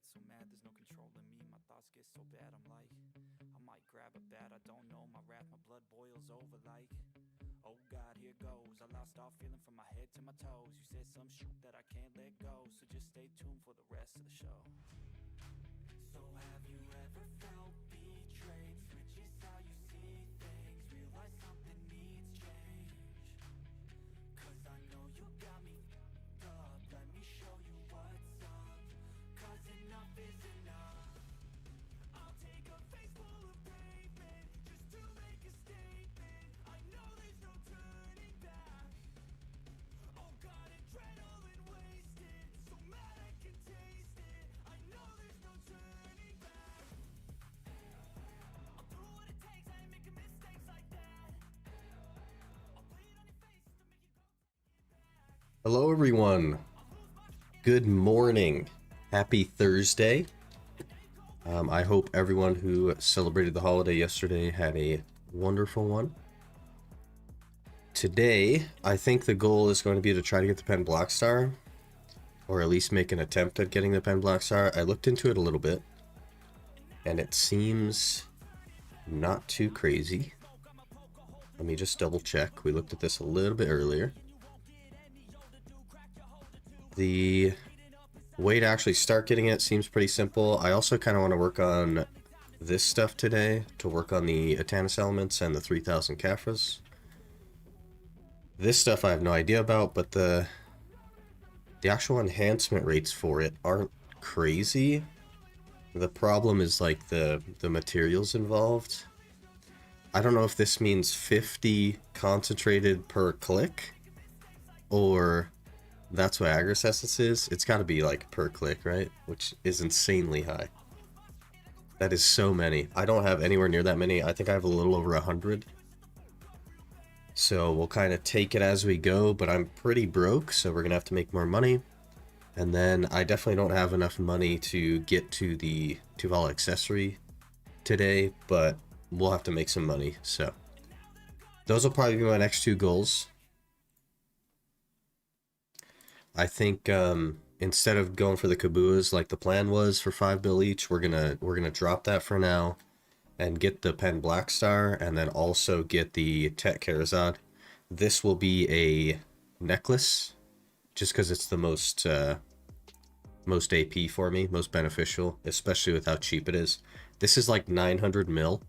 get so mad, there's no controlling me. My thoughts get so bad, I'm like, I might grab a bat, I don't know. My wrath, my blood boils over like, oh God, here goes. I lost all feeling from my head to my toes. You said some shit that I can't let go, so just stay tuned for the rest of the show. So have you ever felt betrayed? Switches how you see things, realize something needs change. Cause I know you got me f***ed up. Let me show you what's up. Cause enough is enough. I'll take a face full of pavement just to make a statement. I know there's no turning back. Oh God, adrenaline wasted, so mad I can taste it. I know there's no turning back. I'll do what it takes, I ain't making mistakes like that. I'll play it on your face to make you go take it back. Hello, everyone. Good morning. Happy Thursday. I hope everyone who celebrated the holiday yesterday had a wonderful one. Today, I think the goal is going to be to try to get the pen Blackstar, or at least make an attempt at getting the pen Blackstar. I looked into it a little bit, and it seems not too crazy. Let me just double check. We looked at this a little bit earlier. The way to actually start getting it seems pretty simple. I also kind of want to work on this stuff today, to work on the Atanas elements and the 3000 Kafras. This stuff I have no idea about, but the actual enhancement rates for it aren't crazy. The problem is like the materials involved. I don't know if this means 50 concentrated per click, or that's what Aggro Essence is. It's got to be like per click, right? Which is insanely high. That is so many. I don't have anywhere near that many. I think I have a little over 100. So we'll kind of take it as we go, but I'm pretty broke, so we're going to have to make more money. And then I definitely don't have enough money to get to the Tuval accessory today, but we'll have to make some money. So those will probably be my next two goals. I think instead of going for the Kabuas like the plan was for 5 bill each, we're gonna drop that for now and get the pen Blackstar, and then also get the Tet Karazad. This will be a necklace, just because it's the most AP for me, most beneficial, especially with how cheap it is. This is like 900 mil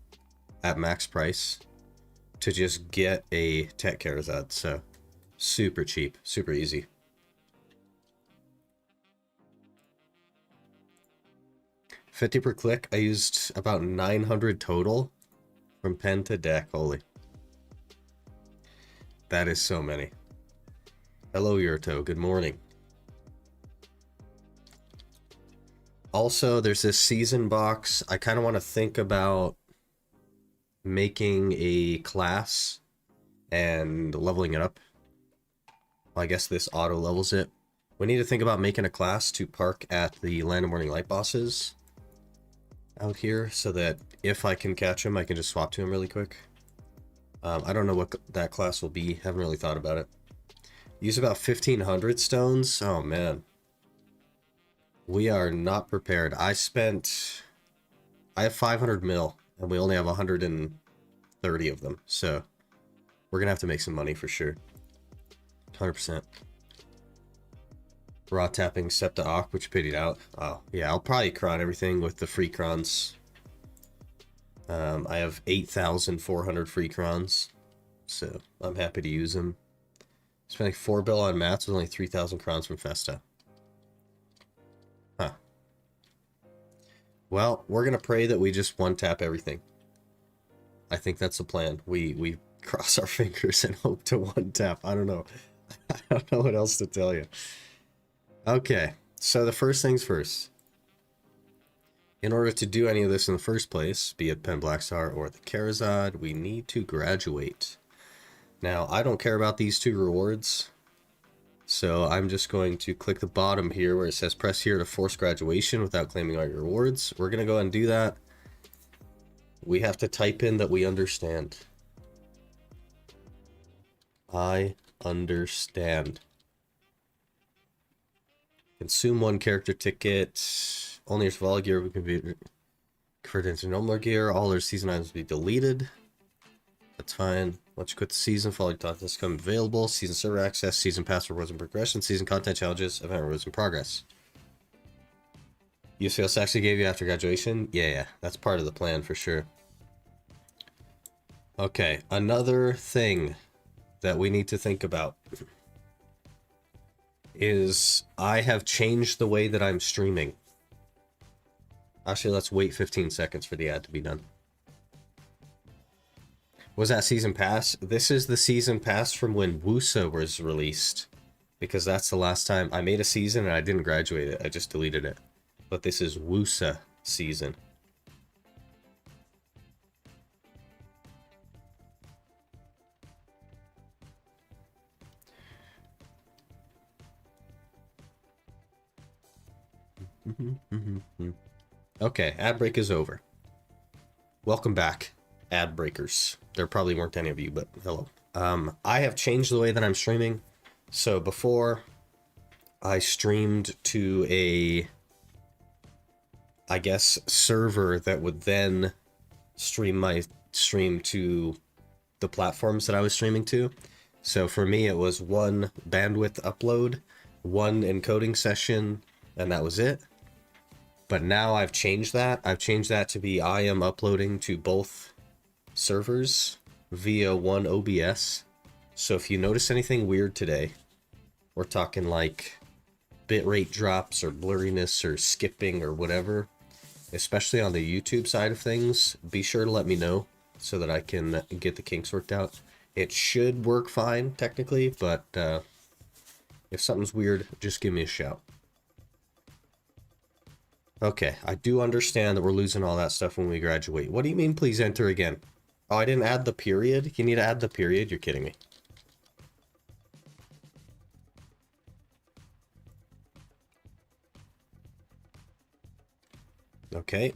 at max price to just get a Tet Karazad, so super cheap, super easy. $50 per click. I used about 900 total from pen to deck. Holy. That is so many. Hello, Yurto. Good morning. Also, there's this season box. I kind of want to think about making a class and leveling it up. Well, I guess this auto levels it. We need to think about making a class to park at the Land of Morning Light bosses out here, so that if I can catch him, I can just swap to him really quick. I don't know what that class will be. Haven't really thought about it. Use about 1500 stones. Oh man, we are not prepared. I have 500 mil and we only have 130 of them, so we're gonna have to make some money for sure. 100%. Raw tapping Septa Ock, which pitied out. Oh, yeah, I'll probably cron everything with the free crons. I have 8,400 free crons, so I'm happy to use them. Spending 4 bill on mats with only 3,000 crons from Festa. Huh. Well, we're gonna pray that we just one-tap everything. I think that's the plan. We cross our fingers and hope to one-tap. I don't know. I don't know what else to tell you. Okay, so the first things first. In order to do any of this in the first place, be it Pen Blackstar or the Karazad, we need to graduate. Now, I don't care about these two rewards, so I'm just going to click the bottom here where it says press here to force graduation without claiming all your rewards. We're going to go ahead and do that. We have to type in that we understand. I understand. Consume one character ticket. Only your survival gear will be converted into normal gear. All their season items will be deleted. That's fine. Once you quit the season, following contents become available. Season server access, season pass rewards and progression, season content challenges, event rewards in progress. UCS actually gave you after graduation? Yeah, that's part of the plan for sure. Okay, another thing that we need to think about is I have changed the way that I'm streaming. Actually, let's wait 15 seconds for the ad to be done. Was that season pass? This is the season pass from when Wusa was released. Because that's the last time I made a season and I didn't graduate it. I just deleted it. But this is Wusa season. Okay, ad break is over. Welcome back, ad breakers. There probably weren't any of you, but hello. I have changed the way that I'm streaming. So before, I streamed to a, I guess, server that would then stream my stream to the platforms that I was streaming to. So for me, it was one bandwidth upload, one encoding session, and that was it. But now I've changed that. I've changed that to be I am uploading to both servers via one OBS. So if you notice anything weird today, we're talking like bitrate drops or blurriness or skipping or whatever, especially on the YouTube side of things, be sure to let me know so that I can get the kinks worked out. It should work fine technically, but if something's weird, just give me a shout. Okay, I do understand that we're losing all that stuff when we graduate. What do you mean, please enter again? Oh, I didn't add the period? You need to add the period? You're kidding me. Okay.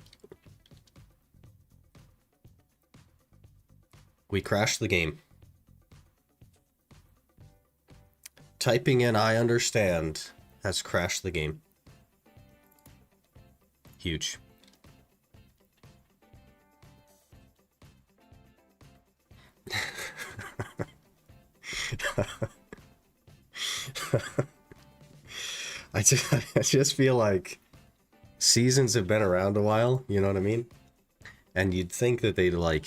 We crashed the game. Typing in I understand has crashed the game. Huge. I just feel like seasons have been around a while, you know what I mean? And you'd think that they'd like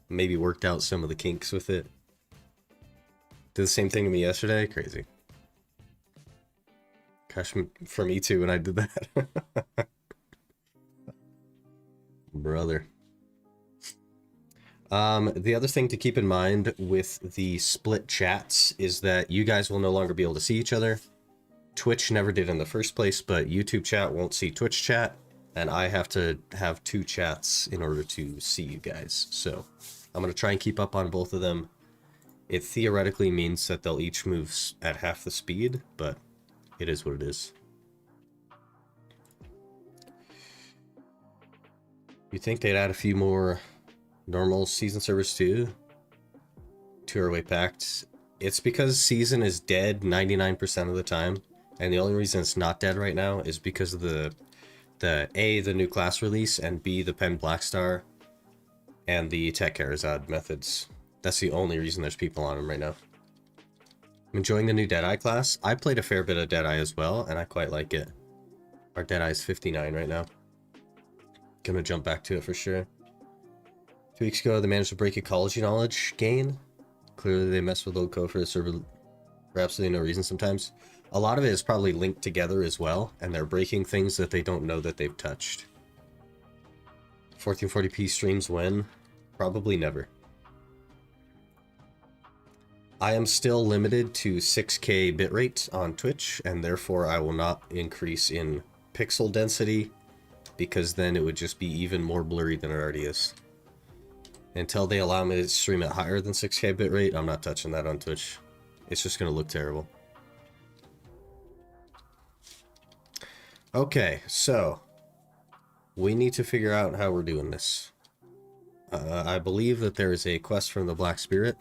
maybe worked out some of the kinks with it. Did the same thing to me yesterday? Crazy. Gosh, for me too when I did that. Brother. The other thing to keep in mind with the split chats is that you guys will no longer be able to see each other. Twitch never did in the first place, but YouTube chat won't see Twitch chat, and I have to have two chats in order to see you guys. So I'm going to try and keep up on both of them. It theoretically means that they'll each move at half the speed, but it is what it is. You think they'd add a few more normal season servers too? 2-way packed. It's because season is dead 99% of the time, and the only reason it's not dead right now is because of the A, the new class release, and B, the pen Blackstar and the tech Arizad methods. That's the only reason there's people on them right now. I'm enjoying the new Deadeye class. I played a fair bit of Deadeye as well, and I quite like it. Our Deadeye is 59 right now. Gonna jump back to it for sure. 2 weeks ago, they managed to break ecology knowledge gain. Clearly, they mess with load code for the server for absolutely no reason sometimes. A lot of it is probably linked together as well, and they're breaking things that they don't know that they've touched. 1440p streams when? Probably never. I am still limited to 6K bitrate on Twitch, and therefore I will not increase in pixel density, because then it would just be even more blurry than it already is. Until they allow me to stream at higher than 6K bitrate, I'm not touching that on Twitch. It's just going to look terrible. Okay, so we need to figure out how we're doing this. I believe that there is a quest from the Black Spirit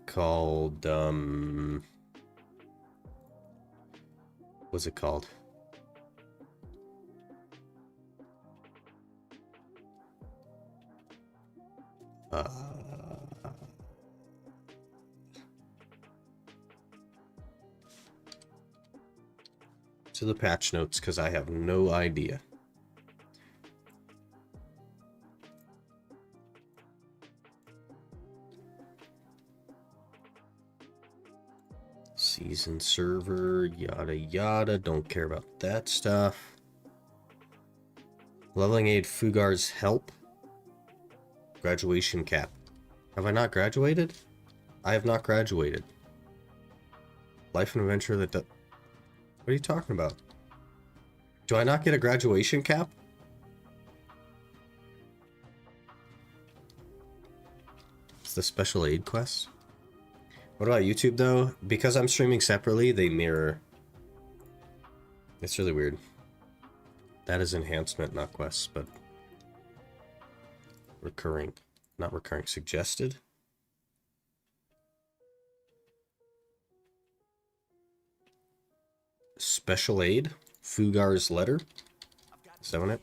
called What's it called? To the patch notes, because I have no idea. Season server, yada yada. Don't care about that stuff. Leveling aid Fugar's help. Graduation cap. Have I not graduated? I have not graduated. Life and adventure that What are you talking about? Do I not get a graduation cap? It's the special aid quest. What about YouTube though? Because I'm streaming separately, they mirror. It's really weird. That is enhancement, not quests, but recurring. Not recurring, suggested. Special aid, Fugar's letter. Is that one it?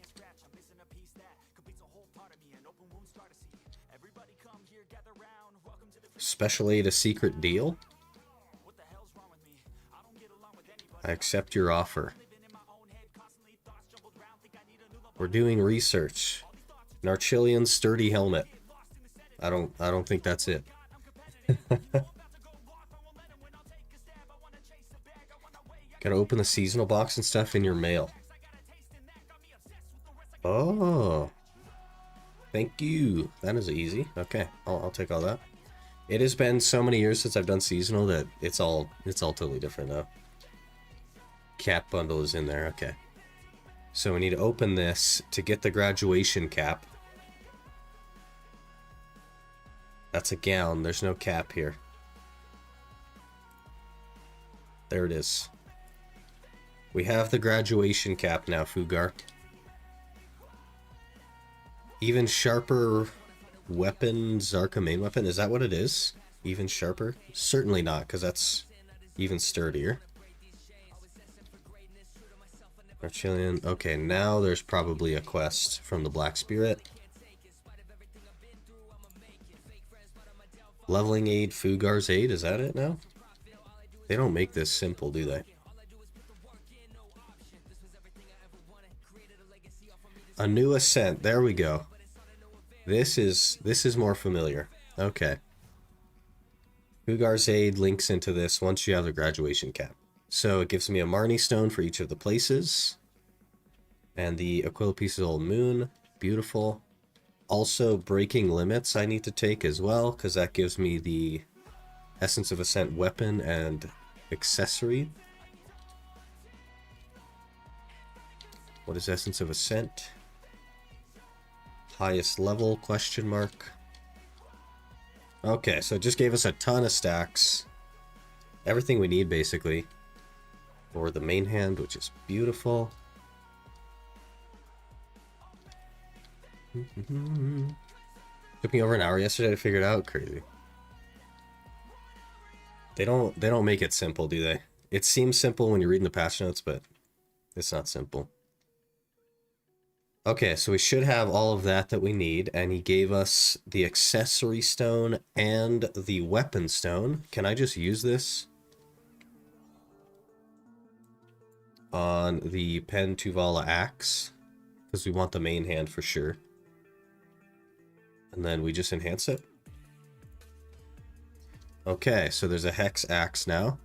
Special aid, a secret deal. I accept your offer. We're doing research. Narchilian sturdy helmet. I don't think that's it. Gotta open the seasonal box and stuff in your mail. Oh. Thank you. That is easy. Okay, I'll take all that. It has been so many years since I've done seasonal that it's all totally different now. Cap bundle is in there. Okay. So we need to open this to get the graduation cap. That's a gown. There's no cap here. There it is. We have the graduation cap now, Fugar. Even sharper weapon, Zarka main weapon. Is that what it is? Even sharper? Certainly not, because that's even sturdier. Archilian. Okay, now there's probably a quest from the Black Spirit. Leveling aid, Fugar's aid. Is that it now? They don't make this simple, do they? A new ascent. There we go. This is more familiar. Okay. Fugar's aid links into this once you have the graduation cap. So it gives me a Marnie stone for each of the places. And the Aquila piece of Old Moon. Beautiful. Also, breaking limits I need to take as well, because that gives me the Essence of Ascent weapon and accessory. What is Essence of Ascent? Highest level, question mark. Okay, so it just gave us a ton of stacks. Everything we need, basically. For the main hand, which is beautiful. Took me over an hour yesterday to figure it out. Crazy. They don't make it simple, do they? It seems simple when you're reading the patch notes, but it's not simple. Okay, so we should have all of that we need, and he gave us the accessory stone and the weapon stone. Can I just use this on the Pen Tuvala axe? Because we want the main hand for sure. And then we just enhance it. Okay, so there's a Hex axe now.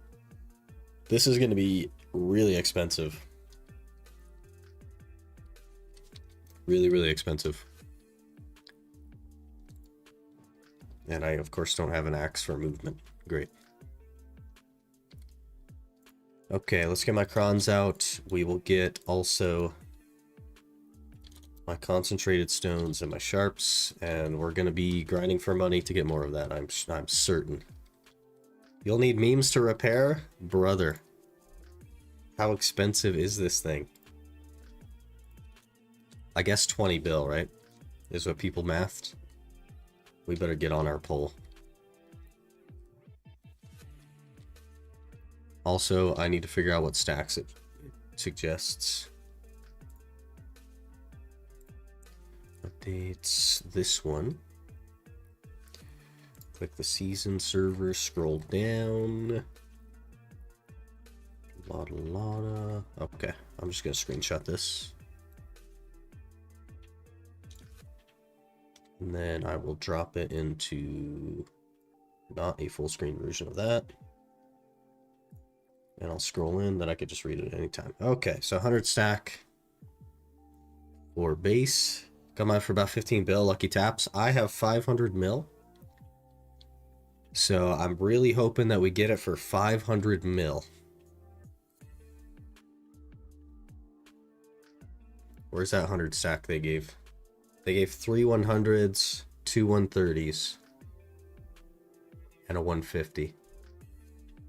This is going to be really expensive. Really, really expensive. And I, of course, don't have an axe for movement. Great. Okay, let's get my crons out. We will get also my concentrated stones and my sharps, and we're going to be grinding for money to get more of that, I'm certain. You'll need memes to repair? Brother. How expensive is this thing? I guess 20 bill, right? Is what people mathed. We better get on our poll. Also, I need to figure out what stacks it suggests. Updates this one. Click the season server, scroll down. Lotta. Okay, I'm just gonna screenshot this. And then I will drop it into not a full screen version of that. And I'll scroll in, then I could just read it at any time. Okay, so 100 stack for base. Come out for about 15 bill, lucky taps. I have 500 mil. So I'm really hoping that we get it for 500 mil. Where's that 100 stack they gave? They gave 3 100s, 2 130s, and a 150.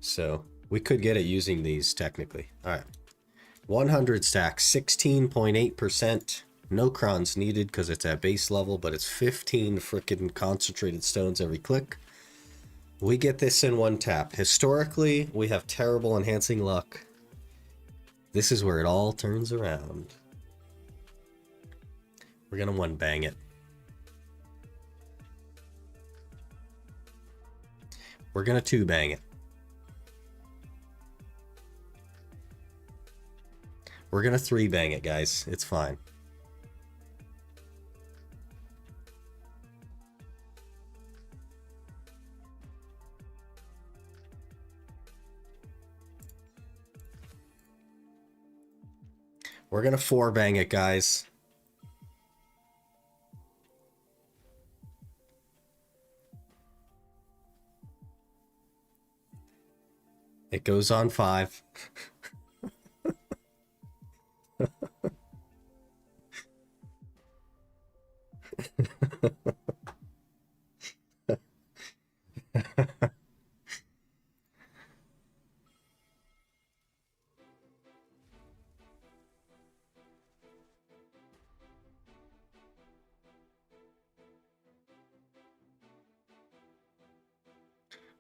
So we could get it using these technically. All right. 100 stack, 16.8%. No crons needed because it's at base level, but it's 15 freaking concentrated stones every click. We get this in one tap. Historically, we have terrible enhancing luck. This is where it all turns around. We're gonna one bang it. We're gonna two bang it. We're gonna three bang it, guys. It's fine. We're gonna four bang it, guys. It goes on 5.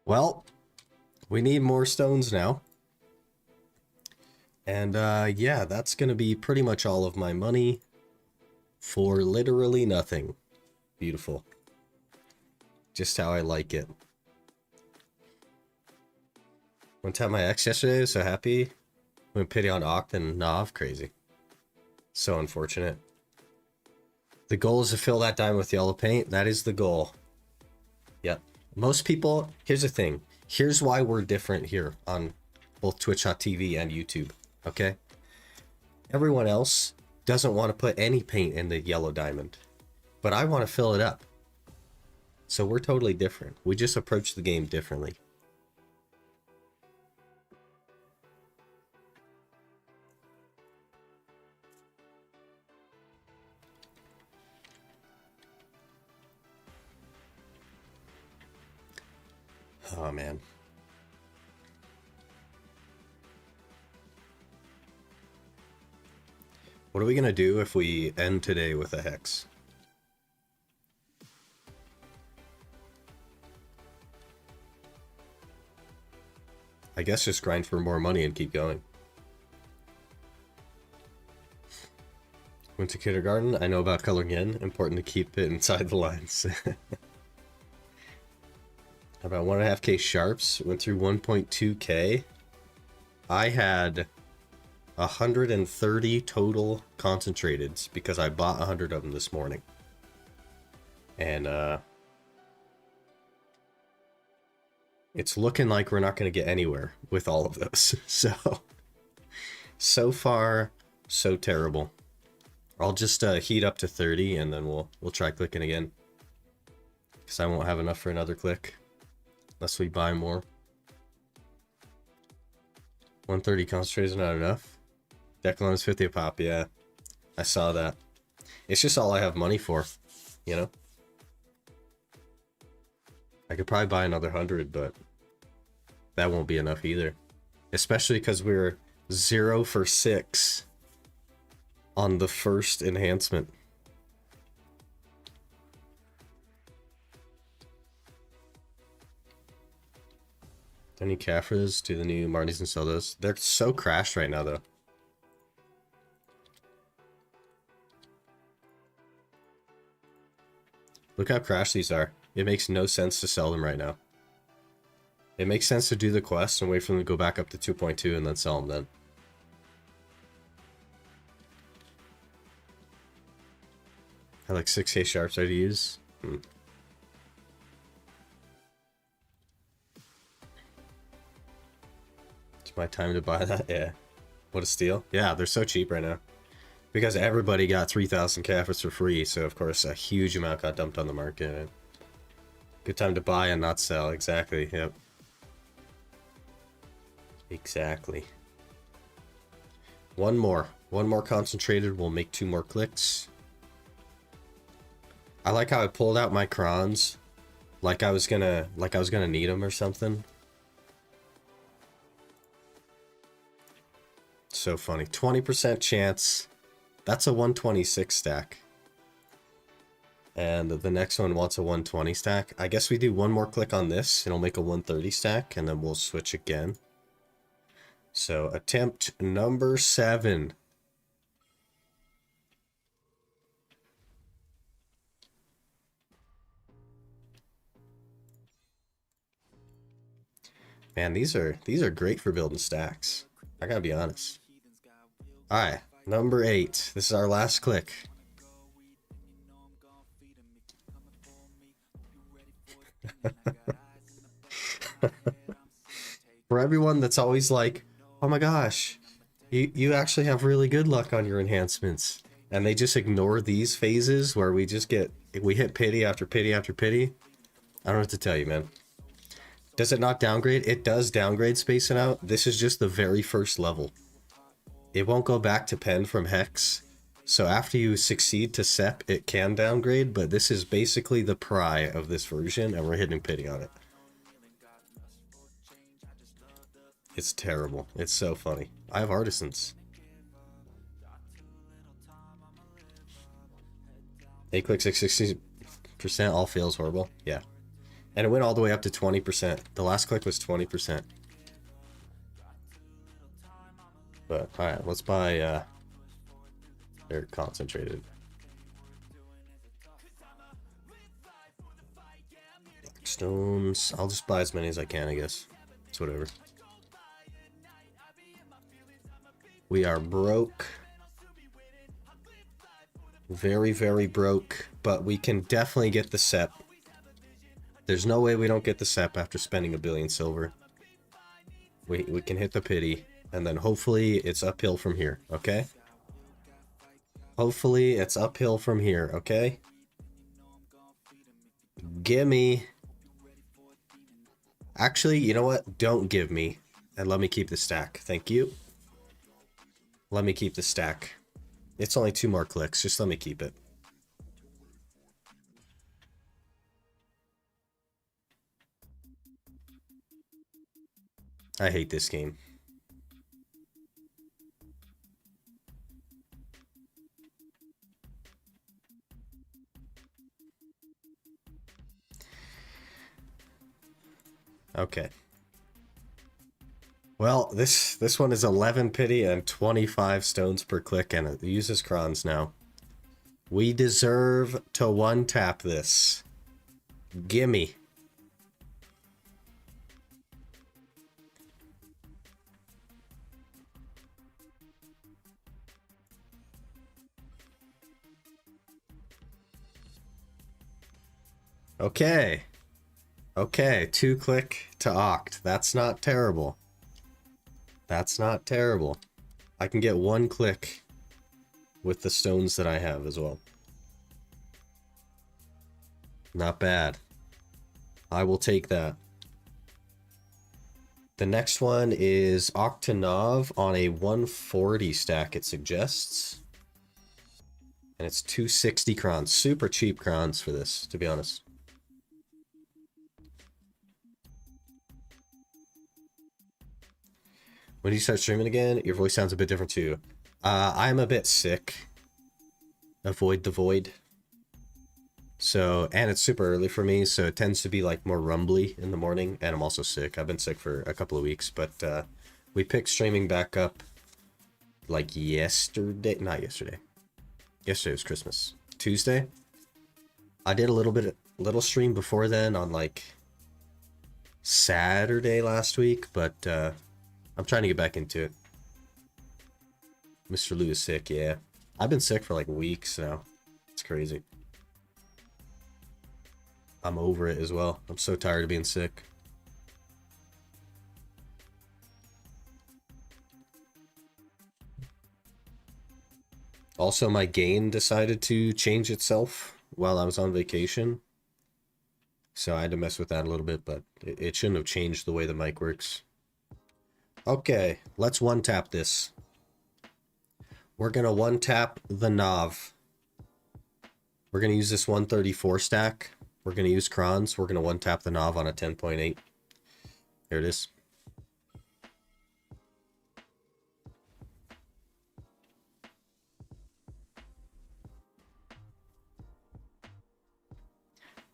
Well, we need more stones now. And yeah, that's going to be pretty much all of my money for literally nothing. Beautiful. Just how I like it. Went to have my ex yesterday, so happy. Went pity on Oct and Nav, crazy. So unfortunate. The goal is to fill that diamond with yellow paint. That is the goal. Yep. Most people, here's the thing. Here's why we're different here on both Twitch.tv and YouTube. Okay? Everyone else doesn't want to put any paint in the yellow diamond. But I want to fill it up. So we're totally different. We just approach the game differently. Oh, man. What are we going to do if we end today with a hex? I guess just grind for more money and keep going. Went to kindergarten. I know about coloring in. Important to keep it inside the lines. About 1.5k sharps. Went through 1.2k. I had 130 total concentrateds because I bought 100 of them this morning. And it's looking like we're not going to get anywhere with all of those. So far, so terrible. I'll just heat up to 30 and then we'll try clicking again. Because I won't have enough for another click. Unless we buy more. 130 concentrated is not enough. Declan is 50 a pop, yeah. I saw that. It's just all I have money for, you know? I could probably buy another 100, but that won't be enough either. Especially because we're 0 for 6 on the first enhancement. Any Caffres to the new Marnies and Sodas. They're so crashed right now, though. Look how crashed these are. It makes no sense to sell them right now. It makes sense to do the quest and wait for them to go back up to 2.2 and then sell them then. I like 6k sharps are to use. It's my time to buy that. Yeah. What a steal. Yeah, they're so cheap right now. Because everybody got 3,000 Caphras for free, so of course a huge amount got dumped on the market. Good time to buy and not sell. Exactly. Yep. Exactly. One more. One more concentrated. We'll make 2 more clicks. I like how I pulled out my crons, like I was gonna need them or something. So funny. 20% chance. That's a 126 stack. And the next one wants a 120 stack. I guess we do one more click on this, and it'll make a 130 stack, and then we'll switch again. So attempt number 7. Man, these are great for building stacks. I gotta be honest. Alright, number 8. This is our last click. For everyone that's always like, oh my gosh, you actually have really good luck on your enhancements. And they just ignore these phases where we hit pity after pity after pity. I don't know what to tell you, man. Does it not downgrade? It does downgrade spacing out. This is just the very first level. It won't go back to pen from hex. So after you succeed to sep, it can downgrade, but this is basically the pry of this version, and we're hitting pity on it. It's terrible. It's so funny. I have artisans. 8 clicks, 60%, all fails horrible. Yeah. And it went all the way up to 20%. The last click was 20%. But, alright, let's buy, they're concentrated. Stones. I'll just buy as many as I can, I guess. It's whatever. We are broke. Very, very broke. But we can definitely get the sep. There's no way we don't get the sep after spending 1 billion silver. We can hit the pity. And then hopefully it's uphill from here, okay? Hopefully it's uphill from here, okay? Gimme. Actually, you know what? Don't give me. And let me keep the stack. Thank you. Let me keep the stack. It's only 2 more clicks. Just let me keep it. I hate this game. Okay. Well, this one is 11 pity and 25 stones per click, and it uses crons now. We deserve to one-tap this. Gimme. Okay. Okay, 2 click to Oct. That's not terrible. That's not terrible. I can get 1 click with the stones that I have as well. Not bad. I will take that. The next one is Octanov on a 140 stack, it suggests. And it's 260 crons. Super cheap crons for this, to be honest. When do you start streaming again? Your voice sounds a bit different too. I'm a bit sick. Avoid the void. So, and it's super early for me, so it tends to be like more rumbly in the morning, and I'm also sick. I've been sick for a couple of weeks, but we picked streaming back up like yesterday. Not yesterday. Yesterday was Christmas. Tuesday? I did a little stream before then on like Saturday last week, but I'm trying to get back into it. Mr. Lou is sick, yeah. I've been sick for like weeks now. It's crazy. I'm over it as well. I'm so tired of being sick. Also, my gain decided to change itself while I was on vacation. So I had to mess with that a little bit, but it shouldn't have changed the way the mic works. Okay, let's one-tap this. We're going to one-tap the Nav. We're going to use this 134 stack. We're going to use Crons. We're going to one-tap the Nav on a 10.8. Here it is.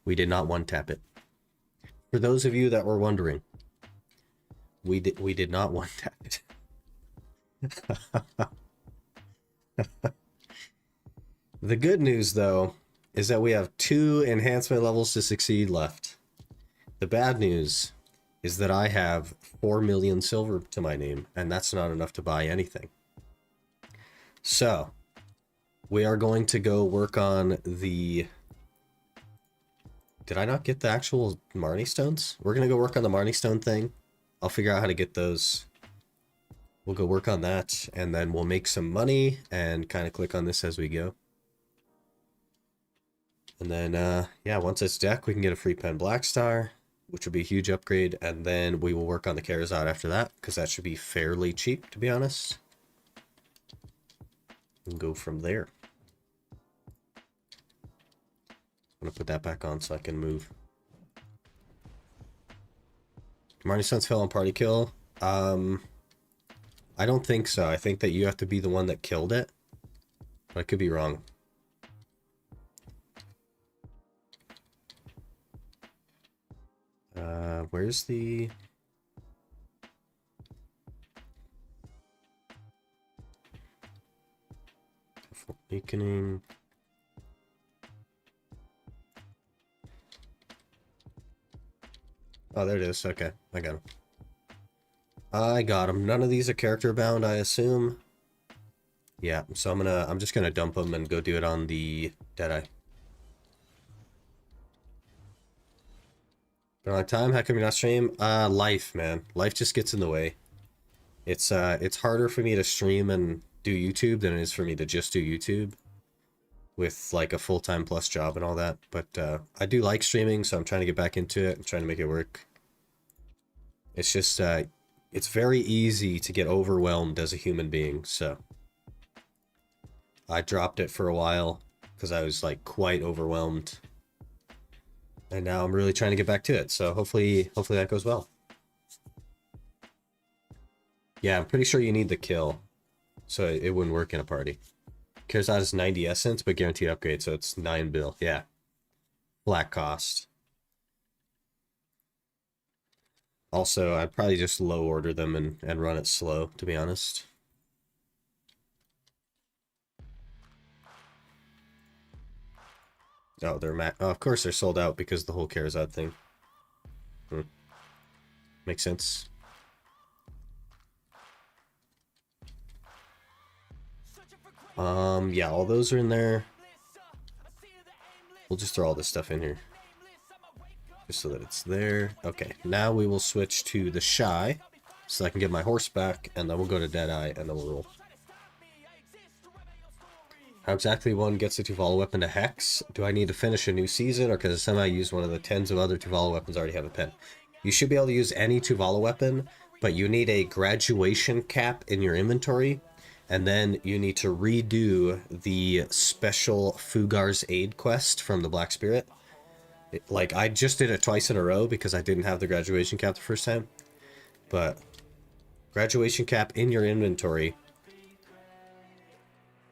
We did not one-tap it. For those of you that were wondering, we did not one-tap it. The good news, though, is that we have 2 enhancement levels to succeed left. The bad news is that I have 4 million silver to my name, and that's not enough to buy anything. So, we are going to go work on the... Did I not get the actual Marnie Stones? We're going to go work on the Marnie Stone thing. I'll figure out how to get those. We'll go work on that, and then we'll make some money and kind of click on this as we go. And then, yeah, once it's deck, we can get a free pen Blackstar, which will be a huge upgrade, and then we will work on the Charizard after that, because that should be fairly cheap, to be honest. And go from there. I'm gonna put that back on so I can move. Marnie Stones fell on party kill. I don't think so. I think that you have to be the one that killed it. But I could be wrong. Where's the... Awakening... Oh, there it is. Okay, I got him. I got him. None of these are character bound, I assume. Yeah, so I'm just gonna dump them and go do it on the Deadeye. Been a long time. How come you're not stream? Life, man. Life just gets in the way. It's harder for me to stream and do YouTube than it is for me to just do YouTube. With like a full-time plus job and all that, but I do like streaming, so I'm trying to get back into it. I'm trying to make it work. It's just it's very easy to get overwhelmed as a human being, so I dropped it for a while because I was like quite overwhelmed, and now I'm really trying to get back to it. So hopefully that goes well. Yeah, I'm pretty sure you need the kill, so it wouldn't work in a party. Charizard is 90 essence, but guaranteed upgrade, so it's 9 bill. Yeah. Flat cost. Also, I'd probably just low order them and run it slow, to be honest. Oh, they're oh, of course they're sold out because of the whole Charizard thing. Makes sense. Yeah, all those are in there. We'll just throw all this stuff in here. Just so that it's there. Okay, now we will switch to the Shy, so I can get my horse back, and then we'll go to Deadeye, and then we'll roll. How exactly one gets a Tuvala weapon to Hex? Do I need to finish a new season, or because I somehow use one of the tens of other Tuvala weapons I already have a pen? You should be able to use any Tuvala weapon, but you need a graduation cap in your inventory. And then you need to redo the special Fugar's Aid quest from the Black Spirit. Like, I just did it twice in a row because I didn't have the graduation cap the first time. But, graduation cap in your inventory.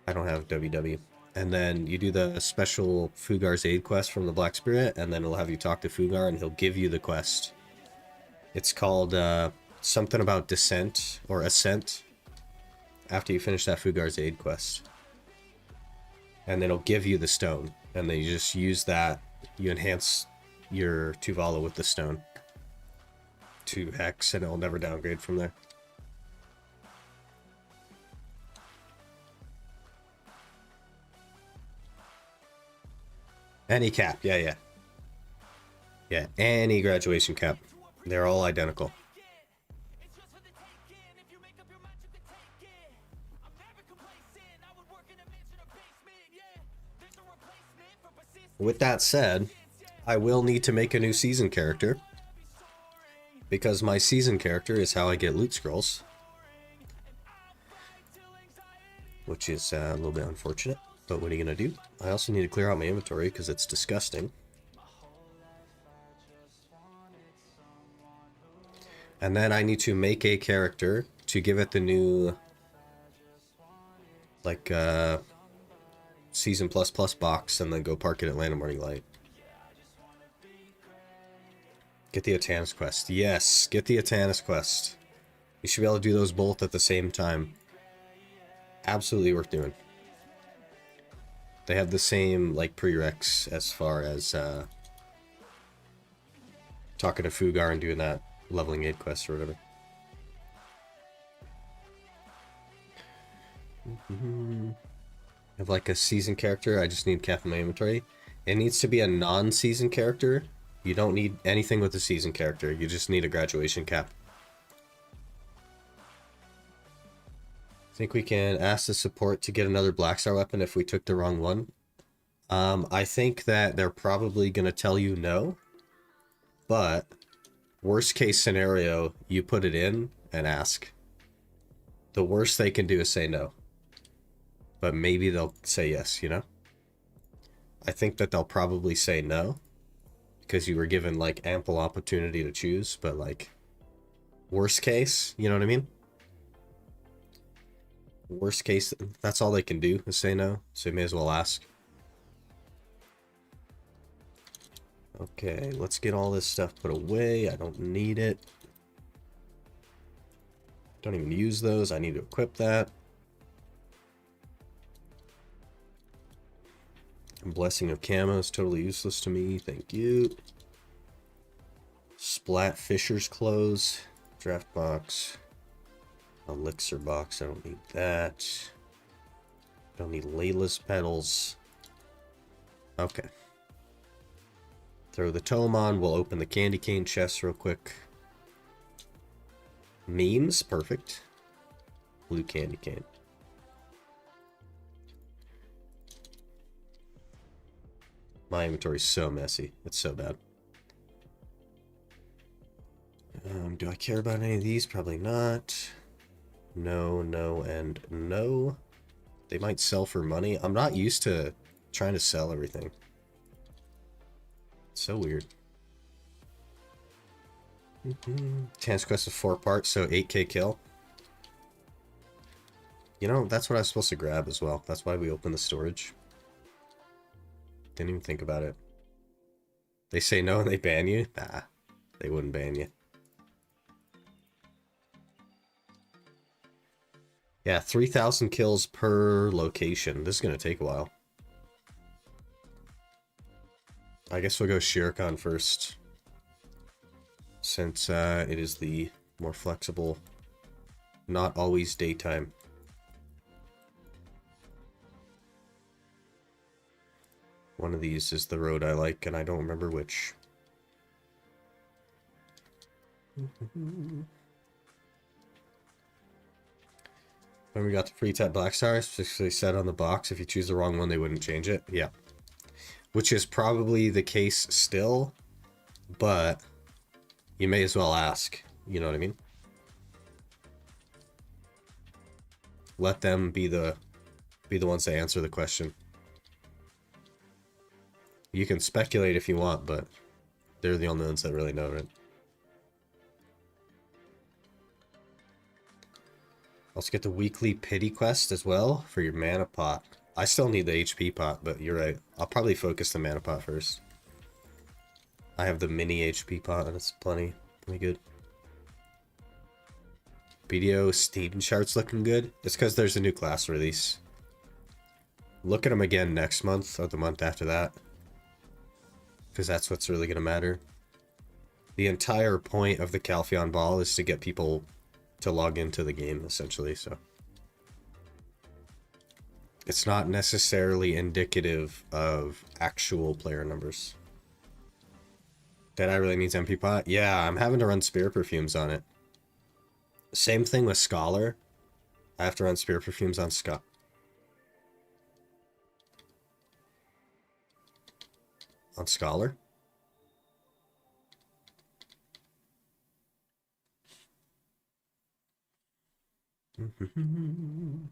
I don't have WW. And then you do the special Fugar's Aid quest from the Black Spirit, and then it'll have you talk to Fugar, and he'll give you the quest. It's called something about Descent, or Ascent. After you finish that Fugar's Aid quest. And then it'll give you the stone. And then you just use that you enhance your Tuvala with the stone to X, and it'll never downgrade from there. Any cap, yeah. Yeah, any graduation cap. They're all identical. With that said, I will need to make a new season character, because my season character is how I get loot scrolls, which is a little bit unfortunate, but what are you gonna do? I also need to clear out my inventory because it's disgusting. And then I need to make a character to give it the new, like, Season plus box, and then go park it at Land of Morning Light. Get the Atanus quest. Yes, get the Atanus quest. You should be able to do those both at the same time. Absolutely worth doing. They have the same, like, prereqs as far as talking to Fugar and doing that leveling 8 quest or whatever. Have like a season character. I just need cap in my inventory. It needs to be a non-season character. You don't need anything with a season character. You just need a graduation cap. I think we can ask the support to get another Blackstar weapon if we took the wrong one. I think that they're probably going to tell you no. But worst case scenario, you put it in and ask. The worst they can do is say no. But maybe they'll say yes, you know? I think that they'll probably say no, because you were given, like, ample opportunity to choose, but, like, worst case, you know what I mean? Worst case, that's all they can do, is say no, so you may as well ask. Okay, let's get all this stuff put away. I don't need it. Don't even use those. I need to equip that. Blessing of Camo is totally useless to me. Thank you. Splat Fisher's Clothes. Draft box. Elixir box. I don't need that. Don't need Layla's Petals. Okay. Throw the tome on. We'll open the candy cane chest real quick. Memes. Perfect. Blue candy cane. My inventory's so messy. It's so bad. Do I care about any of these? Probably not. No, no, and no. They might sell for money. I'm not used to trying to sell everything. It's so weird. Chance quest is 4 parts, so 8k kill. You know, that's what I was supposed to grab as well. That's why we opened the storage. Didn't even think about it. They say no and they ban you? Nah, they wouldn't ban you. Yeah, 3,000 kills per location. This is going to take a while. I guess we'll go Shirkan first, since it is the more flexible, not always daytime. One of these is the road I like, and I don't remember which. When we got the free type Blackstar, specifically said on the box, if you choose the wrong one, they wouldn't change it. Yeah. Which is probably the case still, but you may as well ask. You know what I mean? Let them be the ones to answer the question. You can speculate if you want, but they're the only ones that really know, right? Also get the weekly pity quest as well for your mana pot. I still need the HP pot, but you're right. I'll probably focus the mana pot first. I have the mini HP pot, and it's plenty good. BDO Steam chart's looking good. It's because there's a new class release. Look at them again next month or the month after that. because that's what's really going to matter. The entire point of the Calpheon Ball is to get people to log into the game, essentially, so. It's not necessarily indicative of actual player numbers. Deadeye really needs MP pot? Yeah, I'm having to run Spear Perfumes on it. Same thing with Scholar. I have to run Spear Perfumes on Scott. On Scholar? I'm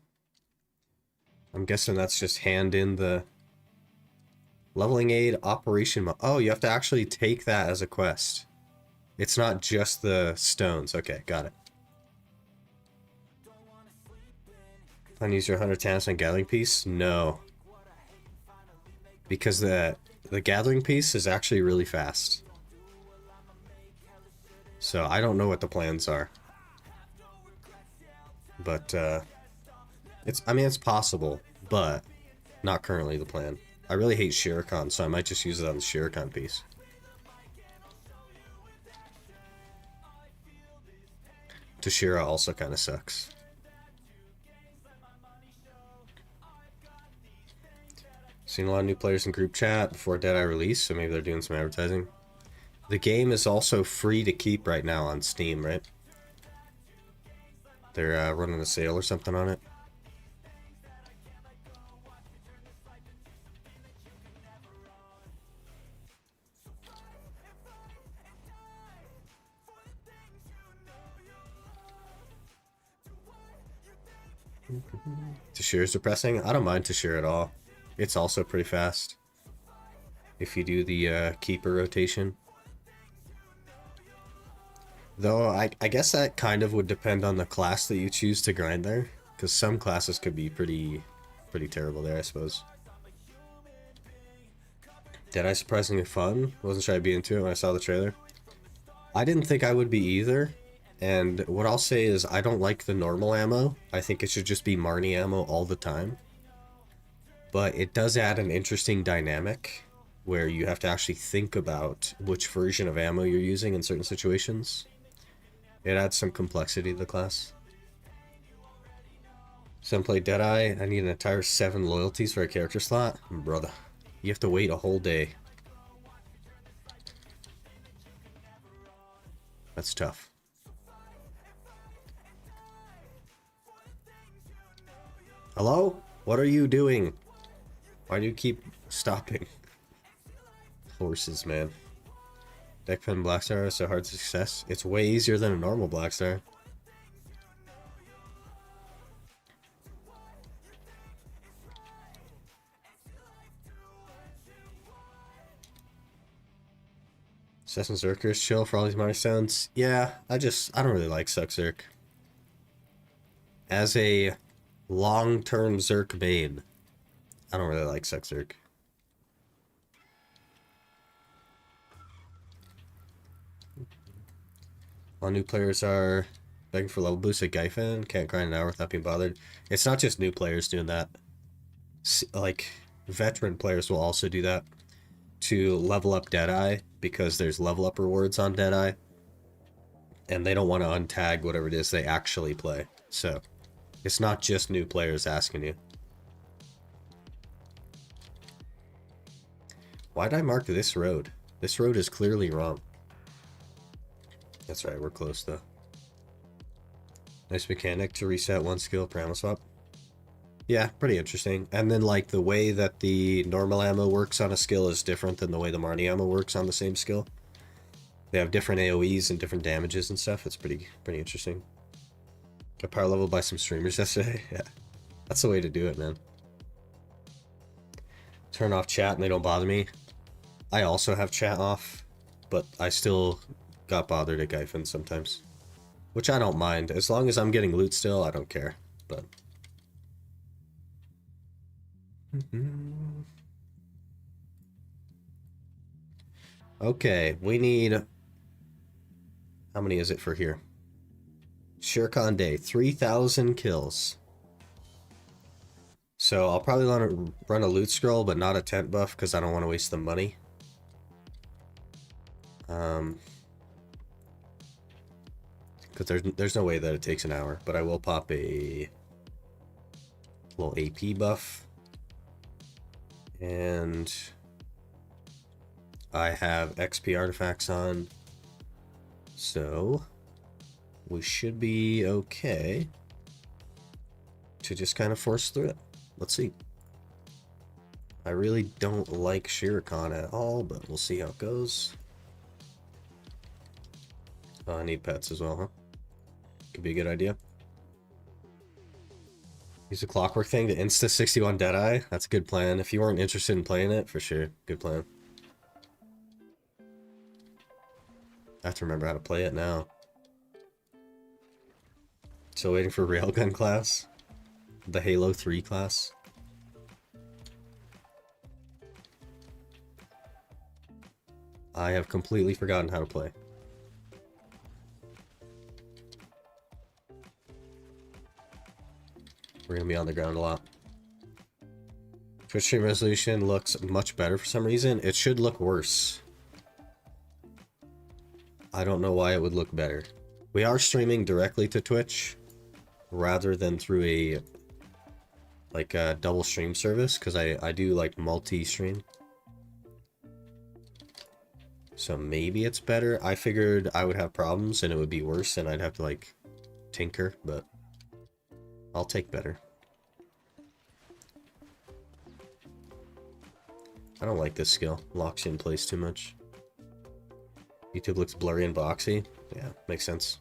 guessing that's just hand in the leveling aid operation. Oh, you have to actually take that as a quest. It's not just the stones. Okay, got it. Plan to use your 100 Tannis and gathering piece? No. Because the gathering piece is actually really fast. So I don't know what the plans are. But it's possible, but not currently the plan. I really hate Shuriken, so I might just use it on the Shuriken piece. Toshira also kind of sucks. Seen a lot of new players in group chat before Deadeye release, so maybe they're doing some advertising. The game is also free to keep right now on Steam, right? They're running a sale or something on it. Tashir is depressing? I don't mind Tashir at all. It's also pretty fast. If you do the keeper rotation. Though, I guess that kind of would depend on the class that you choose to grind there. Because some classes could be pretty terrible there, I suppose. Deadeye surprisingly fun. Wasn't sure I'd be into it when I saw the trailer. I didn't think I would be either. And what I'll say is I don't like the normal ammo. I think it should just be Marnie ammo all the time. But it does add an interesting dynamic where you have to actually think about which version of ammo you're using in certain situations. It adds some complexity to the class. Some play Deadeye. I need an entire 7 loyalties for a character slot. Brother, you have to wait a whole day. That's tough. Hello? What are you doing? Why do you keep stopping? Horses, man. Deck pen Blackstar is so hard to success. It's way easier than a normal Blackstar. Assassin Zerkers chill for all these money stones. Yeah, I don't really like Suck Zerk. As a long-term Zerk main, I don't really like Suck Zerk. All new players are begging for level boost at Gyfin. Can't grind an hour without being bothered. It's not just new players doing that. Like, veteran players will also do that to level up Deadeye, because there's level up rewards on Deadeye. And they don't want to untag whatever it is they actually play. So, it's not just new players asking you. Why did I mark this road? This road is clearly wrong. That's right, we're close though. Nice mechanic to reset one skill per ammo swap. Yeah, pretty interesting. And then like the way that the normal ammo works on a skill is different than the way the Marnie ammo works on the same skill. They have different AoEs and different damages and stuff. It's pretty interesting. Got power level by some streamers yesterday. Yeah, that's the way to do it, man. Turn off chat and they don't bother me. I also have chat off, but I still got bothered at Gyfin sometimes. Which I don't mind. As long as I'm getting loot still, I don't care. But okay, we need... How many is it for here? Shuriken Day, 3,000 kills. So I'll probably want to run a loot scroll, but not a tent buff, because I don't want to waste the money. Because there's no way that it takes an hour, but I will pop a little AP buff. And I have XP artifacts on, so we should be okay to just kind of force through it. Let's see. I really don't like Shirikon at all, but we'll see how it goes. Oh, I need pets as well, huh? Could be a good idea. Use a clockwork thing to insta 61 Deadeye. That's a good plan. If you weren't interested in playing it, for sure. Good plan. I have to remember how to play it now. Still waiting for Railgun class. The Halo 3 class. I have completely forgotten how to play. We're gonna be on the ground a lot. Twitch stream resolution looks much better for some reason. It should look worse. I don't know why it would look better. We are streaming directly to Twitch rather than through a double stream service, because I do like multi-stream. So maybe it's better. I figured I would have problems and it would be worse and I'd have to like tinker, but I'll take better. I don't like this skill. Locks you in place too much. YouTube looks blurry and boxy. Yeah, makes sense.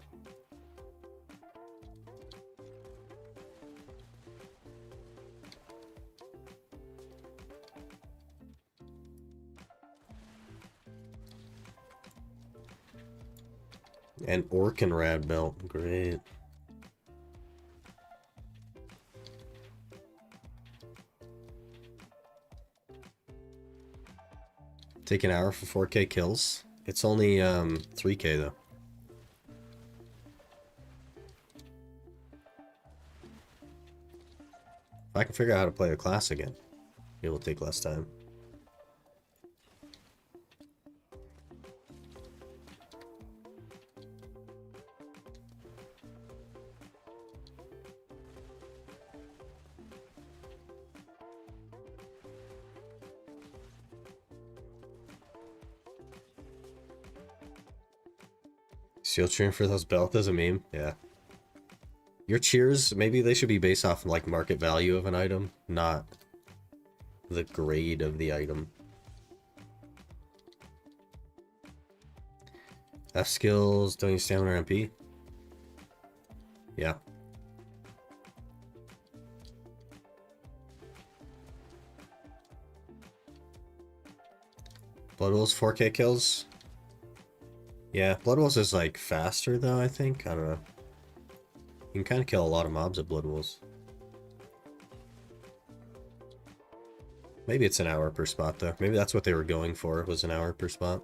And Orc and Rad Belt. Great. Take an hour for 4K kills. It's only 3K though. If I can figure out how to play a class again, it will take less time. Still cheering for those belts as a meme? Yeah. Your cheers, maybe they should be based off like market value of an item, not the grade of the item. F skills, don't use stamina or MP? Yeah. Blood Wolves 4K kills? Yeah, Blood Wolves is like faster though, I think. I don't know. You can kind of kill a lot of mobs at Blood Wolves. Maybe it's an hour per spot though. Maybe that's what they were going for, was an hour per spot.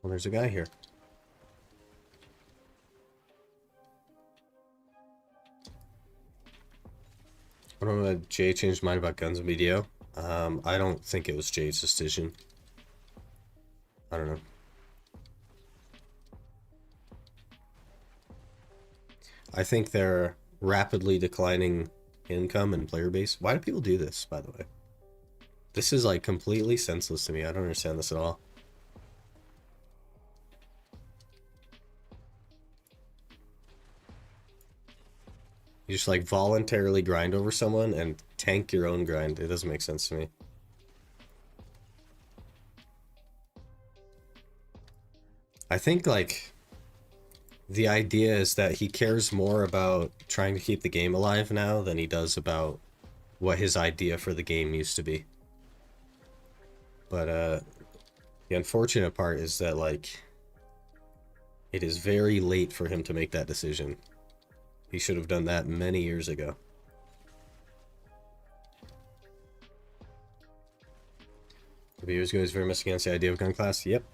Well, there's a guy here. I don't know if Jay changed his mind about guns and BDO. I don't think it was Jay's decision. I don't know. I think they're rapidly declining income and player base. Why do people do this, by the way? This is like completely senseless to me. I don't understand this at all. You just like voluntarily grind over someone and tank your own grind. It doesn't make sense to me. I think like the idea is that he cares more about trying to keep the game alive now than he does about what his idea for the game used to be. But the unfortunate part is that like it is very late for him to make that decision. He should have done that many years ago. A few years ago, he was very much against the idea of gun class. Yep.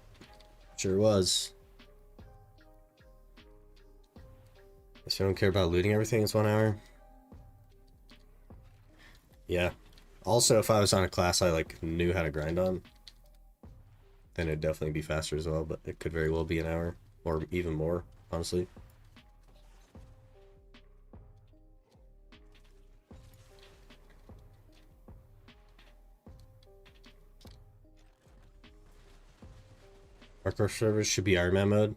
Sure was. Guess I don't care about looting everything. It's 1 hour. Yeah. Also, if I was on a class I like knew how to grind on, then it'd definitely be faster as well. But it could very well be an hour or even more, honestly. Hardcore servers should be Iron Man mode.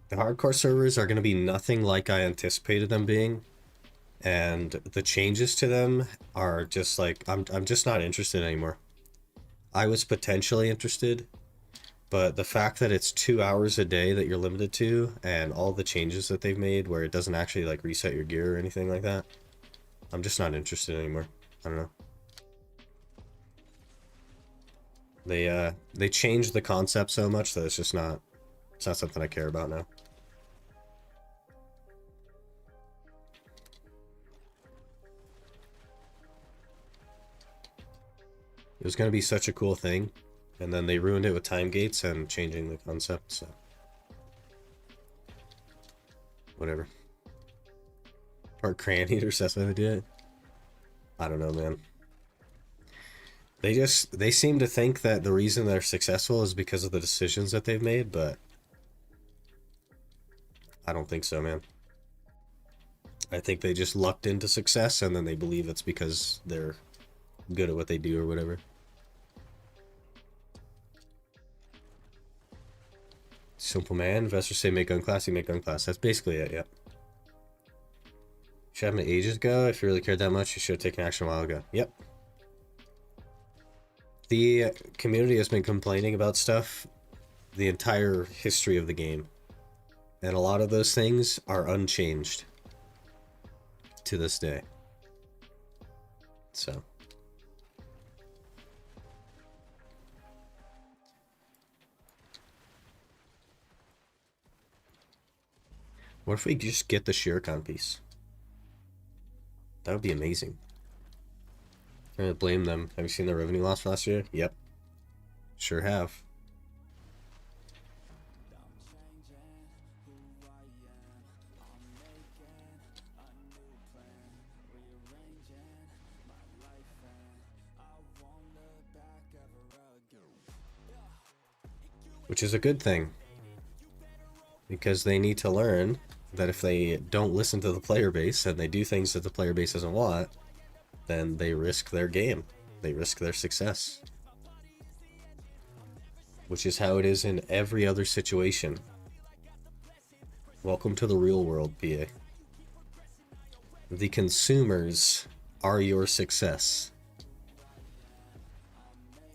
The hardcore servers are going to be nothing like I anticipated them being. And the changes to them are just like, I'm just not interested anymore. I was potentially interested, but the fact that it's 2 hours a day that you're limited to, and all the changes that they've made where it doesn't actually like reset your gear or anything like that, I'm just not interested anymore. I don't know. They changed the concept so much that it's not something I care about now. It was going to be such a cool thing, and then they ruined it with time gates and changing the concept, so whatever. Or crayon eaters, that's why they did it. I don't know, man. They seem to think that the reason they're successful is because of the decisions that they've made, but I don't think so, man. I think they just lucked into success, and then they believe it's because they're good at what they do or whatever. Simple man. Investors say make gun class, you make gun class. That's basically it, yeah. Should have done it ages ago. If you really cared that much, you should have taken action a while ago. Yep. The community has been complaining about stuff the entire history of the game. And a lot of those things are unchanged to this day. So. What if we just get the Shuriken piece? That would be amazing. I'm gonna blame them. Have you seen the revenue loss for last year? Yep. Sure have. Which is a good thing. Because they need to learn that if they don't listen to the player base and they do things that the player base doesn't want, then they risk their game. They risk their success. Which is how it is in every other situation. Welcome to the real world, PA. The consumers are your success.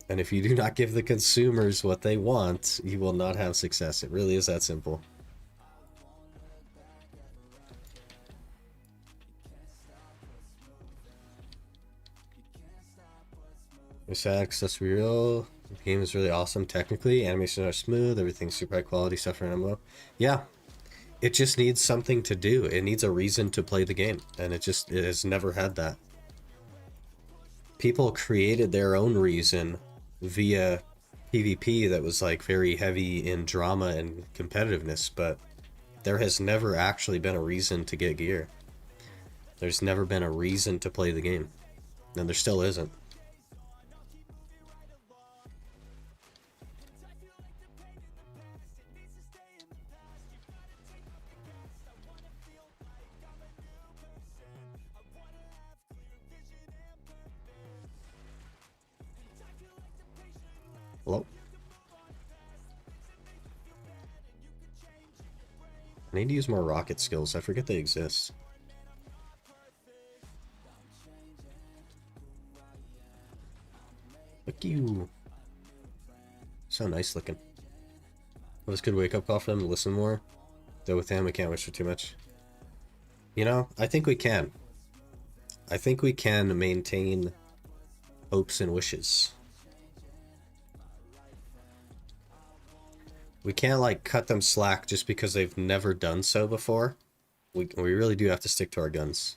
And if you do not give the consumers what they want, you will not have success. It really is that simple. It's sad because that's real. The game is really awesome technically. Animations are smooth. Everything's super high quality stuff for an MMO. Yeah. It just needs something to do. It needs a reason to play the game. And it has never had that. People created their own reason via PvP that was like very heavy in drama and competitiveness, but there has never actually been a reason to get gear. There's never been a reason to play the game. And there still isn't. Hello? I need to use more rocket skills. I forget they exist. Look you. So nice looking. Well, this could wake up call for them to listen more. Though with him, we can't wish for too much. You know, I think we can. I think we can maintain hopes and wishes. We can't, like, cut them slack just because they've never done so before. We really do have to stick to our guns.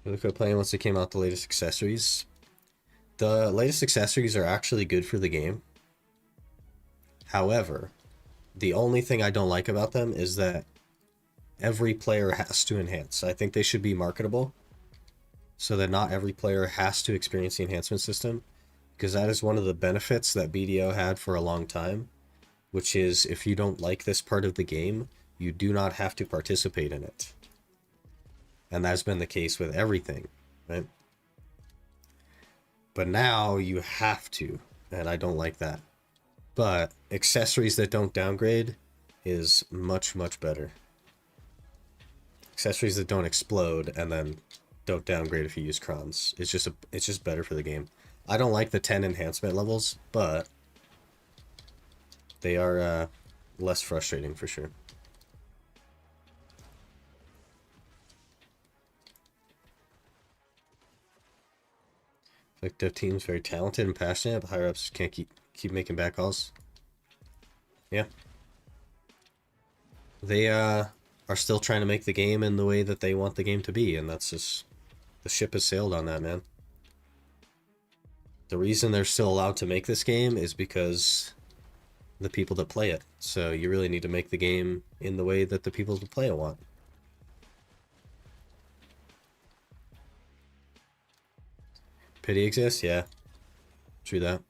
Really quit playing once they came out the latest accessories. The latest accessories are actually good for the game. However, the only thing I don't like about them is that every player has to enhance. I think they should be marketable so that not every player has to experience the enhancement system, because that is one of the benefits that BDO had for a long time, which is if you don't like this part of the game, you do not have to participate in it. And that's been the case with everything, right? But now you have to, and I don't like that. But accessories that don't downgrade is much, much better. Accessories that don't explode and then don't downgrade if you use crons. It's just better for the game. I don't like the 10 enhancement levels, but they are less frustrating for sure. Like dev team's very talented and passionate, but higher ups can't keep making bad calls. Yeah. They are still trying to make the game in the way that they want the game to be, and that's just, the ship has sailed on that, man. The reason they're still allowed to make this game is because the people that play it. So you really need to make the game in the way that the people that play it want. Pity exists? Yeah. True that.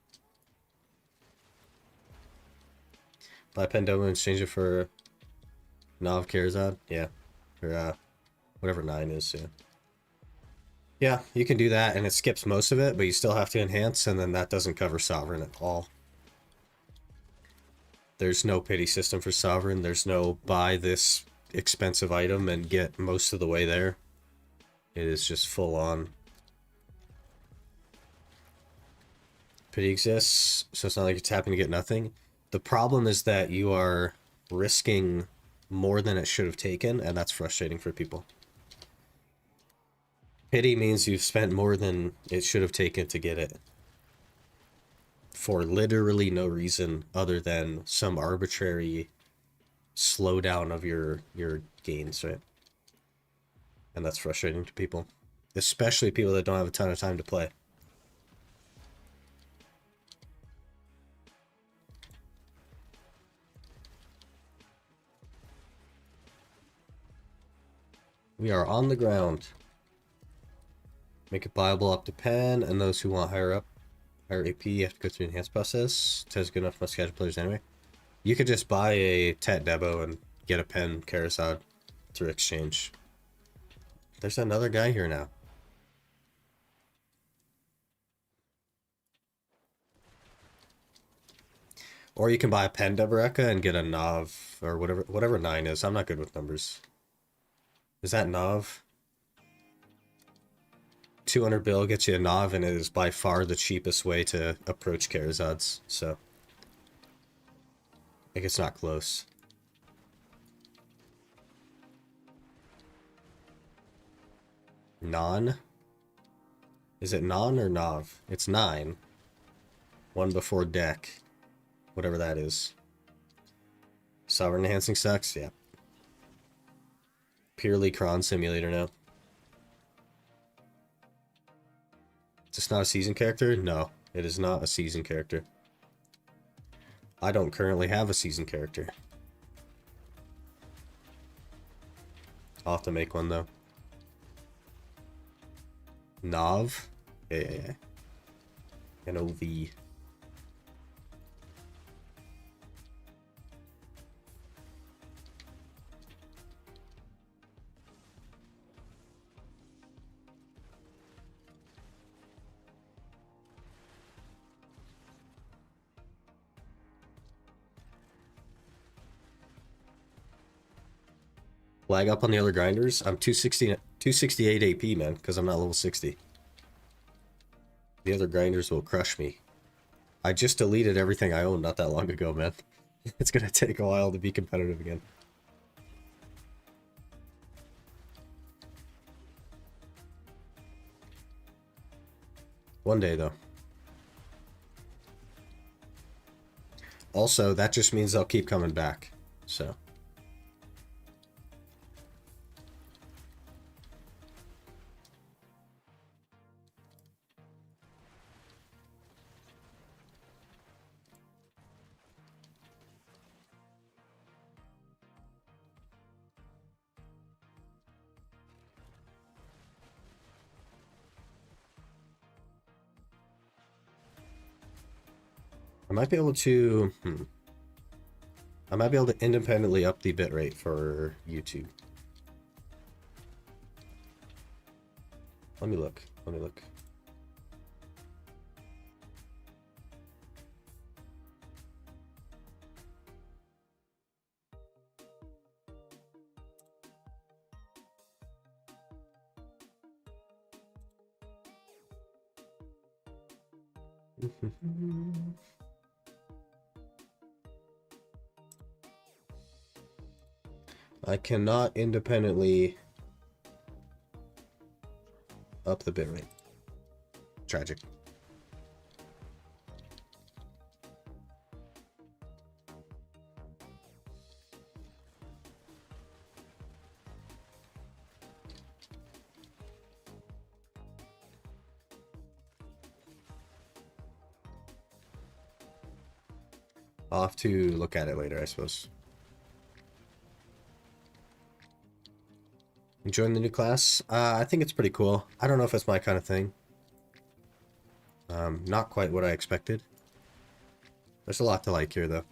Buy Pendomo and exchange it for Nav Karazad? Yeah. Or whatever 9 is, yeah. Yeah, you can do that and it skips most of it, but you still have to enhance, and then that doesn't cover Sovereign at all. There's no pity system for Sovereign. There's no buy this expensive item and get most of the way there. It is just full on. Pity exists, so it's not like you're tapping to get nothing. The problem is that you are risking more than it should have taken, and that's frustrating for people. Pity means you've spent more than it should have taken to get it. For literally no reason other than some arbitrary slowdown of your gains, right? And that's frustrating to people. Especially people that don't have a ton of time to play. We are on the ground. Make it buyable up to pen, and those who want higher AP, you have to go through the enhanced process. Ted's good enough for most casual players anyway. You could just buy a Tet Debo and get a pen Karazad through exchange. There's another guy here now. Or you can buy a pen Deboreka and get a Nav, or whatever 9 is. I'm not good with numbers. Is that Nav? 200 bill gets you a Nav, and it is by far the cheapest way to approach Karazads, so I think it's not close. Non? Is it non or Nav? It's 9. One before deck. Whatever that is. Sovereign enhancing sucks? Yeah. Purely cron simulator now. Is this not a season character? No, it is not a season character. I don't currently have a season character. I'll have to make one though. Nav? Yeah. NOV. Lag up on the other grinders. I'm 268 AP, man, because I'm not level 60. The other grinders will crush me. I just deleted everything I owned not that long ago, man. It's gonna take a while to be competitive again. One day, though. Also, that just means they'll keep coming back, so... might be able to... I might be able to independently up the bitrate for YouTube. Let me look. Let me look. I cannot independently up the bitrate. Tragic. I'll have to look at it later, I suppose. Enjoying the new class? I think it's pretty cool. I don't know if it's my kind of thing. Not quite what I expected. There's a lot to like here, though.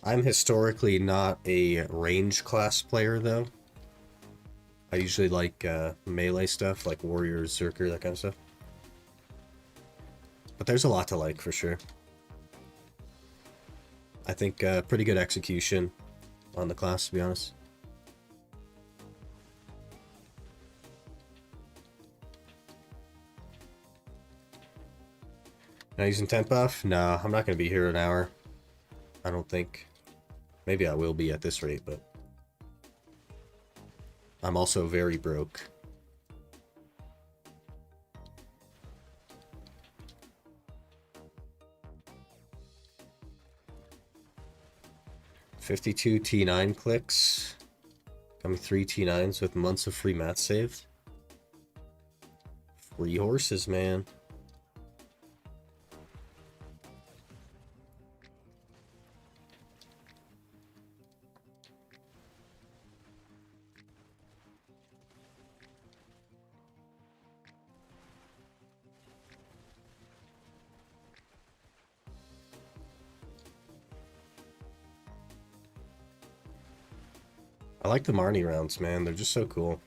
I'm historically not a range class player, though. I usually like melee stuff, like warrior, berserker, that kind of stuff. But there's a lot to like, for sure. I think pretty good execution on the class, to be honest. Not using temp buff? No, I'm not going to be here an hour. I don't think. Maybe I will be at this rate, but... I'm also very broke. $52 T9 clicks. Got me 3 T9s with months of free mats saved. Free horses, man. I like the Marnie rounds, man. They're just so cool.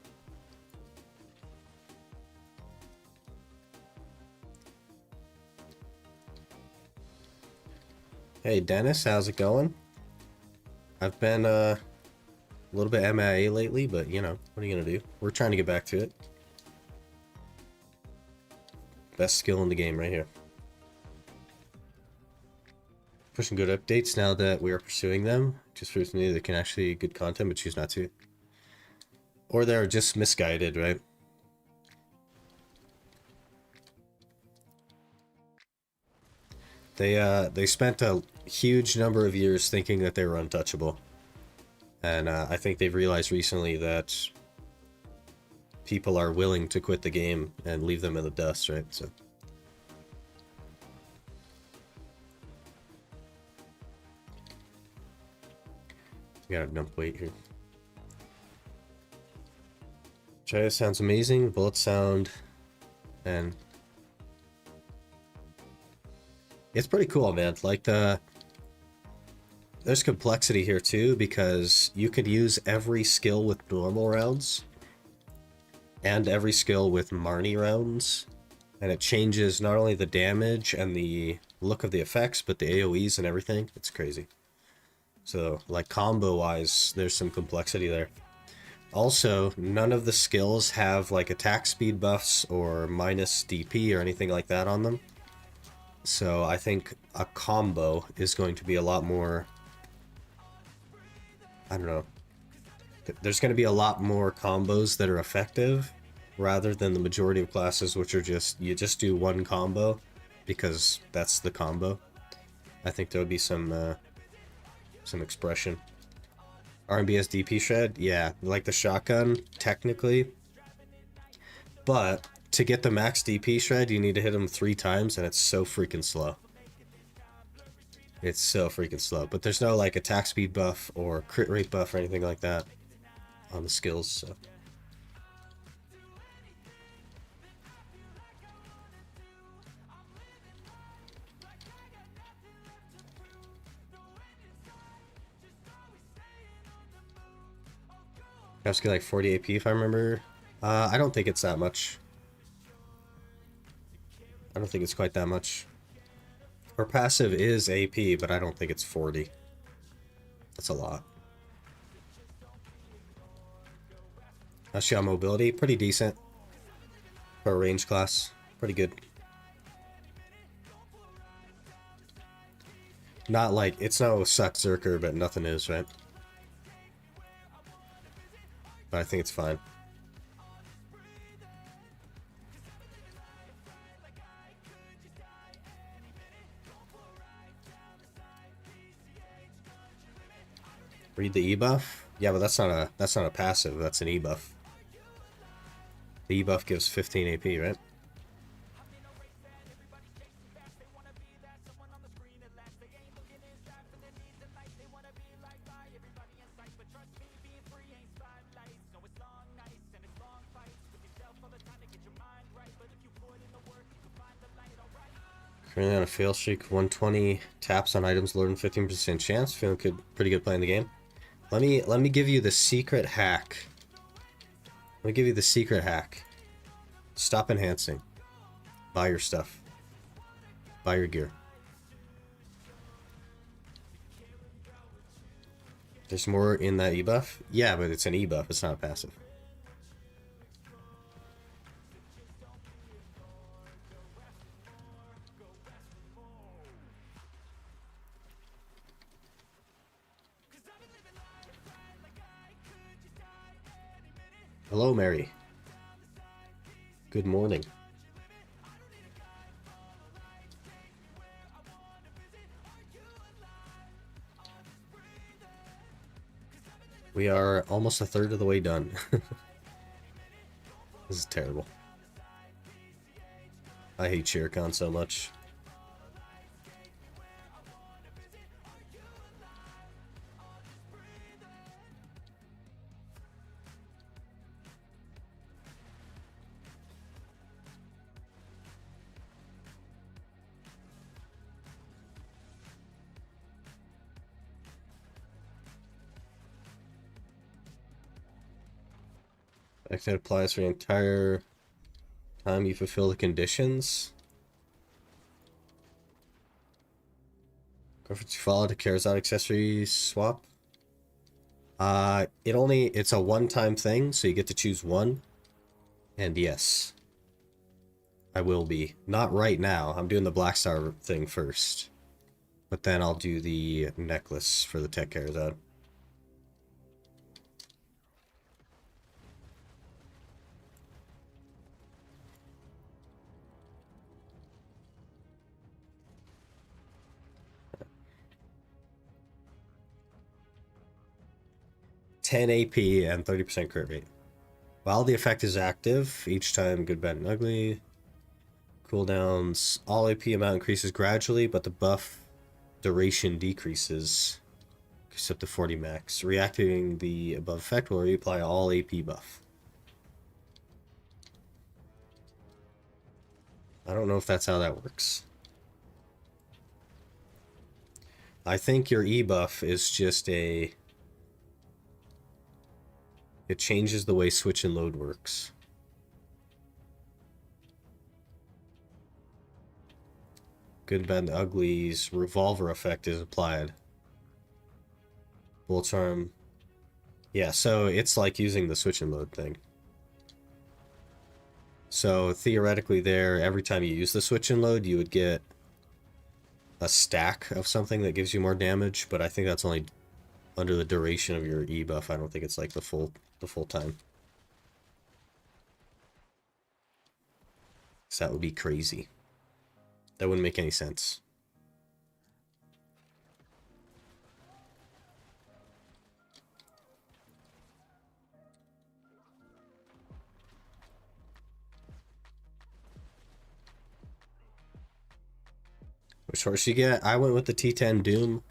Hey, Dennis, how's it going? I've been a little bit MIA lately, but, you know, what are you going to do? We're trying to get back to it. Best skill in the game right here. Pushing good updates now that we are pursuing them. Just proves to me they can actually good content, but choose not to. Or they're just misguided, right? They spent a huge number of years thinking that they were untouchable. And I think they've realized recently that people are willing to quit the game and leave them in the dust, right? So... got a dump weight here. Jaya sounds amazing. Bullet sound, and it's pretty cool, man. Like there's complexity here too, because you could use every skill with normal rounds and every skill with Marnie rounds, and it changes not only the damage and the look of the effects, but the AoEs and everything. It's crazy. So, like, combo-wise, there's some complexity there. Also, none of the skills have, like, attack speed buffs or minus DP or anything like that on them. So, I think a combo is going to be a lot more... I don't know. There's going to be a lot more combos that are effective, rather than the majority of classes, which are just... you just do one combo, because that's the combo. I think there would be some expression. RMBS DP shred? Yeah, like the shotgun, technically. But to get the max DP shred, you need to hit him 3 times, and it's so freaking slow. It's so freaking slow. But there's no, like, attack speed buff or crit rate buff or anything like that on the skills, so... Has to get like 40 AP if I remember. I don't think it's that much. I don't think it's quite that much. Her passive is AP, but I don't think it's 40. That's a lot. How's she on mobility? Pretty decent. For a range class. Pretty good. Not like, it's no suck Zerker, but nothing is, right? But I think it's fine. Read the E-buff? Yeah, but that's not a passive, that's an E-buff. The E-buff gives 15 AP, right? Currently on a fail streak, 120 taps on items lower than 15% chance. Feeling good, pretty good playing the game. Let me give you the secret hack. Let me give you the secret hack. Stop enhancing. Buy your stuff. Buy your gear. There's more in that E-buff? Yeah, but it's an E-buff, it's not a passive. Hello, Mary. Good morning. We are almost a third of the way done. This is terrible. I hate Shirkan so much. That applies for the entire time you fulfill the conditions. Go for to follow to Charizard accessory swap. It's a one-time thing, so you get to choose one. And yes, I will be. Not right now. I'm doing the Blackstar thing first. But then I'll do the necklace for the Tech Charizard. $10 AP and 30% crit rate. While the effect is active, each time good, bad, and ugly. Cooldowns. All AP amount increases gradually, but the buff duration decreases. Except to 40 max. Reactivating the above effect will reapply all AP buff. I don't know if that's how that works. I think your E buff is just a... It changes the way switch and load works. Good, bad, and ugly's revolver effect is applied. Bolt's arm. Yeah, so it's like using the switch and load thing. So theoretically there, every time you use the switch and load, you would get a stack of something that gives you more damage, but I think that's only under the duration of your E buff. I don't think it's like the full time. So that would be crazy. That wouldn't make any sense. Which horse you get? I went with the T10 Doom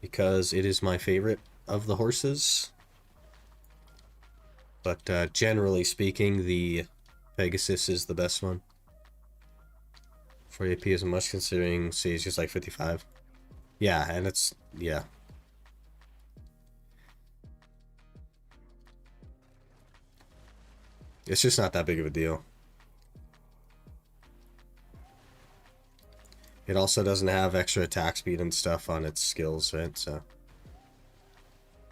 because it is my favorite of the horses. But generally speaking, the Pegasus is the best one. 40 AP isn't much considering, see, it's just like 55. Yeah, and it's, yeah. It's just not that big of a deal. It also doesn't have extra attack speed and stuff on its skills, right? So,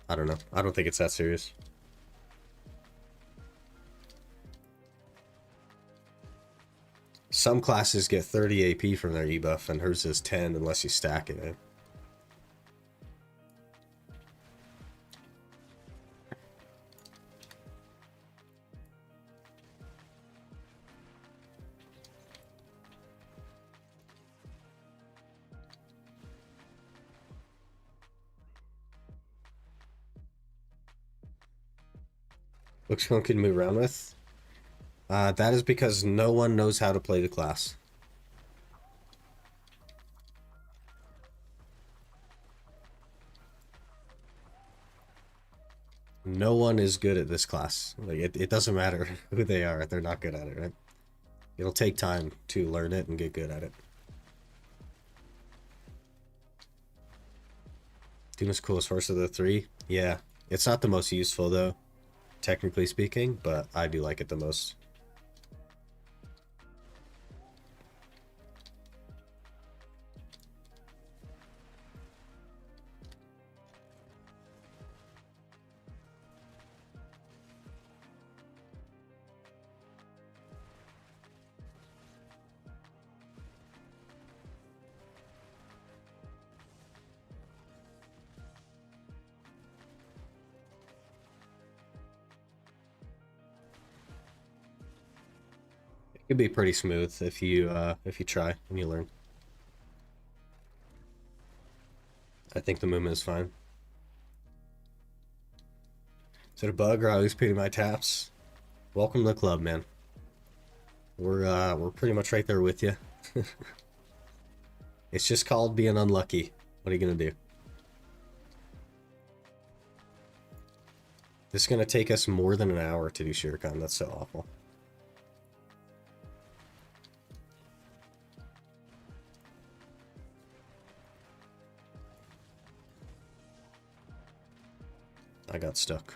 I don't know. I don't think it's that serious. Some classes get 30 AP from their E-buff, and hers is 10 unless you stack it, right? Which one can move around with? That is because no one knows how to play the class. No one is good at this class. Like it doesn't matter who they are, they're not good at it, right? It'll take time to learn it and get good at it. Duna's coolest horse of the three? Yeah. It's not the most useful though, technically speaking, but I do like it the most. It could be pretty smooth if you try and you learn. I think the movement is fine. Is it a bug or I always pity my taps? Welcome to the club, man. We're pretty much right there with you. It's just called being unlucky. What are you gonna do? This is gonna take us more than an hour to do Shuriken. That's so awful. I got stuck.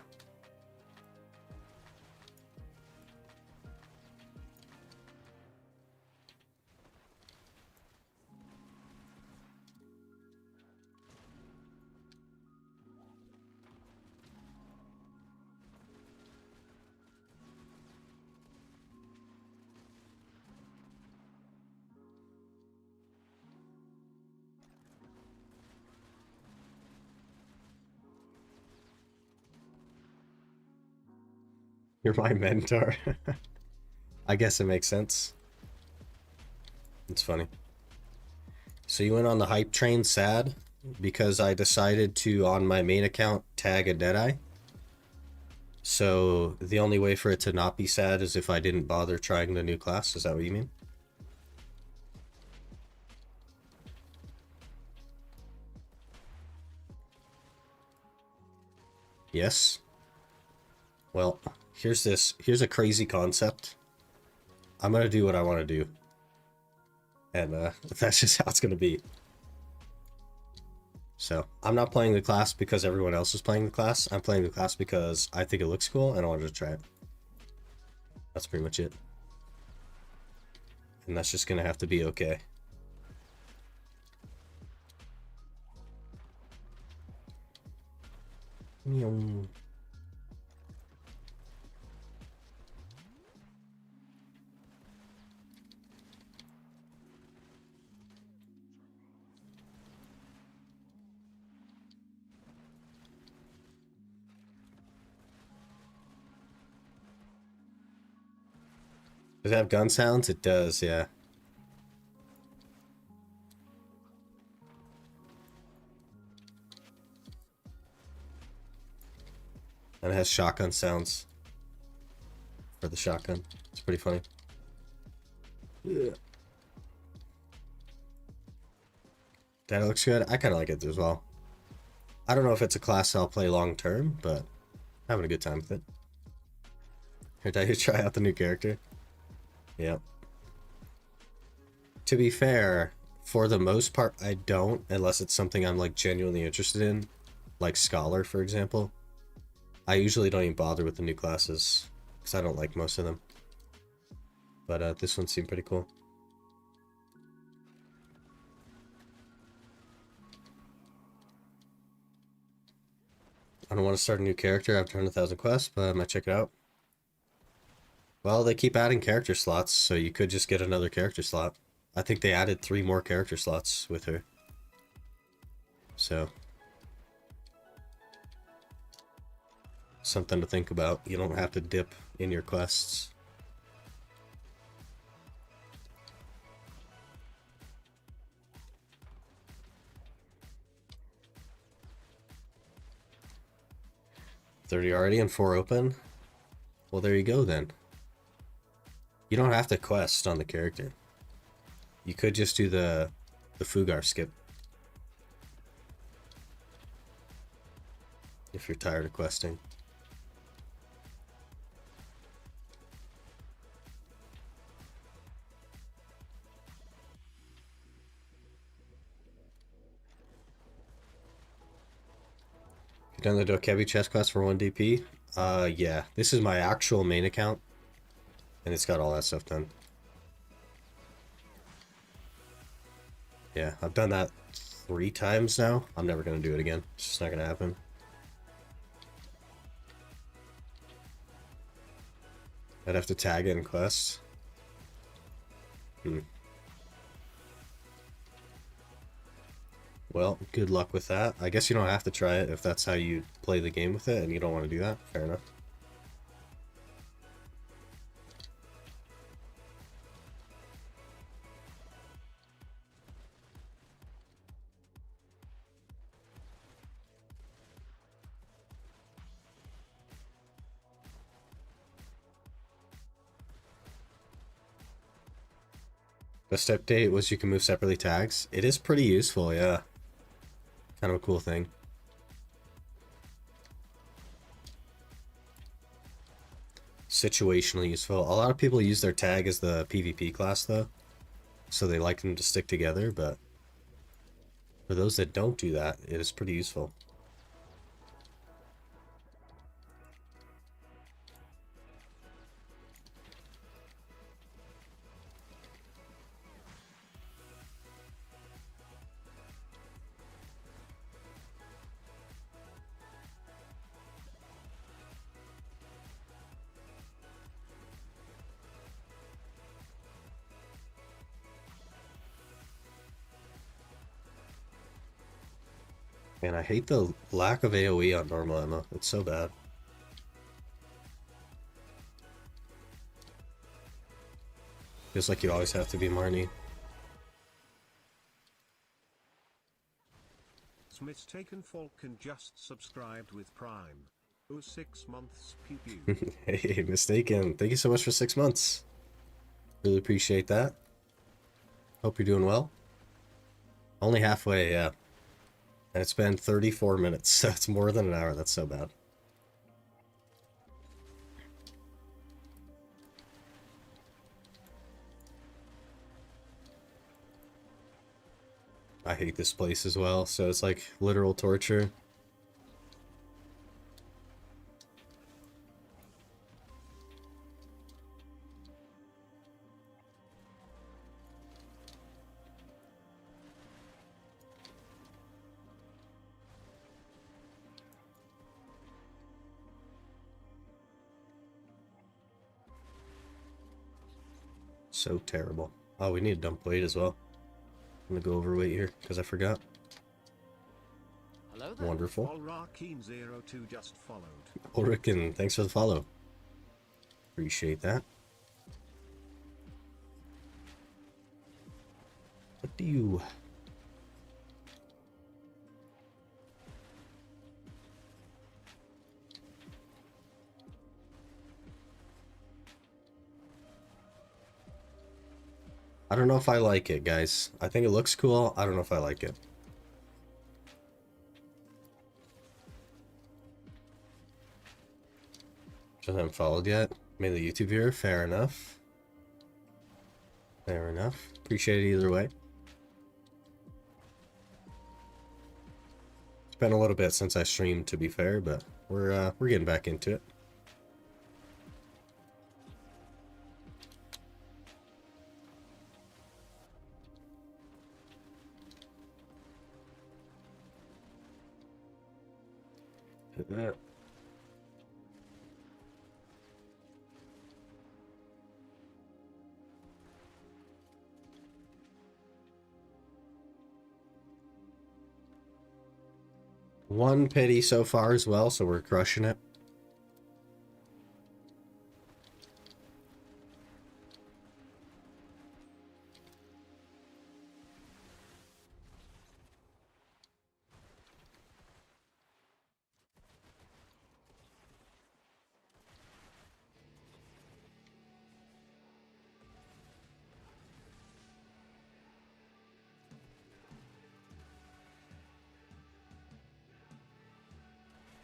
You're my mentor. I guess it makes sense. It's funny. So you went on the hype train sad because I decided to, on my main account, tag a Deadeye. So the only way for it to not be sad is if I didn't bother trying the new class. Is that what you mean? Yes. Well, here's a crazy concept. I'm gonna do what I want to do. And that's just how it's gonna be. So, I'm not playing the class because everyone else is playing the class. I'm playing the class because I think it looks cool and I wanted to try it. That's pretty much it. And that's just gonna have to be okay. Meow. Does it have gun sounds? It does, yeah. And it has shotgun sounds for the shotgun. It's pretty funny. Yeah. That looks good. I kind of like it as well. I don't know if it's a class I'll play long term, but having a good time with it. Here, did you try out the new character? Yep. To be fair, for the most part, I don't, unless it's something I'm like genuinely interested in, like Scholar, for example. I usually don't even bother with the new classes. because I don't like most of them. But this one seemed pretty cool. I don't want to start a new character after 100,000 quests, but I might check it out. Well, they keep adding character slots, so you could just get another character slot. I think they added 3 more character slots with her. So, something to think about. You don't have to dip in your quests. $30 already and 4 open? Well, there you go then. You don't have to quest on the character. You could just do the Fugar skip. If you're tired of questing. You done the Dokebi chest quest for 1 DP? Yeah. This is my actual main account. And it's got all that stuff done. Yeah, I've done that 3 times now. I'm never going to do it again. It's just not going to happen. I'd have to tag it in quests. Well, good luck with that. I guess you don't have to try it if that's how you play the game with it and you don't want to do that. Fair enough. Best update was you can move separately tags. It is pretty useful, yeah. Kind of a cool thing. Situationally useful. A lot of people use their tag as the PvP class though. So they like them to stick together, but for those that don't do that, it is pretty useful. And I hate the lack of AoE on normal ammo. It's so bad. Feels like you always have to be Marnie. Mistaken Falcon just subscribed with Prime. Oh, 6 months, pew pew. Hey, Mistaken. Thank you so much for 6 months. Really appreciate that. Hope you're doing well. Only halfway, yeah. And it's been 34 minutes, so it's more than an hour. That's so bad. I hate this place as well, so it's like literal torture. So terrible. Oh, we need a dump weight as well. I'm gonna go overweight here because I forgot. Hello there. Wonderful. Allrakeen02 just followed. Ulriken, thanks for the follow. Appreciate that. What do you... I don't know if I like it, guys. I think it looks cool. I don't know if I like it. Just haven't followed yet. Mainly YouTube viewer. Fair enough. Fair enough. Appreciate it either way. It's been a little bit since I streamed, to be fair, but we're getting back into it. Yeah. One pity so far as well, so we're crushing it.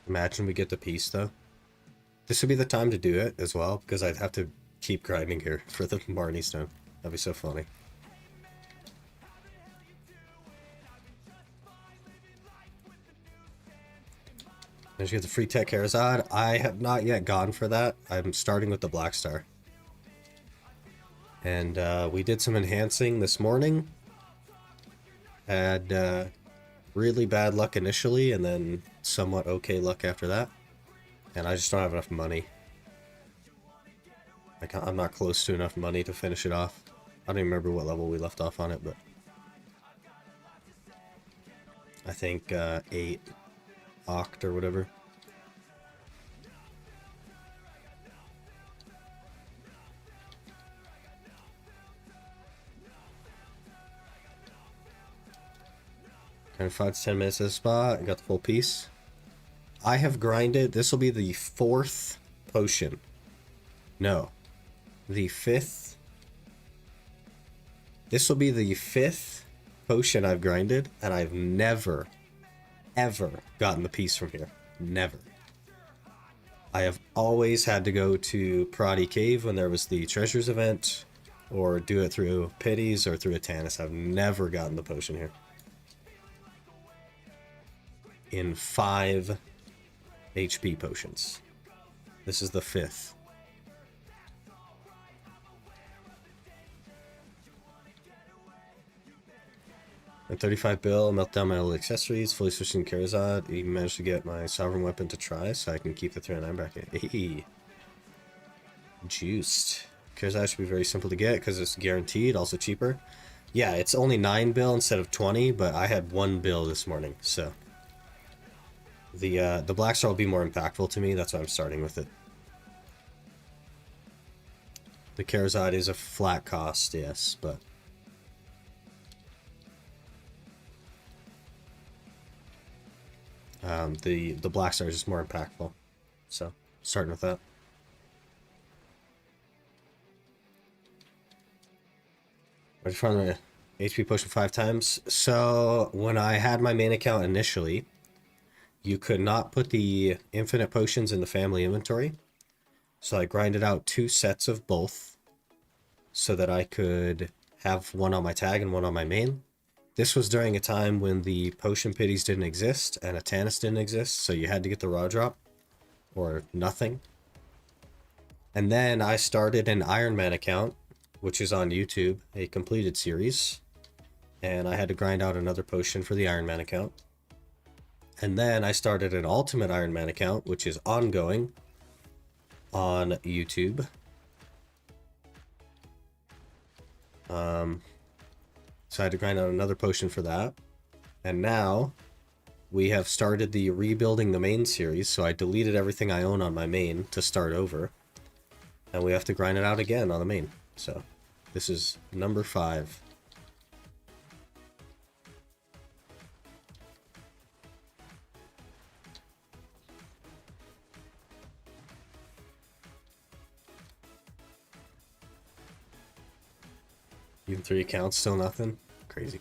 Imagine we get the piece though. This would be the time to do it as well, because I'd have to keep grinding here for the Marnie stone. That'd be so funny. Did you get the free tech Karazad? I have not yet gone for that. I'm starting with the Blackstar. And we did some enhancing this morning. Had really bad luck initially, and then somewhat okay luck after that. And I just don't have enough money. I'm not close to enough money to finish it off. I don't even remember what level we left off on it, but I think 8 oct or whatever. Kind of 5 to 10 minutes at the spot. I got the full piece. I have grinded. This will be the 4th potion. No. The 5th. This will be the 5th potion I've grinded, and I've never, ever gotten the piece from here. Never. I have always had to go to Prodi Cave when there was the treasures event, or do it through Pities or through Atanis. I've never gotten the potion here. In 5 HP potions. This is the 5th. At 35 bill, melt down my old accessories, fully switching Karazad. Even managed to get my sovereign weapon to try, so I can keep the 309 bracket. Hey. Juiced. Karazad should be very simple to get because it's guaranteed, also cheaper. Yeah, it's only 9 bill instead of 20, but I had 1 bill this morning, so the Blackstar will be more impactful to me. That's why I'm starting with it. The Karazad is a flat cost, yes, but the Blackstar is just more impactful. So starting with that. I just found my HP potion 5 times. So when I had my main account initially, you could not put the infinite potions in the family inventory. So I grinded out 2 sets of both so that I could have one on my tag and one on my main. This was during a time when the potion pities didn't exist and Atanis didn't exist, so you had to get the raw drop or nothing. And then I started an Iron Man account, which is on YouTube, a completed series, and I had to grind out another potion for the Iron Man account. And then I started an Ultimate Iron Man account, which is ongoing on YouTube. So I had to grind out another potion for that. And now we have started the Rebuilding the Main series, so I deleted everything I own on my main to start over. And we have to grind it out again on the main. So this is number 5. Even 3 accounts, still nothing? Crazy.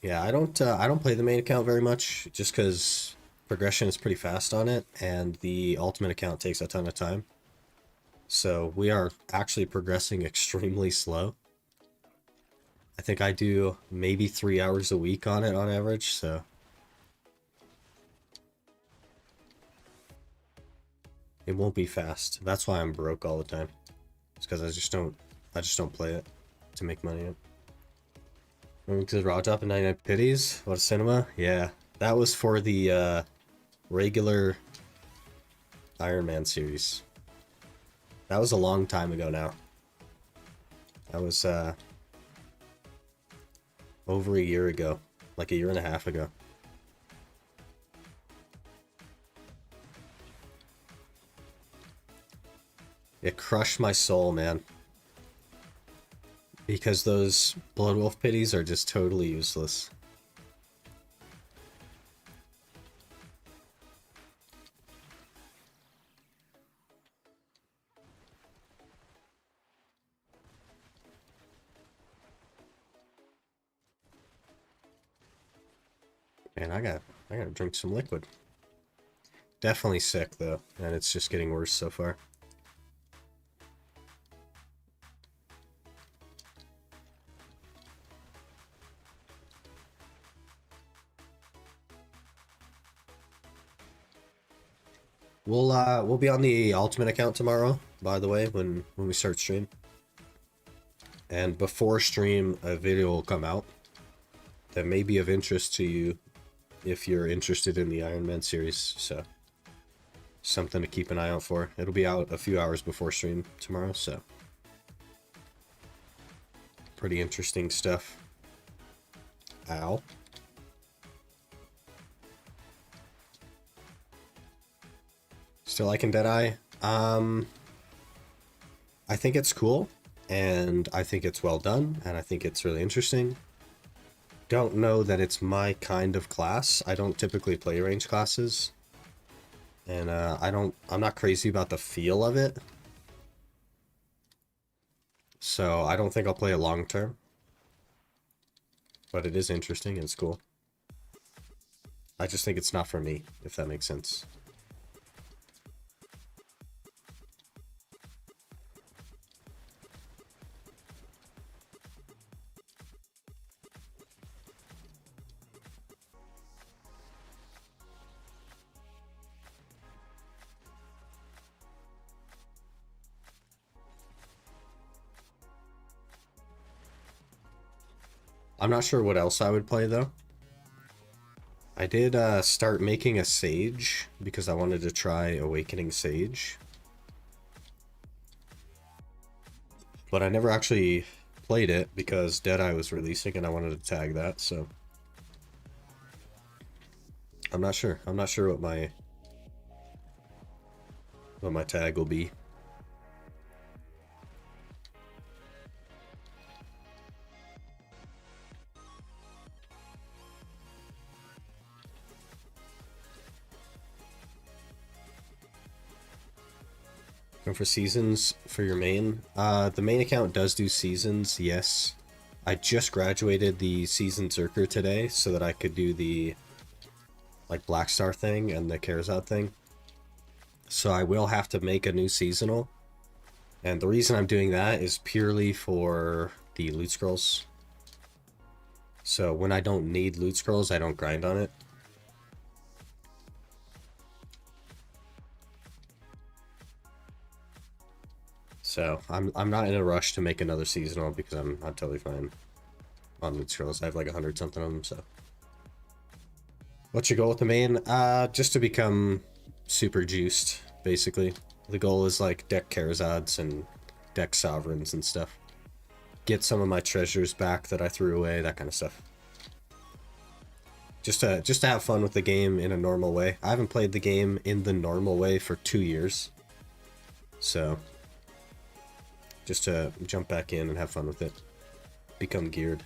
Yeah, I don't play the main account very much, just because progression is pretty fast on it, and the ultimate account takes a ton of time. So we are actually progressing extremely slow. I think I do maybe 3 hours a week on it on average, so it won't be fast. That's why I'm broke all the time. It's because I just don't play it to make money. Moving to the raw drop in 99 pities. What a cinema. Yeah. That was for the regular Iron Man series. That was a long time ago now. That was over a year ago. Like a year and a half ago. It crushed my soul, man. Because those Blood Wolf pities are just totally useless. Man, I gotta drink some liquid. Definitely sick though, and it's just getting worse so far. We'll be on the Ultimate account tomorrow, by the way, when we start stream. And before stream, a video will come out that may be of interest to you if you're interested in the Iron Man series, so something to keep an eye out for. It'll be out a few hours before stream tomorrow, so pretty interesting stuff. Ow. Still liking Deadeye? I think it's cool, and I think it's well done, and I think it's really interesting. Don't know that it's my kind of class. I don't typically play range classes, and I'm not crazy about the feel of it. So I don't think I'll play it long term. But it is interesting and it's cool. I just think it's not for me, if that makes sense. I'm not sure what else I would play though. I did start making a Sage because I wanted to try Awakening Sage. But I never actually played it because Deadeye was releasing and I wanted to tag that, so I'm not sure. I'm not sure what my tag will be. Going for seasons for your main. The main account does do seasons, yes. I just graduated the season Zerker today so that I could do the like Blackstar thing and the Carazad thing. So I will have to make a new seasonal. And the reason I'm doing that is purely for the loot scrolls. So when I don't need loot scrolls, I don't grind on it. So I'm not in a rush to make another seasonal because I'm totally fine on loot scrolls. I have like 100 something of them, so. What's your goal with the main? Just to become super juiced, basically. The goal is like deck Carazads and deck Sovereigns and stuff. Get some of my treasures back that I threw away, that kind of stuff. Just to have fun with the game in a normal way. I haven't played the game in the normal way for 2 years. So just to jump back in and have fun with it. Become geared.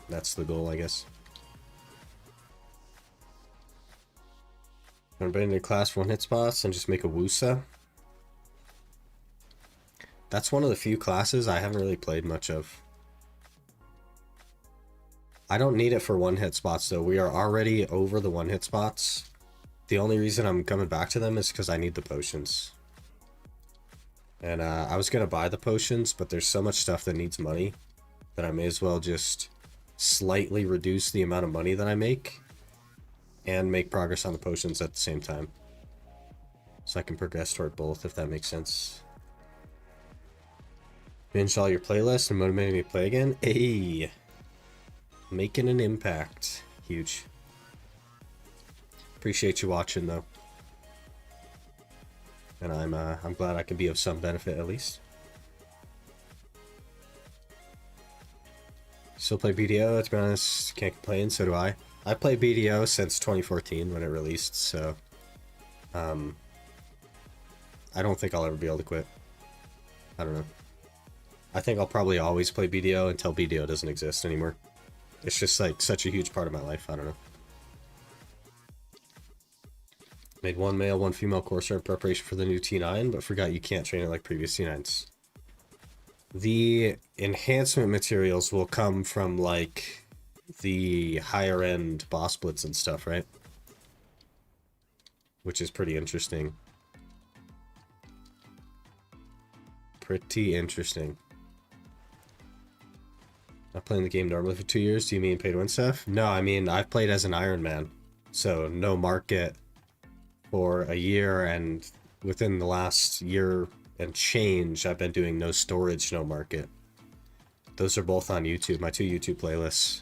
That's the goal, I guess. I'm going to class 1-hit spots and just make a Wusa. That's one of the few classes I haven't really played much of. I don't need it for 1-hit spots though. We are already over the 1-hit spots. The only reason I'm coming back to them is because I need the potions. And I was going to buy the potions, but there's so much stuff that needs money that I may as well just slightly reduce the amount of money that I make and make progress on the potions at the same time. So I can progress toward both, if that makes sense. Binge all your playlists and motivating me to play again? Hey! Making an impact. Huge. Appreciate you watching, though. And I'm glad I can be of some benefit, at least. Still play BDO, to be honest, can't complain, so do I. I play BDO since 2014 when it released, so... I don't think I'll ever be able to quit. I don't know. I think I'll probably always play BDO until BDO doesn't exist anymore. It's just like such a huge part of my life, I don't know. Made one male, one female courser in preparation for the new T9, but forgot you can't train it like previous T9s. The enhancement materials will come from like the higher end boss blitz and stuff, right? Which is pretty interesting. Pretty interesting. Not playing the game normally for 2 years. Do you mean pay to win stuff? No, I mean I've played as an Iron Man, so no market for a year, and within the last year and change, I've been doing no storage, no market. Those are both on YouTube, my 2 YouTube playlists.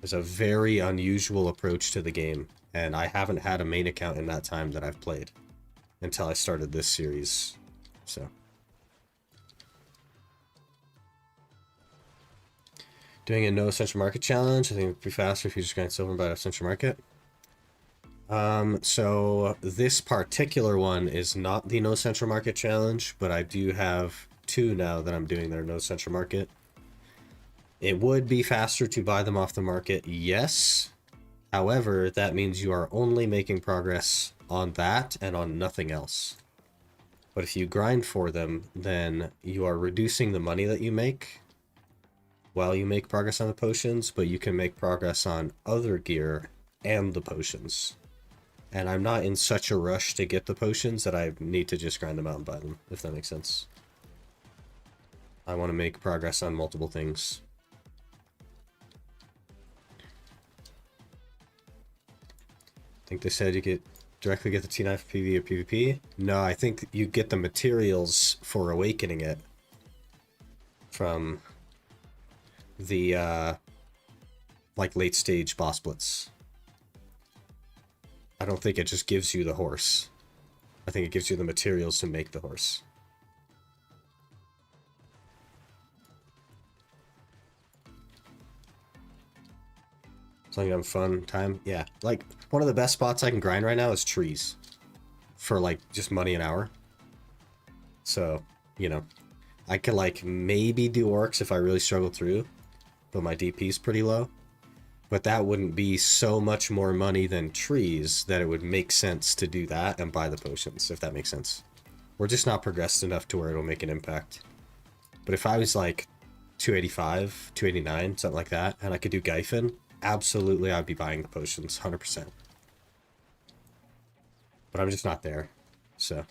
There's a very unusual approach to the game, and I haven't had a main account in that time that I've played until I started this series, so. Doing a no essential market challenge. I think it would be faster if you just grind silver and buy a central market. So this particular one is not the no central market challenge, but I do have 2 now that I'm doing their no central market. It would be faster to buy them off the market, yes. However, that means you are only making progress on that and on nothing else. But if you grind for them, then you are reducing the money that you make while you make progress on the potions, but you can make progress on other gear and the potions. And I'm not in such a rush to get the potions that I need to just grind them out and buy them, if that makes sense. I want to make progress on multiple things. I think they said you directly get the T9 for PvE or PvP. No, I think you get the materials for awakening it from the like late stage boss blitz. I don't think it just gives you the horse. I think it gives you the materials to make the horse. As long as I'm fun time. Yeah, like one of the best spots I can grind right now is trees for like just money an hour. So, you know, I could like maybe do orcs if I really struggle through, but my DP is pretty low. But that wouldn't be so much more money than trees that it would make sense to do that and buy the potions, if that makes sense. We're just not progressed enough to where it'll make an impact. But if I was like 285, 289, something like that, and I could do Gyphon, absolutely I'd be buying the potions, 100%. But I'm just not there, so.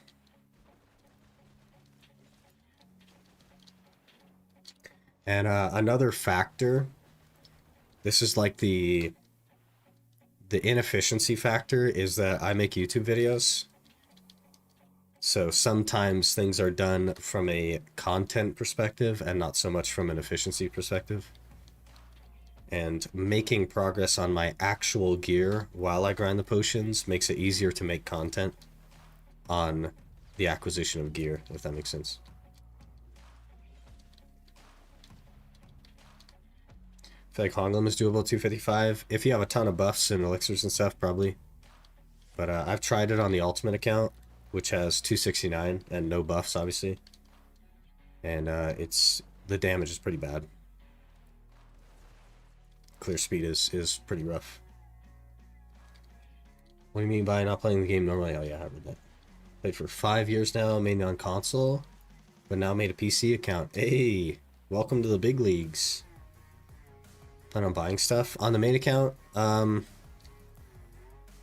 And another factor, this is like the inefficiency factor, is that I make YouTube videos. So sometimes things are done from a content perspective and not so much from an efficiency perspective. And making progress on my actual gear while I grind the potions makes it easier to make content on the acquisition of gear, if that makes sense. I feel like Honglum is doable at 255. If you have a ton of buffs and elixirs and stuff, probably. But I've tried it on the ultimate account, which has 269 and no buffs, obviously. And the damage is pretty bad. Clear speed is pretty rough. What do you mean by not playing the game normally? Oh yeah, I heard that. Played for 5 years now, mainly on console, but now made a PC account. Hey, welcome to the big leagues. Plan on buying stuff on the main account.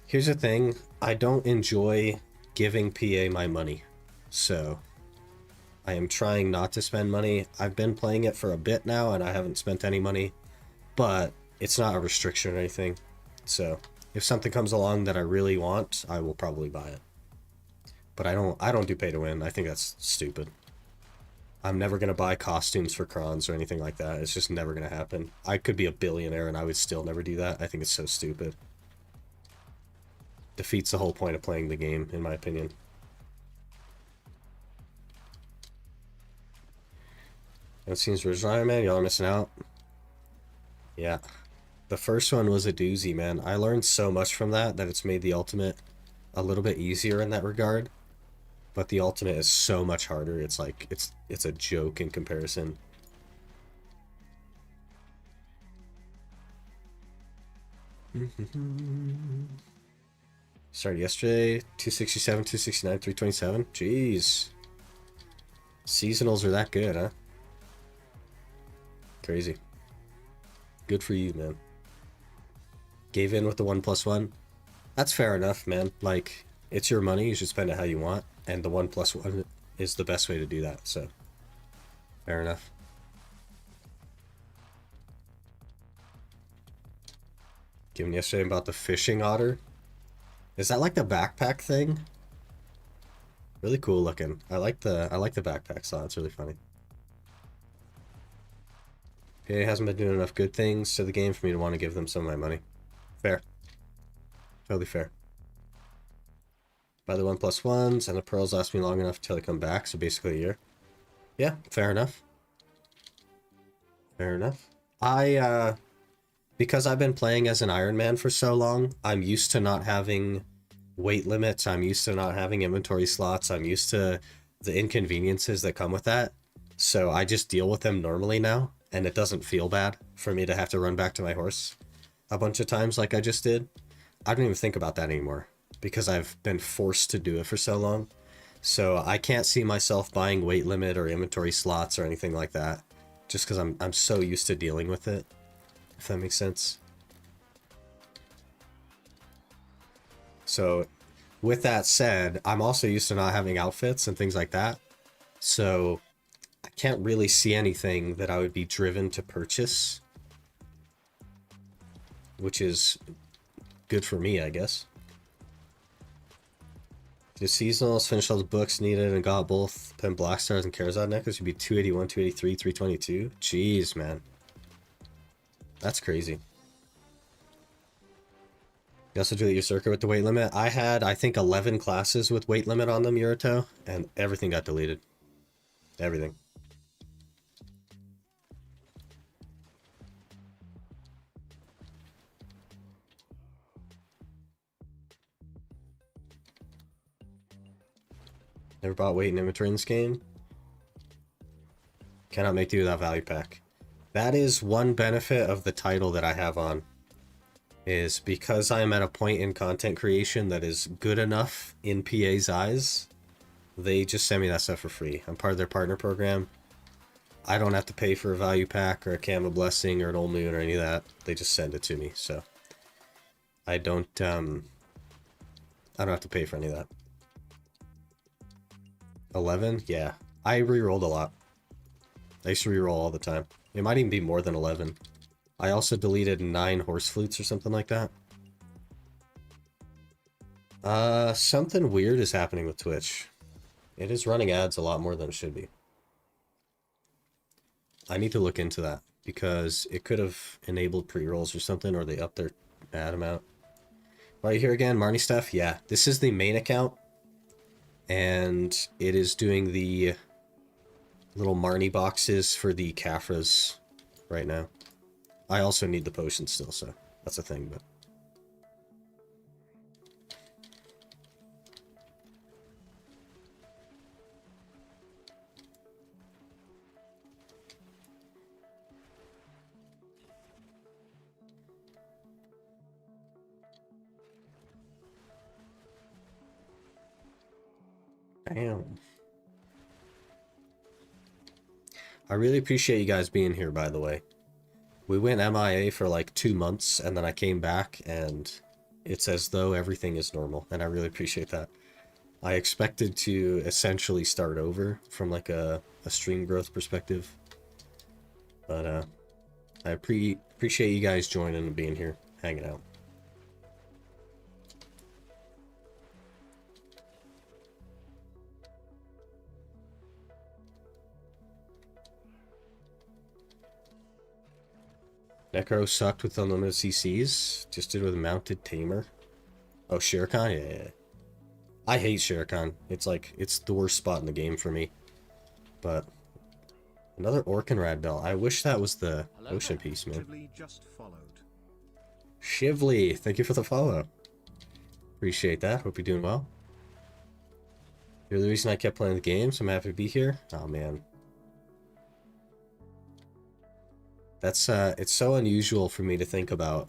Here's the thing, I don't enjoy giving PA my money, so I am trying not to spend money. I've been playing it for a bit now and I haven't spent any money, but it's not a restriction or anything. So if something comes along that I really want, I will probably buy it. But I don't do pay to win. I think that's stupid. I'm never going to buy costumes for crons or anything like that. It's just never going to happen. I could be a billionaire and I would still never do that. I think it's so stupid. Defeats the whole point of playing the game, in my opinion. That seems original Iron Man. Y'all are missing out. Yeah. The first one was a doozy, man. I learned so much from that it's made the Ultimate a little bit easier in that regard. But the Ultimate is so much harder. It's like, it's a joke in comparison. Started yesterday. 267, 269, 327. Jeez. Seasonals are that good, huh? Crazy. Good for you, man. Gave in with the 1+1. That's fair enough, man. Like, it's your money. You should spend it how you want. And the 1+1 is the best way to do that. So, fair enough. Given yesterday about the fishing otter. Is that like the backpack thing? Really cool looking. I like the backpack style. It's really funny. Okay, hasn't been doing enough good things to the game for me to want to give them some of my money. Fair. Totally fair. Buy the 1+1s, and the pearls last me long enough until they come back, so basically a year. Yeah, fair enough. Fair enough. Because I've been playing as an Iron Man for so long, I'm used to not having weight limits, I'm used to not having inventory slots, I'm used to the inconveniences that come with that. So I just deal with them normally now, and it doesn't feel bad for me to have to run back to my horse a bunch of times like I just did. I don't even think about that anymore because I've been forced to do it for so long. So I can't see myself buying weight limit or inventory slots or anything like that just because I'm so used to dealing with it, if that makes sense. So with that said, I'm also used to not having outfits and things like that. So I can't really see anything that I would be driven to purchase, which is good for me, I guess. The seasonals, finish all the books needed and got both Pen Blackstars and Charizard necklace would be 281, 283, 322. Jeez, man. That's crazy. You also delete your circuit with the weight limit. I had, I think, 11 classes with weight limit on them, Yurito, and everything got deleted. Everything. Never bought weight and inventory in this game. Cannot make do without value pack. That is one benefit of the title that I have on. Is because I'm at a point in content creation that is good enough in PA's eyes, they just send me that stuff for free. I'm part of their partner program. I don't have to pay for a value pack or a Cam of Blessing or an Old Moon or any of that. They just send it to me, so I don't have to pay for any of that. 11? Yeah. I re-rolled a lot. I used to re-roll all the time. It might even be more than 11. I also deleted 9 horse flutes or something like that. Something weird is happening with Twitch. It is running ads a lot more than it should be. I need to look into that because it could have enabled pre-rolls or something, or they upped their ad amount. Are you here again, Marnie stuff? Yeah, this is the main account. And it is doing the little Marnie boxes for the Caphras right now. I also need the potion still, so that's a thing, but... Damn. I really appreciate you guys being here, by the way. We went MIA for like 2 months, and then I came back, and it's as though everything is normal, and I really appreciate that. I expected to essentially start over from like a stream growth perspective, but I appreciate you guys joining and being here, hanging out. Necro sucked with unlimited CCs. Just did with mounted tamer. Oh, Shere Khan? Yeah. I hate Shere Khan. It's like, it's the worst spot in the game for me. But another Orkinrad Bell. I wish that was the ocean piece, man. Shively just followed. Shively, thank you for the follow. Appreciate that. Hope you're doing well. You're the reason I kept playing the game, so I'm happy to be here. Oh, man. That's, it's so unusual for me to think about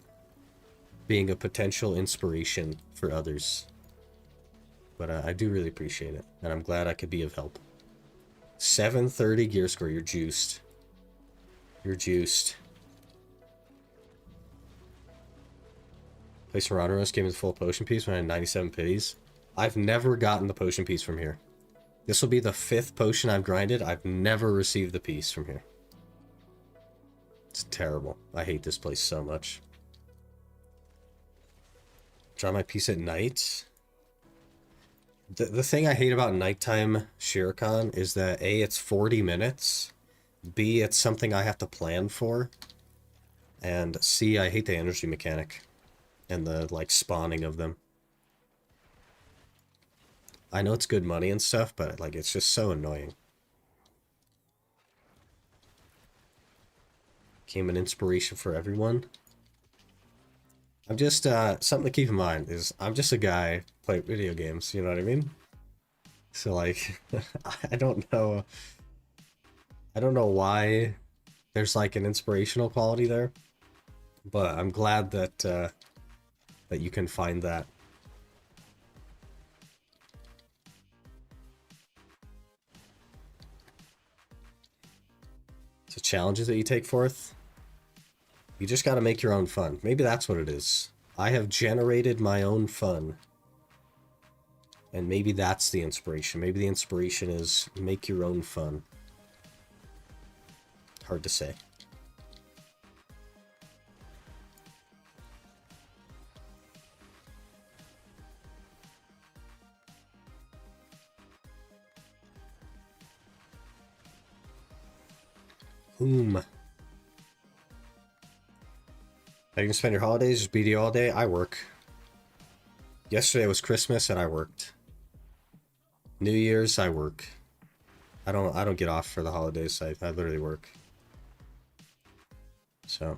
being a potential inspiration for others. But I do really appreciate it, and I'm glad I could be of help. 730 gear score, you're juiced. You're juiced. Place Ranaros gave me the full potion piece when I had 97 pities. I've never gotten the potion piece from here. This will be the 5th potion I've grinded. I've never received the piece from here. It's terrible. I hate this place so much. Draw my piece at night. The thing I hate about nighttime Shere Khan is that A, it's 40 minutes. B, it's something I have to plan for. And C, I hate the energy mechanic. And the, like, spawning of them. I know it's good money and stuff, but, like, it's just so annoying. Became an inspiration for everyone. I'm just, something to keep in mind is I'm just a guy play video games, you know what I mean? So, like, I don't know why there's, like, an inspirational quality there. But I'm glad that, that you can find that. So challenges that you take forth, you just got to make your own fun. Maybe that's what it is. I have generated my own fun. And maybe that's the inspiration. Maybe the inspiration is make your own fun. Hard to say. How you gonna spend your holidays? Just BD all day? I work. Yesterday was Christmas and I worked. New Year's, I work. I don't get off for the holidays. I literally work. So.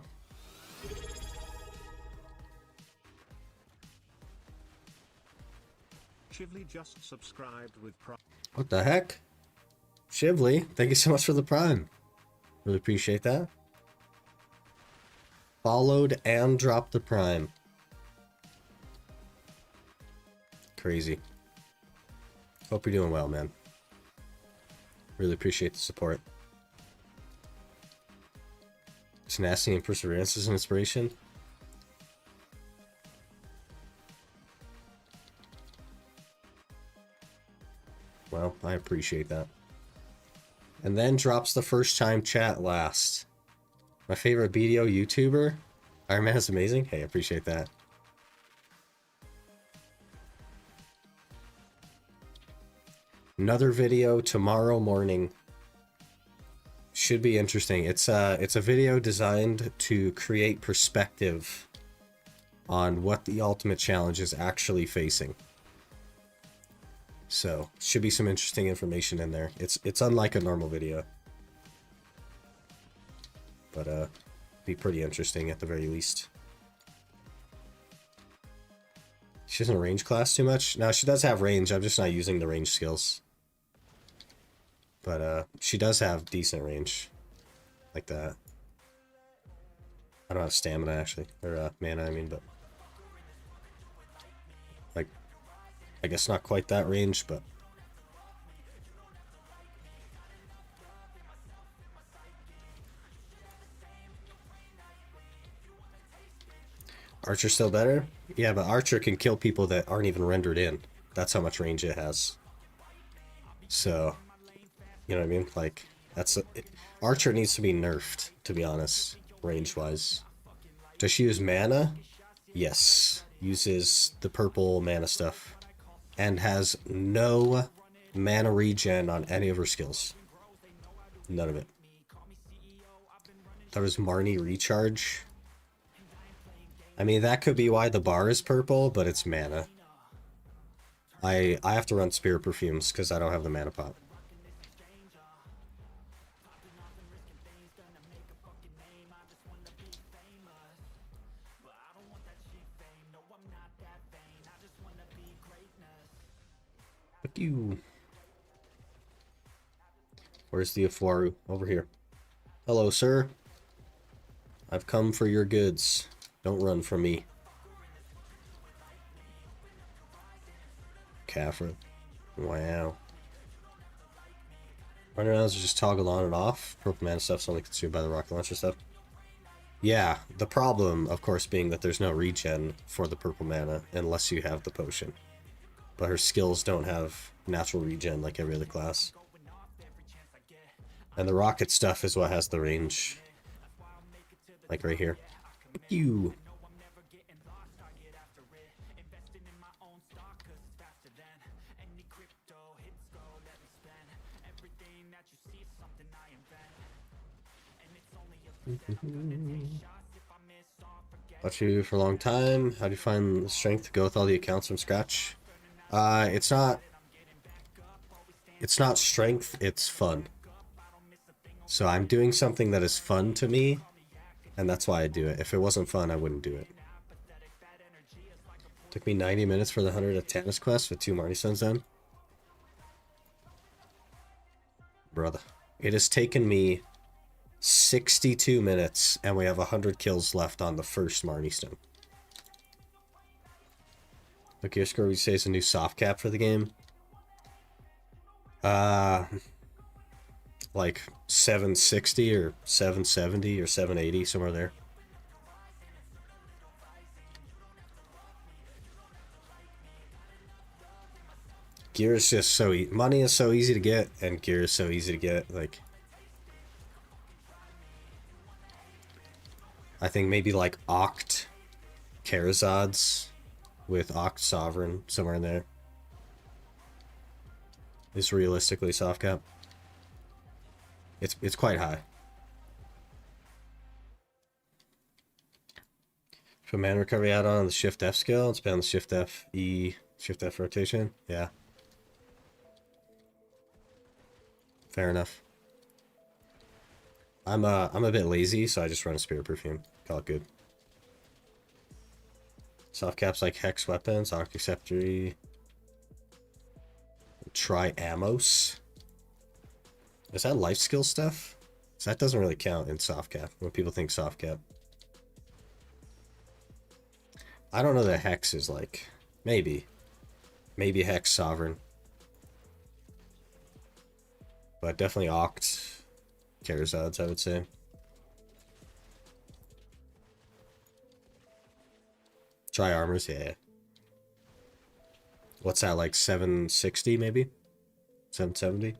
Shively just subscribed with Prime. What the heck? Shively, thank you so much for the Prime. Really appreciate that. Followed and dropped the Prime. Crazy. Hope you're doing well, man. Really appreciate the support. Tenacity and perseverance is an inspiration. Well, I appreciate that. And then drops the first time chat last. My favorite BDO YouTuber? Iron Man is amazing. Hey, I appreciate that. Another video tomorrow morning. Should be interesting. It's a video designed to create perspective on what the ultimate challenge is actually facing. So, should be some interesting information in there. It's unlike a normal video. But be pretty interesting at the very least. She doesn't range class too much. No, she does have range. I'm just not using the range skills. But she does have decent range. Like that. I don't have stamina actually. Or mana, I mean, but like I guess not quite that range, but Archer's still better? Yeah, but Archer can kill people that aren't even rendered in. That's how much range it has. So, you know what I mean? Like, that's Archer needs to be nerfed, to be honest, range-wise. Does she use mana? Yes. Uses the purple mana stuff. And has no mana regen on any of her skills. None of it. That was Marnie Recharge. I mean, that could be why the bar is purple, but it's mana. I have to run Spirit Perfumes because I don't have the mana pot. Fuck you. Where's the Afuaru? Over here. Hello, sir. I've come for your goods. Don't run from me. Kafra. Wow. Running around is just toggle on and off. Purple mana stuff's only consumed by the rocket launcher stuff. Yeah, the problem, of course, being that there's no regen for the purple mana unless you have the potion. But her skills don't have natural regen like every other class. And the rocket stuff is what has the range. Like right here. You. Watch you for a long time. How do you find the strength to go with all the accounts from scratch? It's not strength, it's fun. So I'm doing something that is fun to me, and that's why I do it. If it wasn't fun, I wouldn't do it. Took me 90 minutes for the 100 at Tannis quest with 2 Marnie Stones done. Brother. It has taken me 62 minutes, and we have 100 kills left on the first Marnie Stone. Okay, your score, would you say, is a new soft cap for the game? Like 760 or 770 or 780, somewhere there. Gear is just so money is so easy to get, and gear is so easy to get. Like, I think maybe like Oct Karazods with Oct Sovereign somewhere in there is realistically soft cap. It's quite high. Put mana recovery add-on the Shift F skill. It's been on the Shift F E Shift F rotation. Yeah. Fair enough. I'm a bit lazy, so I just run a Spirit Perfume. Call it good. Soft caps like Hex weapons, Octoceptory. Try Amos. Is that life skill stuff? So that doesn't really count in soft cap when people think soft cap. I don't know that Hex is like. Maybe Hex Sovereign. But definitely Oct Karazods, I would say. Try armors, yeah. What's that, like 760 maybe? 770?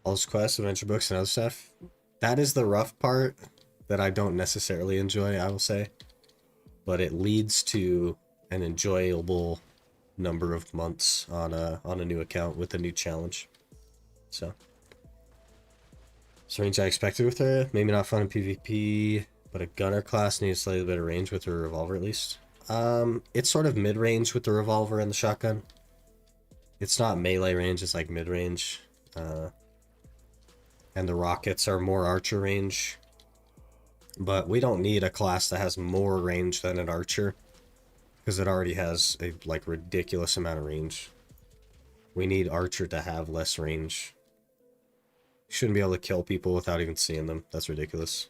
All those quests, adventure books, and other stuff. That is the rough part that I don't necessarily enjoy, I will say. But it leads to an enjoyable number of months on a new account with a new challenge. So range I expected with her. Maybe not fun in PvP, but a gunner class needs slightly better range with her revolver at least. It's sort of mid-range with the revolver and the shotgun. It's not melee range, it's like mid-range. And the rockets are more archer range. But we don't need a class that has more range than an archer, because it already has a like ridiculous amount of range. We need archer to have less range. You shouldn't be able to kill people without even seeing them. That's ridiculous.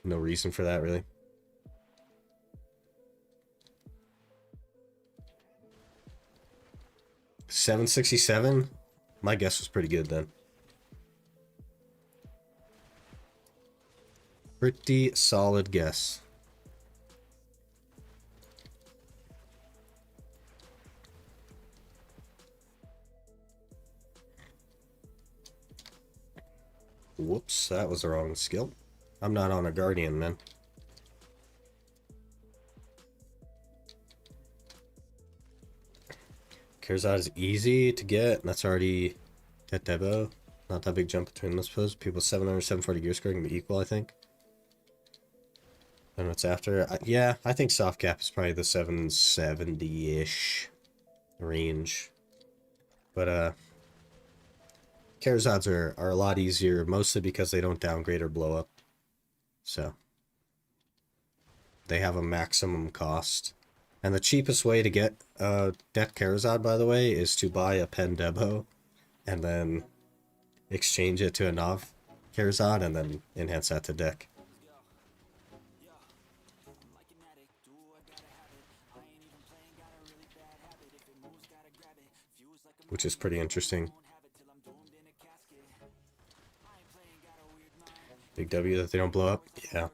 No reason for that, really. $767? My guess was pretty good then. Pretty solid guess. Whoops, that was the wrong skill. I'm not on a guardian, man. Kerzad is easy to get, and that's already at Debo. Not that big jump between them, I suppose. People 700, 740 gear score can be equal, I think. And what's after? Yeah, I think soft cap is probably the 770-ish range. But, Kerzads are a lot easier, mostly because they don't downgrade or blow up. So, they have a maximum cost. And the cheapest way to get Det Kerzad, by the way, is to buy a Pen Debo and then exchange it to a Nav Kerzad and then enhance that to deck. Which is pretty interesting. Big W that they don't blow up? Yeah.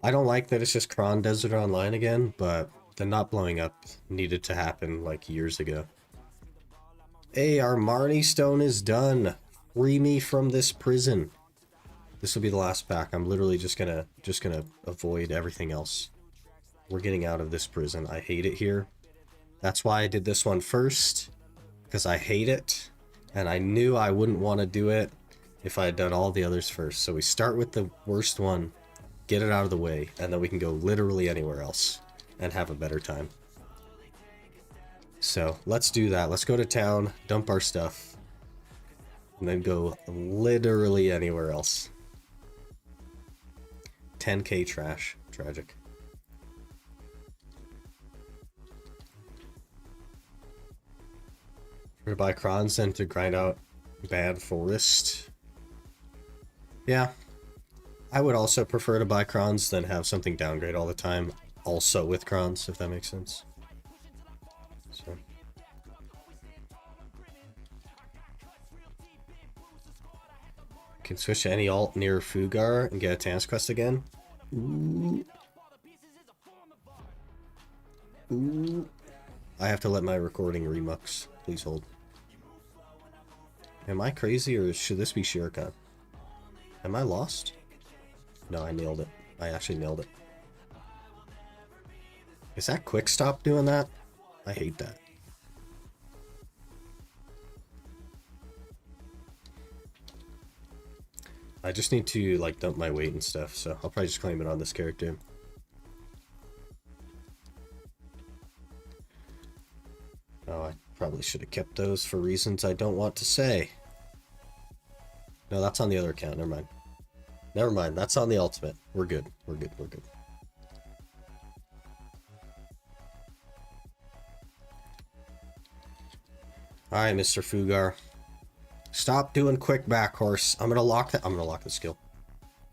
I don't like that it's just Kron Desert Online again, but the not blowing up needed to happen like years ago. Hey, our Marnie Stone is done. Free me from this prison. This will be the last pack. I'm literally just gonna avoid everything else. We're getting out of this prison. I hate it here. That's why I did this one first, because I hate it, and I knew I wouldn't want to do it if I had done all the others first. So we start with the worst one, get it out of the way, and then we can go literally anywhere else and have a better time. So let's do that. Let's go to town, dump our stuff, and then go literally anywhere else. 10k trash. Tragic. To buy crons and to grind out bad forest. Yeah. I would also prefer to buy crons than have something downgrade all the time. Also with crons, if that makes sense. So. Can switch to any alt near Fugar and get a Tannis quest again. Ooh. Ooh. I have to let my recording remux. Please hold. Am I crazy or should this be Shirkan? Am I lost? No, I nailed it. I actually nailed it. Is that quick stop doing that? I hate that. I just need to like dump my weight and stuff, so I'll probably just claim it on this character. Oh, I probably should have kept those for reasons I don't want to say. No, that's on the other account. Never mind. Never mind. That's on the ultimate. We're good. We're good. We're good. Alright, Mr. Fugar. Stop doing quick back horse. I'm gonna lock that. I'm gonna lock the skill.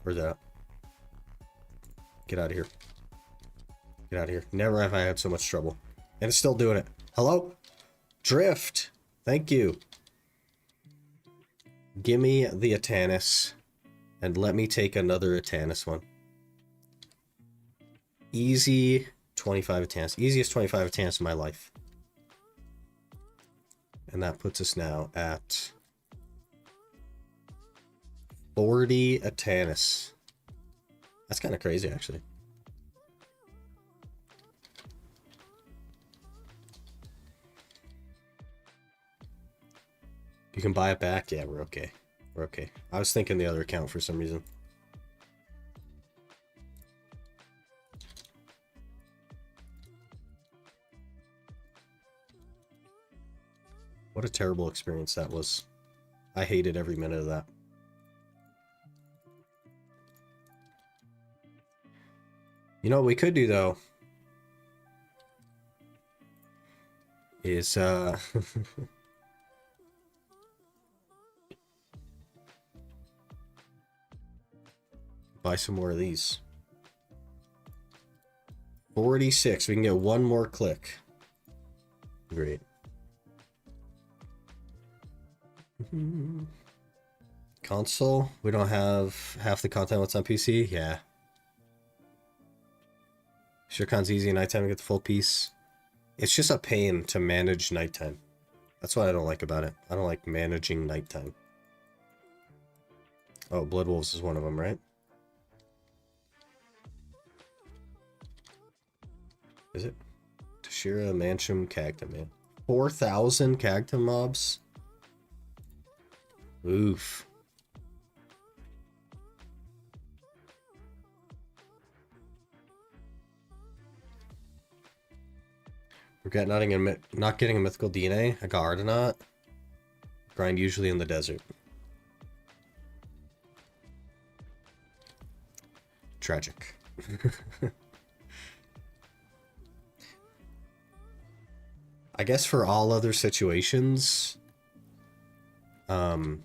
Where's that? Get out of here. Get out of here. Never have I had so much trouble. And it's still doing it. Hello? Drift. Thank you. Gimme the Atanis. And let me take another Atanis one. Easy 25 Atanis. Easiest 25 Atanis in my life. And that puts us now at 40 Atanis. That's kind of crazy, actually. You can buy it back? Yeah, we're okay. We're okay. I was thinking the other account for some reason. What a terrible experience that was. I hated every minute of that. You know what we could do, though, is, buy some more of these. 46. We can get one more click. Great. Console. We don't have half the content what's on PC. Yeah. Shirkan's easy nighttime to get the full piece. It's just a pain to manage nighttime. That's what I don't like about it. I don't like managing nighttime. Oh, Blood Wolves is one of them, right? Is it? Tashira, Mansham, Cagda, man. 4,000 cactum mobs? Oof. Regret not getting a mythical DNA. I got Ardenaut. Grind usually in the desert. Tragic. I guess for all other situations, the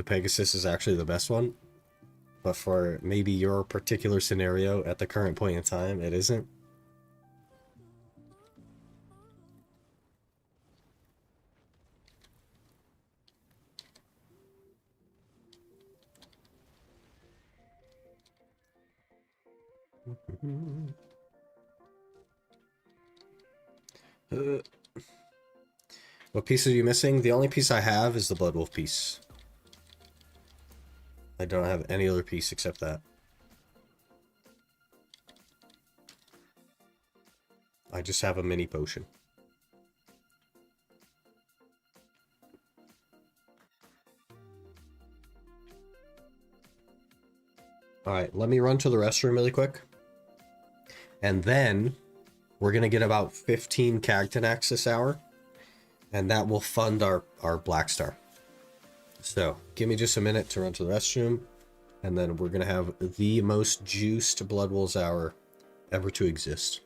Pegasus is actually the best one. But for maybe your particular scenario at the current point in time, it isn't. What pieces are you missing? The only piece I have is the Blood Wolf piece. I don't have any other piece except that. I just have a mini potion. Alright, let me run to the restroom really quick. And then we're going to get about 15 Cagtanax this hour. And that will fund our Blackstar. So, give me just a minute to run to the restroom. And then we're going to have the most juiced Blood Wolves hour ever to exist.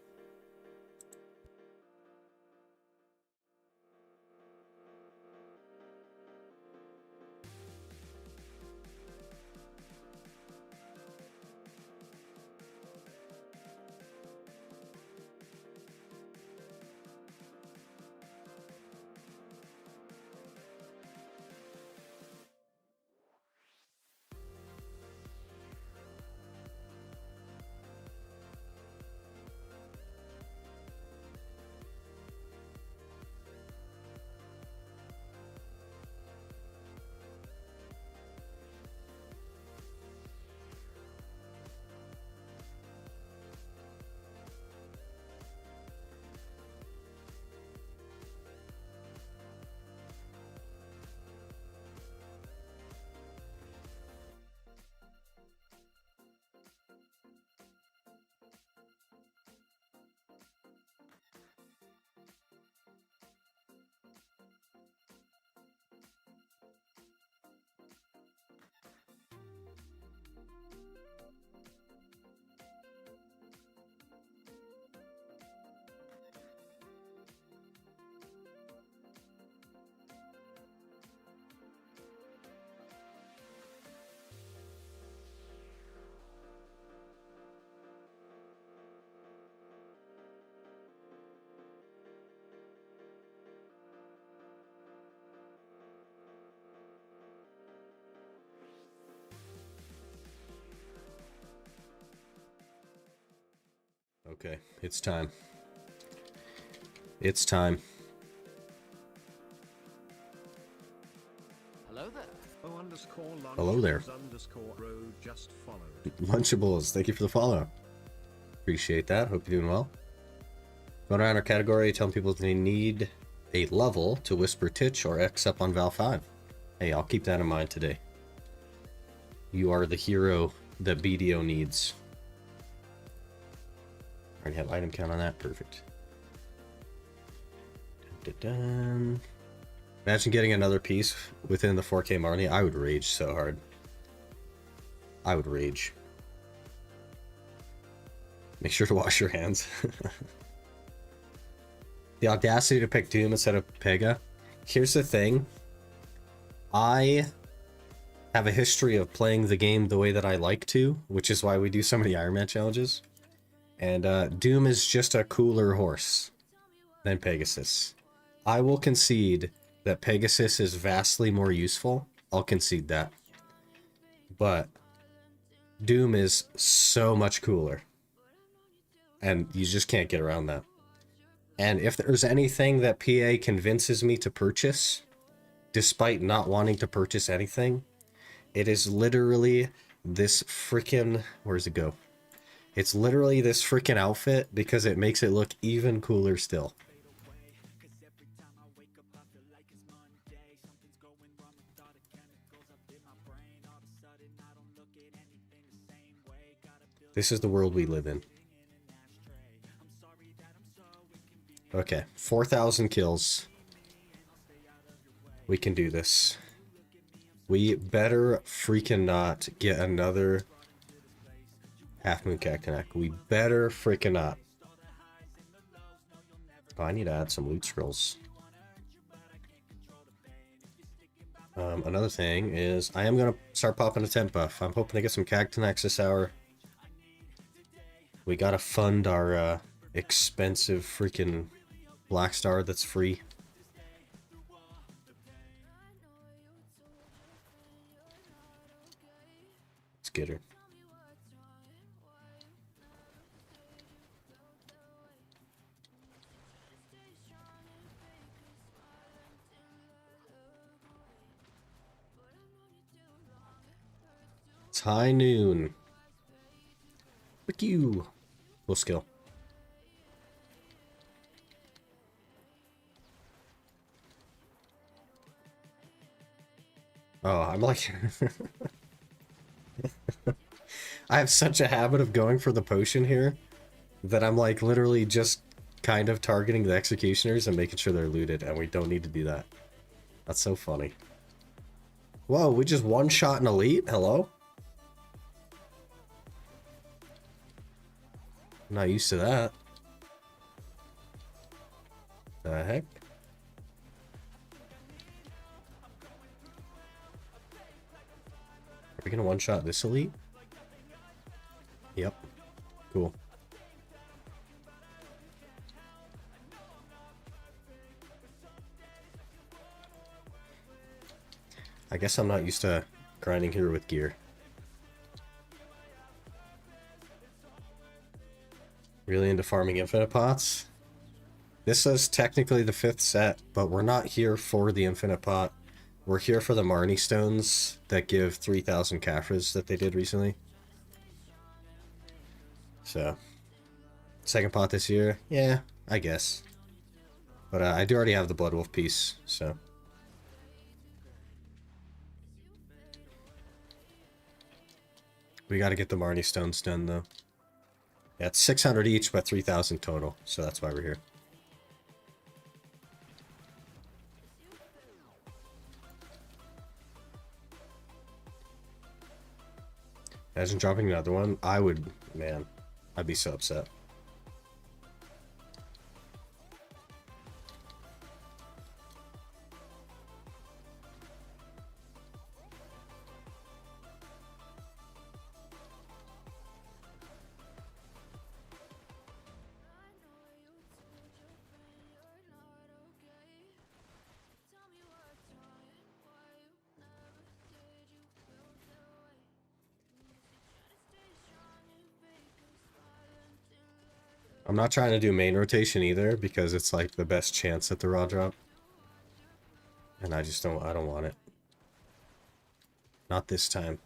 Okay, it's time. It's time. Hello there. Hello there. Lunchables, thank you for the follow. Appreciate that. Hope you're doing well. Going around our category, telling people they need a level to whisper Titch or X up on Val 5. Hey, I'll keep that in mind today. You are the hero that BDO needs. Already have item count on that. Perfect. Dun, dun, dun. Imagine getting another piece within the 4K Marnie. I would rage so hard. I would rage. Make sure to wash your hands. The audacity to pick Doom instead of Pega. Here's the thing. I have a history of playing the game the way that I like to, which is why we do so many Iron Man challenges. And Doom is just a cooler horse than Pegasus. I will concede that Pegasus is vastly more useful. I'll concede that. But Doom is so much cooler. And you just can't get around that. And if there's anything that PA convinces me to purchase, despite not wanting to purchase anything, it is literally this freaking... Where's it go? It's literally this freaking outfit because it makes it look even cooler still. This is the world we live in. Okay, 4,000 kills. We can do this. We better freaking not get another Half Moon Cacti. We better freaking not. Oh, I need to add some loot scrolls. Another thing is I am going to start popping a tent buff. I'm hoping to get some Cacti this hour. We gotta fund our expensive freaking Blackstar that's free. Let's get her. It's high noon. Look you. Full skill. Oh, I'm like... I have such a habit of going for the potion here that I'm like literally just kind of targeting the executioners and making sure they're looted, and we don't need to do that. That's so funny. Whoa, we just one-shot an elite? Hello? I'm not used to that. The heck? Are we gonna one-shot this elite? Yep. Cool. I guess I'm not used to grinding here with gear. Really into farming infinite pots? This is technically the 5th set, but we're not here for the infinite pot. We're here for the Marnie stones that give 3,000 Caphras that they did recently. So, 2nd pot this year? Yeah, I guess. But I do already have the Blood Wolf piece, so... We gotta get the Marnie stones done, though. Yeah, it's 600 each, but 3,000 total, so that's why we're here. Imagine dropping another one. I would, man, I'd be so upset. I'm not trying to do main rotation either because it's like the best chance at the raw drop. And I don't want it. Not this time.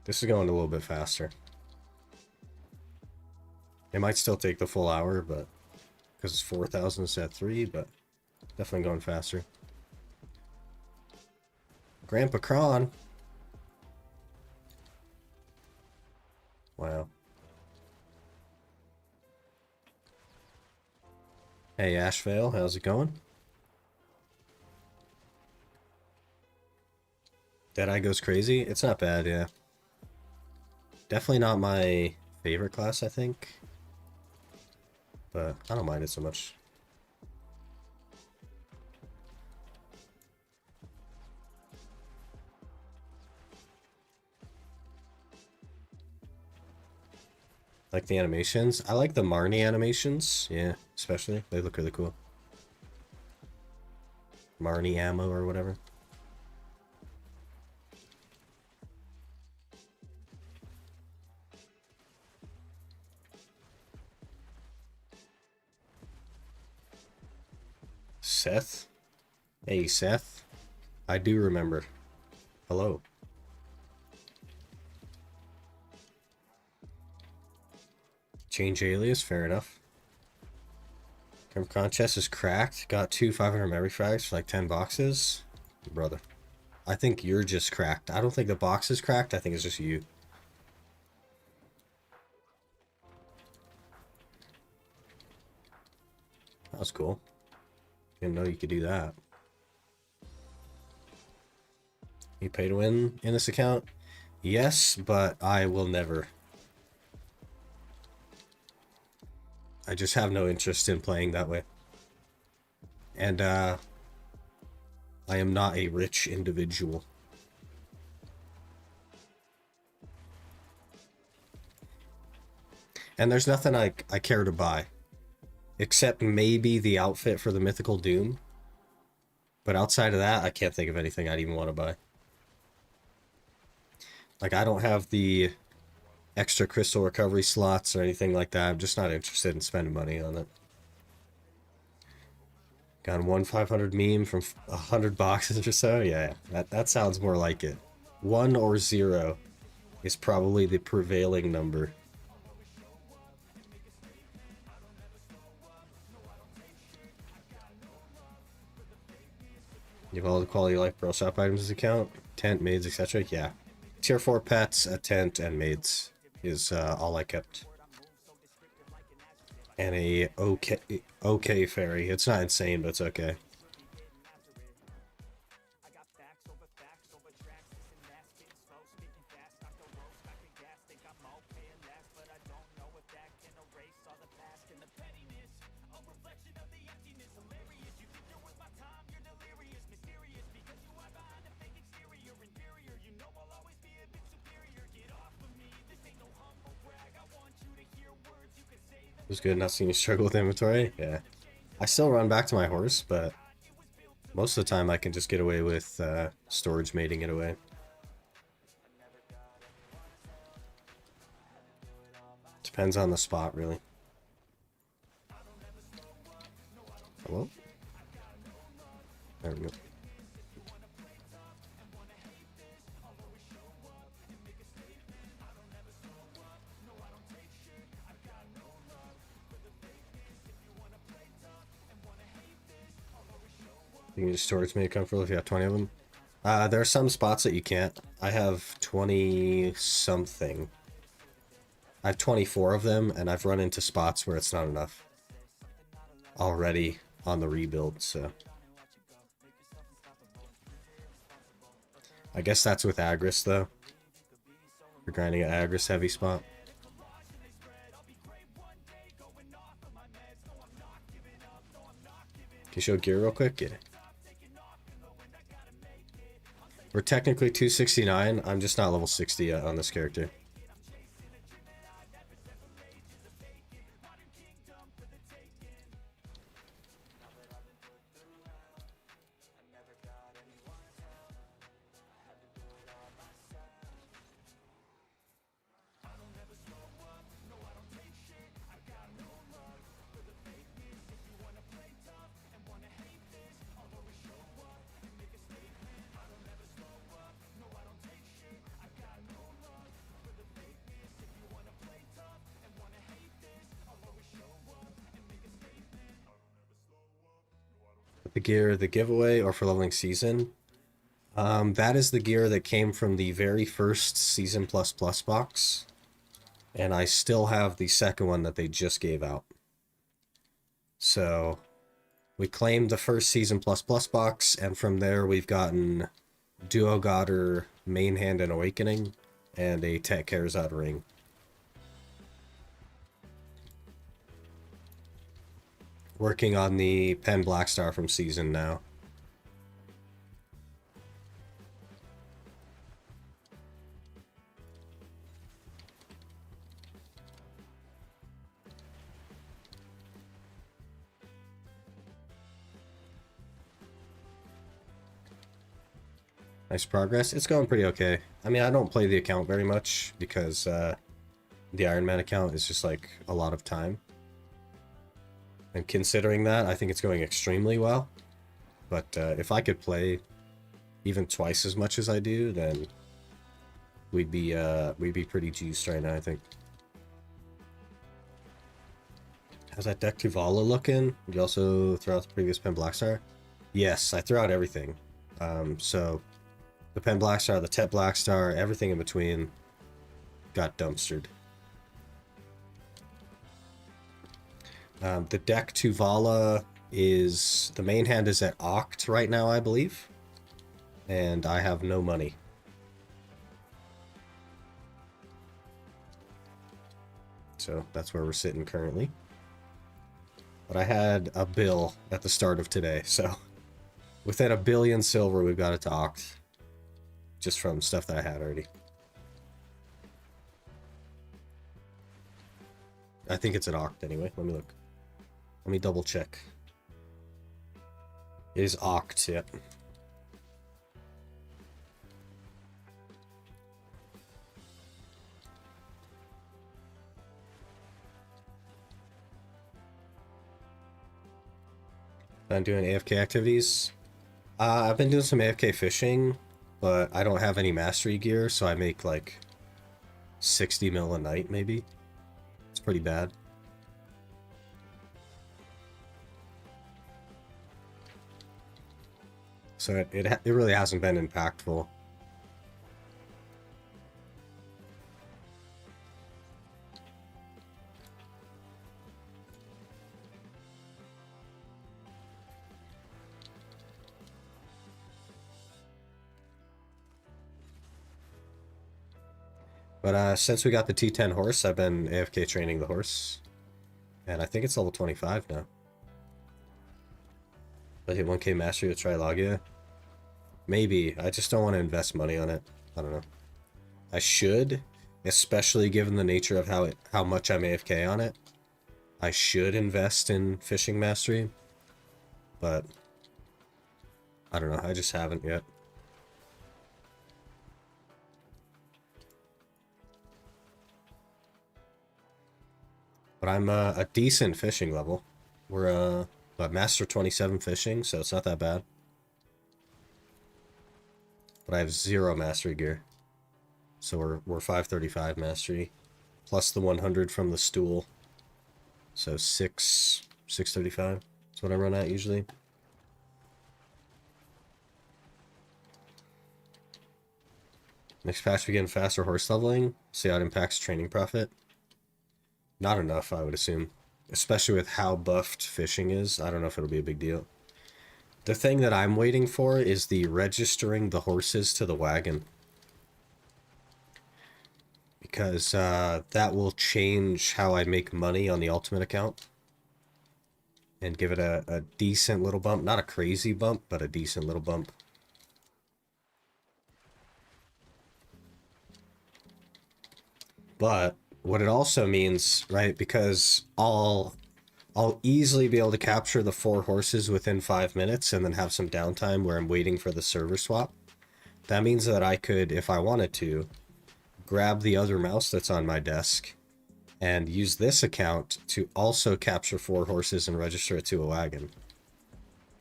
This is going a little bit faster. It might still take the full hour, but because it's 4,000 instead of 3, but definitely going faster. Grandpa Kron. Wow. Hey, Ashvale, how's it going? Deadeye goes crazy? It's not bad, yeah. Definitely not my favorite class, I think. But I don't mind it so much. Like the animations. I like the Marnie animations. Yeah, especially. They look really cool. Marnie ammo or whatever. Seth? Hey, Seth. I do remember. Hello. Change alias, fair enough. Camp chest is cracked. Got 2 500 memory frags for like 10 boxes. Brother. I think you're just cracked. I don't think the box is cracked. I think it's just you. That was cool. Didn't know you could do that. You pay to win in this account? Yes, but I will never. I just have no interest in playing that way. And, I am not a rich individual. And there's nothing I care to buy. Except maybe the outfit for the Mythical Doom. But outside of that, I can't think of anything I'd even want to buy. Like, I don't have the extra crystal recovery slots or anything like that. I'm just not interested in spending money on it. Got one 500 meme from 100 boxes or so? Yeah, that sounds more like it. 1 or 0 is probably the prevailing number. You have all the quality of life Brawl Shop items as account? Tent, maids, etc. Yeah. Tier 4 pets, a tent, and maids is all I kept. And a okay fairy. It's not insane, but it's okay. It was good not seeing you struggle with inventory. Yeah. I still run back to my horse, but most of the time I can just get away with storage mating it away. Depends on the spot, really. Hello? There we go. You can just storage mate comfortable if you have 20 of them. There are some spots that you can't. I have 20 something. I have 24 of them, and I've run into spots where it's not enough already on the rebuild, so. I guess that's with Agris, though. You're grinding an Agris heavy spot. Can you show gear real quick? Yeah. We're technically 269. I'm just not level 60 yet on this character. The gear, the giveaway, or for leveling season. That is the gear that came from the very first Season Plus Plus box. And I still have the second one that they just gave out. So, we claimed the first Season Plus Plus box, and from there we've gotten Duo Godder, Main Hand and Awakening, and a Tech Carzad ring. Working on the Pen Blackstar from Season now. Nice progress. It's going pretty okay. I mean, I don't play the account very much because the Iron Man account is just like a lot of time. And considering that, I think it's going extremely well. But if I could play even twice as much as I do, then we'd be pretty juiced right now, I think. How's that deck Tuvala looking? Did you also throw out the previous Pen Blackstar? Yes, I threw out everything. So the Pen Blackstar, the Tet Blackstar, everything in between got dumpstered. The deck Tuvala is... the main hand is at Oct right now, I believe. And I have no money. So that's where we're sitting currently. But I had a bill at the start of today, so within 1 billion silver, we've got it to Oct. Just from stuff that I had already. I think it's at Oct anyway. Let me look. Let me double check. It is Oct, yep. I'm doing AFK activities. I've been doing some AFK fishing, but I don't have any mastery gear, so I make like 60 mil a night, maybe. It's pretty bad. So it really hasn't been impactful. But since we got the T10 horse, I've been AFK training the horse. And I think it's level 25 now. I hit 1k mastery with Trilogia. Maybe. I just don't want to invest money on it. I don't know. I should, especially given the nature of how much I'm AFK on it. I should invest in fishing mastery. But I don't know. I just haven't yet. But I'm a decent fishing level. We're Master 27 fishing, so it's not that bad. But I have 0 mastery gear. So we're 535 mastery. Plus the 100 from the stool. So 635. That's what I run at usually. Next patch we get faster horse leveling. See how it impacts training profit. Not enough, I would assume. Especially with how buffed fishing is. I don't know if it'll be a big deal. The thing that I'm waiting for is the registering the horses to the wagon. Because that will change how I make money on the Ultimate account. And give it a decent little bump. Not a crazy bump, but a decent little bump. But what it also means, right, because I'll easily be able to capture the 4 horses within 5 minutes and then have some downtime where I'm waiting for the server swap. That means that I could, if I wanted to, grab the other mouse that's on my desk and use this account to also capture 4 horses and register it to a wagon.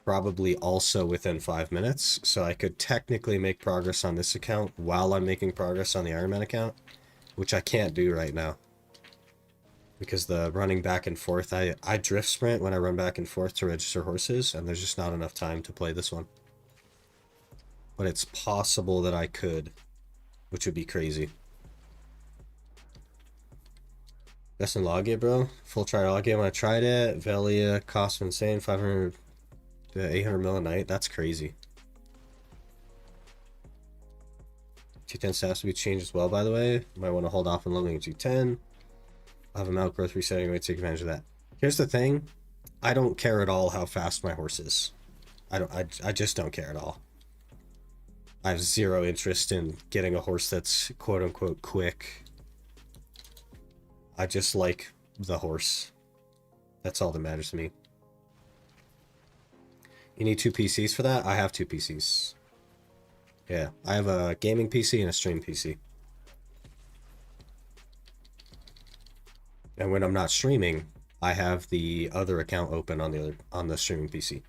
Probably also within 5 minutes, so I could technically make progress on this account while I'm making progress on the Iron Man account, which I can't do right now. Because the running back and forth, I drift sprint when I run back and forth to register horses, and there's just not enough time to play this one. But it's possible that I could, which would be crazy. Best in log game, bro. Full try log game when I tried it. Velia cost insane, 500 to 800 mil a night. That's crazy. T10 stats to be changed as well, by the way. Might want to hold off on leveling T10. I'll have a mount growth resetting way to take advantage of that. Here's the thing. I don't care at all how fast my horse is. I just don't care at all. I have 0 interest in getting a horse that's quote-unquote quick. I just like the horse. That's all that matters to me. You need 2 PCs for that? I have 2 PCs. Yeah, I have a gaming PC and a stream PC. And when I'm not streaming, I have the other account open on the streaming PC.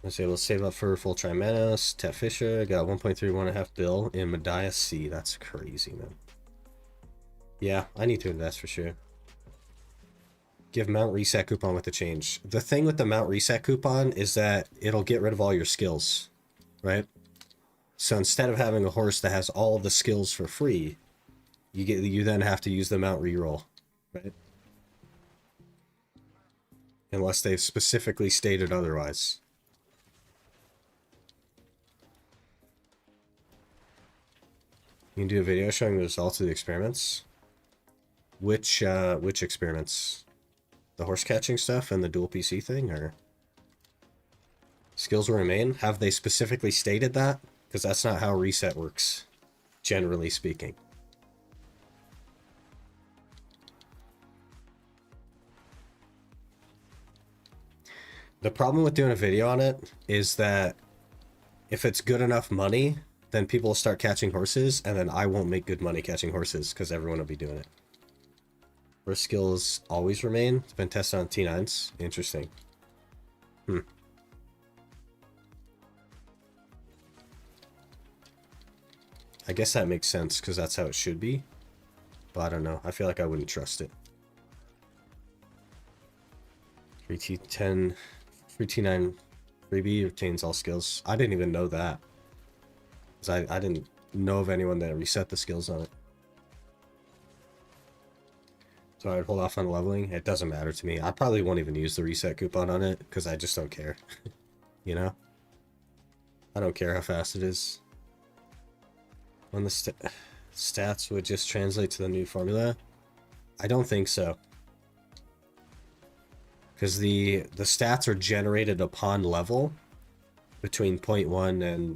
Let's say let's save up for full try Manos. Tet Fisher got 1.3 bill in Medaya C. That's crazy, man. Yeah, I need to invest for sure. Give mount reset coupon with the change. The thing with the mount reset coupon is that it'll get rid of all your skills, right? So instead of having a horse that has all the skills for free, you then have to use the mount reroll, right? Unless they've specifically stated otherwise. You can do a video showing the results of the experiments. Which experiments? The horse catching stuff and the dual PC thing, or skills will remain? Have they specifically stated that? Because that's not how reset works, generally speaking. The problem with doing a video on it is that if it's good enough money, then people will start catching horses, and then I won't make good money catching horses because everyone will be doing it. Horse skills always remain. It's been tested on T9s. Interesting. I guess that makes sense because that's how it should be. But I don't know. I feel like I wouldn't trust it. 3T10, 3T9 freebie retains all skills. I didn't even know that. Because I didn't know of anyone that reset the skills on it. So I'd hold off on leveling. It doesn't matter to me. I probably won't even use the reset coupon on it because I just don't care. You know? I don't care how fast it is. When the stats would just translate to the new formula? I don't think so. Because the stats are generated upon level between 0.1 and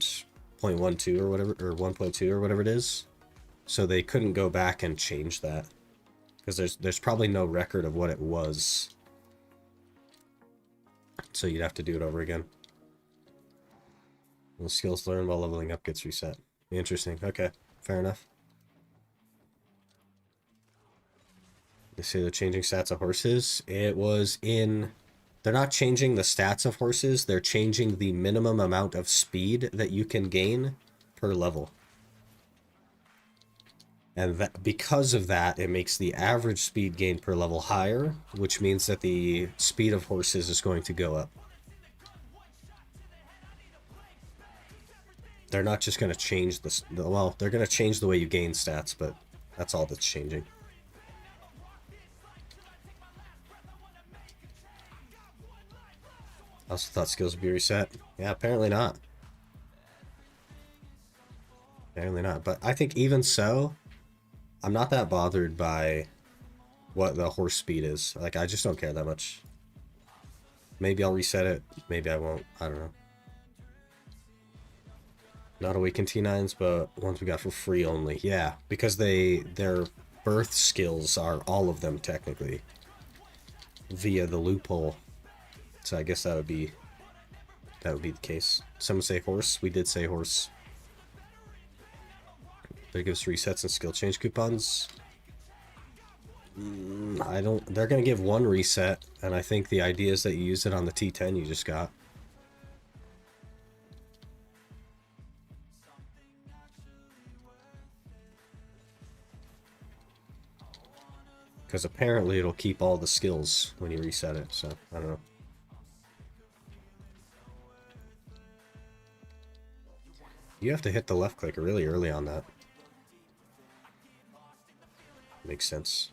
0.12 or whatever, or 1.2 or whatever it is. So they couldn't go back and change that. Because there's probably no record of what it was. So you'd have to do it over again. And the skills learned while leveling up gets reset. Interesting. Okay. Fair enough. They say they're changing stats of horses. It was in... They're not changing the stats of horses. They're changing the minimum amount of speed that you can gain per level. And that, because of that, it makes the average speed gain per level higher, which means that the speed of horses is going to go up. They're not just going to change well, they're going to change the way you gain stats, but that's all that's changing. I also thought skills would be reset. Yeah, apparently not. Apparently not. But I think even so, I'm not that bothered by what the horse speed is. Like, I just don't care that much. Maybe I'll reset it. Maybe I won't. I don't know. Not awakened T9s, but ones we got for free only. Yeah, because their birth skills are all of them technically via the loophole. So I guess that would be the case. Someone say horse. We did say horse. They give us resets and skill change coupons. I don't. They're gonna give one reset, and I think the idea is that you use it on the T10 you just got. Because apparently it'll keep all the skills when you reset it, so I don't know. You have to hit the left click really early on that. Makes sense.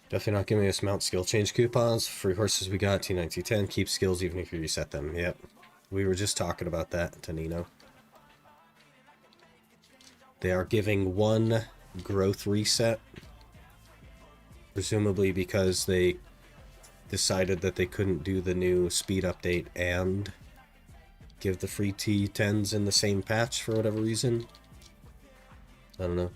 Definitely not giving us mount skill change coupons. Free horses we got, T9, T10, keep skills even if you reset them. Yep. We were just talking about that to Nino. They are giving one growth reset. Presumably because they decided that they couldn't do the new speed update and give the free T10s in the same patch for whatever reason. I don't know.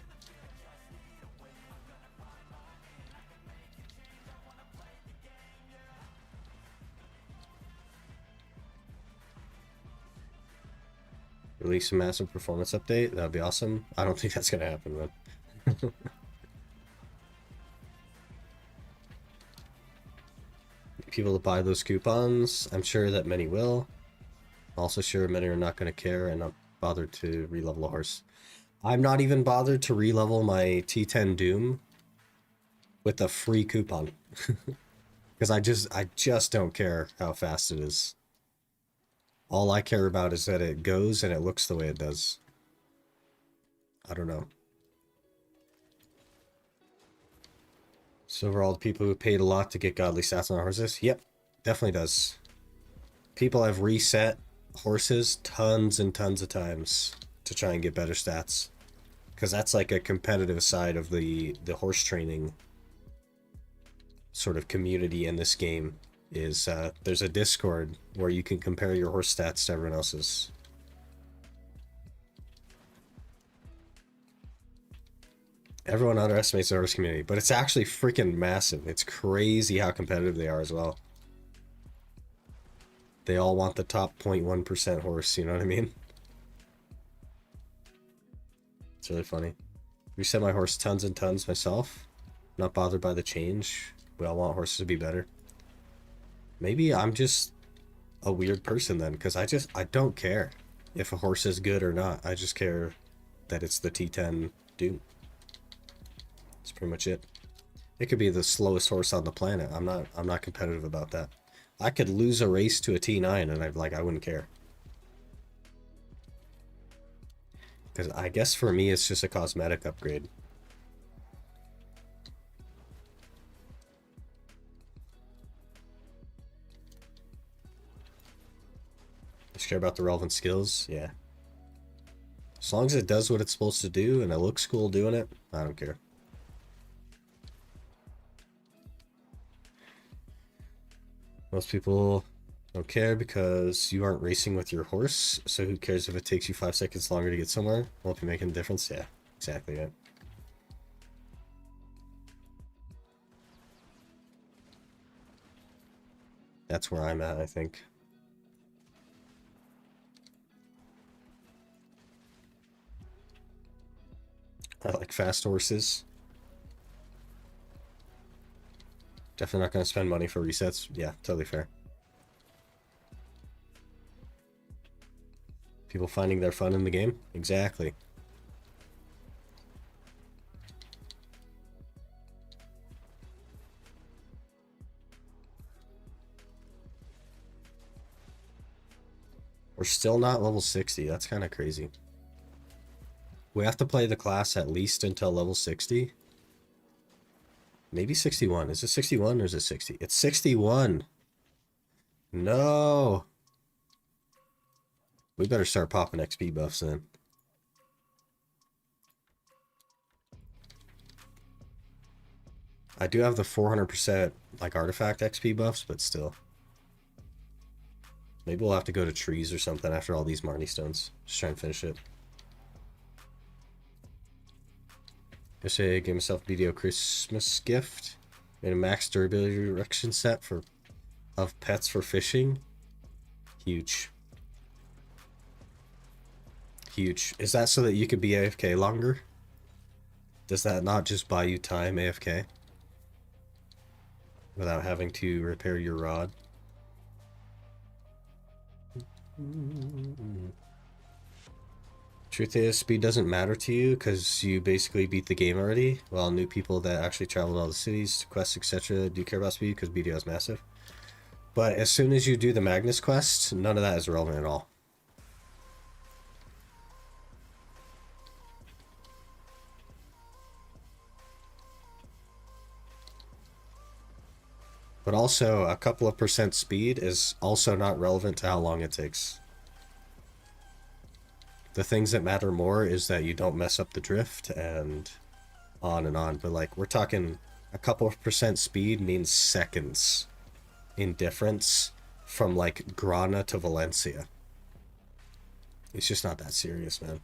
Release a massive performance update. That'd be awesome. I don't think that's gonna happen, man. People to buy those coupons. I'm sure that many will. Also sure many are not going to care and not bothered to re-level a horse. I'm not even bothered to re-level my T10 Doom with a free coupon. Because I just don't care how fast it is. All I care about is that it goes and it looks the way it does. I don't know. So overall, the people who paid a lot to get godly stats on horses? Yep, definitely does. People have reset horses tons and tons of times to try and get better stats. Because that's like a competitive side of the horse training sort of community in this game. Is there's a Discord where you can compare your horse stats to everyone else's. Everyone underestimates the horse community, but it's actually freaking massive. It's crazy how competitive they are as well. They all want the top 0.1% horse, you know what I mean? It's really funny. Reset my horse tons and tons myself. Not bothered by the change. We all want horses to be better. Maybe I'm just a weird person then, because I don't care if a horse is good or not. I just care that it's the T10 Doom. That's pretty much it. It could be the slowest horse on the planet. I'm not competitive about that. I could lose a race to a T9 and I wouldn't care. Because I guess for me it's just a cosmetic upgrade. Just care about the relevant skills? Yeah. As long as it does what it's supposed to do and it looks cool doing it, I don't care. Most people don't care because you aren't racing with your horse, so who cares if it takes you 5 seconds longer to get somewhere? Won't be making a difference? Yeah, exactly it. That's where I'm at, I think. I like fast horses. Definitely not going to spend money for resets. Yeah, totally fair. People finding their fun in the game? Exactly. We're still not level 60. That's kind of crazy. We have to play the class at least until level 60. Maybe 61. Is it 61 or is it 60? It's 61. No. We better start popping XP buffs then. I do have the 400% like artifact XP buffs, but still. Maybe we'll have to go to trees or something after all these Marnie stones. Just try and finish it. Yesterday I gave myself a BDO Christmas gift. Made a max durability reduction set of pets for fishing. Huge. Huge. Is that so that you could be AFK longer? Does that not just buy you time AFK? Without having to repair your rod? Truth is, speed doesn't matter to you because you basically beat the game already, while new people that actually travel to all the cities, quests, etc. do care about speed because BDO is massive. But as soon as you do the Magnus quest, none of that is relevant at all. But also, a couple of percent speed is also not relevant to how long it takes. The things that matter more is that you don't mess up the drift and on and on. But like, we're talking a couple of percent speed means seconds in difference from like Grana to Valencia. It's just not that serious, man.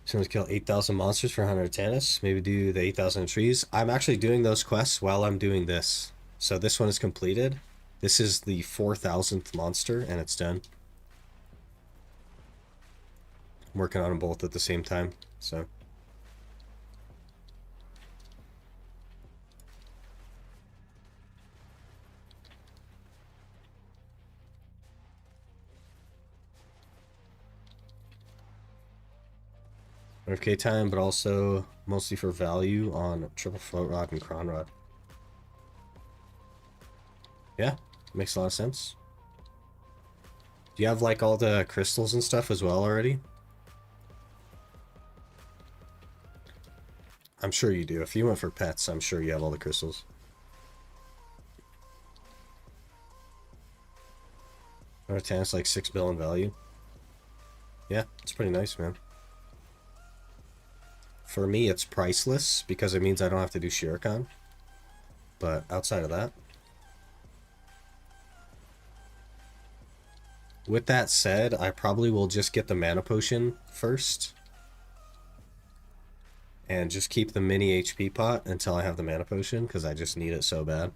Someone's kill 8,000 monsters for 100 Tannis. Maybe do the 8,000 trees. I'm actually doing those quests while I'm doing this. So this one is completed. This is the 4,000th monster and it's done. working on them both at the same time, so. RFK time, but also mostly for value on triple float rod and cron rod. Yeah, makes a lot of sense. Do you have like all the crystals and stuff as well already? I'm sure you do. If you went for pets, I'm sure you have all the crystals. Our tan's like 6 bill in value. Yeah, it's pretty nice, man. For me, it's priceless because it means I don't have to do Shuriken. But outside of that. With that said, I probably will just get the mana potion first. And just keep the mini HP pot until I have the mana potion because I just need it so bad.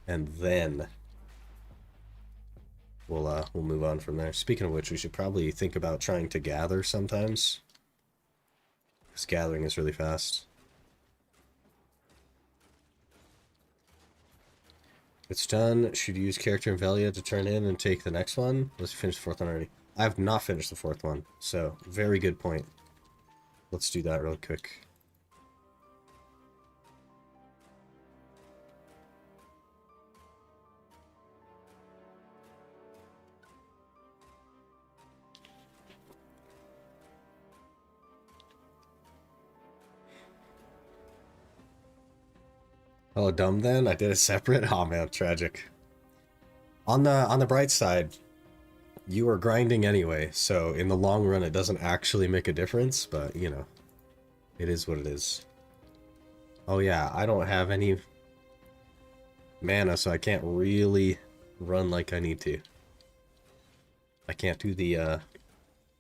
And then we'll move on from there. Speaking of which, we should probably think about trying to gather sometimes. Because gathering is really fast. It's done. Should use character Invelia to turn in and take the next one? Let's finish the fourth one already. I have not finished the fourth one, so very good point. Let's do that real quick. Oh, dumb then? I did it separate? Oh man, tragic. On the bright side, you are grinding anyway, so in the long run it doesn't actually make a difference, but you know, it is what it is. Oh yeah, I don't have any mana, so I can't really run like I need to. I can't do the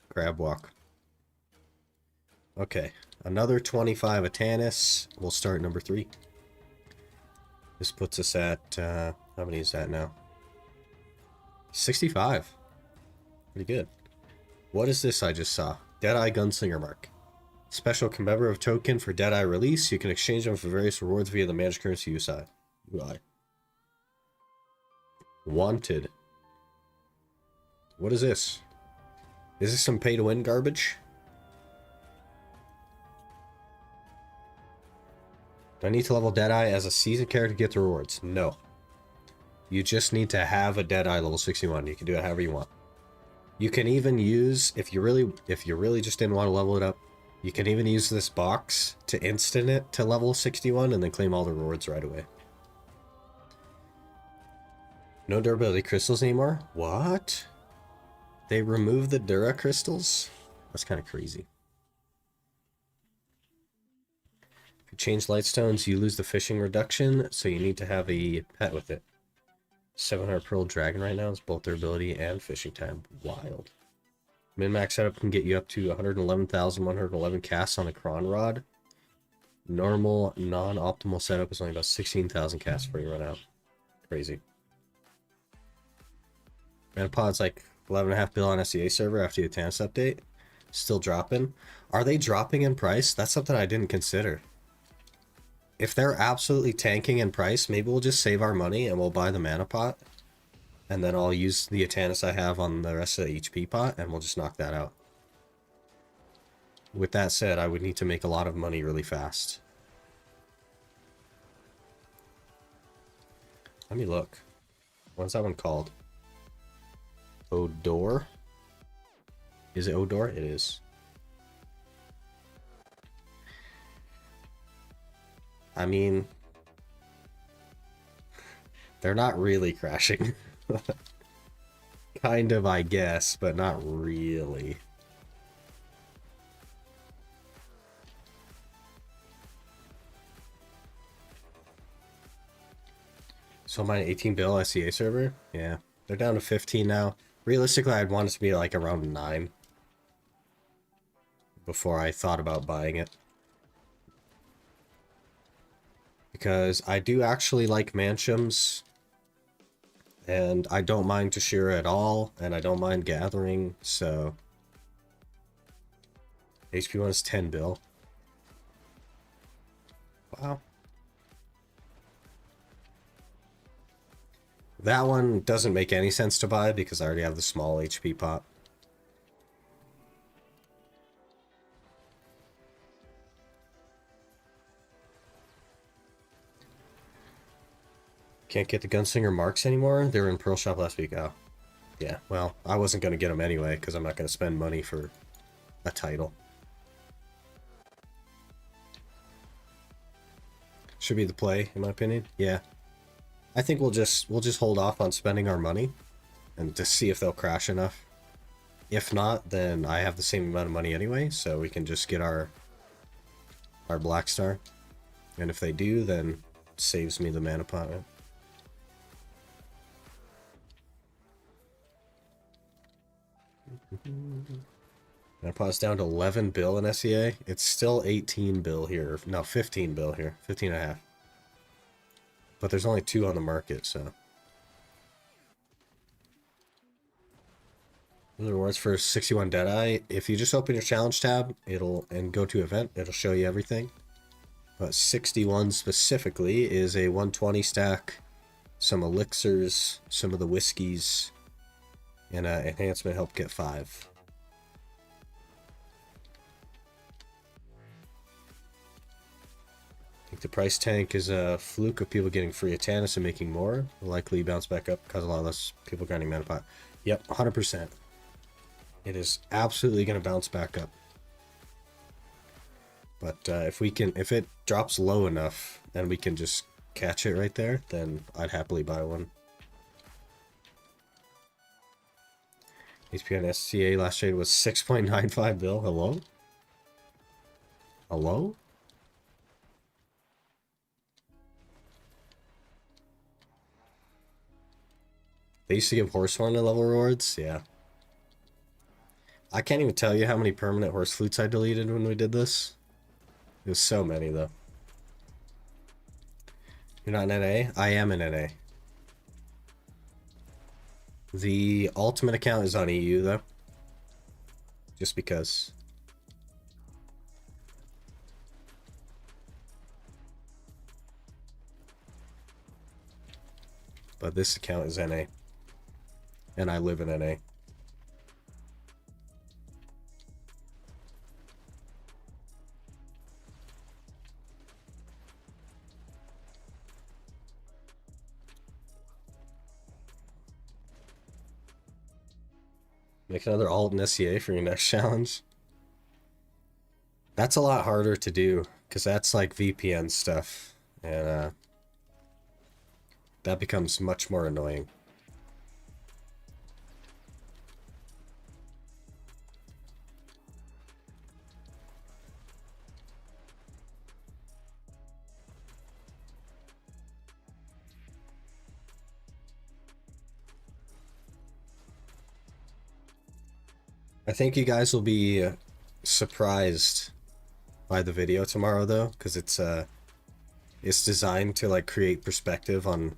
crab walk. Okay, another 25 Atanis. We'll start number 3. This puts us at, how many is that now? 65. Pretty good. What is this I just saw? Deadeye Gunslinger Mark. Special commemorative token for Deadeye release. You can exchange them for various rewards via the managed currency UI. Wanted. What is this? Is this some pay-to-win garbage? Do I need to level Deadeye as a seasoned character to get the rewards? No. You just need to have a Deadeye level 61. You can do it however you want. You can even use, if you really just didn't want to level it up, you can even use this box to instant it to level 61 and then claim all the rewards right away. No durability crystals anymore? What? They removed the Dura crystals? That's kind of crazy. If you change lightstones, you lose the fishing reduction, so you need to have a pet with it. 700 Pearl Dragon right now is both durability and fishing time. Wild. Min-max setup can get you up to 111,111 casts on a cron rod. Normal, non-optimal setup is only about 16,000 casts before you run out. Crazy. Manapod's like 11.5 bill on SEA server after the Tannis update. Still dropping. Are they dropping in price? That's something I didn't consider. If they're absolutely tanking in price, maybe we'll just save our money and we'll buy the mana pot. And then I'll use the Atanis I have on the rest of the HP pot and we'll just knock that out. With that said, I would need to make a lot of money really fast. Let me look. What's that one called? Odor? Is it Odor? It is. I mean, they're not really crashing. Kind of, I guess, but not really. So my 18 bill SEA server? Yeah, they're down to 15 now. Realistically, I'd want it to be like around 9 before I thought about buying it. Because I do actually like Manchums, and I don't mind Tashira at all, and I don't mind Gathering, so HP 1 is 10 bill. Wow. That one doesn't make any sense to buy because I already have the small HP pot. Can't get the Gunslinger marks anymore? They were in Pearl Shop last week. Oh. Yeah, well, I wasn't going to get them anyway because I'm not going to spend money for a title. Should be the play, in my opinion. Yeah. I think we'll just hold off on spending our money and just see if they'll crash enough. If not, then I have the same amount of money anyway, so we can just get our Blackstar. And if they do, then it saves me the mana pot. Mana pot's down to 11 bill in SEA. It's still 18 bill here. No, 15 bill here. 15 and a half. But there's only 2 on the market, so. The rewards for 61 Deadeye. If you just open your challenge tab, and go to event, it'll show you everything. But 61 specifically is a 120 stack, some elixirs, some of the whiskeys, and enhancement help get 5. I think the price tank is a fluke of people getting free Atanas and making more. Will likely bounce back up because a lot less people grinding mana pot. Yep, 100%. It is absolutely going to bounce back up. But if it drops low enough and we can just catch it right there, then I'd happily buy one. HP on SCA last trade was 6.95 bill. Hello? Hello? They used to give Horsehorn level rewards? Yeah. I can't even tell you how many permanent horse flutes I deleted when we did this. It was so many, though. You're not in NA? I am in NA. The ultimate account is on EU, though. Just because. But this account is NA. And I live in NA. Make another alt in SCA for your next challenge. That's a lot harder to do, because that's like VPN stuff. And that becomes much more annoying. I think you guys will be surprised by the video tomorrow, though, because it's designed to like create perspective on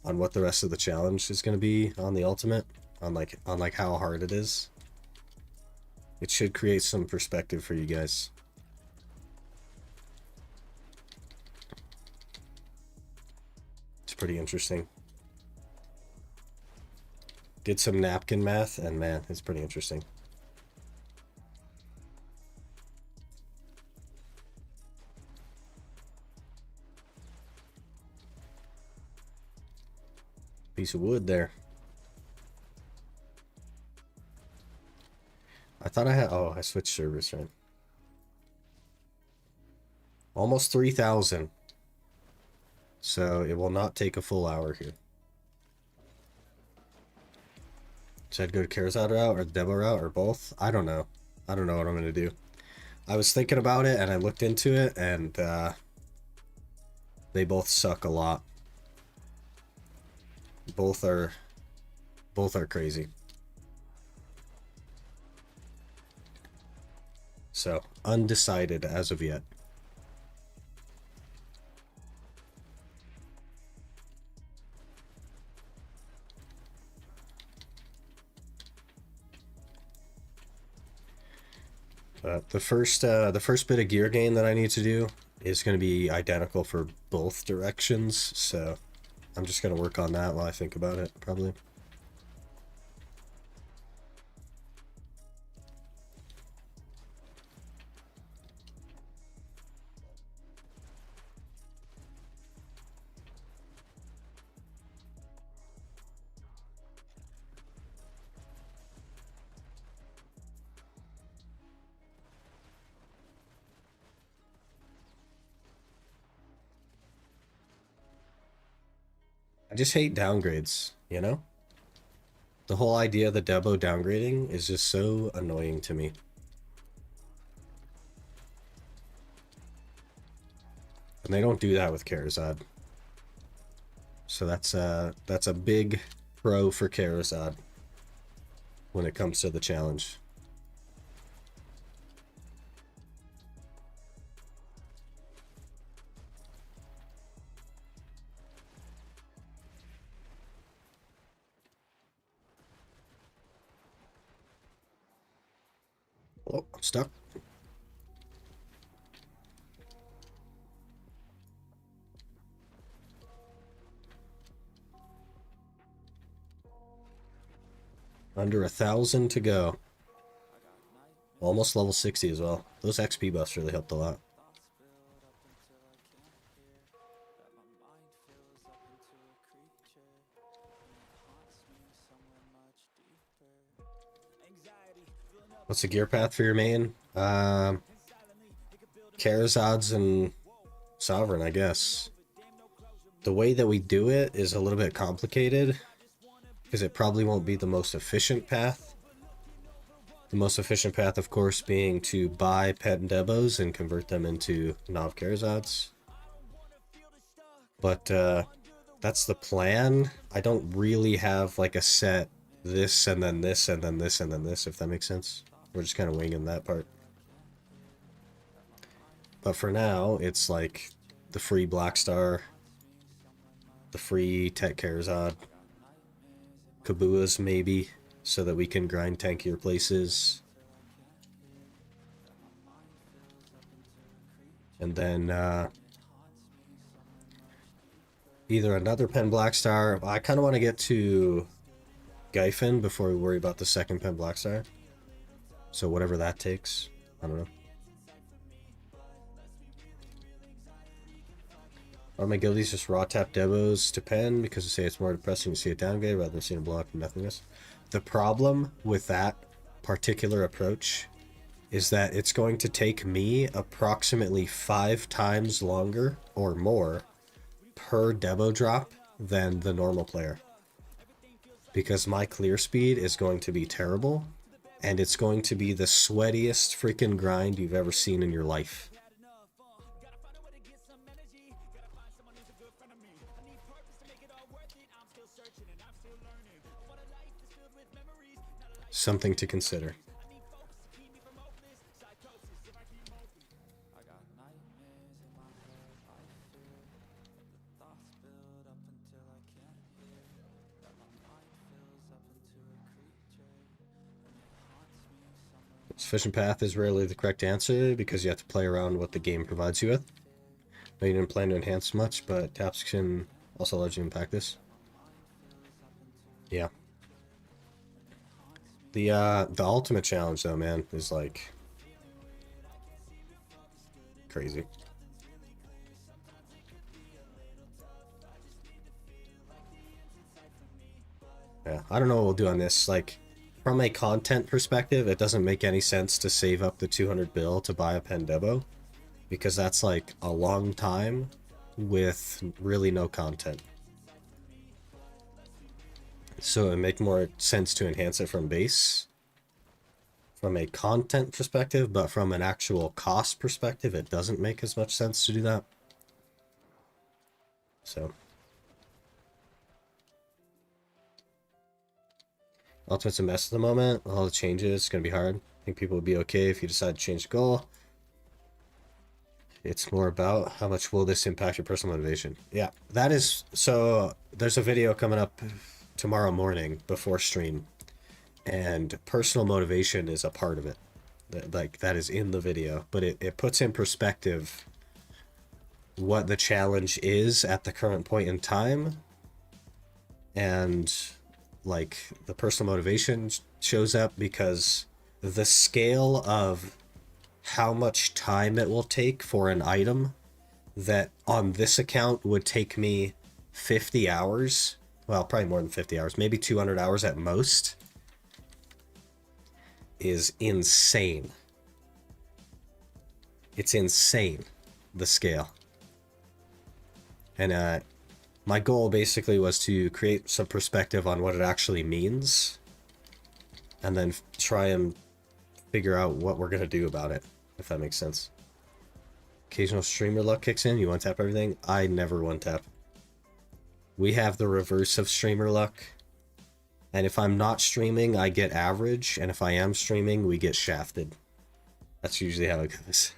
what the rest of the challenge is going to be on the ultimate, on like how hard it is. It should create some perspective for you guys. It's pretty interesting. Did some napkin math, and man, it's pretty interesting. Piece of wood there. I thought I had... Oh, I switched servers, right? Almost 3,000. So it will not take a full hour here. Should I go to Karazad route or the demo route or both? I don't know. I don't know what I'm going to do. I was thinking about it and I looked into it, and they both suck a lot. Both are crazy. So, undecided as of yet. The first bit of gear gain that I need to do is going to be identical for both directions, so I'm just going to work on that while I think about it, probably. I just hate downgrades, you know? The whole idea of the Debo downgrading is just so annoying to me. And they don't do that with Karazad. So that's a big pro for Karazad when it comes to the challenge. Oh, I'm stuck. Under 1,000 to go. Almost level 60 as well. Those XP buffs really helped a lot. What's the gear path for your main? Karazads and Sovereign, I guess. The way that we do it is a little bit complicated, because it probably won't be the most efficient path. The most efficient path, of course, being to buy Pet Debos and convert them into Nav Karazads. But that's the plan. I don't really have like a set this and then this and then this and then this, if that makes sense. We're just kind of winging that part. But for now, it's like the free Blackstar, the free Tet Karazad, Kabuas maybe, so that we can grind tankier places. And then either another Pen Blackstar. I kind of want to get to Gyfin before we worry about the second Pen Blackstar. So whatever that takes, I don't know. Are my guildies just raw tap Debos to pen because they say it's more depressing to see a downgrade rather than seeing a block from nothingness? The problem with that particular approach is that it's going to take me approximately 5 times longer or more per Debo drop than the normal player. Because my clear speed is going to be terrible, and it's going to be the sweatiest freaking grind you've ever seen in your life. Something to consider. Sufficient path is rarely the correct answer because you have to play around what the game provides you with. No, you didn't plan to enhance much, but taps can also largely impact this. Yeah. The ultimate challenge though, man, is like crazy. Yeah, I don't know what we'll do on this. Like, from a content perspective, it doesn't make any sense to save up the 200 bill to buy a Pen Debo, because that's like a long time with really no content. So it would make more sense to enhance it from base from a content perspective, but from an actual cost perspective, it doesn't make as much sense to do that. So Ultimate's a mess at the moment. All the changes, it's going to be hard. I think people would be okay if you decide to change the goal. It's more about how much will this impact your personal motivation. Yeah, that is... So there's a video coming up tomorrow morning before stream. And personal motivation is a part of it. that is in the video, but it puts in perspective what the challenge is at the current point in time, and like the personal motivation shows up because the scale of how much time it will take for an item that on this account would take me 50 hours, well, probably more than 50 hours, maybe 200 hours at most, is insane. It's insane, the scale. And my goal basically was to create some perspective on what it actually means, and then try and figure out what we're going to do about it, if that makes sense. Occasional streamer luck kicks in, you one-tap everything? I never one-tap. We have the reverse of streamer luck, and if I'm not streaming, I get average, and if I am streaming, we get shafted. That's usually how it goes.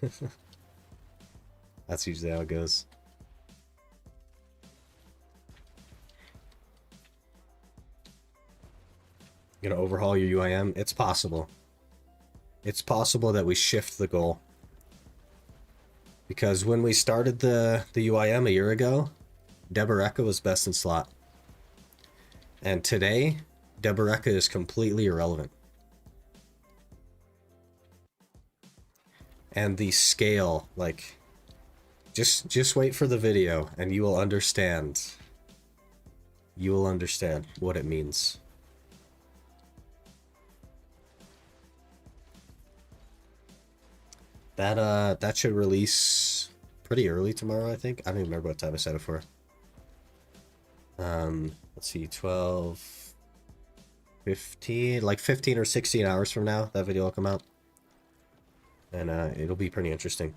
That's usually how it goes. Gonna overhaul your UIM? It's possible. It's possible that we shift the goal. Because when we started the UIM a year ago, Deboreka was best in slot. And today, Deboreka is completely irrelevant. And the scale, like, just wait for the video and you will understand. You will understand what it means. That should release pretty early tomorrow, I think. I don't even remember what time I set it for. Let's see, 12, 15, like 15 or 16 hours from now, that video will come out. And it'll be pretty interesting.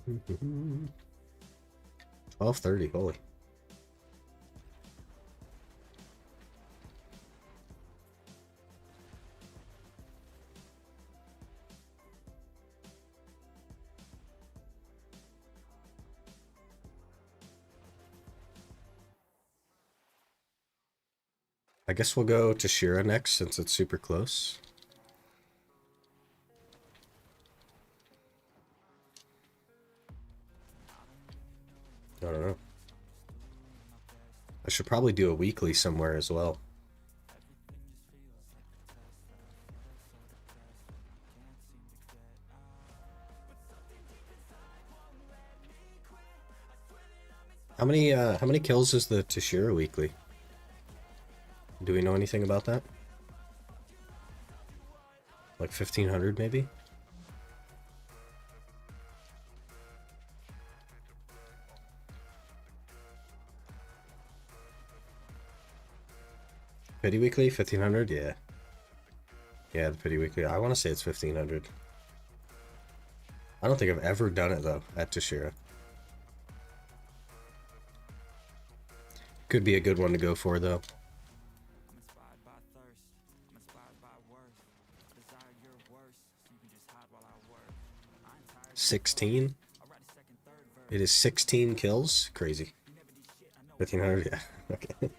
Mm-hmm. 12:30, holy. I guess we'll go to Shira next since it's super close. I don't know. I should probably do a weekly somewhere as well. How many kills is the Tashira weekly? Do we know anything about that? Like 1,500 maybe? Pity weekly, 1,500, yeah. Yeah, the pity weekly. I want to say it's 1,500. I don't think I've ever done it though at Tashira. Could be a good one to go for though. 16? It is 16 kills? Crazy. 1,500, yeah. Okay.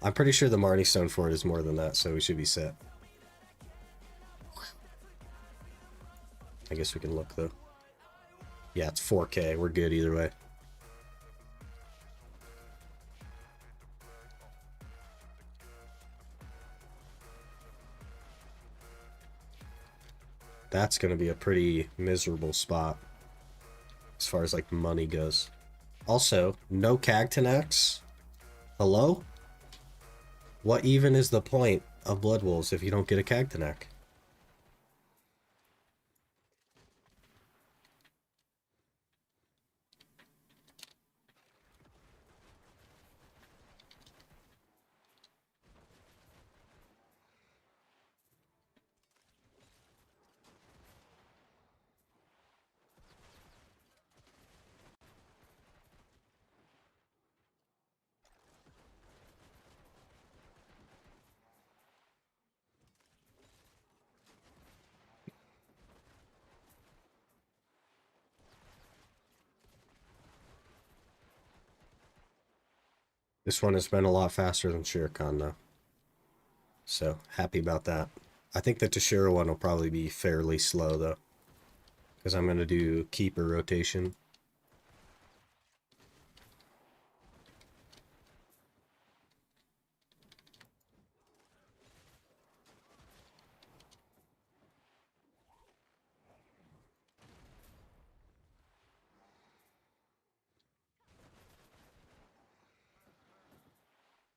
I'm pretty sure the Marnie Stone for it is more than that, so we should be set. I guess we can look though. Yeah, it's 4K. We're good either way. That's going to be a pretty miserable spot as far as like money goes. Also, no Cagtanax. Hello? What even is the point of Blood Wolves if you don't get a Cagtanac? This one has been a lot faster than Shuriken though. So, happy about that. I think the Tashira one will probably be fairly slow though. Because I'm going to do keeper rotation.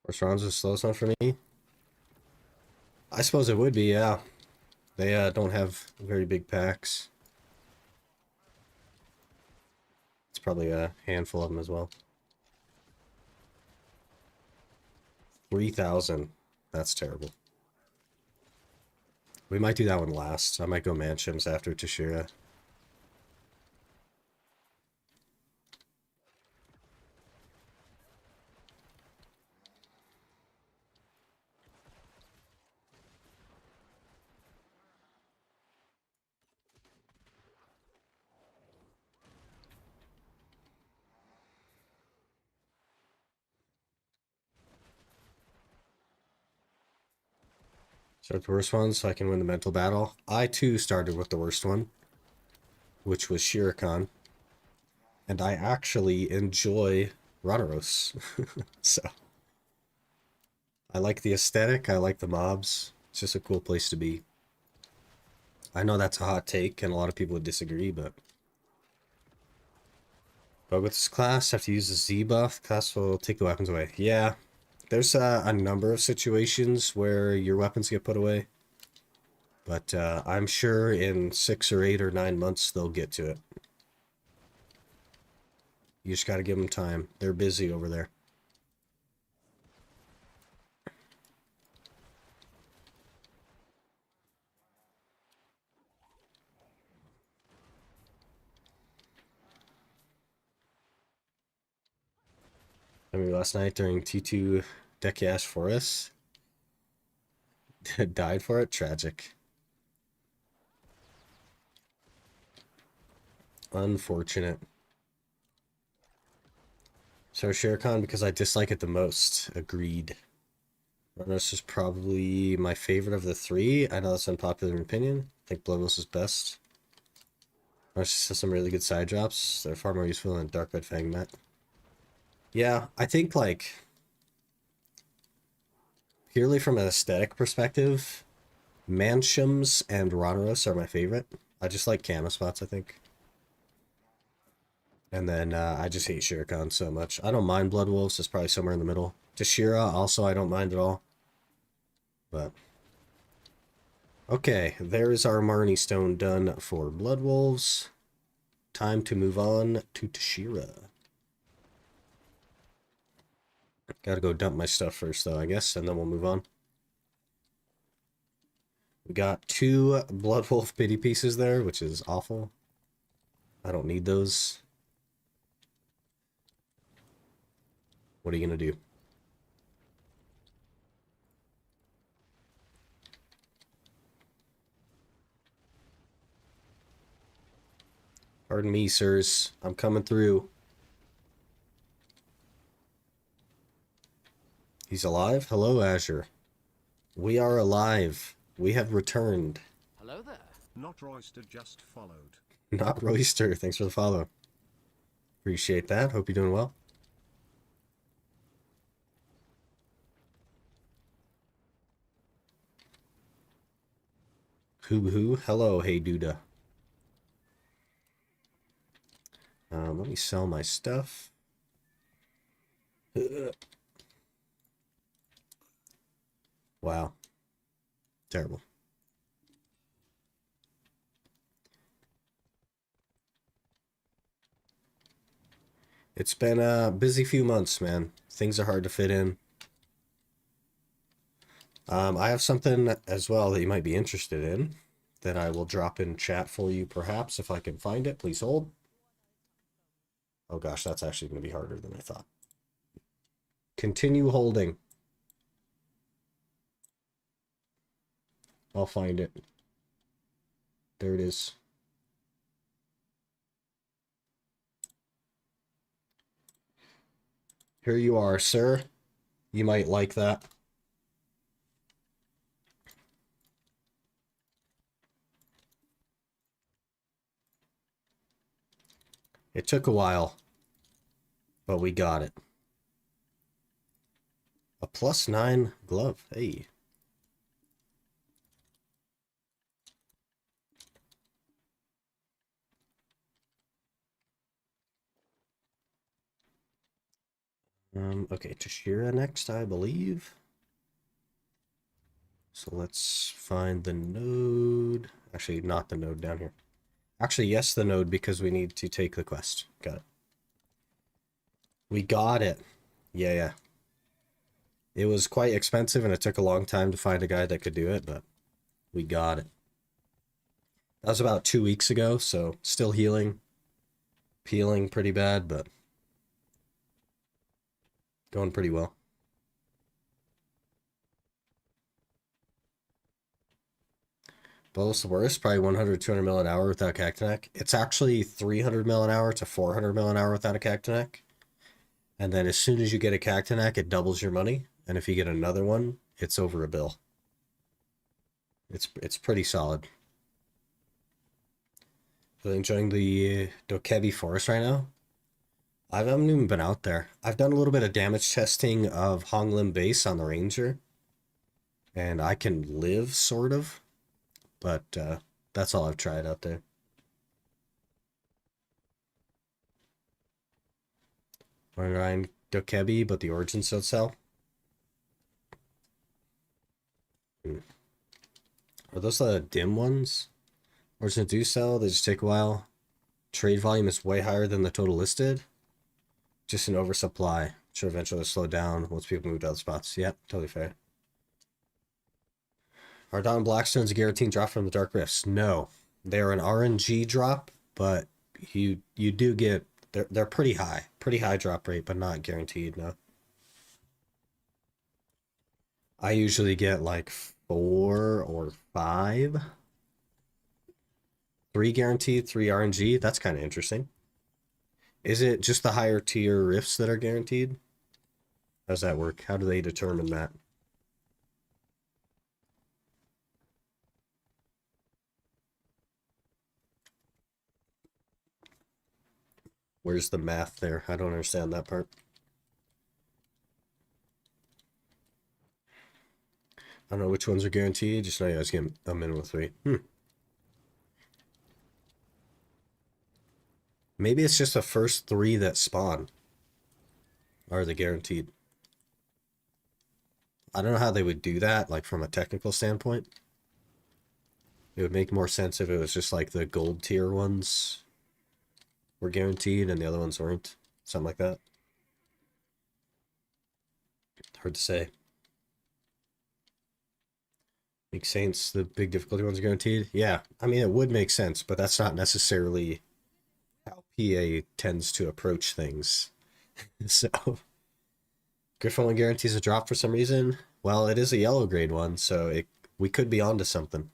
First round's the slowest one for me. I suppose it would be, yeah. They don't have very big packs. It's probably a handful of them as well. 3,000. That's terrible. We might do that one last. I might go Manshims after Tashira. Start the worst one so I can win the mental battle. I too started with the worst one, which was Shuriken. And I actually enjoy Ranaros. So, I like the aesthetic, I like the mobs. It's just a cool place to be. I know that's a hot take and a lot of people would disagree, but... But with this class, have to use the Z buff. Class will take the weapons away. Yeah, there's a number of situations where your weapons get put away. But I'm sure in 6 or 8 or 9 months they'll get to it. You just gotta give them time. They're busy over there. I mean, last night during T2 Deckash Forest. Died for it? Tragic. Unfortunate. So Shuriken because I dislike it the most. Agreed. This is probably my favorite of the 3. I know that's unpopular opinion. I think Blood Wolf is best. Just has some really good side drops. They're far more useful than Dark Red Fang Met. Yeah, I think like purely from an aesthetic perspective, Manshims and Ranaros are my favorite. I just like camo spots, I think. And then I just hate Shuriken so much. I don't mind Blood Wolves, it's probably somewhere in the middle. Tashira also I don't mind at all. But okay, there is our Marnie Stone done for Blood Wolves. Time to move on to Tashira. Gotta go dump my stuff first though, I guess, and then we'll move on. We got 2 Blood Wolf pity pieces there, which is awful. I don't need those. What are you gonna do? Pardon me, sirs. I'm coming through. He's alive? Hello, Azure. We are alive. We have returned. Hello there. Not Royster, just followed. Not Royster. Thanks for the follow. Appreciate that. Hope you're doing well. Who? Hello, hey Duda. Let me sell my stuff. Wow. Terrible. It's been a busy few months, man. Things are hard to fit in. I have something as well that you might be interested in that I will drop in chat for you, perhaps, if I can find it. Please hold. Oh gosh, that's actually going to be harder than I thought. Continue holding. I'll find it. There it is. Here you are, sir. You might like that. It took a while, but we got it. A +9 glove. Hey. Okay, Tashira next, I believe. So let's find the node. Actually, not the node down here. Actually, yes, the node, because we need to take the quest. Got it. We got it. Yeah. It was quite expensive, and it took a long time to find a guy that could do it, but we got it. That was about 2 weeks ago, so still healing. Peeling pretty bad, but going pretty well. But what's the worst? Probably 100, 200 mil an hour without Cactanek. It's actually 300 mil an hour to 400 mil an hour without a Cactanek. And then as soon as you get a Cactanek, it doubles your money. And if you get another one, it's over a bill. It's pretty solid. Really enjoying the Dokebi Forest right now. I haven't even been out there. I've done a little bit of damage testing of Honglim Base on the Ranger. And I can live, sort of. But that's all I've tried out there. Ryan Dokebi, but the origins don't sell. Are those the dim ones? Origins do sell, they just take a while. Trade volume is way higher than the total listed. Just an oversupply. Sure, eventually it'll slow down once people move to other spots. Yeah, totally fair. Are Dawn Blackstones a guaranteed drop from the Dark Rifts? No. They're an RNG drop, but you do get... They're pretty high. Pretty high drop rate, but not guaranteed, no. I usually get like 4 or 5. 3 guaranteed, 3 RNG. That's kind of interesting. Is it just the higher tier rifts that are guaranteed? How does that work? How do they determine that? Where's the math there? I don't understand that part. I don't know which ones are guaranteed. Just know you guys get a minimum of 3. Maybe it's just the first 3 that spawn are the guaranteed. I don't know how they would do that, like from a technical standpoint. It would make more sense if it was just like the gold tier ones were guaranteed and the other ones weren't. Something like that. Hard to say. Makes sense. The big difficulty ones are guaranteed. Yeah, I mean, it would make sense, but that's not necessarily how PA tends to approach things. So, Griffin one guarantees a drop for some reason. Well, it is a yellow grade one, so we could be onto something.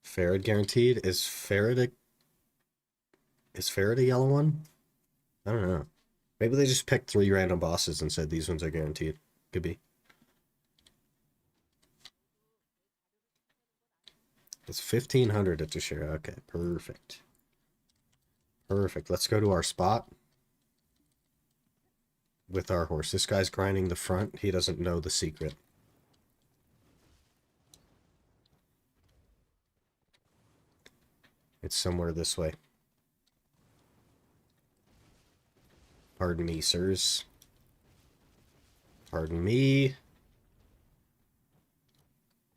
Ferret guaranteed. Is Ferret a yellow one? I don't know. Maybe they just picked 3 random bosses and said these ones are guaranteed. Could be. It's 1,500 at Tashira. Okay, perfect. Perfect. Let's go to our spot with our horse. This guy's grinding the front. He doesn't know the secret. It's somewhere this way. Pardon me, sirs. Pardon me.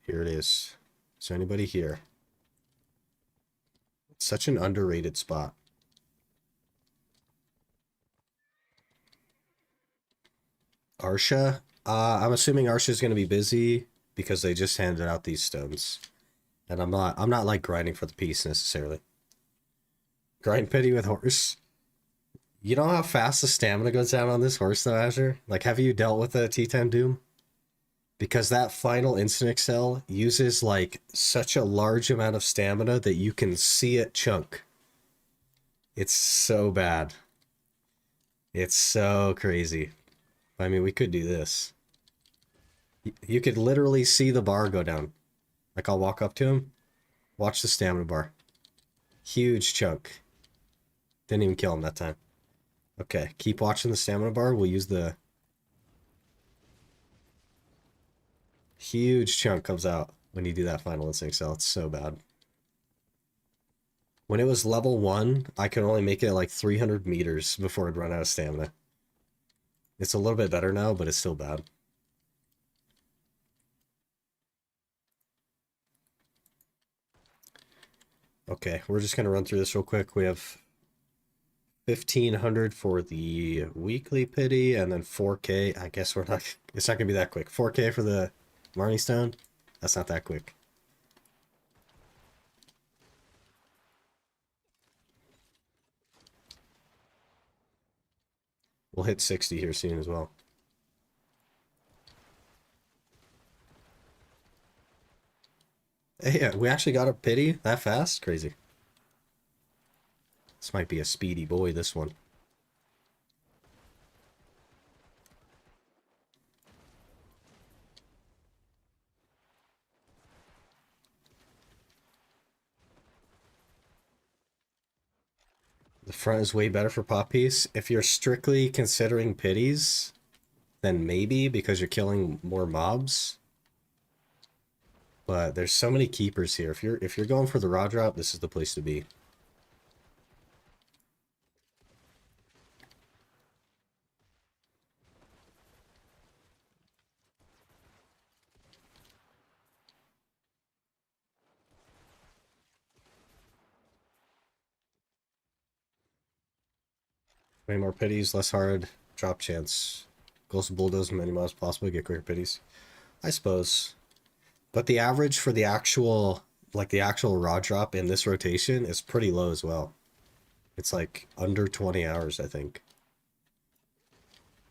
Here it is. Is there anybody here? It's such an underrated spot. Arsha? I'm assuming Arsha's going to be busy because they just handed out these stones. And I'm not like grinding for the piece necessarily. Grind pity with horse. You know how fast the stamina goes down on this horse though, Azure? Like, have you dealt with the T10 Doom? Because that final instant excel uses like such a large amount of stamina that you can see it chunk. It's so bad. It's so crazy. I mean, we could do this. You could literally see the bar go down. Like, I'll walk up to him. Watch the stamina bar. Huge chunk. Didn't even kill him that time. Okay, keep watching the stamina bar. We'll use the... Huge chunk comes out when you do that final instinct cell. It's so bad. When it was level 1, I could only make it like 300 meters before I'd run out of stamina. It's a little bit better now, but it's still bad. Okay, we're just going to run through this real quick. We have 1,500 for the weekly pity, and then 4K. I guess we're not... It's not going to be that quick. 4K for the Marnie Stone? That's not that quick. We'll hit 60 here soon as well. Hey, yeah, we actually got a pity that fast? Crazy. This might be a speedy boy, this one. The front is way better for pop piece. If you're strictly considering pities, then maybe, because you're killing more mobs. But there's so many keepers here. If you're going for the raw drop, this is the place to be. Way more pities, less hard drop chance. Goes to bulldoze as many mobs possible, get quicker pities. I suppose. But the average for the actual, like the actual raw drop in this rotation is pretty low as well. It's like under 20 hours, I think.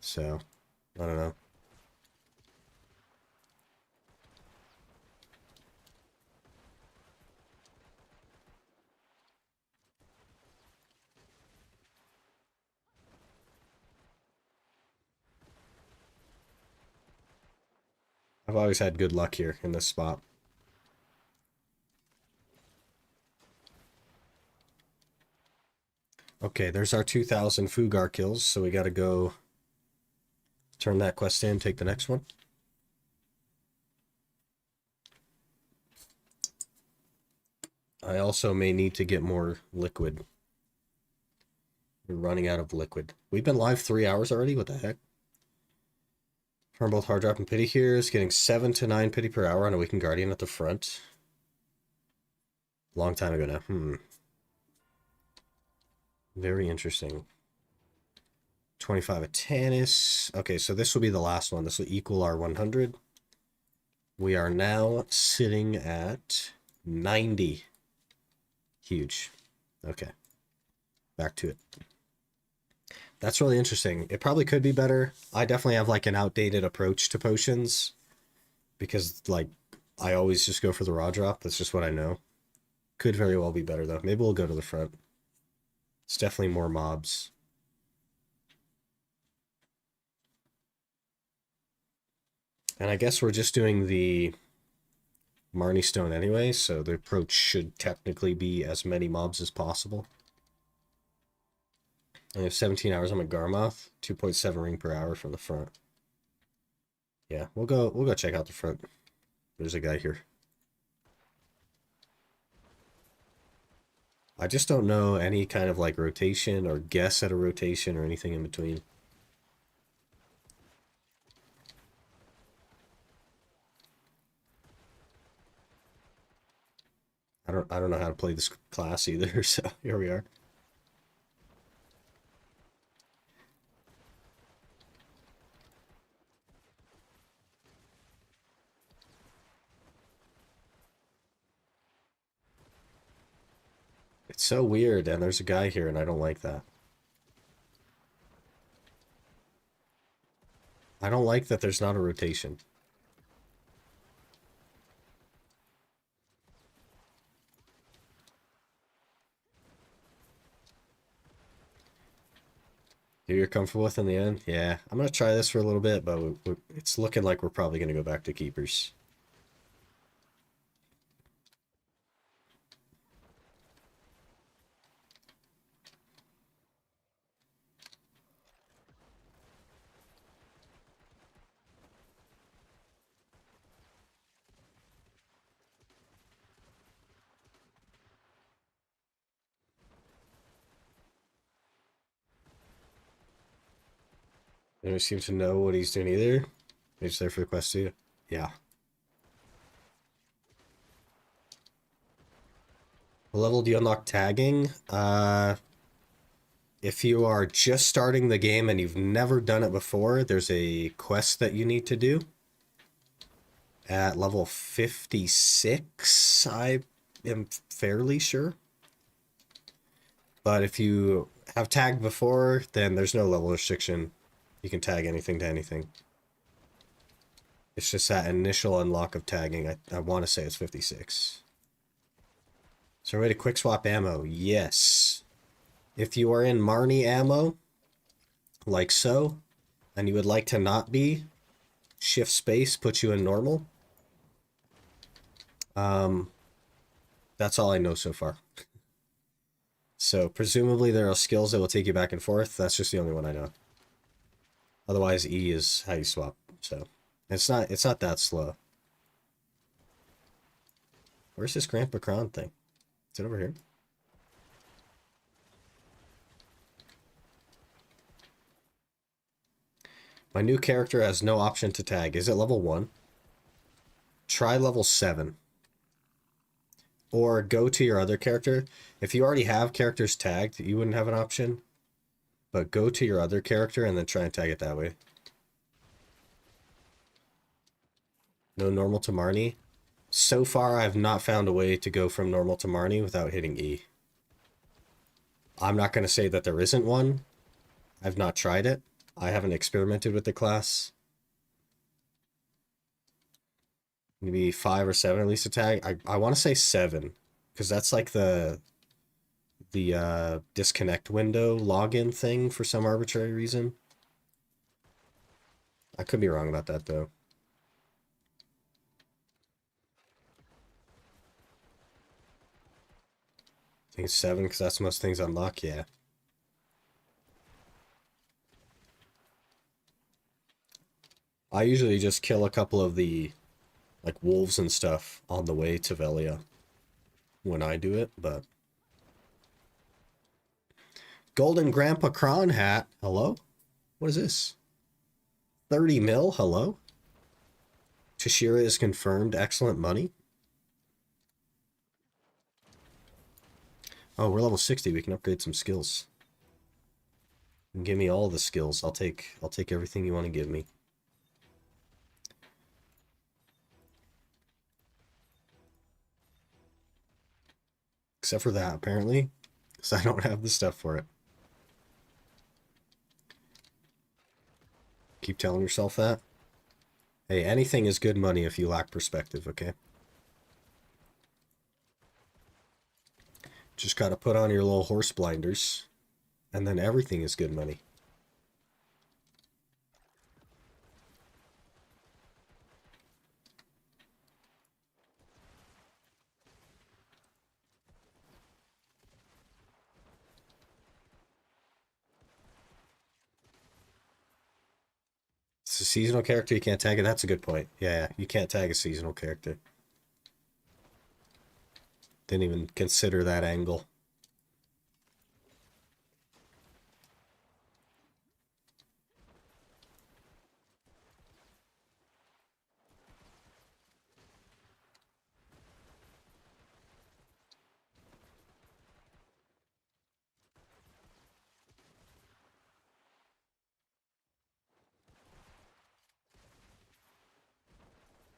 So, I don't know. I've always had good luck here in this spot. Okay, there's our 2,000 Fugar kills, so we gotta go turn that quest in, take the next one. I also may need to get more liquid. We're running out of liquid. We've been live 3 hours already? What the heck? From both hard drop and pity here is getting 7 to 9 pity per hour on a weakened guardian at the front. Long time ago now. Very interesting. 25 of Tannis. Okay, so this will be the last one. This will equal our 100. We are now sitting at 90. Huge. Okay. Back to it. That's really interesting. It probably could be better. I definitely have like an outdated approach to potions. Because like I always just go for the raw drop. That's just what I know. Could very well be better though. Maybe we'll go to the front. It's definitely more mobs. And I guess we're just doing the Marnie Stone anyway, so the approach should technically be as many mobs as possible. I have 17 hours on my Garmoth, 2.7 ring per hour from the front. Yeah, we'll go check out the front. There's a guy here. I just don't know any kind of like rotation or guess at a rotation or anything in between. I don't know how to play this class either, so here we are. It's so weird, and there's a guy here, and I don't like that. I don't like that there's not a rotation. You're comfortable with in the end? Yeah, I'm gonna try this for a little bit, but it's looking like we're probably gonna go back to keepers. Anyone seems to know what he's doing either. He's there for the quest too. Yeah. What level do you unlock tagging? If you are just starting the game and you've never done it before, there's a quest that you need to do. At level 56, I am fairly sure. But if you have tagged before, then there's no level restriction. You can tag anything to anything. It's just that initial unlock of tagging. I want to say it's 56. Is there a way to quick swap ammo? Yes. If you are in Marnie ammo, like so, and you would like to not be, shift space puts you in normal. That's all I know so far. So presumably there are skills that will take you back and forth. That's just the only one I know. Otherwise, E is how you swap. So it's not that slow. Where's this Grandpa Crown thing? Is it over here? My new character has no option to tag. Is it level 1? Try level 7. Or go to your other character. If you already have characters tagged, you wouldn't have an option. But go to your other character and then try and tag it that way. No normal to Marnie. So far, I've not found a way to go from normal to Marnie without hitting E. I'm not going to say that there isn't one. I've not tried it. I haven't experimented with the class. Maybe 5 or 7 at least to tag. I want to say 7. Because that's like the disconnect window login thing for some arbitrary reason. I could be wrong about that though. I think it's 7 because that's most things unlock, yeah. I usually just kill a couple of the like wolves and stuff on the way to Velia when I do it, but Golden Grandpa Kron hat, hello? What is this? 30 mil, hello? Tashira is confirmed, excellent money. Oh, we're level 60, we can upgrade some skills. Give me all the skills. I'll take everything you want to give me. Except for that, apparently. Because I don't have the stuff for it. Keep telling yourself that. Hey, anything is good money if you lack perspective, okay? Just gotta put on your little horse blinders. And then everything is good money. It's a seasonal character, you can't tag it. That's a good point. Yeah, you can't tag a seasonal character. Didn't even consider that angle.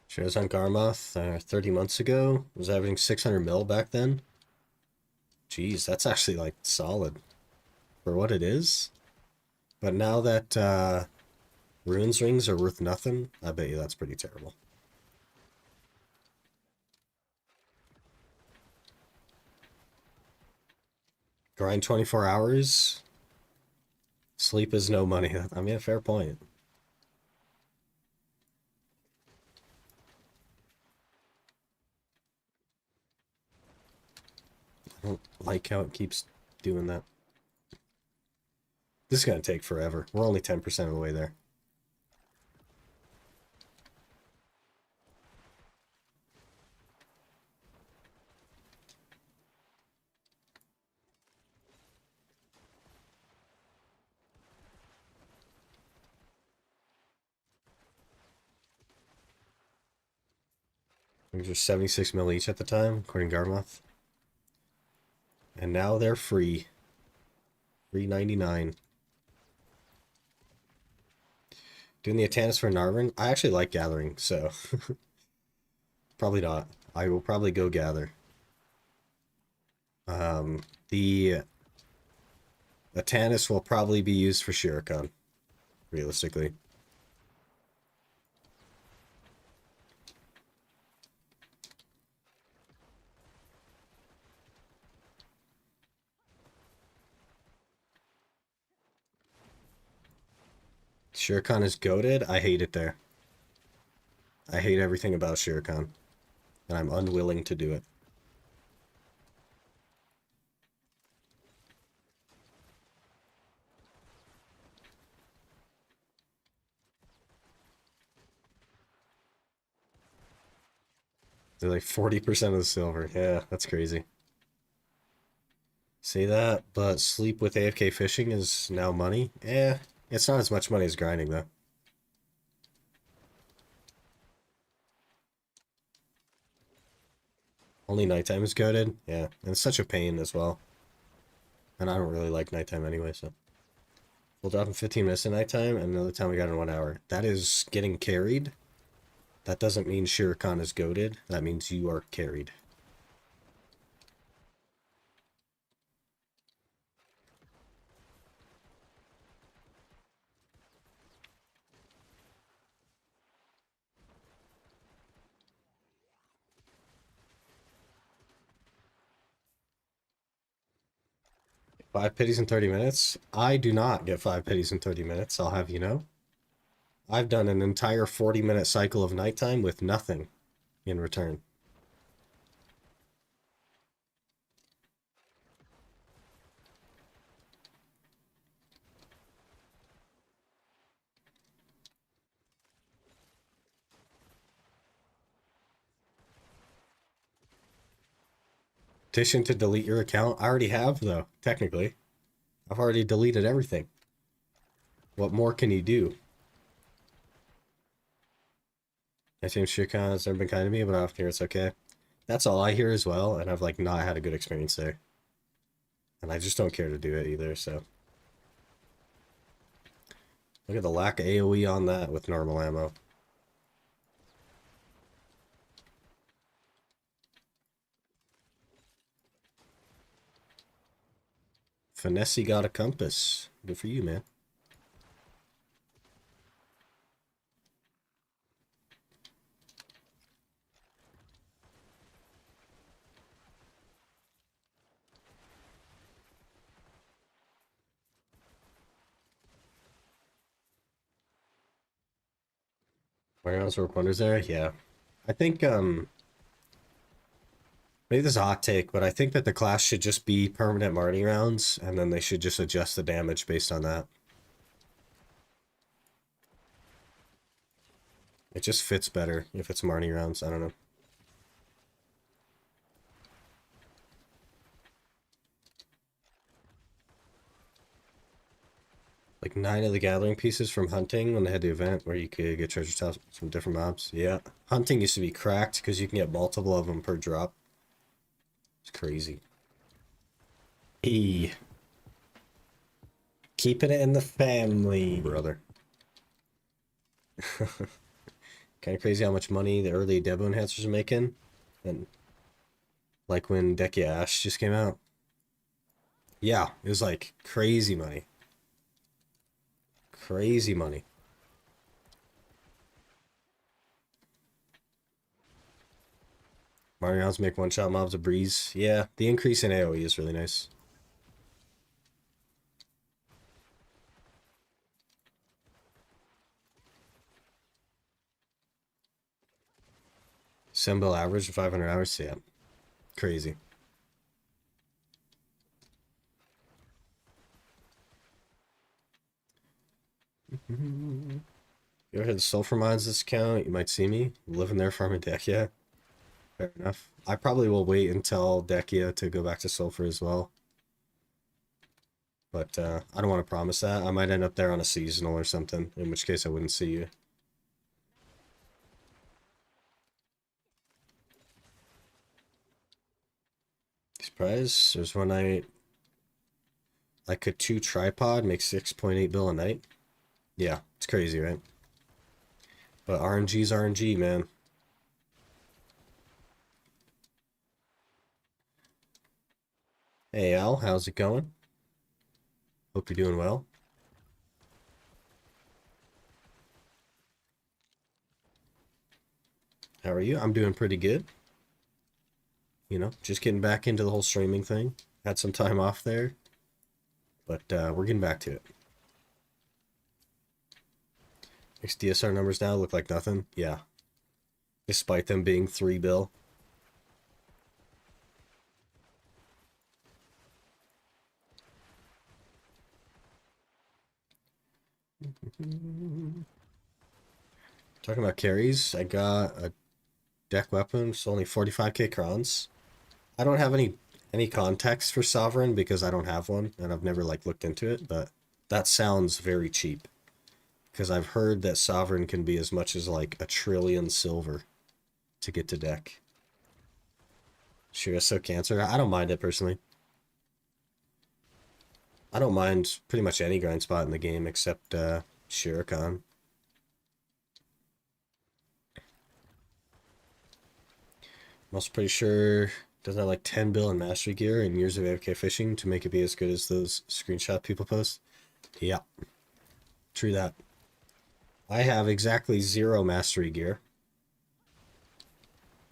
Shares on Garmoth 30 months ago. Was averaging 600 mil back then. Jeez, that's actually like solid for what it is. But now that runes rings are worth nothing, I bet you that's pretty terrible. Grind 24 hours. Sleep is no money. I mean, a fair point. I don't like how it keeps doing that. This is gonna take forever. We're only 10% of the way there. These were 76 mil each at the time, according to Garmoth. And now they're free. $3.99. Doing the Atanis for Narvin? I actually like gathering, so probably not. I will probably go gather. The Atanis will probably be used for Shuriken, realistically. Shuriken is goated. I hate it there. I hate everything about Shuriken. And I'm unwilling to do it. They're like 40% of the silver. Yeah, that's crazy. Say that, but sleep with AFK fishing is now money. Eh, it's not as much money as grinding, though. Only nighttime is goated. Yeah, and it's such a pain as well. And I don't really like nighttime anyway, so. We'll drop in 15 minutes at nighttime, and another time we got in 1 hour. That is getting carried. That doesn't mean Shuriken is goated. That means you are carried. Five pities in 30 minutes? I do not get 5 pities in 30 minutes, I'll have you know. I've done an entire 40-minute cycle of nighttime with nothing in return. Petition to delete your account? I already have, though, technically. I've already deleted everything. What more can you do? I think Shuriken has never been kind to me, but I often hear it's okay. That's all I hear as well, and I've like not had a good experience there. And I just don't care to do it either, so. Look at the lack of AoE on that with normal ammo. Finesse got a compass. Good for you, man. Where else work wonders there? Yeah. I think maybe this is a hot take, but I think that the class should just be permanent Marty rounds, and then they should just adjust the damage based on that. It just fits better if it's Marty rounds. I don't know. Like 9 of the gathering pieces from hunting when they had the event where you could get treasure chests from different mobs. Yeah. Hunting used to be cracked because you can get multiple of them per drop. It's crazy. E. Keeping it in the family, brother. Kind of crazy how much money the early Debo enhancers are making. And like when Dekia Ash just came out. Yeah, it was like crazy money. Crazy money. Mario's make one-shot mobs a breeze. Yeah, the increase in AoE is really nice. Sembil average of 500 hours. Yeah. Crazy. You ever hit the sulfur mines this account? You might see me. Living there farming Dekia. Fair enough. I probably will wait until Dekia to go back to sulfur as well. But I don't want to promise that. I might end up there on a seasonal or something, in which case I wouldn't see you. Surprise, there's one night I could 2 tripod, make 6.8 bill a night. Yeah, it's crazy, right? But RNG's RNG, man. Hey Al, how's it going? Hope you're doing well. How are you? I'm doing pretty good. You know, just getting back into the whole streaming thing. Had some time off there, but we're getting back to it. These DSR numbers now look like nothing. Yeah. Despite them being 3 bill. Talking about carries, I got a deck weapon. It's only 45k crowns. I don't have any context for Sovereign because I don't have one and I've never like looked into it, but that sounds very cheap. Because I've heard that Sovereign can be as much as like 1 trillion silver to get to deck. Sure, so Cancer. I don't mind it personally. I don't mind pretty much any grind spot in the game except Shuriken. I'm also pretty sure doesn't have like 10 bill in mastery gear and years of AFK fishing to make it be as good as those screenshot people post. Yeah, true that. I have exactly 0 mastery gear.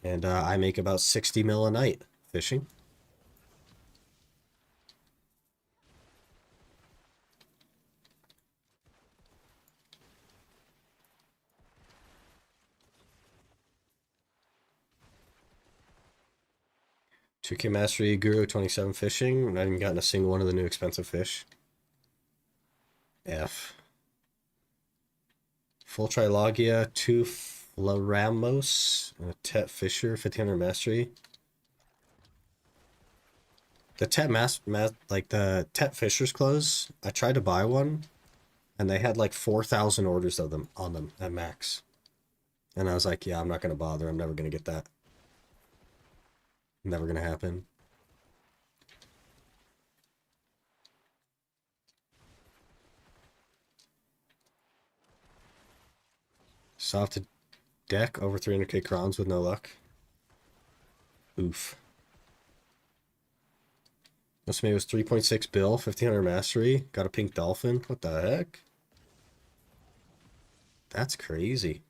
And I make about 60 mil a night fishing. $2K mastery, Guru 27 fishing. Not even gotten a single one of the new expensive fish. F. Full Trilogia, 2 Floramos, and a Tet Fisher, 1500 mastery. The Tet like the Tet Fisher's clothes, I tried to buy one, and they had like 4,000 orders of them on them at max. And I was like, yeah, I'm not gonna bother. I'm never gonna get that. Never gonna happen. Soft deck over 300k crowns with no luck. Oof. This maybe was 3.6 bill, 1500 mastery. Got a pink dolphin. What the heck? That's crazy.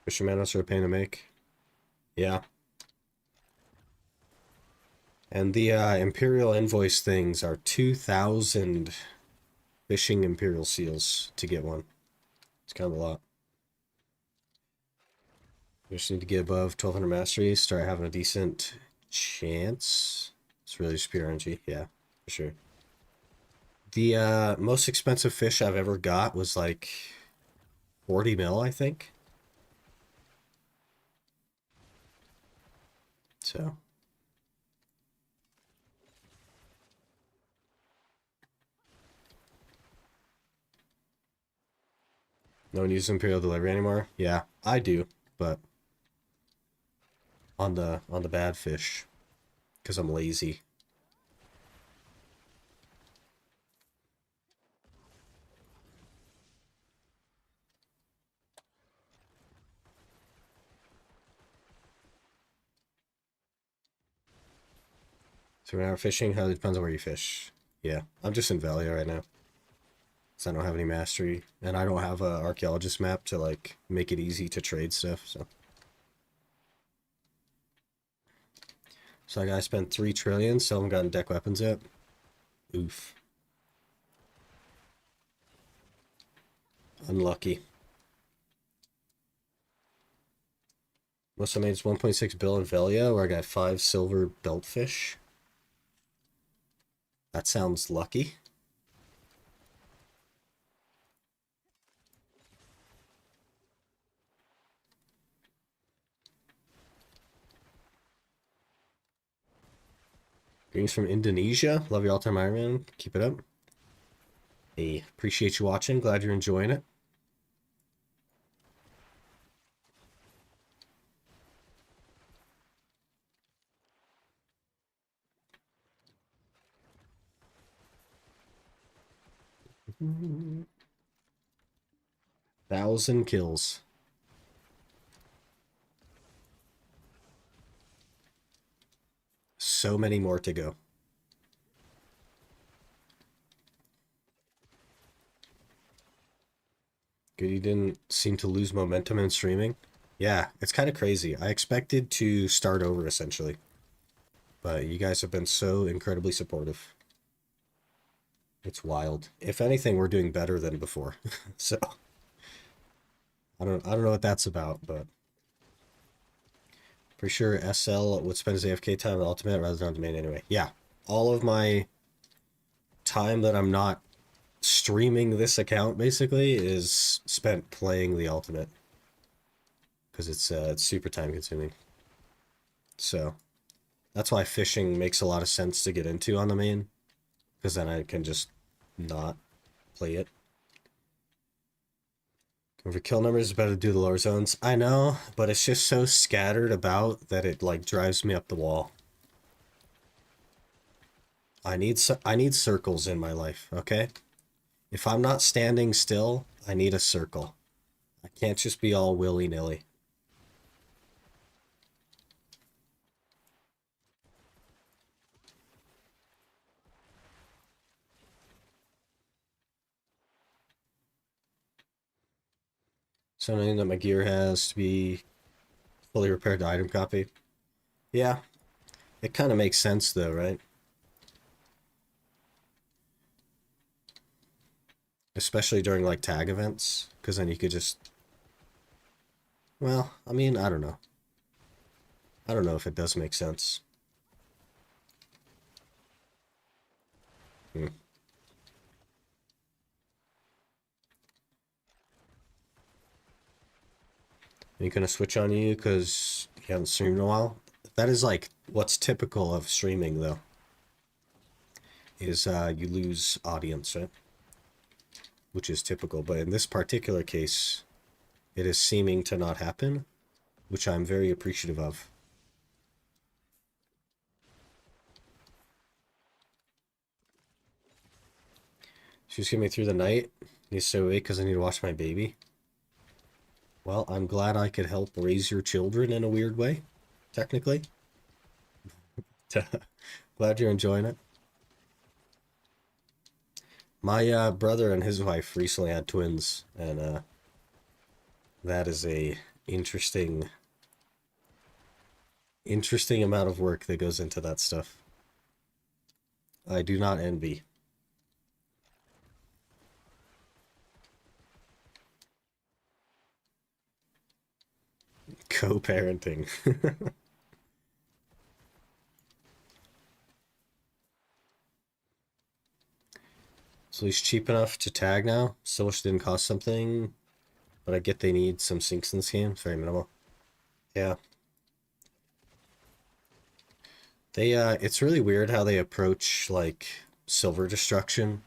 Fishermanos are a pain to make. Yeah. And the Imperial Invoice things are 2,000 fishing Imperial Seals to get one. It's kind of a lot. You just need to get above 1,200 mastery, start having a decent chance. It's really just pure RNG. Yeah, for sure. The most expensive fish I've ever got was like 40 mil, I think. So. No one uses Imperial Delivery anymore? Yeah, I do, but on the bad fish. Because I'm lazy. So we're now fishing, how it depends on where you fish. Yeah, I'm just in Valia right now. So I don't have any mastery. And I don't have a archaeologist map to like make it easy to trade stuff, so. So I gotta spend 3 trillion, still haven't gotten deck weapons yet. Oof. Unlucky. Must have made 1.6 bill in Velia, where I got 5 silver beltfish. That sounds lucky. Greetings from Indonesia. Love your all-time Iron Man. Keep it up. Hey, appreciate you watching. Glad you're enjoying it. Mm-hmm. 1,000 kills. So many more to go. Good, you didn't seem to lose momentum in streaming. Yeah, it's kind of crazy. I expected to start over, essentially. But you guys have been so incredibly supportive. It's wild. If anything, we're doing better than before. So I don't know what that's about, but for sure SL would spend his AFK time on Ultimate rather than on domain anyway. Yeah. All of my time that I'm not streaming this account basically is spent playing the Ultimate. Because it's super time consuming. So that's why fishing makes a lot of sense to get into on the main. Because then I can just not play it. For kill numbers, it's better to do the lower zones. I know, but it's just so scattered about that it like drives me up the wall. I need circles in my life, okay? If I'm not standing still, I need a circle. I can't just be all willy-nilly. Something that my gear has to be fully repaired to item copy. Yeah, it kind of makes sense though, right? Especially during like tag events, because then you could just... Well, I mean, I don't know. I don't know if it does make sense. Hmm. Are you gonna switch on you because you haven't streamed in a while? That is like what's typical of streaming though. Is you lose audience, right? Which is typical, but in this particular case, it is seeming to not happen, which I'm very appreciative of. She's getting me through the night. Need to stay awake because I need to watch my baby. Well, I'm glad I could help raise your children in a weird way, technically. Glad you're enjoying it. My brother and his wife recently had twins, and that is a interesting amount of work that goes into that stuff. I do not envy. Co-parenting. So he's cheap enough to tag now. Still wish it didn't cost something, but I get they need some sinks in this game. It's very minimal. Yeah. They it's really weird how they approach like silver destruction,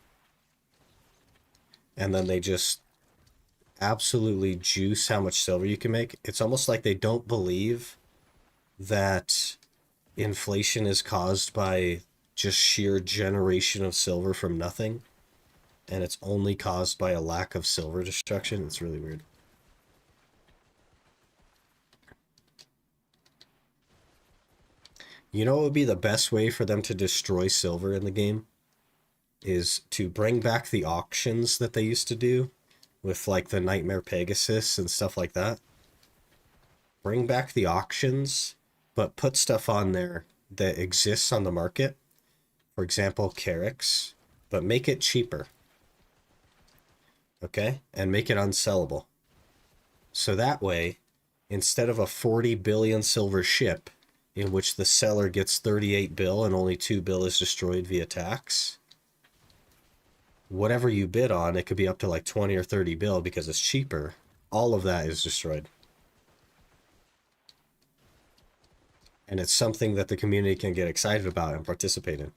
and then they just absolutely juice how much silver you can make. It's almost like they don't believe that inflation is caused by just sheer generation of silver from nothing, and it's only caused by a lack of silver destruction. It's really weird. You know what would be the best way for them to destroy silver in the game? Is to bring back the auctions that they used to do with like the Nightmare Pegasus and stuff like that. Bring back the auctions, but put stuff on there that exists on the market, for example, Carix, but make it cheaper, okay? And make it unsellable. So that way, instead of a 40 billion silver ship in which the seller gets 38 bill and only 2 bill is destroyed via tax, whatever you bid on, it could be up to like 20 or 30 bill because it's cheaper. All of that is destroyed. And it's something that the community can get excited about and participate in.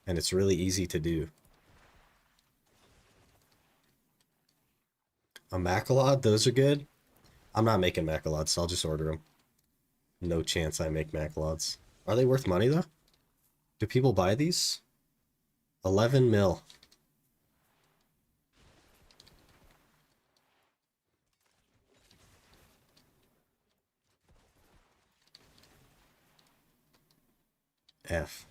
And it's really easy to do. A Macalod, those are good. I'm not making Macalods, so I'll just order them. No chance I make Macalods. Are they worth money, though? Do people buy these? 11 mil. F.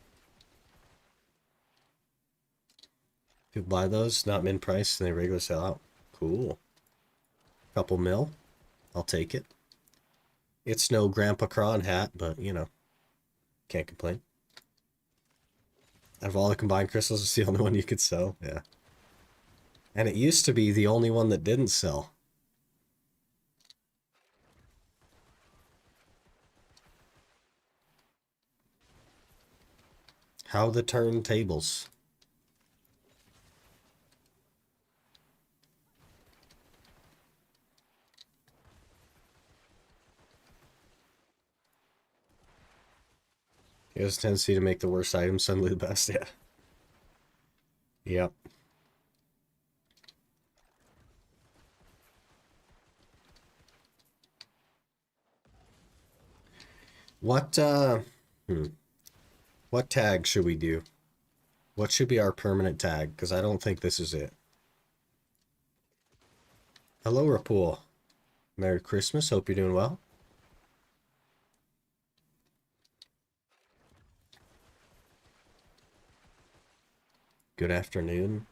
People buy those, not min price, and they regular sell out. Cool. Couple mil. I'll take it. It's no Grandpa Cron hat, but, you know, can't complain. Out of all the combined crystals, it's the only one you could sell. Yeah. And it used to be the only one that didn't sell. How the turntables. He has a tendency to make the worst items suddenly the best, yeah. Yep. What tag should we do? What should be our permanent tag? Because I don't think this is it. Hello, Rapool. Merry Christmas. Hope you're doing well. Good afternoon.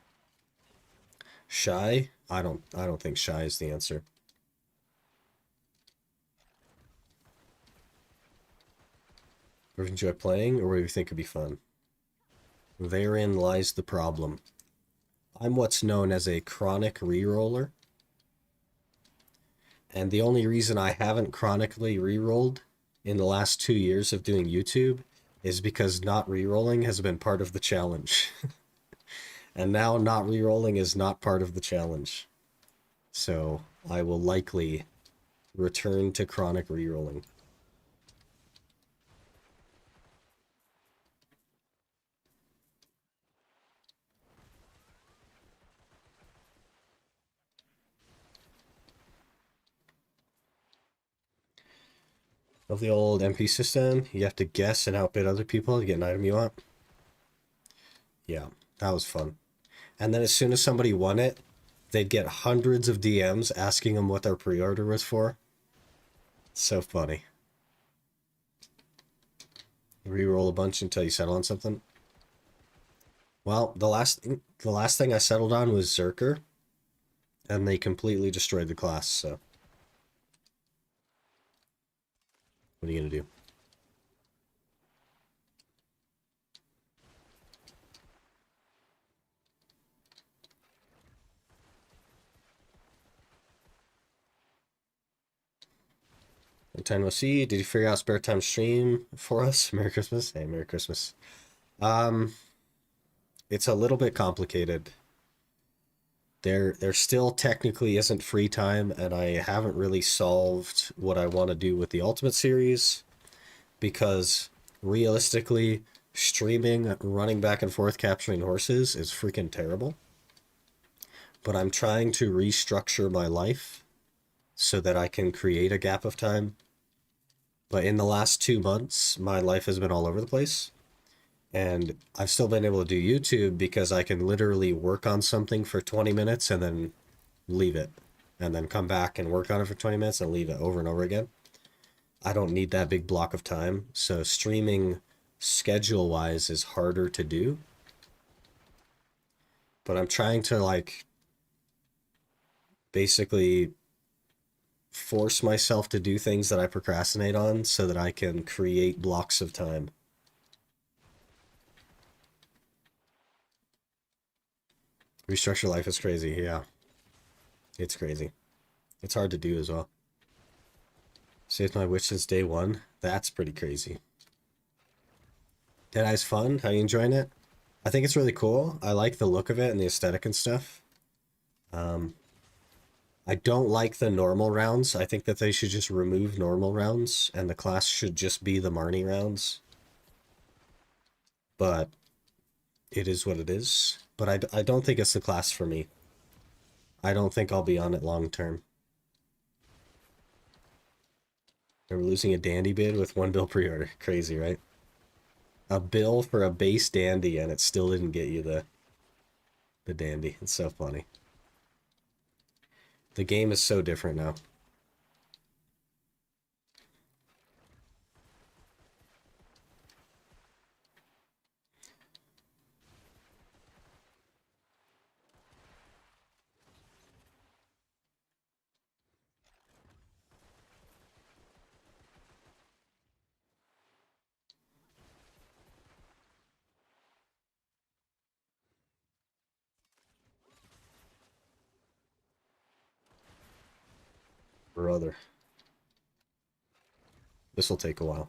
Shy? I don't think shy is the answer. Or enjoy playing, or what do you think would be fun? Therein lies the problem. I'm what's known as a chronic reroller. And the only reason I haven't chronically rerolled in the last 2 years of doing YouTube is because not rerolling has been part of the challenge. And now not rerolling is not part of the challenge. So I will likely return to chronic rerolling. Of the old MP system, you have to guess and outbid other people to get an item you want. Yeah, that was fun. And then as soon as somebody won it, they'd get hundreds of DMs asking them what their pre-order was for. So funny. Reroll a bunch until you settle on something. Well, the last thing I settled on was Zerker, and they completely destroyed the class, so what are you gonna do? Time no see. Did you figure out spare time stream for us? Merry Christmas. Hey, Merry Christmas. It's a little bit complicated. There still technically isn't free time, and I haven't really solved what I want to do with the Ultimate series, because realistically, streaming, running back and forth, capturing horses is freaking terrible. But I'm trying to restructure my life so that I can create a gap of time. But in the last 2 months, my life has been all over the place. And I've still been able to do YouTube because I can literally work on something for 20 minutes and then leave it. And then come back and work on it for 20 minutes and leave it over and over again. I don't need that big block of time. So streaming schedule-wise is harder to do. But I'm trying to, like, basically force myself to do things that I procrastinate on so that I can create blocks of time Restructure life is crazy, yeah. It's crazy. It's hard to do as well. Saved my witch since day one. That's pretty crazy. Deadeye's fun. How you enjoying it? I think it's really cool. I like the look of it and the aesthetic and stuff. I don't like the normal rounds. I think that they should just remove normal rounds and the class should just be the Marnie rounds. But it is what it is. But I don't think it's the class for me. I don't think I'll be on it long term. We're losing a dandy bid with 1 bill pre-order. Crazy, right? A bill for a base dandy and it still didn't get you the dandy. It's so funny. The game is so different now. Brother. This will take a while.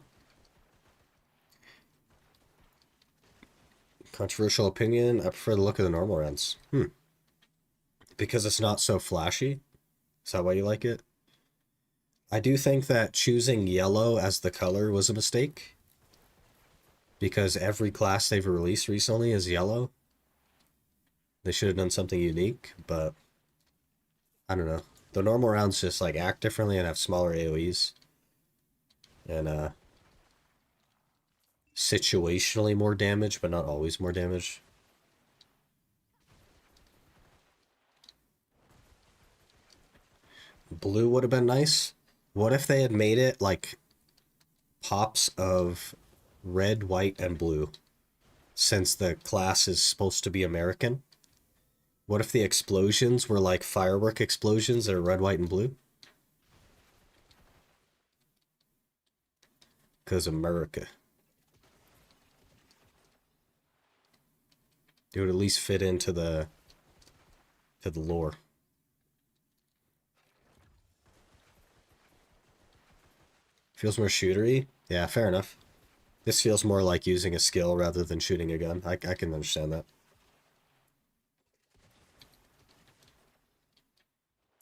Controversial opinion, I prefer the look of the normal rounds. Because it's not so flashy? Is that why you like it? I do think that choosing yellow as the color was a mistake. Because every class they've released recently is yellow. They should have done something unique, but I don't know. The normal rounds just like act differently and have smaller AoEs. And situationally more damage, but not always more damage. Blue would have been nice. What if they had made it like pops of red, white, and blue? Since the class is supposed to be American. What if the explosions were like firework explosions that are red, white, and blue? Because America. It would at least fit into the lore. Feels more shootery? Yeah, fair enough. This feels more like using a skill rather than shooting a gun. I can understand that.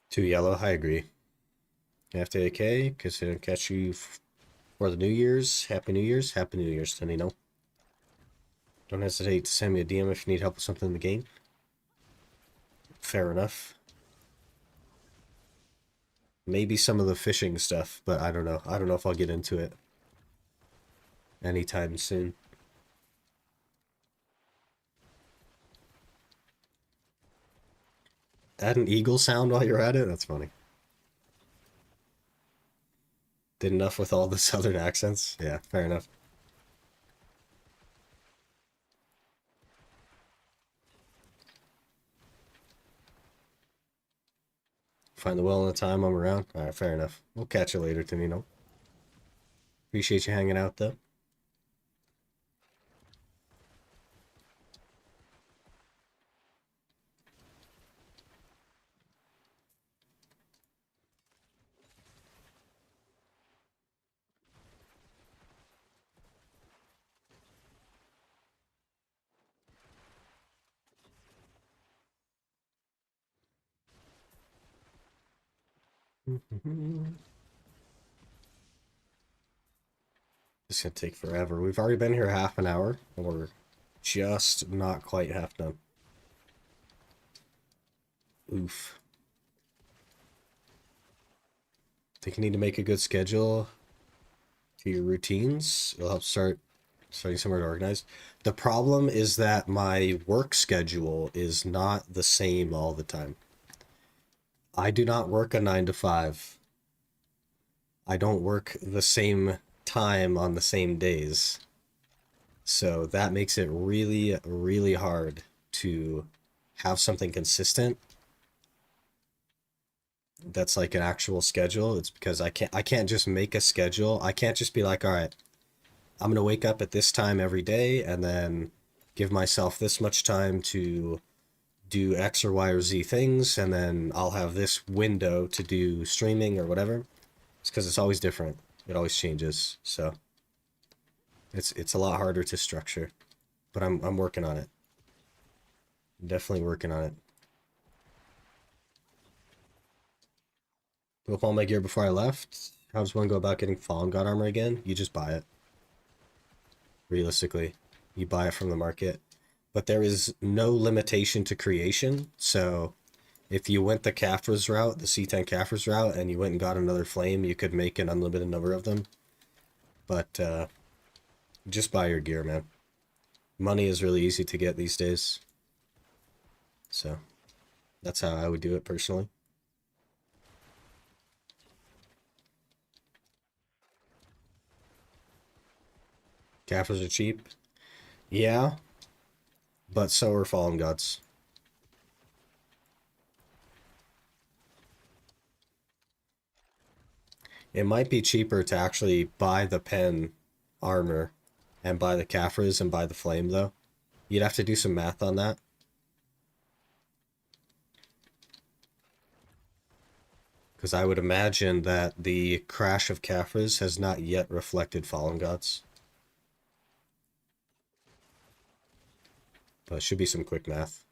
Too yellow, I agree. After AK, because they didn't catch you for the New Year's. Happy New Year's. Happy New Year's, Tonino. Don't hesitate to send me a DM if you need help with something in the game. Fair enough. Maybe some of the fishing stuff, but I don't know. I don't know if I'll get into it anytime soon. Add an eagle sound while you're at it? That's funny. Did enough with all the southern accents? Yeah, fair enough. Find the well in the time I'm around? Alright, fair enough. We'll catch you later, Tonino. Appreciate you hanging out, though. This is gonna take forever. We've already been here half an hour, and we're just not quite half done. Oof. Think you need to make a good schedule to your routines. It'll help starting somewhere to organize. The problem is that my work schedule is not the same all the time. I do not work a 9 to 5. I don't work the same time on the same days. So that makes it really, really hard to have something consistent that's like an actual schedule. It's because I can't just make a schedule. I can't just be like, all right, I'm gonna wake up at this time every day and then give myself this much time to do X or Y or Z things, and then I'll have this window to do streaming or whatever. It's because it's always different. It always changes. So it's a lot harder to structure. But I'm working on it. Definitely working on it. Blew up all my gear before I left. How does one go about getting Fallen God armor again? You just buy it. Realistically, you buy it from the market. But there is no limitation to creation. So if you went the Caphras route, the C10 Caphras route, and you went and got another flame, you could make an unlimited number of them. But just buy your gear, man. Money is really easy to get these days. So that's how I would do it personally. Caphras are cheap. Yeah, but so are Fallen Gods. It might be cheaper to actually buy the pen armor and buy the Caphras and buy the flame, though. You'd have to do some math on that. Because I would imagine that the crash of Caphras has not yet reflected Fallen Gods. But it should be some quick math.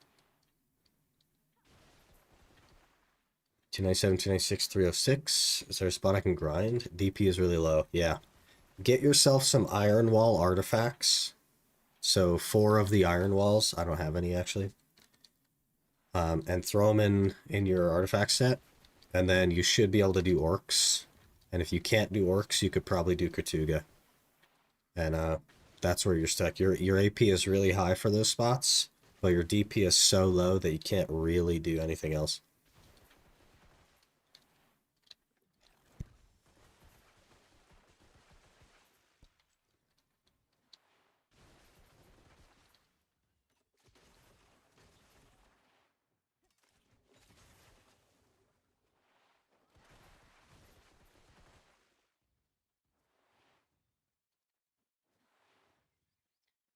297, 296, 306. Is there a spot I can grind? DP is really low. Yeah. Get yourself some Iron Wall artifacts. So 4 of the Iron Walls. I don't have any, actually. And throw them in your artifact set. And then you should be able to do Orcs. And if you can't do Orcs, you could probably do Katuga. And that's where you're stuck. Your AP is really high for those spots, but your DP is so low that you can't really do anything else.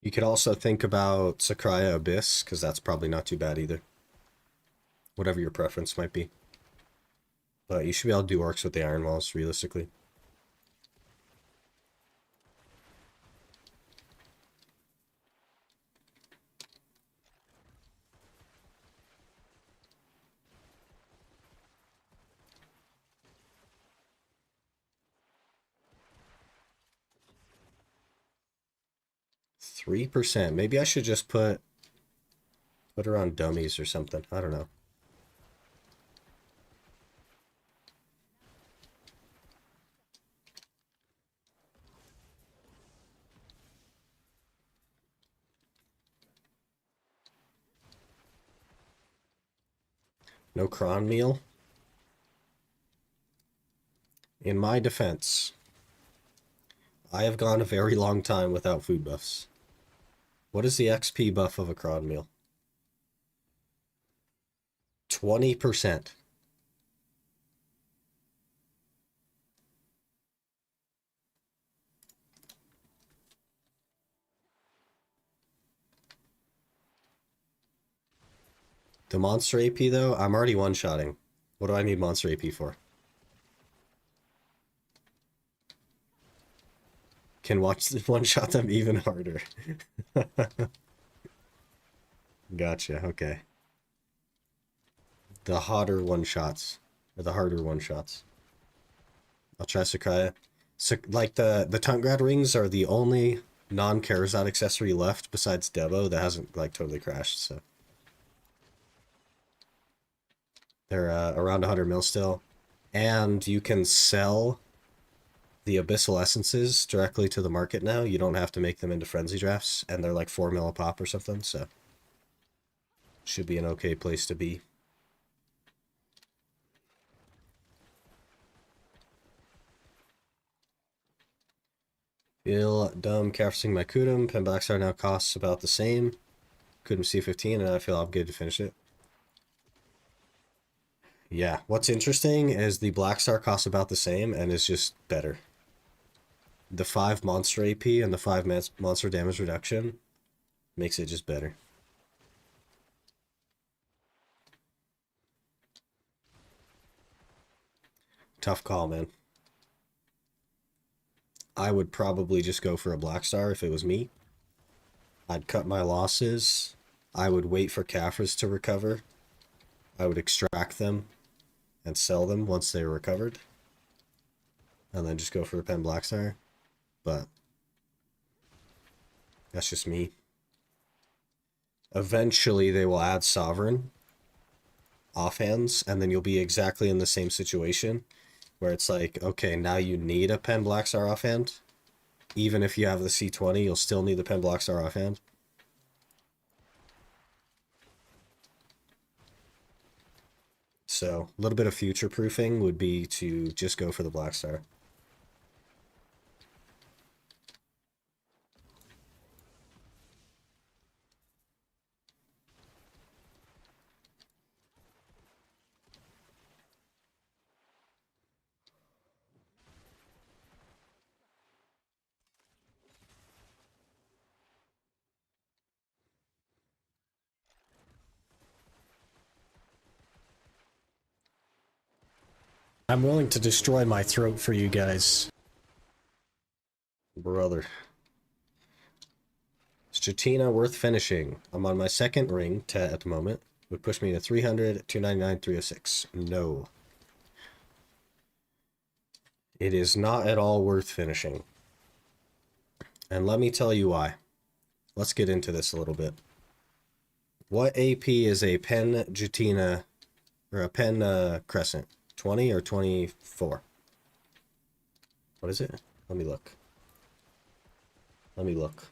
You could also think about Sakraya Abyss, because that's probably not too bad either. Whatever your preference might be. But you should be able to do Orcs with the Iron Walls, realistically. %. Maybe I should just put her on dummies or something. I don't know. No cron meal. In my defense, I have gone a very long time without food buffs. What is the XP buff of a cron meal? 20%. The monster AP, though, I'm already one-shotting. What do I need monster AP for? Can one-shot them even harder. Gotcha, okay. The hotter one-shots. Or the harder one-shots. I'll try Sakraya. Like, the Tuntgrad rings are the only non-Karazhan accessory left besides Devo that hasn't, like, totally crashed, so... They're around 100 mil still. And you can sell the Abyssal Essences directly to the market now. You don't have to make them into Frenzy Drafts. And they're like 4 mil a pop or something, so... Should be an okay place to be. Feel dumb capturing my Kudum. Pen Blackstar now costs about the same. Kudum C15, and I feel obligated to finish it. Yeah, what's interesting is the Blackstar costs about the same and is just better. The 5 monster AP and the 5 monster damage reduction makes it just better. Tough call, man. I would probably just go for a Blackstar if it was me. I'd cut my losses. I would wait for Caphras to recover. I would extract them and sell them once they were recovered. And then just go for a Pen Blackstar. But that's just me. Eventually they will add Sovereign offhands, and then you'll be exactly in the same situation where it's like, okay, now you need a Pen Blackstar offhand. Even if you have the C20, you'll still need the Pen Blackstar offhand. So a little bit of future proofing would be to just go for the Blackstar. I'm willing to destroy my throat for you guys. Brother. Is Jatina worth finishing? I'm on my second ring at the moment. Would push me to 300, 299, 306. No. It is not at all worth finishing. And let me tell you why. Let's get into this a little bit. What AP is a Pen Jatina, or a Pen Crescent? 20 or 24? What is it? Let me look. Let me look.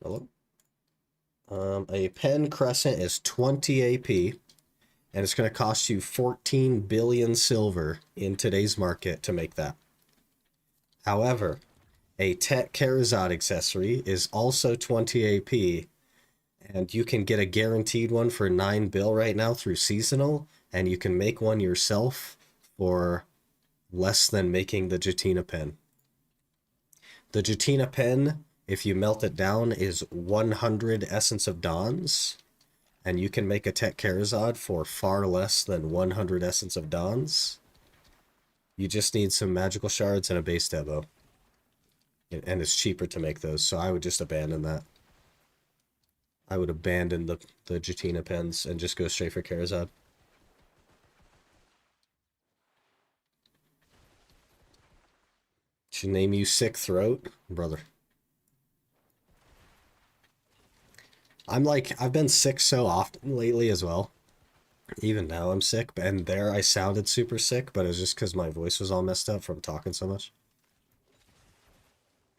Hello? A Pen Crescent is 20 AP, and it's going to cost you 14 billion silver in today's market to make that. However, a Tet Karazad accessory is also 20 AP, and you can get a guaranteed one for 9 bill right now through seasonal, and you can make one yourself for less than making the Jatina pen. The Jatina pen, if you melt it down, is 100 Essence of Dawns, and you can make a Tet Karazad for far less than 100 Essence of Dawns. You just need some magical shards and a base debo. And it's cheaper to make those, so I would just abandon that. I would abandon the Jatina pens and just go straight for Karazad. Should name you Sick Throat? Brother. I've been sick so often lately as well. Even now I'm sick, and there I sounded super sick, but it was just because my voice was all messed up from talking so much.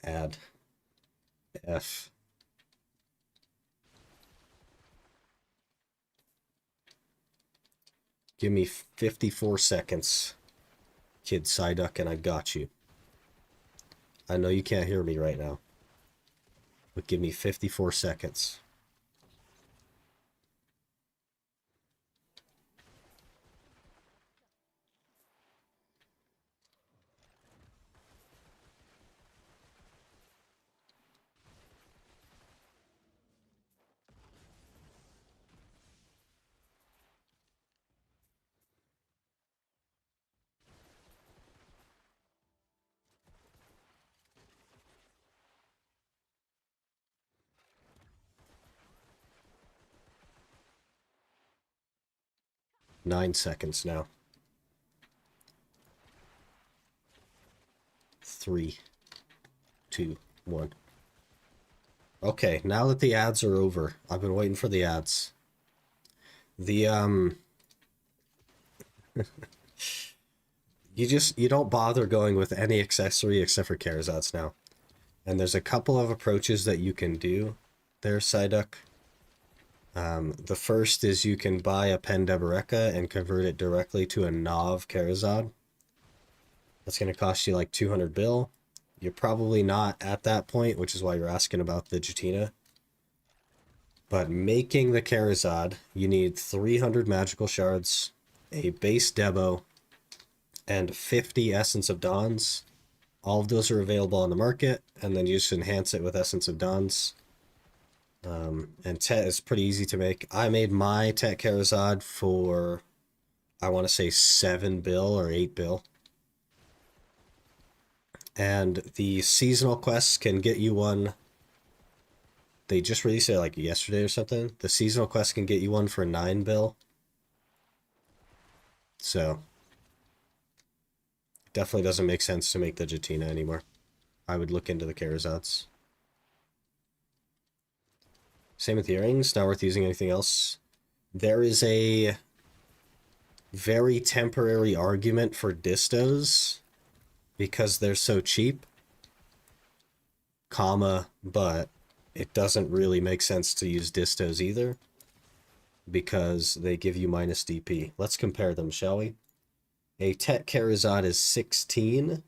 Add. F. Give me 54 seconds, Kid Psyduck, and I got you. I know you can't hear me right now, but give me 54 seconds. Nine seconds now. 3, 2, 1. Okay, now that the ads are over, I've been waiting for the ads. The you don't bother going with any accessory except for Karazads now. And there's a couple of approaches that you can do there, Psyduck. The first is you can buy a Pen Deboreka and convert it directly to a Nav Karazad. That's going to cost you like 200 bill. You're probably not at that point, which is why you're asking about the Jatina. But making the Karazad, you need 300 magical shards, a base Debo, and 50 Essence of Dawns. All of those are available on the market, and then you just enhance it with Essence of Dawns. And Tet is pretty easy to make. I made my Tet Karazad for, I want to say 7 bill or 8 bill. And the seasonal quests can get you one. They just released it like yesterday or something. The seasonal quest can get you one for 9 bill. So definitely doesn't make sense to make the Jatina anymore. I would look into the Karazads. Same with the earrings, not worth using anything else. There is a very temporary argument for distos because they're so cheap, but it doesn't really make sense to use distos either because they give you minus DP. Let's compare them, shall we? A Tet Karazad is 16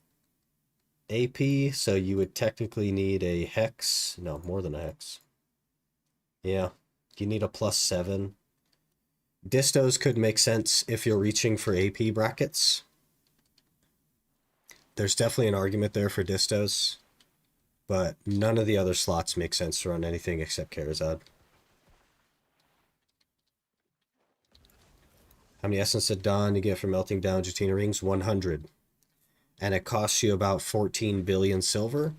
AP, so you would technically need a hex. No, more than a hex. Yeah, you need a +7. Distos could make sense if you're reaching for AP brackets. There's definitely an argument there for distos, but none of the other slots make sense to run anything except Karazad. How many Essence of Dawn you get for melting down Jatina rings? 100. And it costs you about 14 billion silver.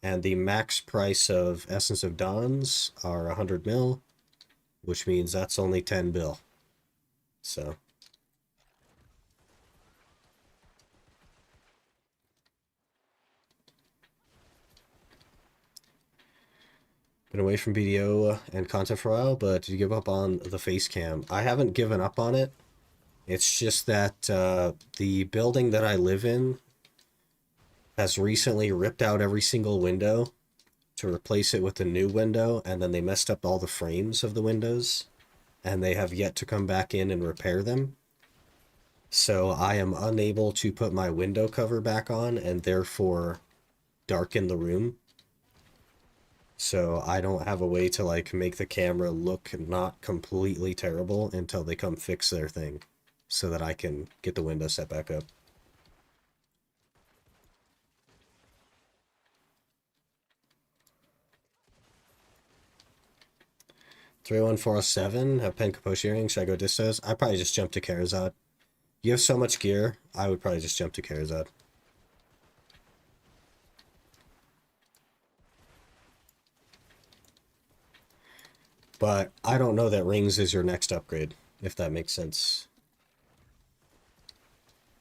And the max price of Essence of Dawns are 100 mil, which means that's only 10 bill. So been away from BDO and content for a while, but did you give up on the face cam? I haven't given up on it. It's just that the building that I live in has recently ripped out every single window to replace it with a new window, and then they messed up all the frames of the windows, and they have yet to come back in and repair them. So I am unable to put my window cover back on and therefore darken the room. So I don't have a way to like make the camera look not completely terrible until they come fix their thing so that I can get the window set back up. $31407 have Pen Kaposhi earrings. Should I go distos? I'd probably just jump to Karazad. You have so much gear, I would probably just jump to Karazad. But I don't know that rings is your next upgrade, if that makes sense.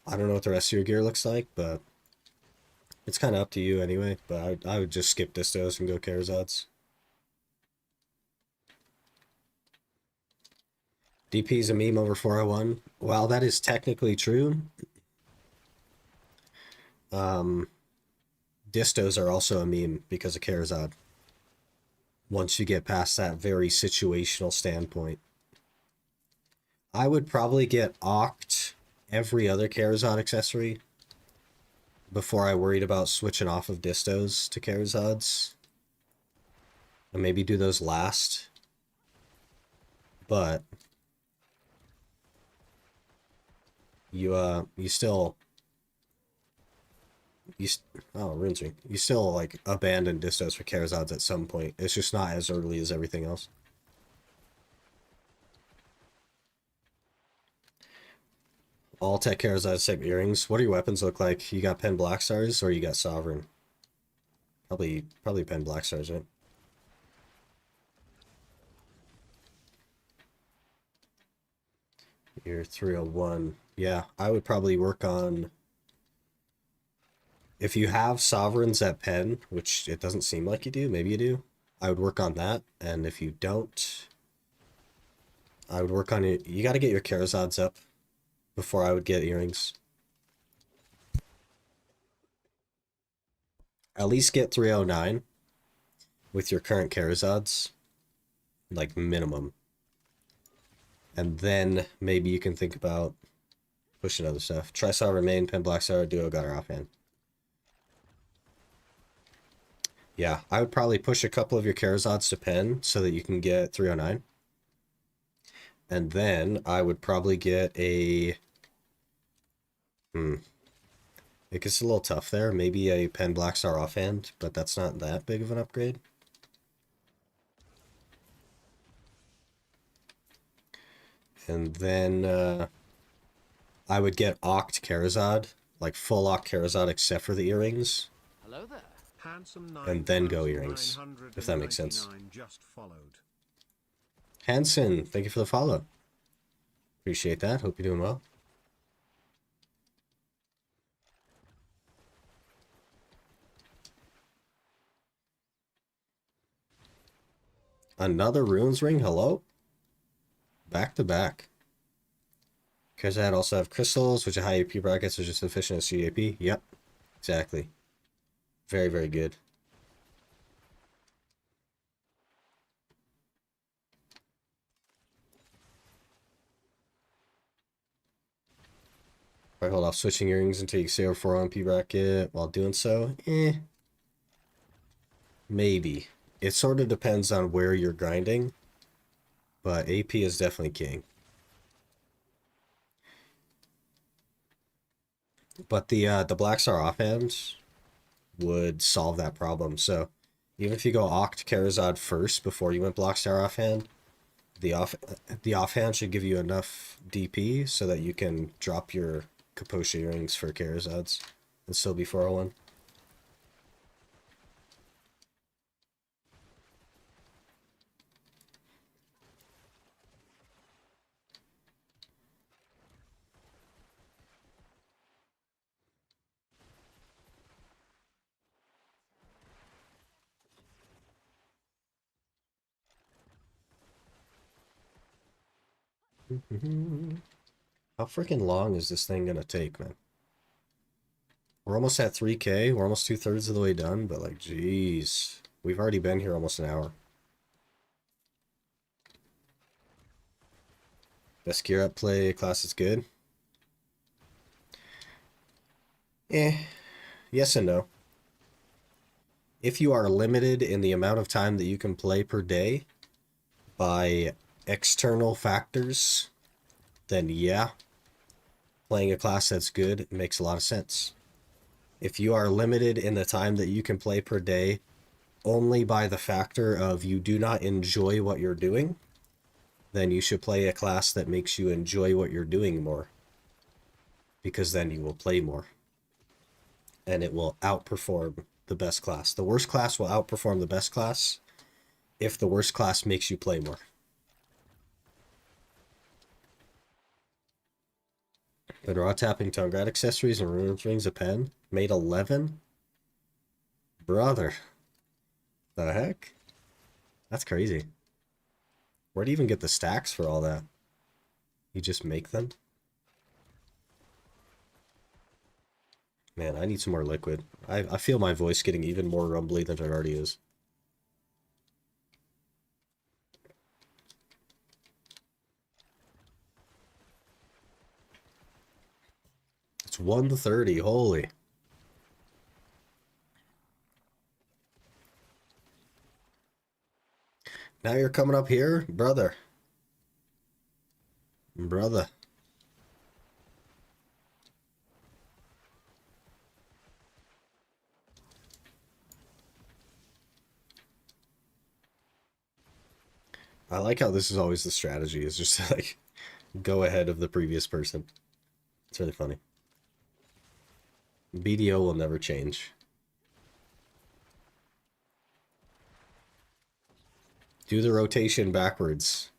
I don't know what the rest of your gear looks like, but it's kind of up to you anyway. But I would just skip distos and go Karazads. DP is a meme over 401. While that is technically true, distos are also a meme because of Karazad. Once you get past that very situational standpoint. I would probably get Oct every other Karazad accessory before I worried about switching off of distos to Karazads. And maybe do those last. But you still runes ring. You still like abandon distos for Karazads at some point. It's just not as early as everything else. All Tech Karazad type earrings. What do your weapons look like? You got Pen Blackstars or you got Sovereign? Probably Pen Blackstars, right? You're 301. Yeah, I would probably work on... If you have Sovereigns at Pen, which it doesn't seem like you do, maybe you do, I would work on that. And if you don't, I would work on it. You got to get your Karazads up before I would get earrings. At least get 309 with your current Karazads, like minimum. And then maybe you can think about pushing other stuff. Try Sovereign main, Pen Blackstar, Duo got her offhand. Yeah, I would probably push a couple of your Karazads to Pen so that you can get 309. And then I would probably get a... It gets a little tough there. Maybe a Pen Blackstar offhand, but that's not that big of an upgrade. And then I would get Oct Karazad, like full Oct Karazad except for the earrings, Hello there. Handsome and then go earrings, if that makes sense. 9999 just followed. Hanson, thank you for the follow. Appreciate that. Hope you're doing well. Another runes ring? Hello? Back to back. Karazad also have crystals, which are high AP brackets, which is sufficient as GAP. Yep, exactly. Very, very good. Alright, hold off switching earrings until you stay over 4 MP bracket. While doing so, maybe. It sort of depends on where you're grinding, but AP is definitely king. But the Blackstar offhand would solve that problem. So even if you go Oct Karazad first before you went Blackstar offhand, the offhand should give you enough DP so that you can drop your Kaposha earrings for Karazads and still be 401. How freaking long is this thing gonna take, man? We're almost at 3K. We're almost 2/3 of the way done, but like, jeez. We've already been here almost an hour. Best gear up play class is good. Yes and no. If you are limited in the amount of time that you can play per day by external factors, then yeah, playing a class that's good makes a lot of sense. If you are limited in the time that you can play per day only by the factor of you do not enjoy what you're doing, then you should play a class that makes you enjoy what you're doing more. Because then you will play more. And it will outperform the best class. The worst class will outperform the best class if the worst class makes you play more. Been raw tapping tongue grad accessories and runes rings a pen. Made 11? Brother. The heck? That's crazy. Where do you even get the stacks for all that? You just make them? Man, I need some more liquid. I feel my voice getting even more rumbly than it already is. It's 1:30, holy. Now you're coming up here? Brother. Brother. I like how this is always the strategy, is just to, like, go ahead of the previous person. It's really funny. BDO will never change. Do the rotation backwards.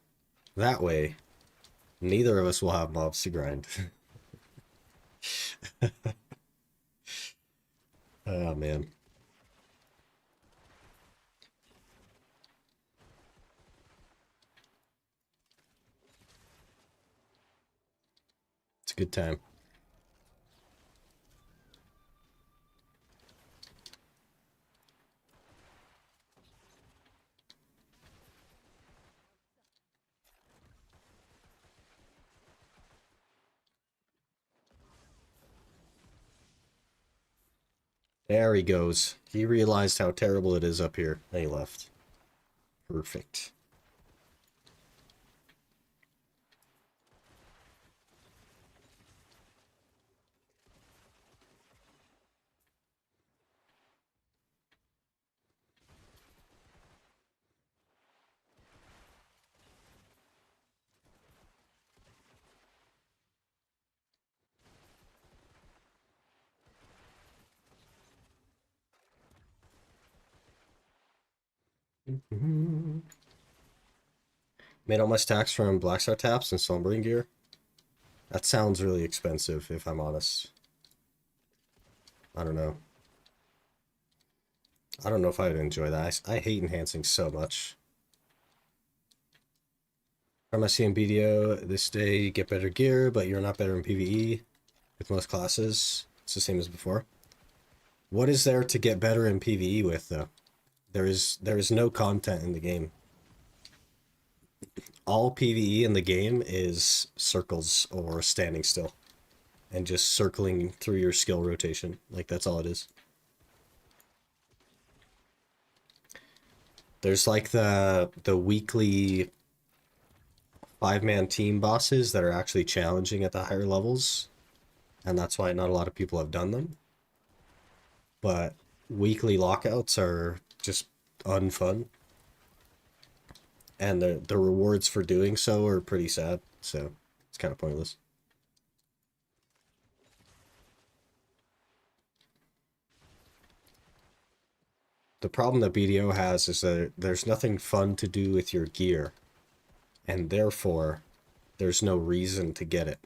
That way, neither of us will have mobs to grind. Oh, man. It's a good time. There he goes. He realized how terrible it is up here. And he left. Perfect. Made all my stacks from Blackstar taps and Slumbering gear. That sounds really expensive, if I'm honest. I don't know. I don't know if I would enjoy that. I hate enhancing so much. From my CM video this day, you get better gear, but you're not better in PvE with most classes. It's the same as before. What is there to get better in PvE with, though? There is no content in the game. All PvE in the game is circles or standing still. And just circling through your skill rotation. Like, that's all it is. There's like the weekly 5-man team bosses that are actually challenging at the higher levels. And that's why not a lot of people have done them. But weekly lockouts are just unfun. And the rewards for doing so are pretty sad. So it's kind of pointless. The problem that BDO has is that there's nothing fun to do with your gear. And therefore, there's no reason to get it.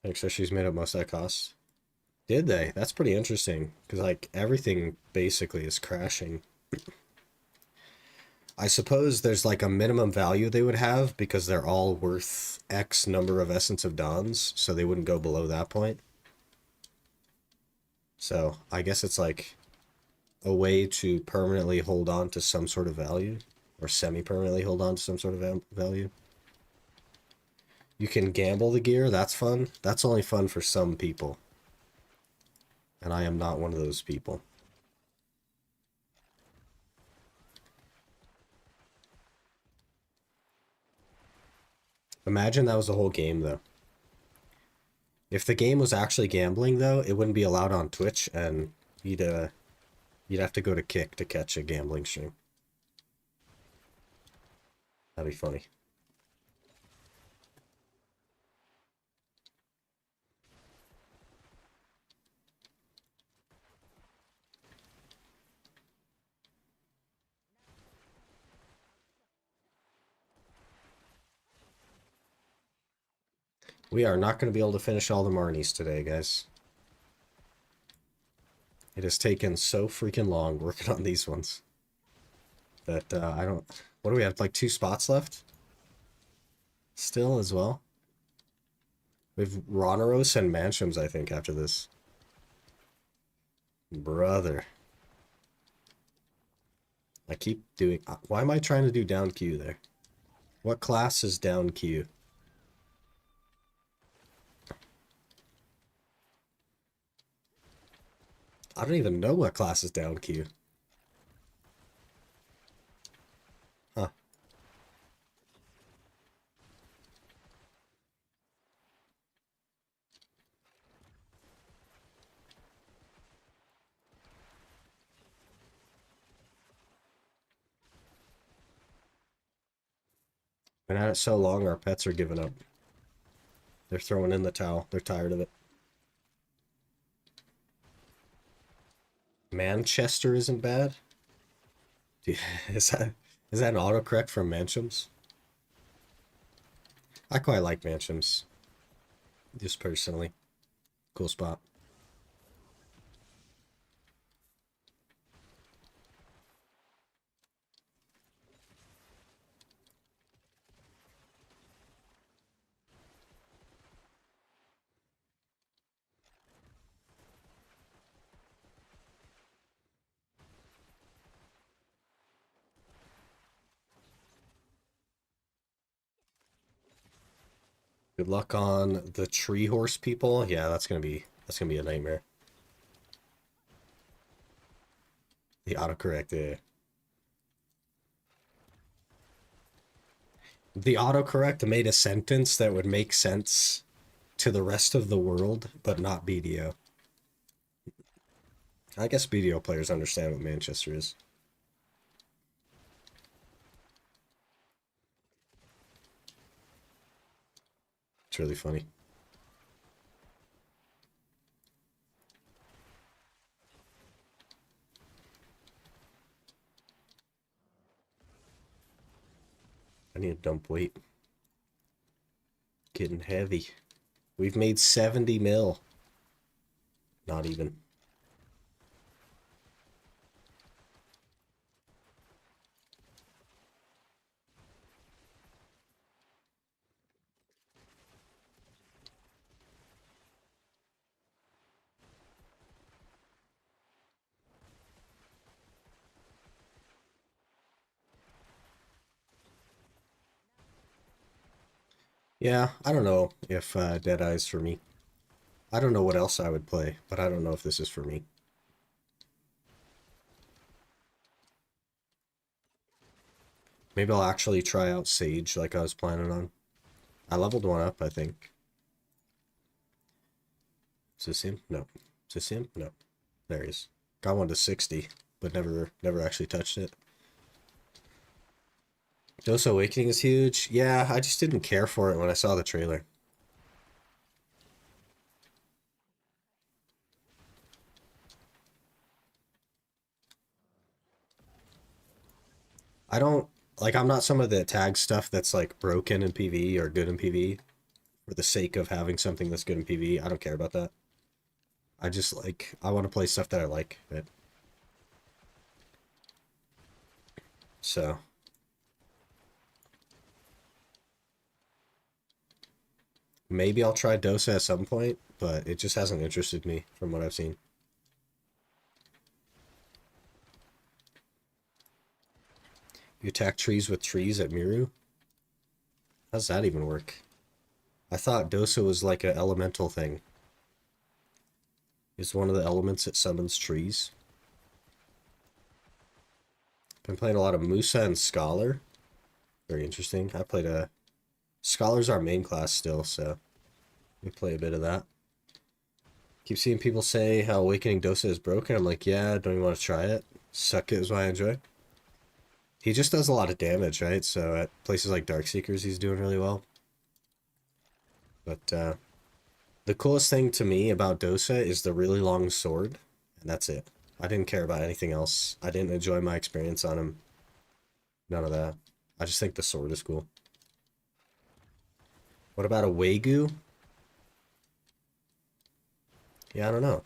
Accessories made up most of that cost. Did they? That's pretty interesting. Because, like, everything basically is crashing. I suppose there's, like, a minimum value they would have because they're all worth X number of Essence of Dawns, so they wouldn't go below that point. So, I guess it's, like, a way to permanently hold on to some sort of value. Or semi-permanently hold on to some sort of value. You can gamble the gear, that's fun. That's only fun for some people. And I am not one of those people. Imagine that was the whole game, though. If the game was actually gambling, though, it wouldn't be allowed on Twitch, and you'd have to go to Kick to catch a gambling stream. That'd be funny. We are not going to be able to finish all the Marnies today, guys. It has taken so freaking long working on these ones that I don't... What do we have? Like 2 spots left? Still as well? We have Roneros and Manshams, I think, after this. Brother. I keep doing... Why am I trying to do down Q there? What class is down Q? I don't even know what class is down Q. Huh. Been at it so long, our pets are giving up. They're throwing in the towel. They're tired of it. Manchester isn't bad? Is that an autocorrect from Manshams? I quite like Manshams. Just personally. Cool spot. Good luck on the tree horse people. Yeah, that's gonna be a nightmare. The autocorrect, yeah. The autocorrect made a sentence that would make sense to the rest of the world, but not BDO. I guess BDO players understand what Manchester is. It's really funny. I need to dump weight. Getting heavy. We've made 70 mil. Not even. Yeah, I don't know if Deadeye's for me. I don't know what else I would play, but I don't know if this is for me. Maybe I'll actually try out Sage like I was planning on. I leveled one up, I think. Is this him? No. Is this him? No. There he is. Got one to 60, but never actually touched it. Dose Awakening is huge. Yeah, I just didn't care for it when I saw the trailer. I don't, like, I'm not someone that tags stuff that's, like, broken in PvE or good in PvE for the sake of having something that's good in PvE. I don't care about that. I just, like, I want to play stuff that I like. Right? So. Maybe I'll try Dosa at some point, but it just hasn't interested me from what I've seen. You attack trees with trees at Miru? How's that even work? I thought Dosa was like an elemental thing. It's one of the elements that summons trees. Been playing a lot of Musa and Scholar. Very interesting. I played a... Scholar's our main class still, so we play a bit of that. Keep seeing people say how Awakening Dosa is broken. I'm like, yeah, don't even want to try it. Suck it is what I enjoy. He just does a lot of damage, right? So at places like Darkseekers, he's doing really well. But the coolest thing to me about Dosa is the really long sword, and that's it. I didn't care about anything else. I didn't enjoy my experience on him. None of that. I just think the sword is cool. What about a Wagyu? Yeah, I don't know.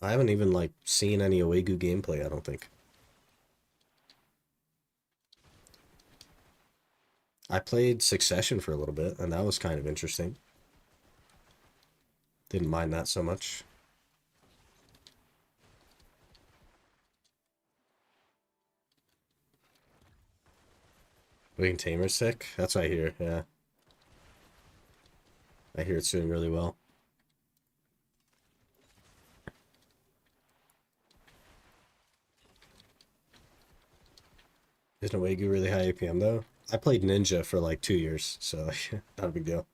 I haven't even, like, seen any Wagyu gameplay, I don't think. I played Succession for a little bit, and that was kind of interesting. Didn't mind that so much. Wing Tamer's sick? That's what I hear, yeah. I hear it's doing really well. Isn't Wagyu really high APM though? I played Ninja for like 2 years, so not a big deal.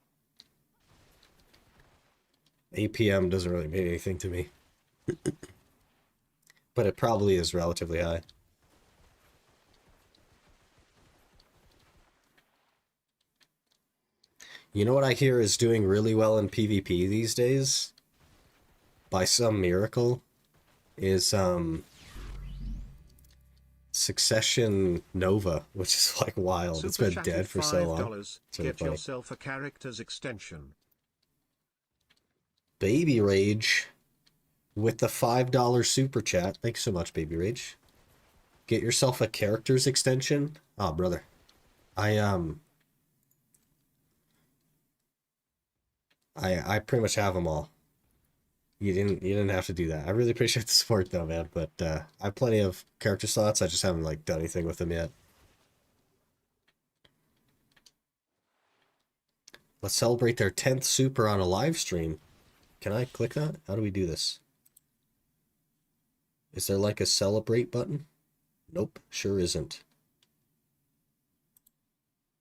APM doesn't really mean anything to me. But it probably is relatively high. You know what I hear is doing really well in PvP these days? By some miracle? Is, Succession Nova, which is like wild. It's been dead for so long. It's really Get funny. Yourself a character's extension. Baby Rage with the $5 super chat. Thanks so much, Baby Rage. Get yourself a character's extension. Oh, brother. I pretty much have them all. You didn't have to do that. I really appreciate the support though, man. But I have plenty of character slots. I just haven't like done anything with them yet. Let's celebrate their 10th super on a live stream. Can I click that? How do we do this? Is there like a celebrate button? Nope, sure isn't.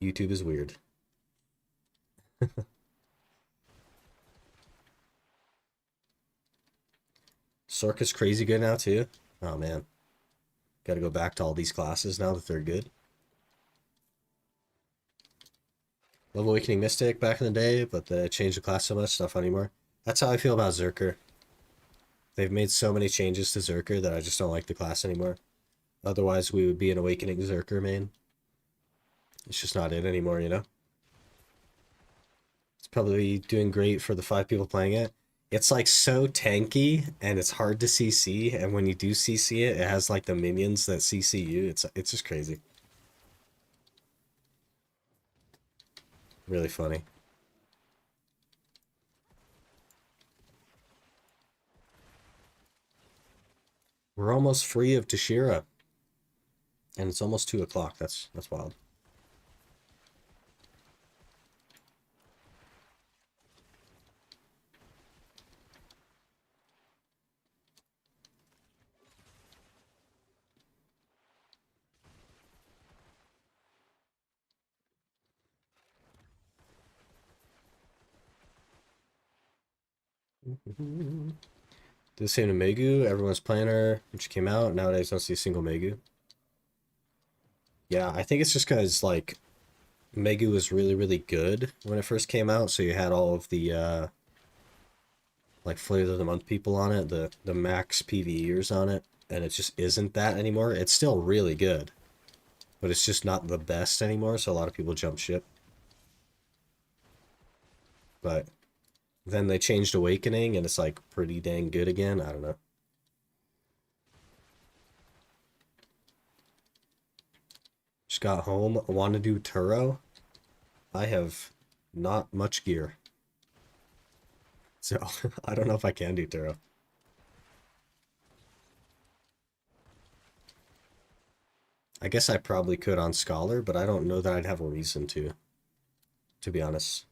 YouTube is weird. Sork is crazy good now too? Oh man. Gotta go back to all these classes now that they're good. Love Awakening Mystic back in the day, but they changed the class so much, it's not fun anymore. That's how I feel about Zerker. They've made so many changes to Zerker that I just don't like the class anymore. Otherwise, we would be an Awakening Zerker main. It's just not it anymore, you know? It's probably doing great for the 5 people playing it. It's like so tanky and it's hard to CC, and when you do CC it, it has like the minions that CC you. It's just crazy. Really funny. We're almost free of Tashira. And it's almost 2 o'clock. That's wild. Did the same to Megu. Everyone's playing her when she came out. Nowadays, I don't see a single Megu. Yeah, I think it's just because, like, Megu was really, really good when it first came out. So you had all of the, like, Flavor of the Month people on it, the max PvEers on it. And it just isn't that anymore. It's still really good. But it's just not the best anymore. So a lot of people jump ship. But then they changed Awakening, and it's, like, pretty dang good again. I don't know. Just got home. Want to do Turo? I have not much gear. So, I don't know if I can do Turo. I guess I probably could on Scholar, but I don't know that I'd have a reason to be honest.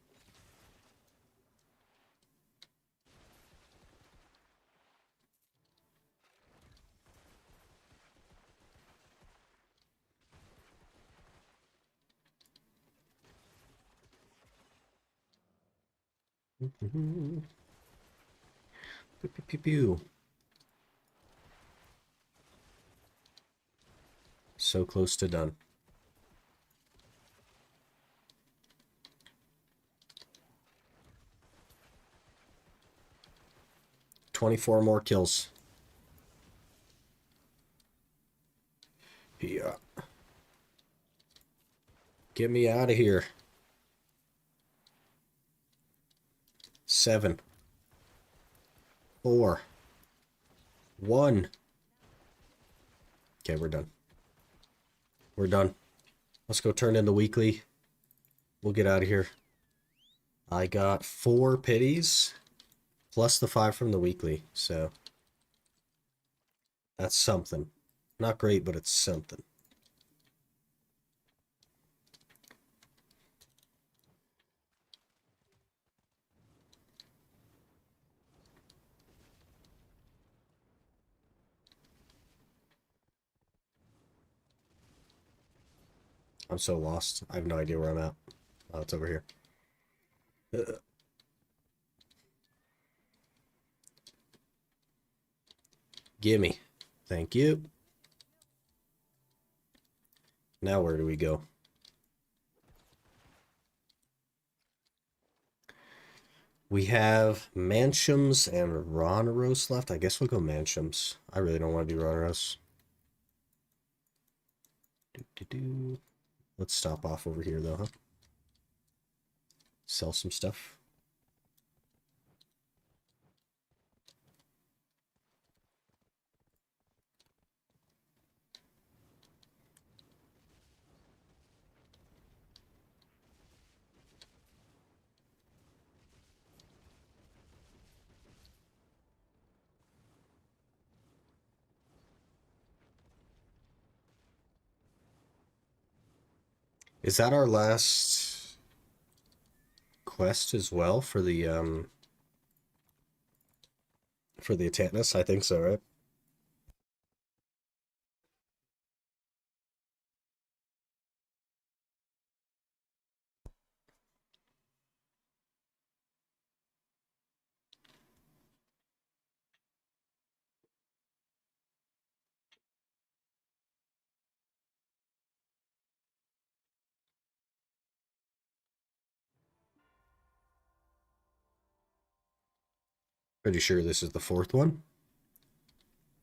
Pew, pew, pew, pew. So close to done. $24 more kills. Yeah. Get me out of here. 7, 4, 1. Okay, we're done. We're done. Let's go turn in the weekly. We'll get out of here. I got 4 pities plus the 5 from the weekly, so that's something. Not great, but it's something. I'm so lost. I have no idea where I'm at. Oh, it's over here. Gimme. Thank you. Now where do we go? We have Manshams and Ronaros left. I guess we'll go Manshams. I really don't want to do Ronaros. Let's stop off over here though, huh? Sell some stuff. Is that our last quest as well for the Atanus? I think so, right? Pretty sure this is the 4th one.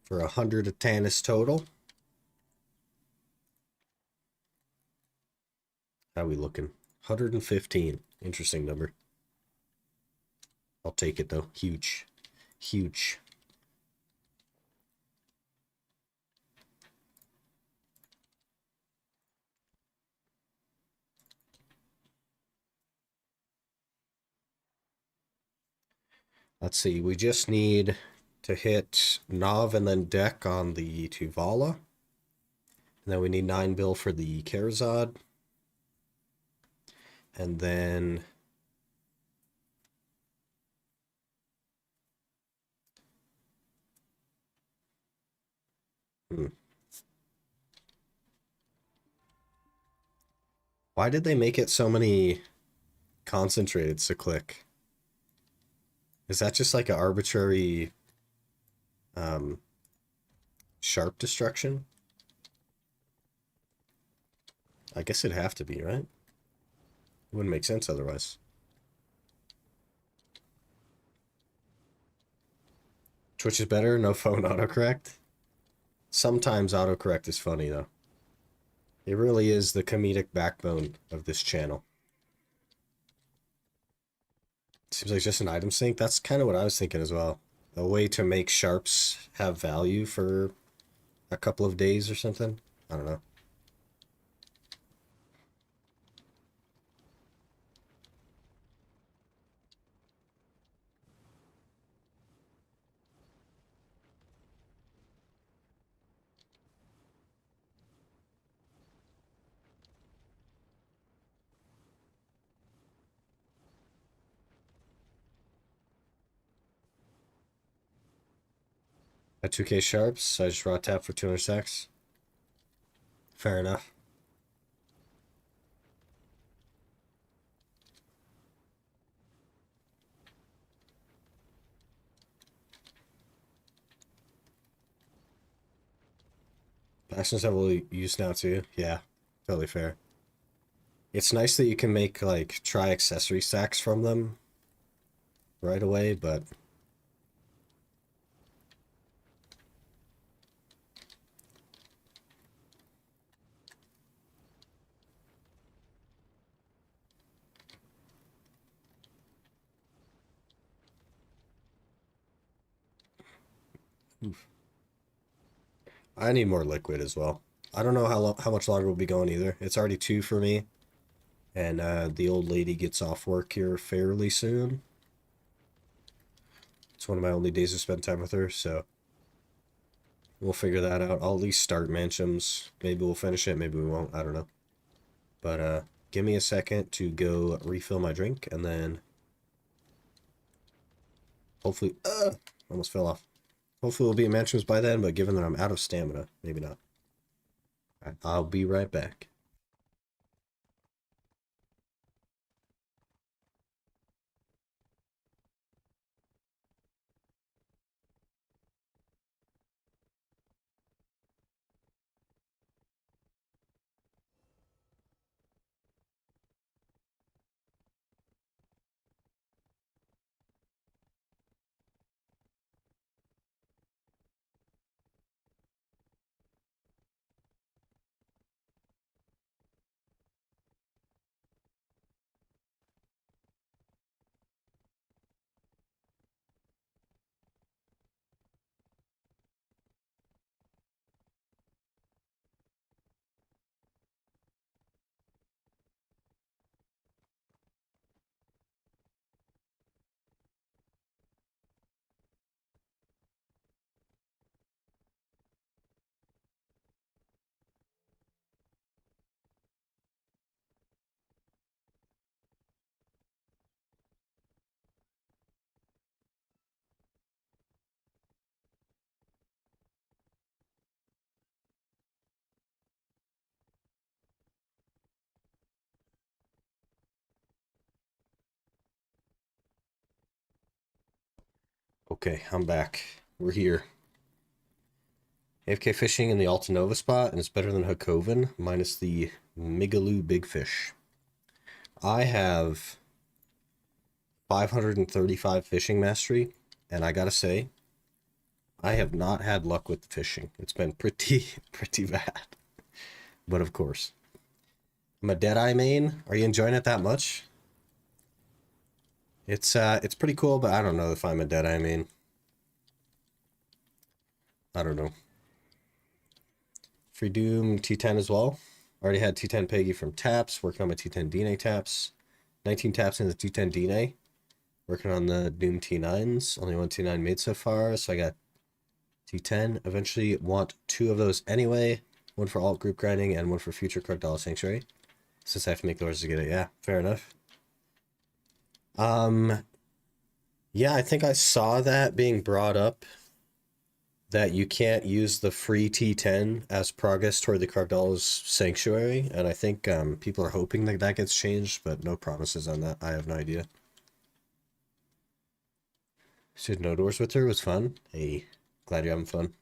For 100 Atanus total. How we looking? 115. Interesting number. I'll take it though. Huge. Huge. Let's see. We just need to hit Nav and then Deck on the Tuvala. And then we need 9 bill for the Karazad. And then why did they make it so many concentrated to click? Is that just like an arbitrary sharp destruction? I guess it'd have to be, right? It wouldn't make sense otherwise. Twitch is better, no phone autocorrect. Sometimes autocorrect is funny though. It really is the comedic backbone of this channel. Seems like just an item sync. That's kind of what I was thinking as well. A way to make sharps have value for a couple of days or something. I don't know. At 2k sharps, I just raw tap for 200 stacks. Fair enough. Actions heavily used now too. Yeah, totally fair. It's nice that you can make like try accessory stacks from them right away, but I need more liquid as well. I don't know how much longer we'll be going either. It's already 2 for me, and the old lady gets off work here fairly soon. It's one of my only days to spend time with her, so we'll figure that out. I'll at least start Manchums. Maybe we'll finish it, maybe we won't. I don't know. But give me a second to go refill my drink, and then hopefully, almost fell off. Hopefully we'll be at Manchums by then, but given that I'm out of stamina, maybe not. All right, I'll be right back. Okay, I'm back. We're here. AFK fishing in the Altanova spot, and it's better than Hakoven, minus the Migaloo Big Fish. I have 535 fishing mastery, and I gotta say, I have not had luck with the fishing. It's been pretty bad. But of course, I'm a Deadeye main. Are you enjoying it that much? It's pretty cool, but I don't know if I'm a Deadeye main. I don't know. Free Doom T10 as well. Already had T10 Peggy from taps. Working on my T10 DNA taps. 19 taps in the T10 DNA. Working on the Doom T9s. Only one T9 made so far, so I got T10. Eventually want 2 of those anyway. One for alt group grinding and one for future Cardala Sanctuary. Since I have to make doors to get it. Yeah, fair enough. Yeah, I think I saw that being brought up. That you can't use the free T10 as progress toward the Cardala's Sanctuary. And I think people are hoping that that gets changed, but no promises on that. I have no idea. Did no doors with her, was fun. Hey, glad you're having fun.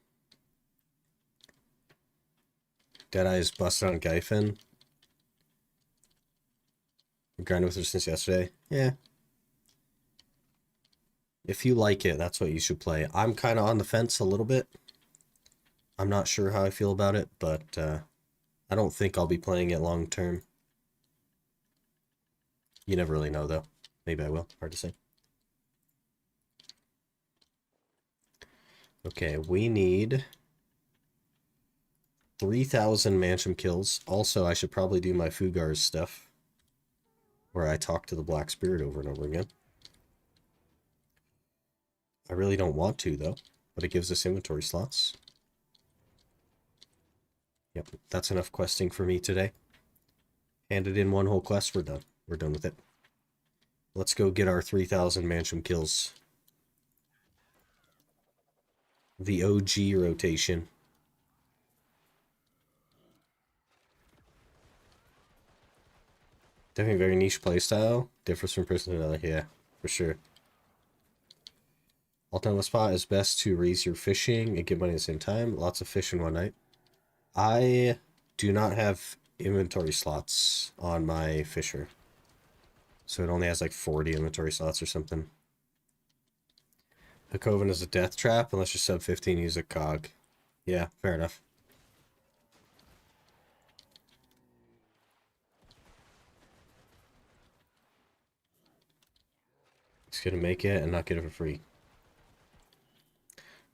Deadeye's busted on Gyfin. Grinding with her since yesterday. Yeah. If you like it, that's what you should play. I'm kind of on the fence a little bit. I'm not sure how I feel about it, but I don't think I'll be playing it long term. You never really know, though. Maybe I will. Hard to say. Okay, we need 3,000 Mansion kills. Also, I should probably do my Fugar's stuff, where I talk to the Black Spirit over and over again. I really don't want to, though, but it gives us inventory slots. Yep, that's enough questing for me today. Handed in one whole quest, we're done. We're done with it. Let's go get our 3,000 Mansion kills. The OG rotation. Definitely very niche playstyle. Differs from person to another. Yeah, for sure. All-time spot is best to raise your fishing and get money at the same time. Lots of fish in one night. I do not have inventory slots on my fisher. So it only has like 40 inventory slots or something. The Coven is a death trap. Unless you're sub 15, use a cog. Yeah, fair enough. It's gonna make it and not get it for free.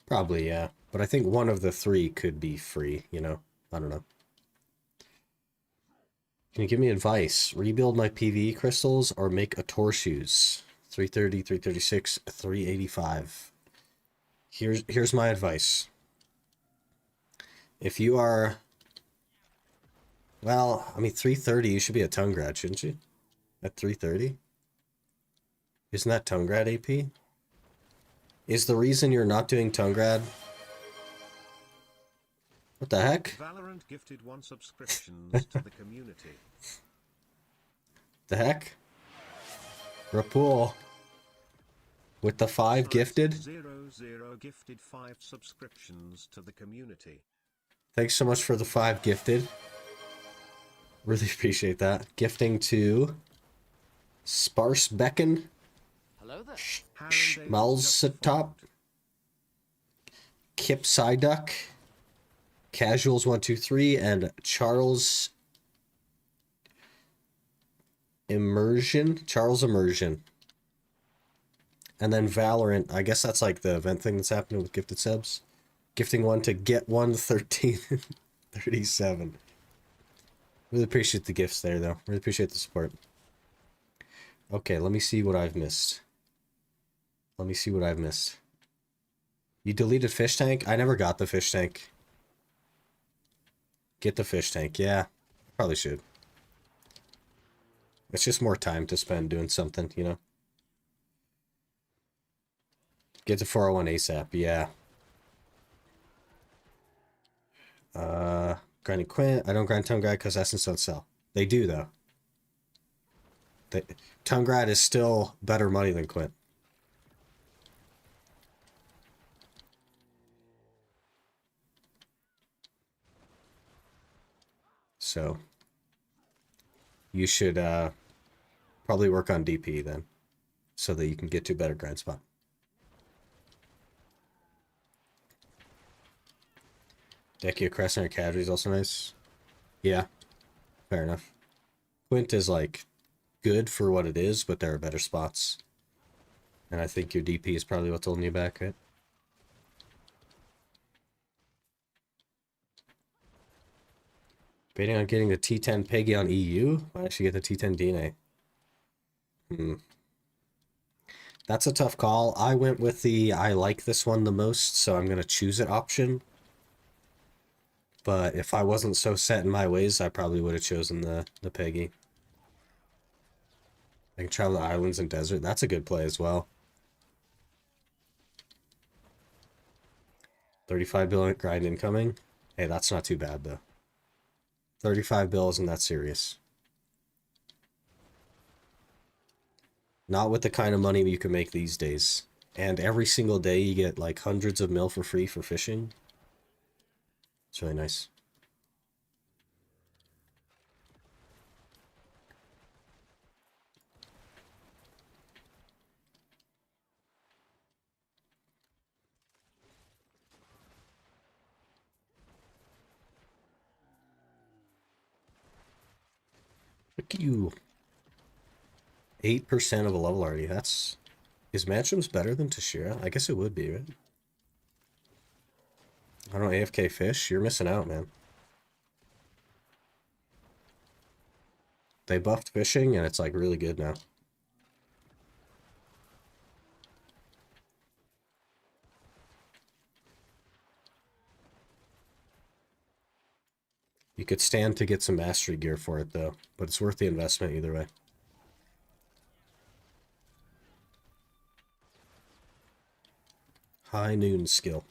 Probably, yeah. But I think one of the 3 could be free, you know? I don't know. Can you give me advice? Rebuild my PvE crystals or make a Tor shoes? 330, 336, 385. Here's my advice. If you are... Well, I mean, 330, you should be at Tungrad, shouldn't you? At 330? Isn't that Tungrad AP? Is the reason you're not doing Tungrad... What the heck? Valorant gifted 1 subscriptions to the community. The heck? Rapul. With the 5 gifted? 00 gifted 5 subscriptions to the community. Thanks so much for the 5 gifted. Really appreciate that. Gifting to... Sparse Becken. Hello there. Schmalzatop. Kip Psyduck. Casuals 123 and Charles Immersion. And then Valorant. I guess that's like the event thing that's happening with gifted subs. Gifting 1 to get 1 13 37. Really appreciate the gifts there though. Really appreciate the support. Okay, let me see what I've missed. You deleted fish tank? I never got the fish tank. Get the fish tank. Yeah, probably should. It's just more time to spend doing something, you know? Get to 401 ASAP. Yeah. Grinding Quint. I don't grind Tongue Grad because Essence don't sell. They do, though. Tongue Grad is still better money than Quint. So, you should probably work on DP then, so that you can get to a better grind spot. Dekia Crescent or Cadre is also nice. Yeah, fair enough. Quint is like good for what it is, but there are better spots. And I think your DP is probably what's holding you back, right? Waiting on getting the T10 Peggy on EU? Might actually get the T10 DNA. That's a tough call. I went with the I like this one the most, so I'm going to choose it option. But if I wasn't so set in my ways, I probably would have chosen the Peggy. I can travel to islands and desert. That's a good play as well. 35 bill grind incoming. Hey, that's not too bad, though. 35 bill isn't that serious. Not with the kind of money you can make these days. And every single day you get like hundreds of mil for free for fishing. It's really nice. Look at you. 8% of a level already. That's... Is Mantrum's better than Tashira? I guess it would be, right? I don't know, AFK fish? You're missing out, man. They buffed fishing, and it's, like, really good now. You could stand to get some mastery gear for it, though. But it's worth the investment either way. High noon skill.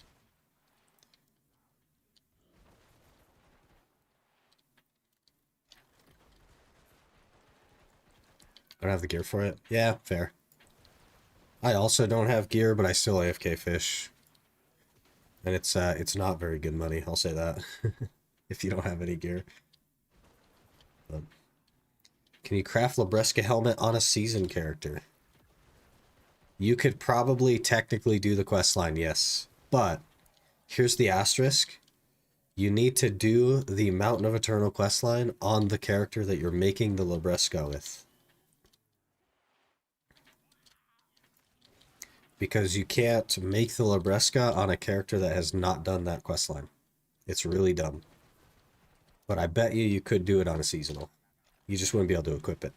I don't have the gear for it. Yeah, fair. I also don't have gear, but I still AFK fish. And it's not very good money, I'll say that. If you don't have any gear. But can you craft Labresca helmet on a season character? You could probably technically do the quest line, yes. But here's the asterisk. You need to do the Mountain of Eternal quest line on the character that you're making the Labresca with. Because you can't make the Labresca on a character that has not done that quest line. It's really dumb. But I bet you could do it on a seasonal. You just wouldn't be able to equip it.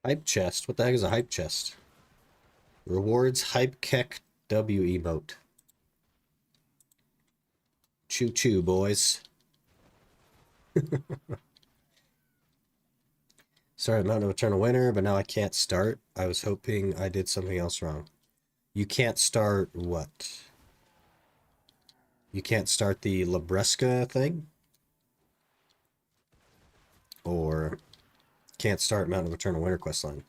Hype chest? What the heck is a hype chest? Rewards hype kek W emote. Choo choo, boys. Started Mountain of Eternal Winter, but now I can't start. I was hoping I did something else wrong. You can't start what? You can't start the Labresca thing? Or can't start Mountain of Eternal Winter questline?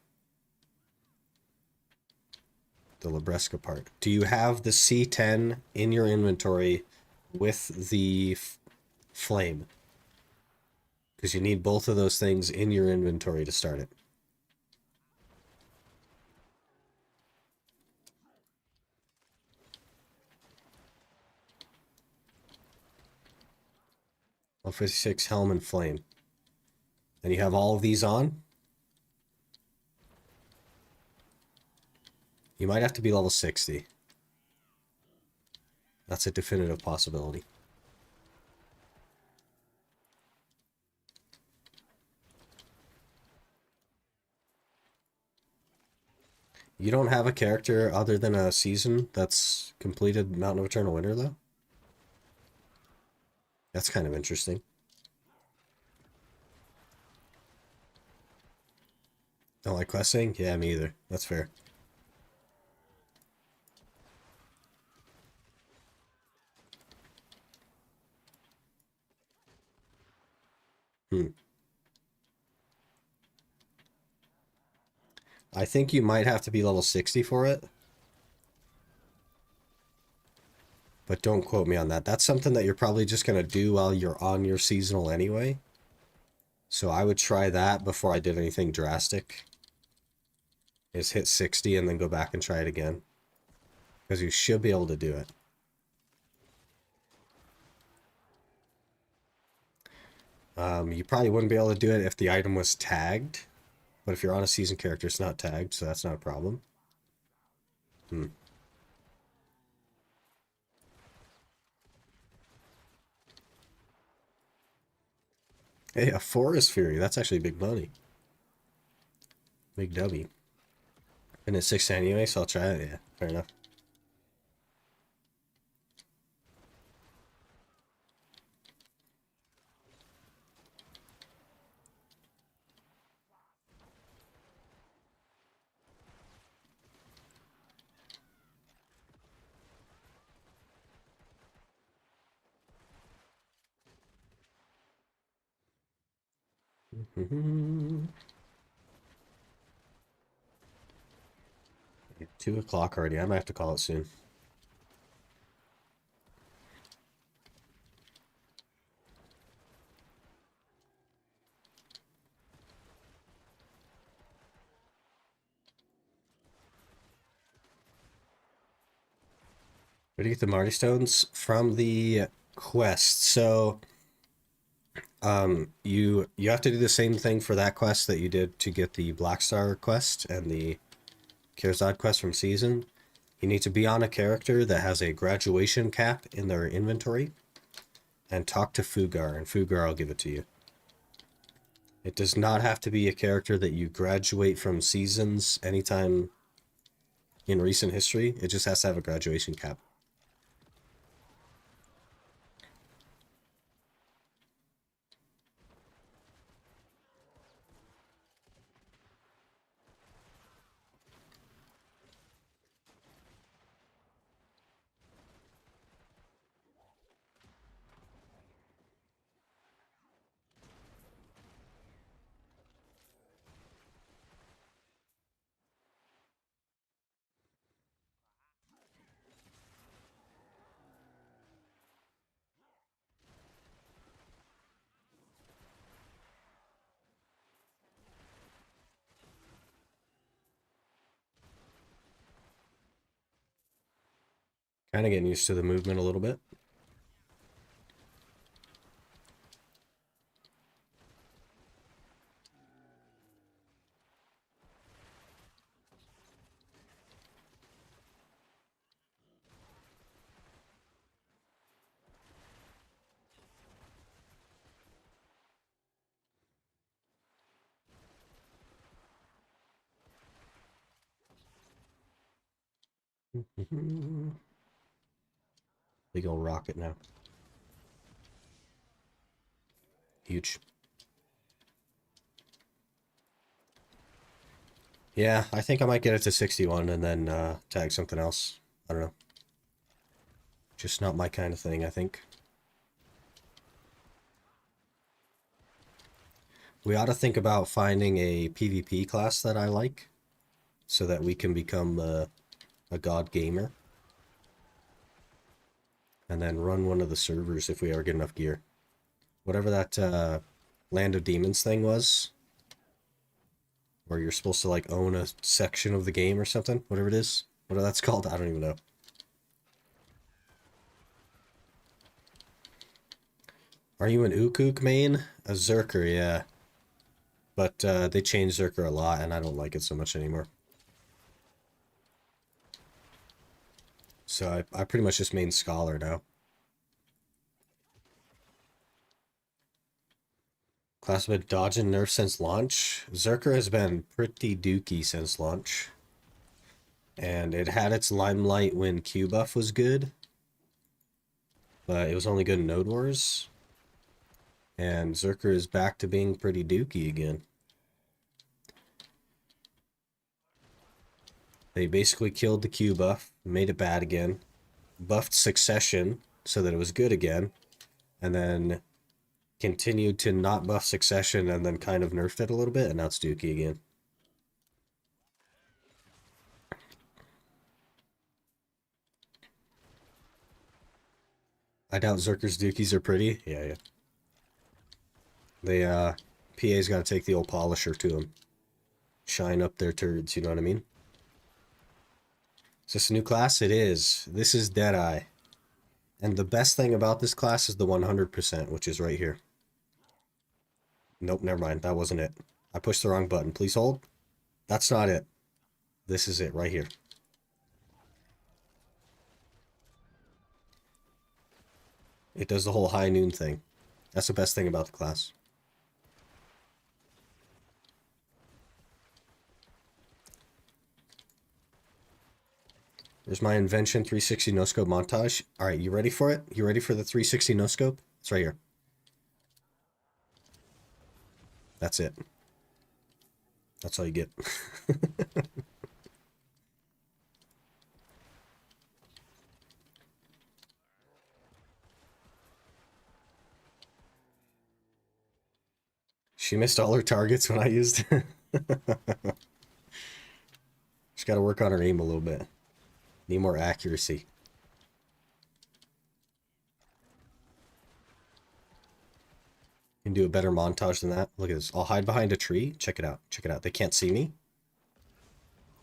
The Labresca part. Do you have the C10 in your inventory with the flame? Because you need both of those things in your inventory to start it. Level 56 Helm and Flame. And you have all of these on? You might have to be level 60. That's a definitive possibility. You don't have a character other than a season that's completed Mountain of Eternal Winter, though? That's kind of interesting. Don't like questing? Yeah, me either. That's fair. I think you might have to be level 60 for it. But don't quote me on that. That's something that you're probably just going to do while you're on your seasonal anyway. So I would try that before I did anything drastic. Is hit 60 and then go back and try it again. Because you should be able to do it. You probably wouldn't be able to do it if the item was tagged. But if you're on a season character, it's not tagged, so that's not a problem. Hey, a Forest Fury. That's actually big money. Big W. And it's 6 anyway, so I'll try it. Yeah, fair enough. Mm-hmm. 2 o'clock already. I might have to call it soon. Where do you get the Marty Stones? From the quest. So, you have to do the same thing for that quest that you did to get the Blackstar quest and the Kirzad quest from Season. You need to be on a character that has a graduation cap in their inventory and talk to Fugar, and Fugar will give it to you. It does not have to be a character that you graduate from Seasons anytime in recent history. It just has to have a graduation cap. Kind of getting used to the movement a little bit. Big old rocket now. Huge. Yeah, I think I might get it to 61 and then tag something else. I don't know. Just not my kind of thing, I think. We ought to think about finding a PvP class that I like so that we can become a god gamer. And then run one of the servers if we ever get enough gear. Whatever that Land of Demons thing was. Where you're supposed to like own a section of the game or something. Whatever it is. Whatever that's called, I don't even know. Are you an Ukuk main? A Zerker, yeah. But they changed Zerker a lot and I don't like it so much anymore. So I pretty much just main Scholar now. Class has been dodging nerf since launch. Zerker has been pretty dookie since launch. And it had its limelight when Q buff was good. But it was only good in Node Wars. And Zerker is back to being pretty dookie again. They basically killed the Q buff, made it bad again, buffed Succession so that it was good again, and then continued to not buff Succession and then kind of nerfed it a little bit, and now it's dookie again. I doubt Zerker's dookies are pretty. Yeah, yeah. They, PA's got to take the old polisher to them. Shine up their turds, you know what I mean? Is this a new class? It is. This is Deadeye. And the best thing about this class is the 100%, which is right here. Nope, never mind. That wasn't it. I pushed the wrong button. Please hold. That's not it. This is it right here. It does the whole high noon thing. That's the best thing about the class. There's my invention 360 no-scope montage. All right, you ready for it? You ready for the 360 no-scope? It's right here. That's it. That's all you get. She missed all her targets when I used it. She's got to work on her aim a little bit. Need more accuracy. Can do a better montage than that. Look at this. I'll hide behind a tree. Check it out. Check it out. They can't see me.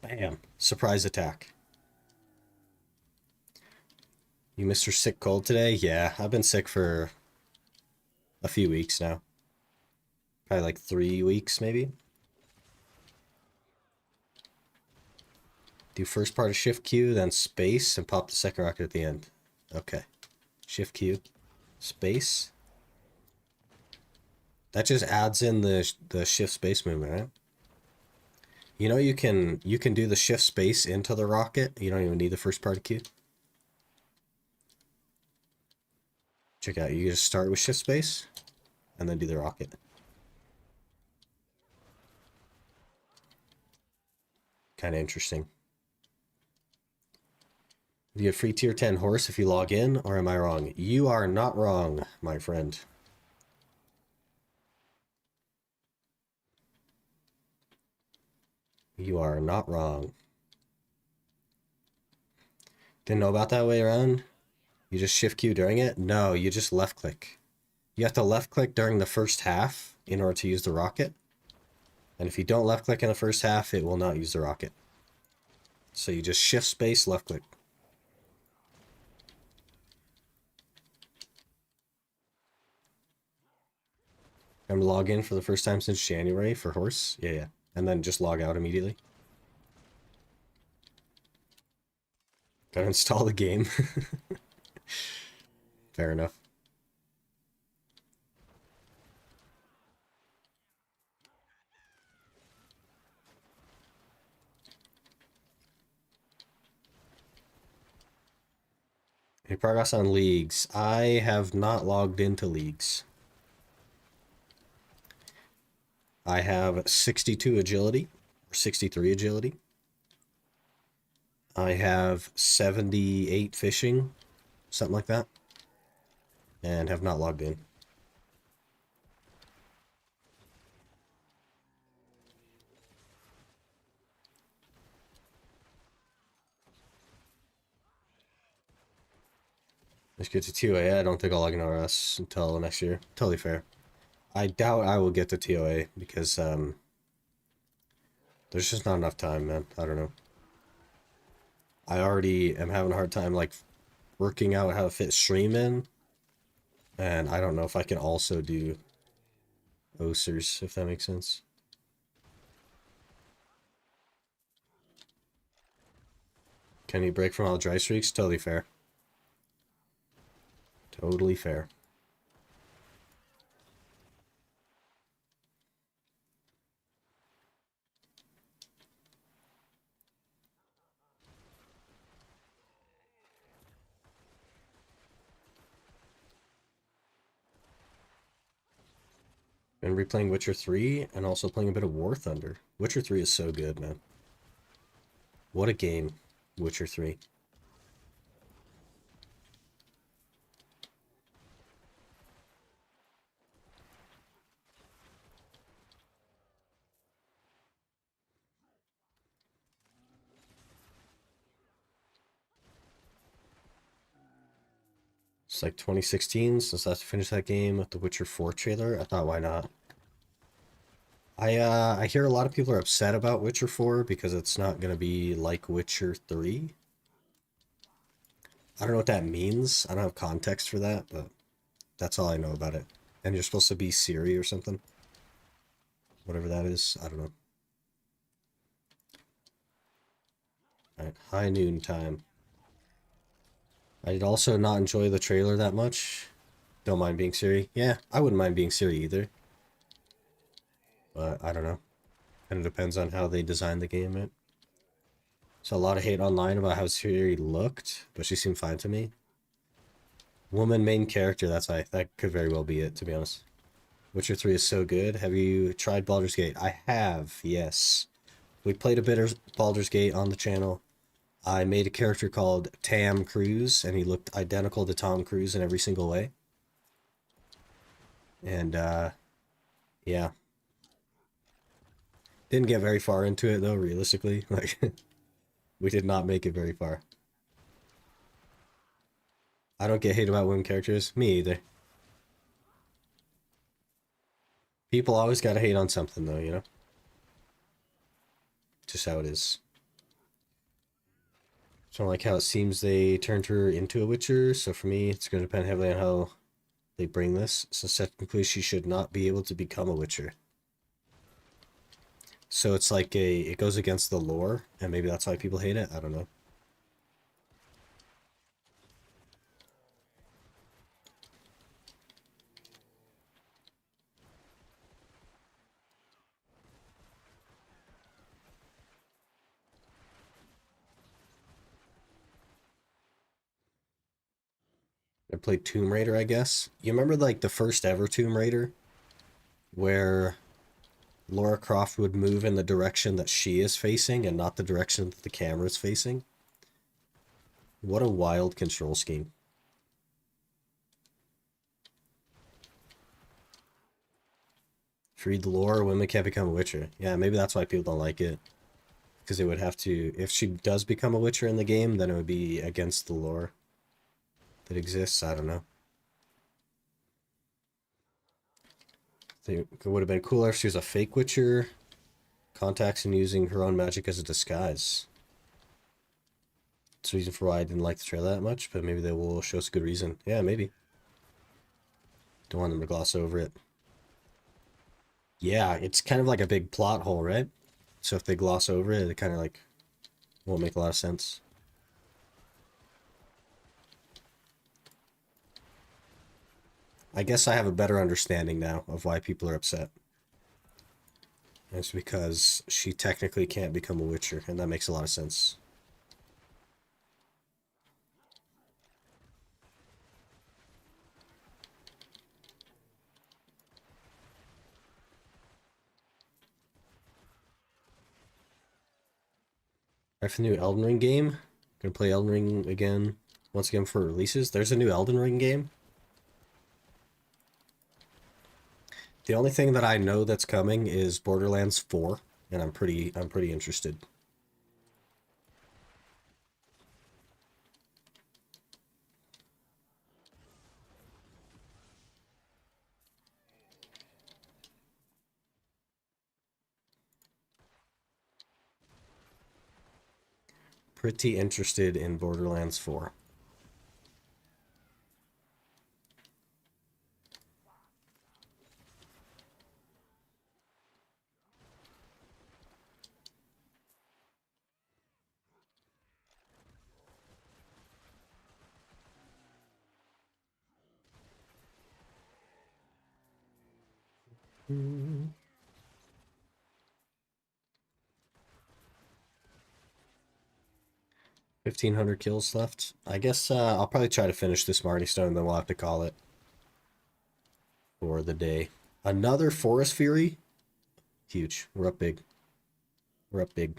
Bam. Surprise attack. You Mr. Sick Cold today? Yeah, I've been sick for a few weeks now. Probably like 3 weeks, maybe. Do first part of Shift Q, then space, and pop the second rocket at the end. Okay. Shift Q. Space. That just adds in the shift space movement, right? You know you can do the shift space into the rocket. You don't even need the first part of Q. Check out. You just start with shift space and then do the rocket. Kind of interesting. You get free tier 10 horse if you log in, or am I wrong? You are not wrong, my friend. You are not wrong. Didn't know about that way around? You just shift Q during it? No, you just left click. You have to left click during the first half in order to use the rocket. And if you don't left click in the first half, it will not use the rocket. So you just shift space, left click. I'm to log in for the first time since January for horse. Yeah, yeah. And then just log out immediately. Gotta install the game. Fair enough. Any progress on leagues? I have not logged into leagues. I have 62 agility, or 63 agility. I have 78 fishing, something like that, and have not logged in. Let's get to TOA. I don't think I'll log in RS until next year. Totally fair. I doubt I will get to TOA because there's just not enough time, man. I don't know. I already am having a hard time like working out how to fit stream in, and I don't know if I can also do OSERs, if that makes sense. Can you break from all dry streaks? Totally fair. Totally fair. Been replaying Witcher 3 and also playing a bit of War Thunder. Witcher 3 is so good, man. What a game, Witcher 3. It's like 2016 since I finished that game with the Witcher 4 trailer. I thought, why not? I hear a lot of people are upset about Witcher 4 because it's not gonna be like Witcher 3. I don't know what that means. I don't have context for that, but that's all I know about it. And you're supposed to be Siri or something. Whatever that is, I don't know. Alright, high noon time. I did also not enjoy the trailer that much. Don't mind being Siri. Yeah, I wouldn't mind being Siri either. But I don't know. Kind of depends on how they design the game, right? So a lot of hate online about how Siri looked, but she seemed fine to me. Woman main character, that could very well be it, to be honest. Witcher 3 is so good. Have you tried Baldur's Gate? I have, yes. We played a bit of Baldur's Gate on the channel. I made a character called Tam Cruise, and he looked identical to Tom Cruise in every single way. And, yeah. Didn't get very far into it, though, realistically. Like, we did not make it very far. I don't get hate about women characters. Me either. People always gotta hate on something, though, you know? Just how it is. So I don't like how it seems they turned her into a Witcher, so for me, it's going to depend heavily on how they bring this. So technically, she should not be able to become a Witcher. So it's like it goes against the lore, and maybe that's why people hate it. I don't know. I played Tomb Raider, I guess. You remember like the first ever Tomb Raider? Where Lara Croft would move in the direction that she is facing and not the direction that the camera is facing? What a wild control scheme. If you read the lore, women can't become a Witcher. Yeah, maybe that's why people don't like it. Because it would have to... If she does become a Witcher in the game, then it would be against the lore that exists. I don't know. I think it would have been cooler if she was a fake Witcher, contacts and using her own magic as a disguise. It's the reason for why I didn't like the trailer that much, but maybe they will show us a good reason. Yeah, maybe. Don't want them to gloss over it. Yeah, it's kind of like a big plot hole, right? So if they gloss over it, it kind of like won't make a lot of sense. I guess I have a better understanding now of why people are upset. And it's because she technically can't become a Witcher, and that makes a lot of sense. Right for the new Elden Ring game. Gonna play Elden Ring again, once again for releases. There's a new Elden Ring game. The only thing that I know that's coming is Borderlands 4, and I'm pretty interested. Pretty interested in Borderlands 4. Mm. 1,500 kills left. I guess I'll probably try to finish this Marty Stone, then we'll have to call it for the day. Another Forest Fury? Huge. We're up big. We're up big.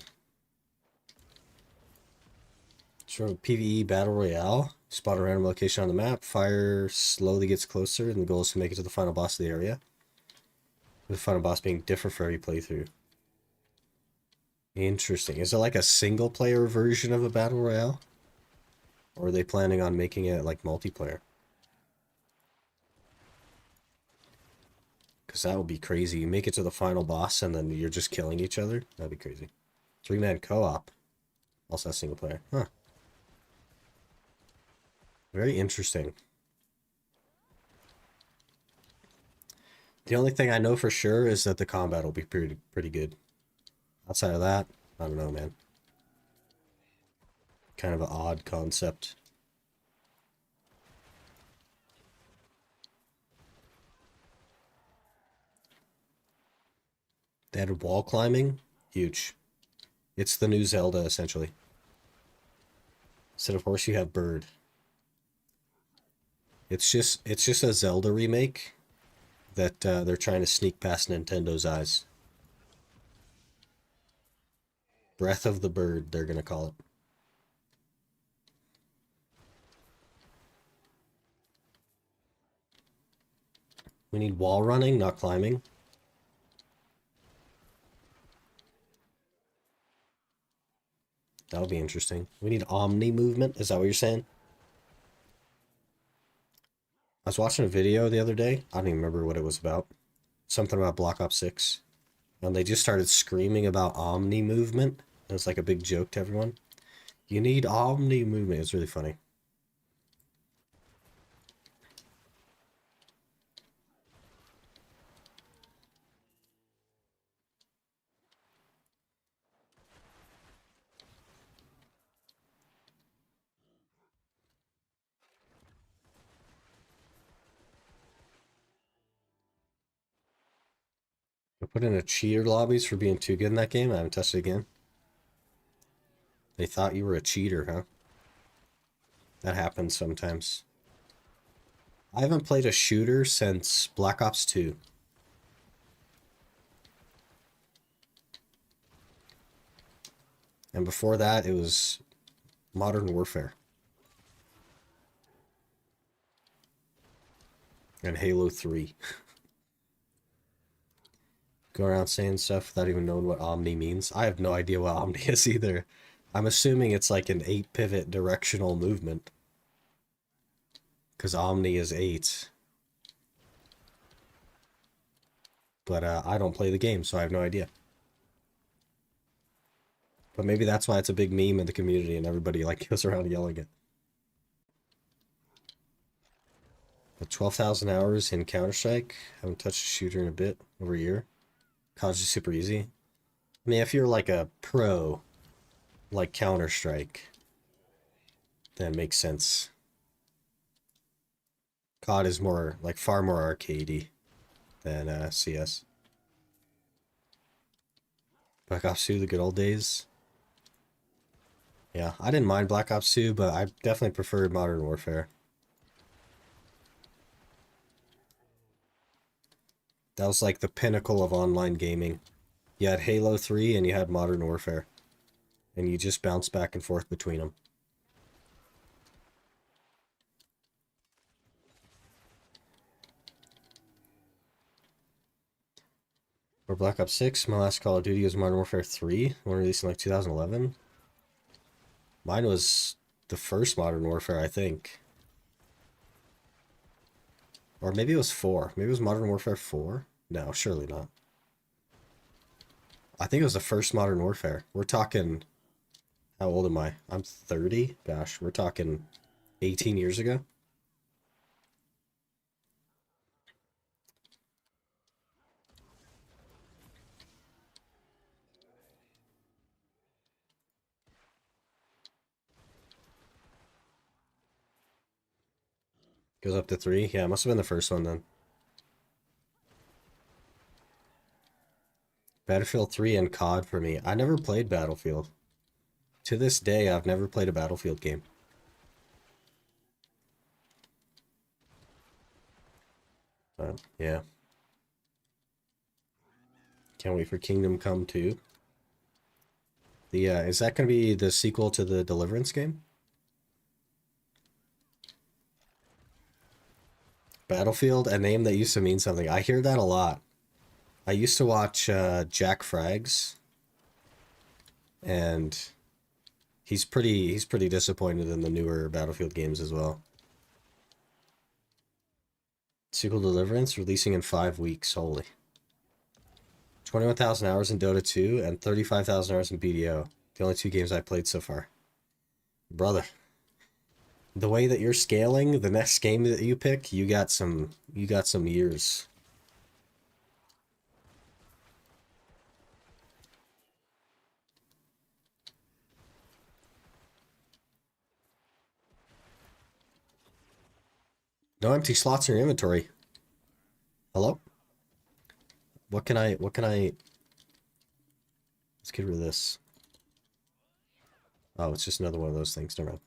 So PvE Battle Royale. Spot a random location on the map. Fire slowly gets closer, and the goal is to make it to the final boss of the area. With the final boss being different for every playthrough. Interesting. Is it like a single player version of a Battle Royale? Or are they planning on making it like multiplayer? Because that would be crazy. You make it to the final boss and then you're just killing each other. That'd be crazy. 3-man co-op. Also single player. Huh. Very interesting. The only thing I know for sure is that the combat will be pretty good. Outside of that, I don't know, man. Kind of an odd concept. They added wall climbing. Huge. It's the new Zelda, essentially. Instead of horse, you have bird. It's just a Zelda remake that they're trying to sneak past Nintendo's eyes. Breath of the Bird, they're gonna call it. We need wall running, not climbing. That'll be interesting. We need omni movement. Is that what you're saying? I was watching a video the other day. I don't even remember what it was about. Something about Black Ops 6. And they just started screaming about omni movement. It was like a big joke to everyone. You need omni movement. It's really funny. I put in a cheater lobbies for being too good in that game. I haven't touched it again. They thought you were a cheater, huh? That happens sometimes. I haven't played a shooter since Black Ops 2. And before that, it was Modern Warfare. And Halo 3. Go around saying stuff without even knowing what Omni means. I have no idea what Omni is either. I'm assuming it's like an 8-pivot directional movement. Because Omni is 8. But I don't play the game, so I have no idea. But maybe that's why it's a big meme in the community and everybody like goes around yelling it. But 12,000 hours in Counter-Strike. Haven't touched a shooter in a bit, over a year. COD's just super easy. I mean, if you're like a pro, like Counter-Strike, then it makes sense. COD is more, like, far more arcadey than CS. Black Ops 2, the good old days. Yeah, I didn't mind Black Ops 2, but I definitely preferred Modern Warfare. That was like the pinnacle of online gaming. You had Halo 3 and you had Modern Warfare. And you just bounce back and forth between them. For Black Ops 6, my last Call of Duty was Modern Warfare 3, one released in like 2011. Mine was the first Modern Warfare, I think. Or maybe it was 4. Maybe it was Modern Warfare 4? No, surely not. I think it was the first Modern Warfare. We're talking... How old am I? I'm 30? Gosh, we're talking 18 years ago. Goes up to 3? Yeah, it must have been the first one then. Battlefield 3 and COD for me. I never played Battlefield. To this day, I've never played a Battlefield game. Yeah. Can't wait for Kingdom Come 2. Is that going to be the sequel to the Deliverance game? Battlefield, a name that used to mean something. I hear that a lot. I used to watch Jack Frags, and he's pretty disappointed in the newer Battlefield games as well. Sequel Deliverance releasing in 5 weeks. Holy. 21,000 hours in Dota 2 and 35,000 hours in BDO. The only 2 games I played so far. Brother. The way that you're scaling, the next game that you pick, you got some years. No empty slots in your inventory. Hello? What can I... Let's get rid of this. Oh, it's just another one of those things. Never mind.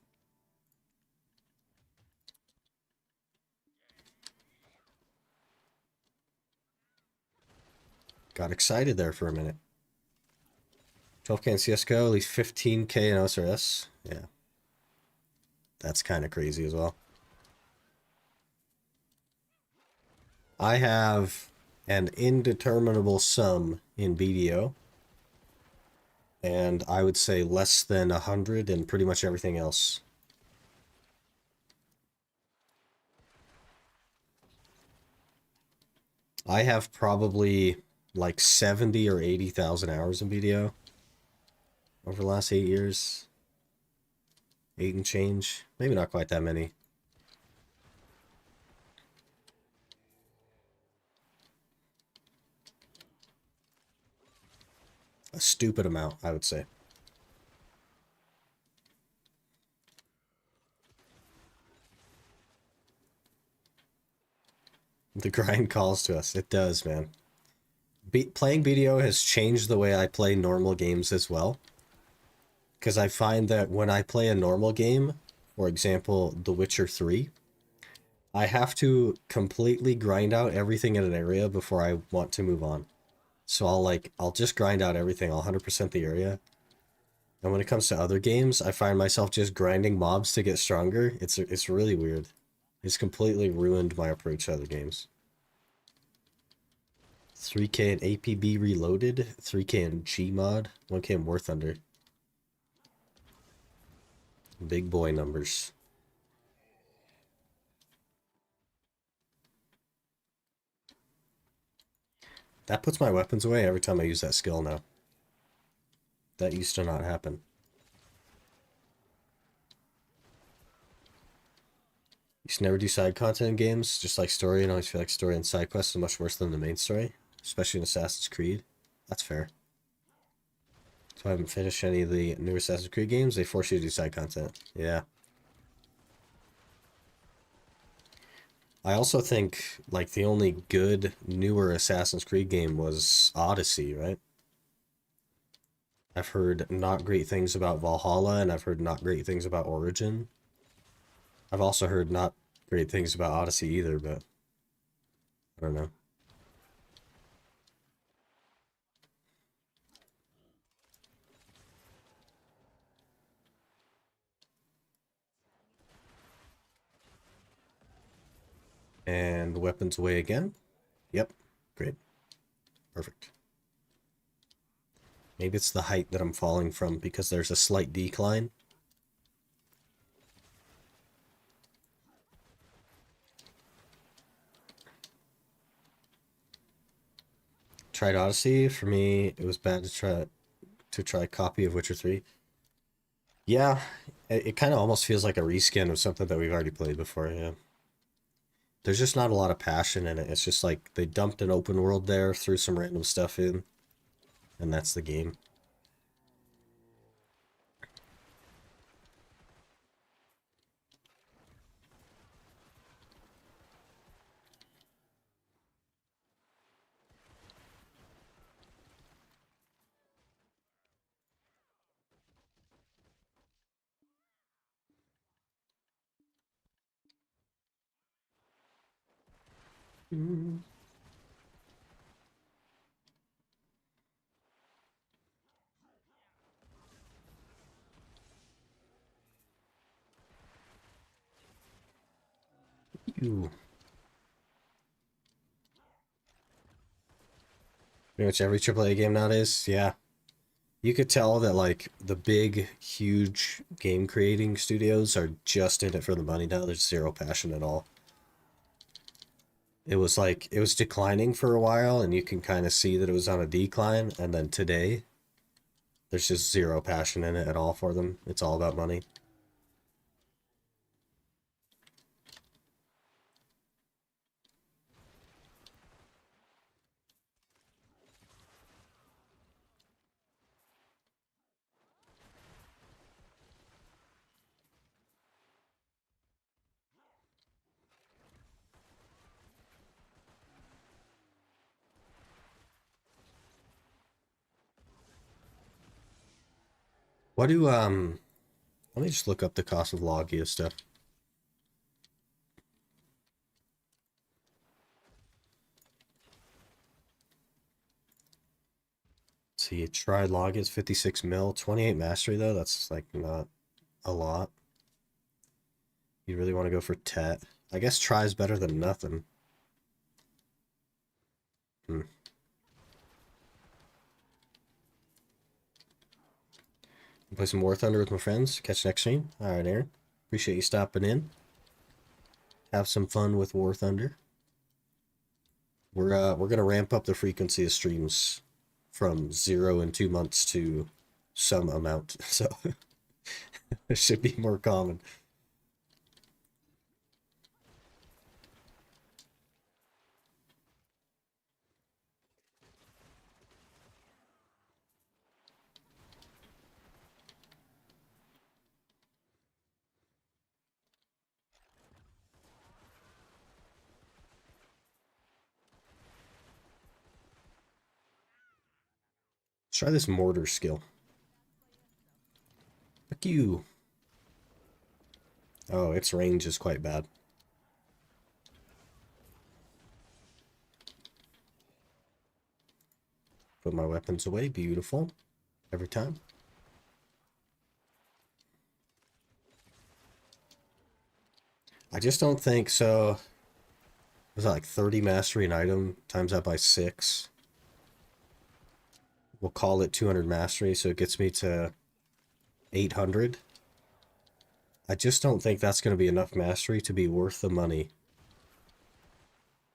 Got excited there for a minute. 12k in CSGO, at least 15k in OSRS. Yeah. That's kind of crazy as well. I have an indeterminable sum in BDO. And I would say less than 100 in pretty much everything else. I have probably like 70 or 80,000 hours in BDO over the last 8 years. 8 and change. Maybe not quite that many. A stupid amount, I would say. The grind calls to us. It does, man. Playing BDO has changed the way I play normal games as well. Because I find that when I play a normal game, for example, The Witcher 3, I have to completely grind out everything in an area before I want to move on. So I'll just grind out everything. I'll 100% the area. And when it comes to other games, I find myself just grinding mobs to get stronger. It's really weird. It's completely ruined my approach to other games. 3k in APB Reloaded, 3k in Gmod, 1k in War Thunder. Big boy numbers. That puts my weapons away every time I use that skill now. That used to not happen. Used to never do side content in games, just like story, and I always feel like story and side quests are much worse than the main story, especially in Assassin's Creed. That's fair. So I haven't finished any of the new Assassin's Creed games. They force you to do side content. Yeah. I also think, like, the only good, newer Assassin's Creed game was Odyssey, right? I've heard not great things about Valhalla, and I've heard not great things about Origin. I've also heard not great things about Odyssey either, but I don't know. And weapons away again. Yep, great. Perfect. Maybe it's the height that I'm falling from because there's a slight decline. Tried Odyssey. For me, it was bad to try a copy of Witcher 3. Yeah, it kind of almost feels like a reskin of something that we've already played before, yeah. There's just not a lot of passion in it. It's just like they dumped an open world there, threw some random stuff in, and that's the game. Mm. Ew. Pretty much every AAA game nowadays, yeah. You could tell that, like, the big, huge game creating studios are just in it for the money now. There's zero passion at all. it was declining for a while, and you can kind of see that it was on a decline, and then today there's just zero passion in it at all for them. It's all about money. What do let me just look up the cost of Logia stuff. Let's see, try Logia's 56 mil, 28 mastery though. That's like not a lot. You really want to go for Tet. I guess try is better than nothing. Hmm. Play some War Thunder with my friends. Catch next stream. Alright, Aaron. Appreciate you stopping in. Have some fun with War Thunder. We're gonna ramp up the frequency of streams from 0 in 2 months to some amount, so it should be more common. Let's try this mortar skill. Fuck you. Oh, its range is quite bad. Put my weapons away. Beautiful. Every time. I just don't think so. Was that like 30 mastery an item? Times that by 6. We'll call it 200 mastery, so it gets me to 800. I just don't think that's going to be enough mastery to be worth the money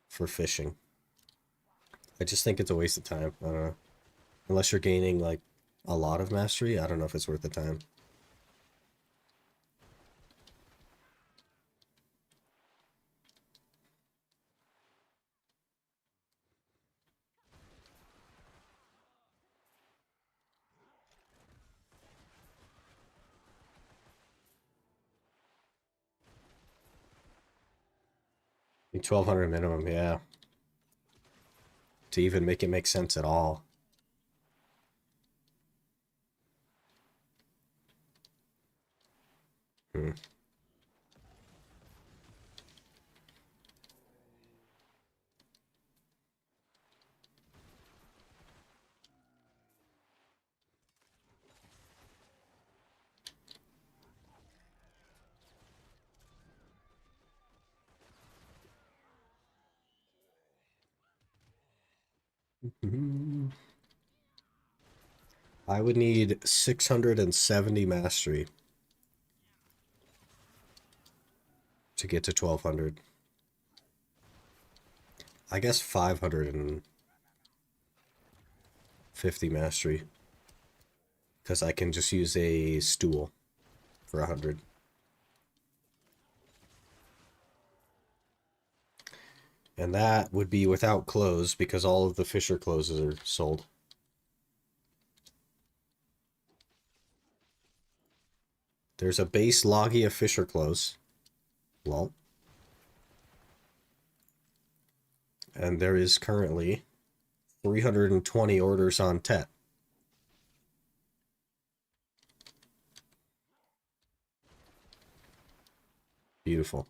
for fishing. I just think it's a waste of time. I don't know. Unless you're gaining like a lot of mastery, I don't know if it's worth the time. I think 1200 minimum, yeah. To even make it make sense at all. Hmm. I would need 670 mastery to get to 1200. I guess 550 mastery. Because I can just use a stool for 100. And that would be without clothes because all of the Fisher clothes are sold. There's a base Logia Fisher clothes. Lol. And there is currently 320 orders on Tet. Beautiful.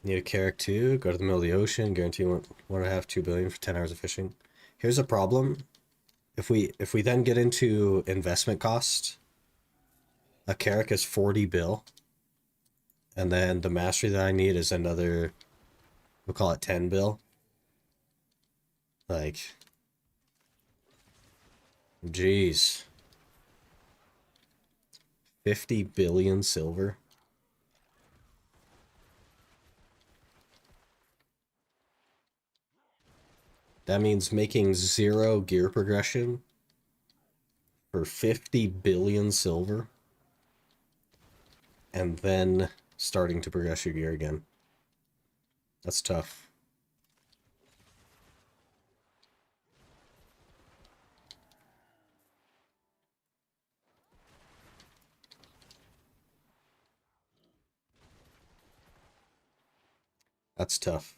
Need a Carrack too. Go to the middle of the ocean. Guarantee 1.5, 2 billion for 10 hours of fishing. Here's a problem. If we then get into investment cost, a Carrack is 40 bill. And then the mastery that I need is another, we'll call it 10 bill. Like, jeez. 50 billion silver. That means making 0 gear progression for 50 billion silver, and then starting to progress your gear again. That's tough. That's tough.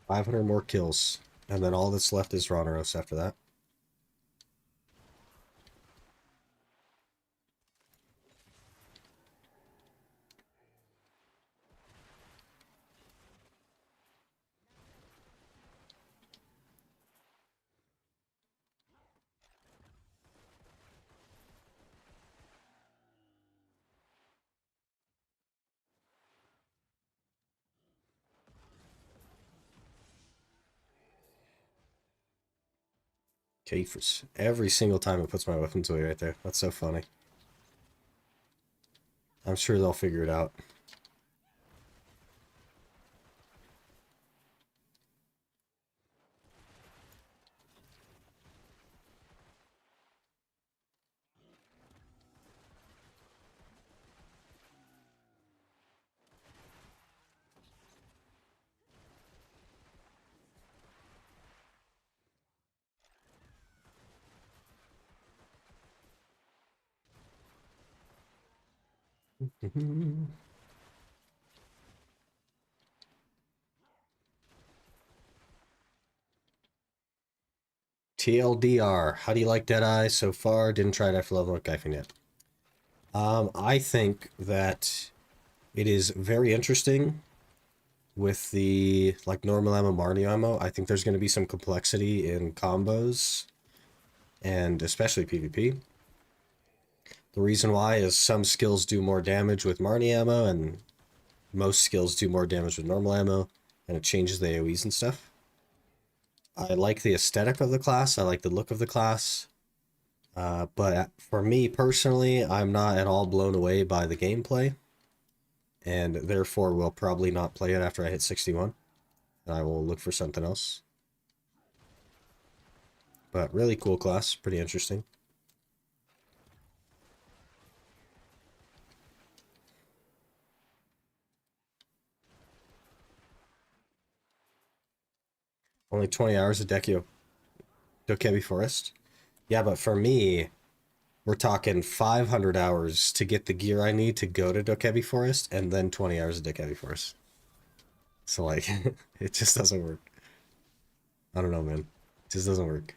$500 more kills, and then all that's left is Roneros after that. Okay, for every single time it puts my weapons away right there. That's so funny. I'm sure they'll figure it out. TLDR, how do you like Deadeye so far? Didn't try it after level up Gyphing yet. I think that it is very interesting with the like normal ammo, Marnie ammo. I think there's going to be some complexity in combos and especially PvP. The reason why is some skills do more damage with Marnie ammo and most skills do more damage with normal ammo, and it changes the AoEs and stuff. I like the aesthetic of the class. I like the look of the class. But for me personally, I'm not at all blown away by the gameplay, and therefore will probably not play it after I hit 61. I will look for something else. But really cool class, pretty interesting. Only 20 hours of Dokebi Forest. Yeah, but for me, we're talking 500 hours to get the gear I need to go to Dokebi Forest, and then 20 hours of Dokebi Forest. So, like, it just doesn't work. I don't know, man. It just doesn't work.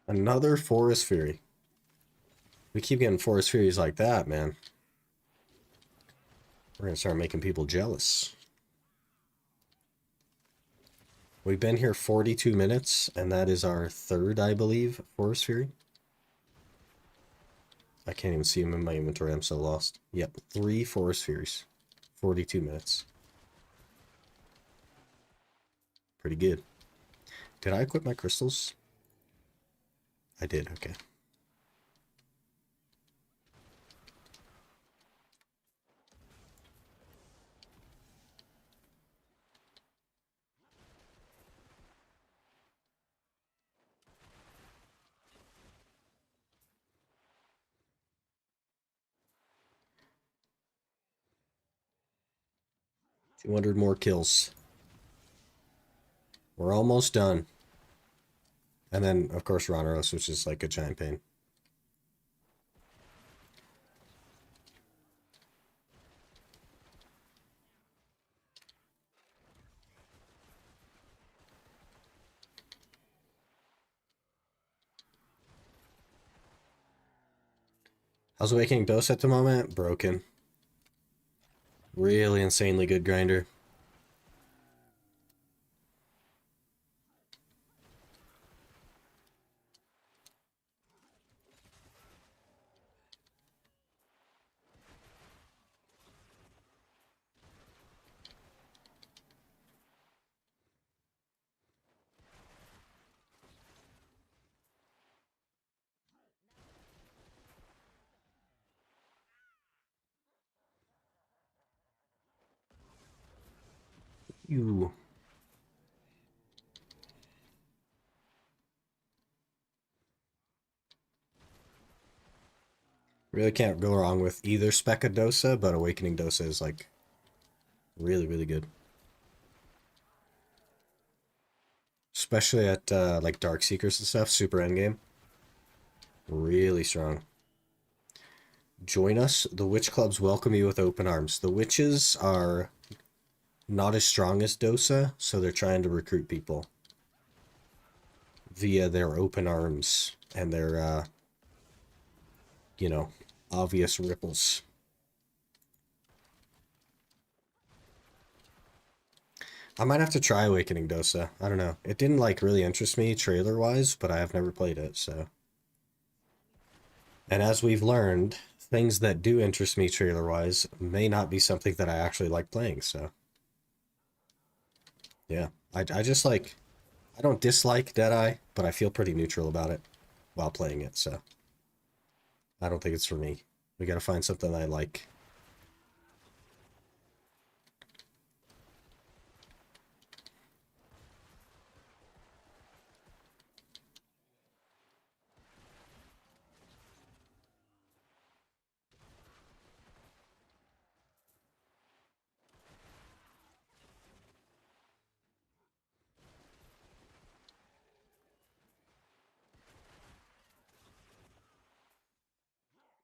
Another Forest Fury. We keep getting Forest Furies like that, man. We're gonna start making people jealous. We've been here 42 minutes, and that is our third, I believe, Forest Fury. I can't even see them in my inventory. I'm so lost. Yep, 3 Forest Furies. 42 minutes. Pretty good. Did I equip my crystals? I did, okay. $200 more kills. We're almost done. And then, of course, Roneros, which is like a giant pain. How's Awakening Dose at the moment? Broken. Really insanely good grinder. You. Really can't go wrong with either spec of Dosa, but Awakening Dosa is like really, really good. Especially at like Dark Seekers and stuff, super endgame. Really strong. Join us. The Witch Clubs welcome you with open arms. The witches are not as strong as Dosa, so they're trying to recruit people via their open arms and their, you know, obvious ripples. I might have to try Awakening Dosa. I don't know. It didn't like really interest me trailer-wise, but I have never played it, so. And as we've learned, things that do interest me trailer-wise may not be something that I actually like playing, so. Yeah. I just like, I don't dislike Deadeye, but I feel pretty neutral about it while playing it, so. I don't think it's for me. We gotta find something I like.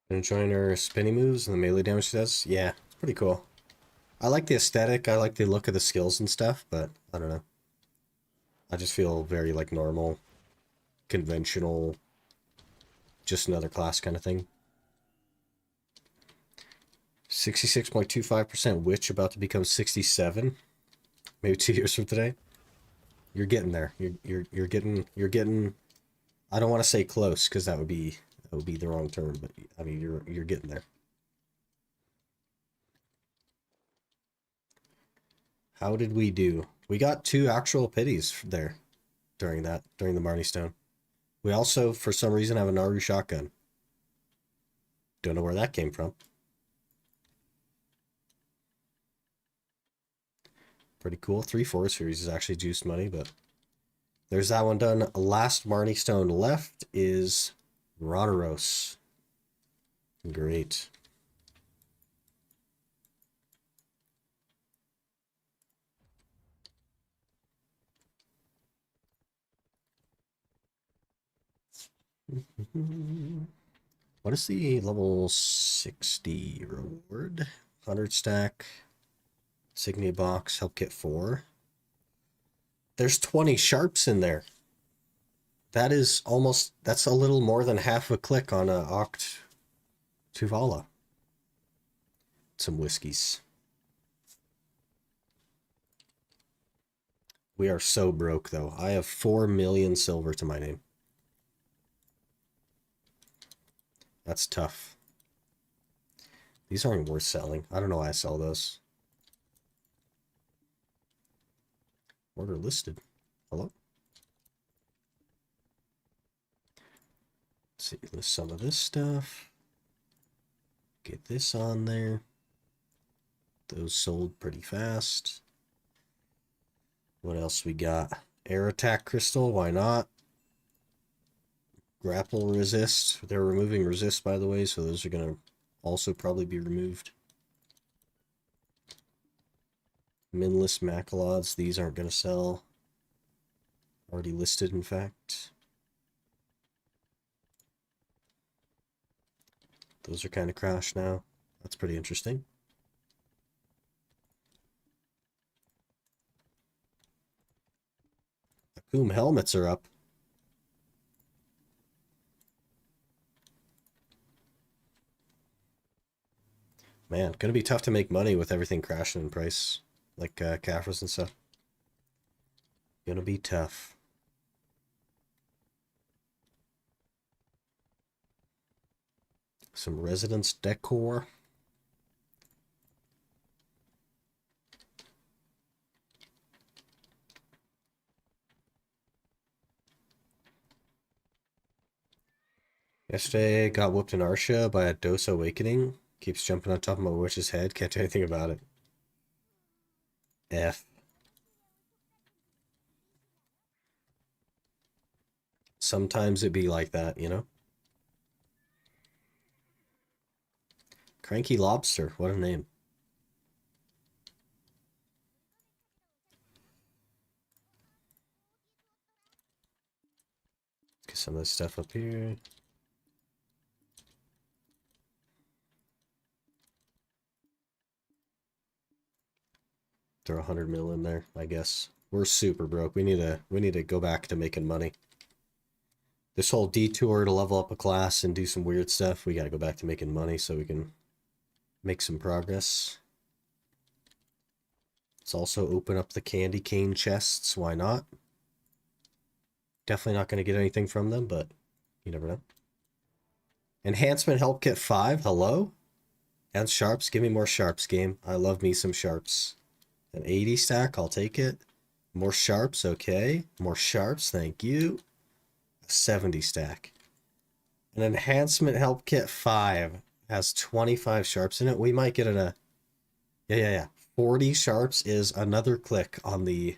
Enjoying her spinny moves and the melee damage she does? Yeah, it's pretty cool. I like the aesthetic, I like the look of the skills and stuff, but I don't know. I just feel very like normal, conventional, just another class kind of thing. 66.25% witch about to become 67. Maybe 2 years from today. You're getting there. You're getting I don't want to say close because that would be the wrong term, but I mean you're getting there. How did we do? We got 2 actual pities there during the Marnie Stone. We also, for some reason, have a Naru shotgun. Don't know where that came from. Pretty cool. 3 4 series is actually juice money, but there's that one done. Last Marnie Stone left is Ronaros. Great. What is the level 60 reward? 100 stack. Signia box. Help kit 4. There's 20 sharps in there. That is almost, that's a little more than half a click on a Oct Tuvala. Some whiskeys. We are so broke though. I have 4 million silver to my name. That's tough. These aren't worth selling. I don't know why I sell those. Order listed. Hello? Let's see, list some of this stuff. Get this on there. Those sold pretty fast. What else we got? Air attack crystal, why not? Grapple resist. They're removing resist, by the way, so those are going to also probably be removed. Minless Macalods, these aren't going to sell. Already listed, in fact. Those are kind of crashed now. That's pretty interesting. Akum helmets are up. Man, gonna be tough to make money with everything crashing in price, like Caffres and stuff. Gonna be tough. Some residence decor. Yesterday, got whooped in Arsha by a Dosa Awakening. Keeps jumping on top of my witch's head. Can't do anything about it. F. Sometimes it be like that, you know? Cranky Lobster. What a name. Get some of this stuff up here. Throw 100 mil in there, I guess. We're super broke. We need to go back to making money. This whole detour to level up a class and do some weird stuff, we gotta go back to making money so we can make some progress. Let's also open up the candy cane chests. Why not? Definitely not going to get anything from them, but you never know. Enhancement Help Kit 5. Hello? And sharps. Give me more sharps, game. I love me some sharps. An 80 stack. I'll take it. More sharps. Okay. More sharps. Thank you. A 70 stack. An Enhancement Help Kit 5 has 25 sharps in it. We might get it a... Yeah. 40 sharps is another click on the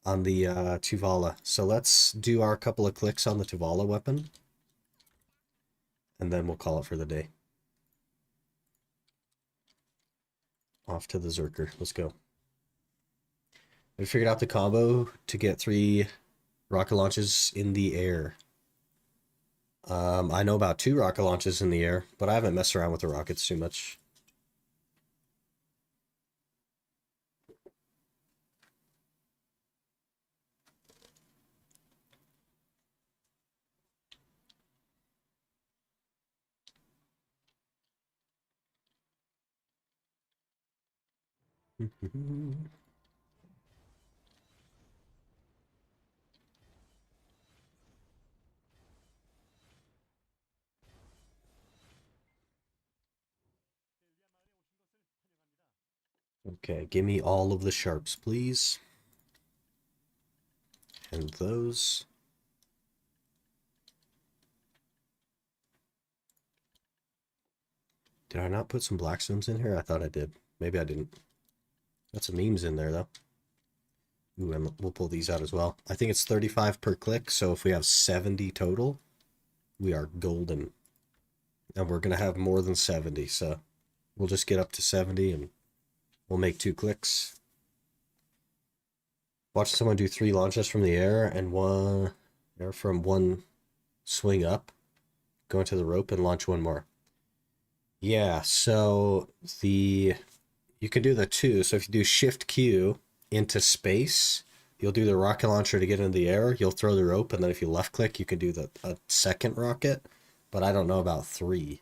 Tuvala. So let's do our couple of clicks on the Tuvala weapon. And then we'll call it for the day. Off to the Zerker. Let's go. We figured out the combo to get 3 rocket launches in the air. I know about 2 rocket launches in the air, but I haven't messed around with the rockets too much. Okay, give me all of the sharps, please. And those. Did I not put some Blackstones in here? I thought I did. Maybe I didn't. Got some memes in there, though. Ooh, and we'll pull these out as well. I think it's 35 per click, so if we have 70 total, we are golden. And we're going to have more than 70, so we'll just get up to 70 and we'll make 2 clicks. Watch someone do 3 launches from the air and one from one swing up, go into the rope and launch 1 more. Yeah, so you can do the 2. So if you do Shift Q into space, you'll do the rocket launcher to get into the air. You'll throw the rope, and then if you left click, you can do a second rocket. But I don't know about 3.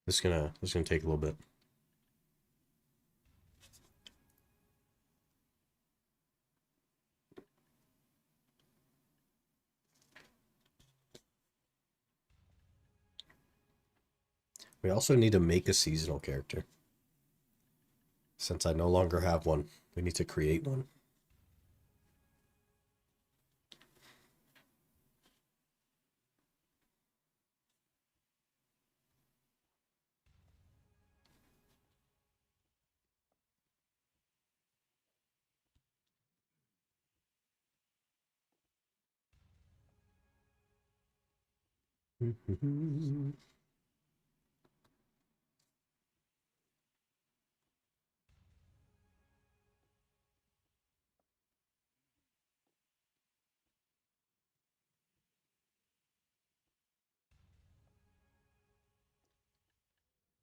This is gonna take a little bit. We also need to make a seasonal character. Since I no longer have one, we need to create one.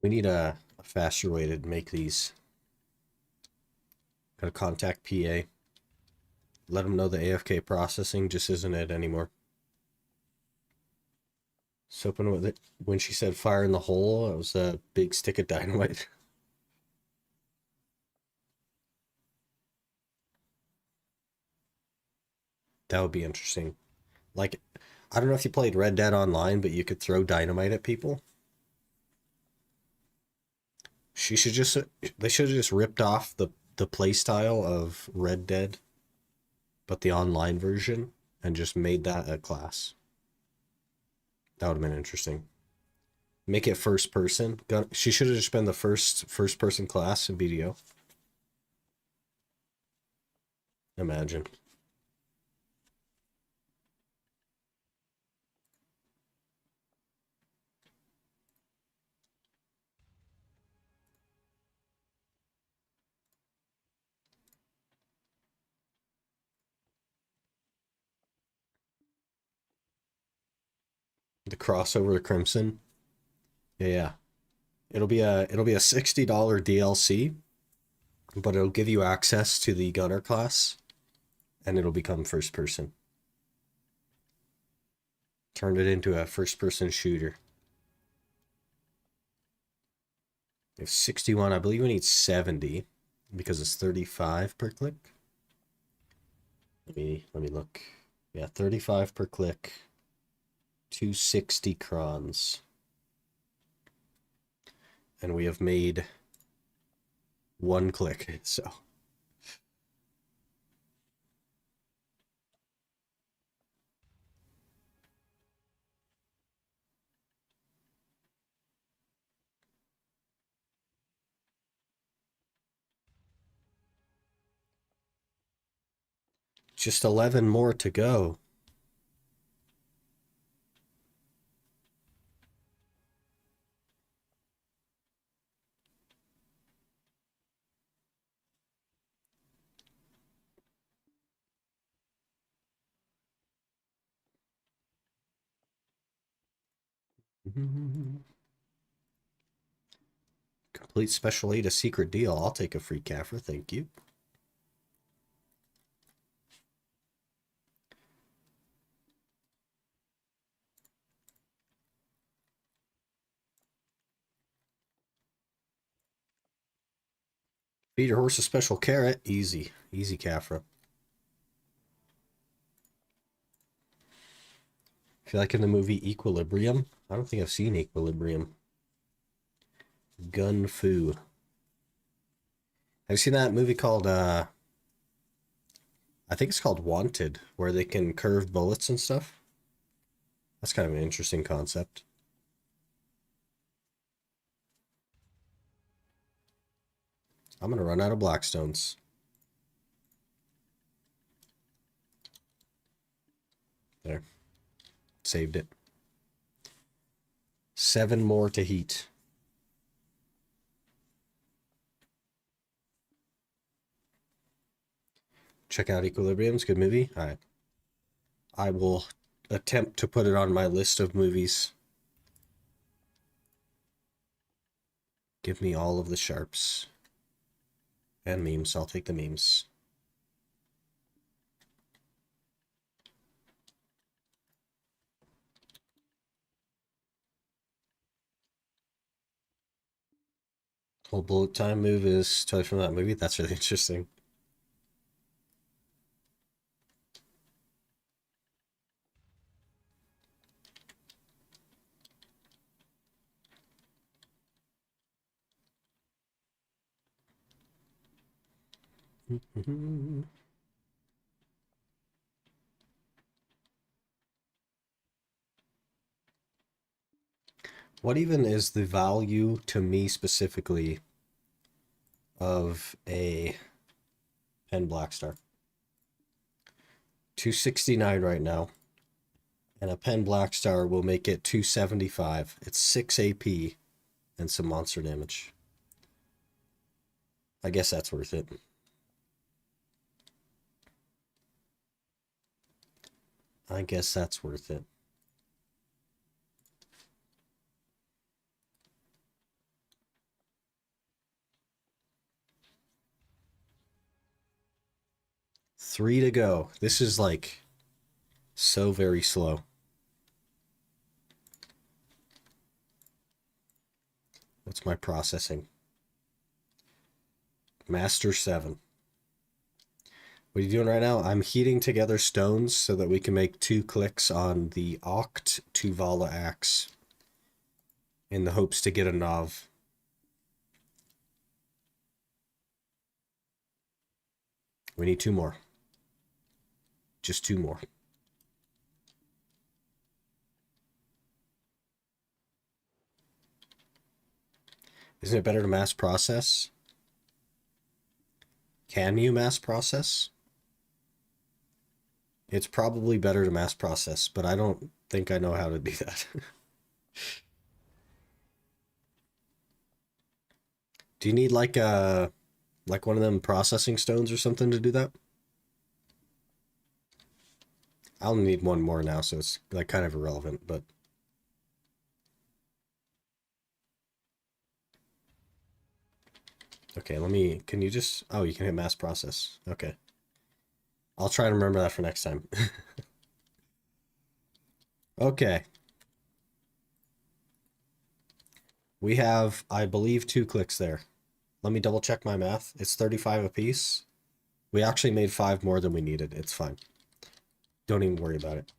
We need a faster way to make these. Gotta contact PA. Let them know the AFK processing just isn't it anymore. Soaping with it. When she said fire in the hole, it was a big stick of dynamite. That would be interesting. Like, I don't know if you played Red Dead Online, but you could throw dynamite at people. She should just they should have just ripped off the play style of Red Dead, but the online version, and just made that a class. That would have been interesting. Make it first person. She should have just been the first person class in BDO. Imagine. The crossover to Crimson. Yeah. It'll be a $60 DLC, but it'll give you access to the gunner class, and it'll become first person. Turn it into a first person shooter. If 61, I believe we need 70 because it's 35 per click. Let me look. Yeah, 35 per click. 260 crons. And we have made 1 click, so just 11 more to go. Complete special aid, a secret deal. I'll take a free Kaffir, thank you. Feed your horse a special carrot. Easy. Easy, Kaffir. Feel like in the movie Equilibrium? I don't think I've seen Equilibrium. Gun Fu. Have you seen that movie called, I think it's called Wanted, where they can curve bullets and stuff? That's kind of an interesting concept. I'm gonna run out of Blackstones. There. Saved it. 7 more to heat. Check out Equilibrium. It's a good movie. All right. I will attempt to put it on my list of movies. Give me all of the sharps. And memes. I'll take the memes. Whole bullet time move is totally from that movie. That's really interesting. What even is the value to me specifically of a pen Blackstar? 269 right now. And a pen Blackstar will make it 275. It's 6 AP and some monster damage. I guess that's worth it. I guess that's worth it. 3 to go. This is like so very slow. What's my processing? Master 7. What are you doing right now? I'm heating together stones so that we can make 2 clicks on the Oct Tuvala axe in the hopes to get a Nav. We need 2 more. Just 2 more. Isn't it better to mass process? Can you mass process? It's probably better to mass process, but I don't think I know how to do that. Do you need like one of them processing stones or something to do that? I'll need 1 more now, so it's like kind of irrelevant, but okay, can you just, oh, you can hit mass process. Okay. I'll try to remember that for next time. Okay. We have, I believe, 2 clicks there. Let me double check my math. It's 35 apiece. We actually made 5 more than we needed. It's fine. Don't even worry about it.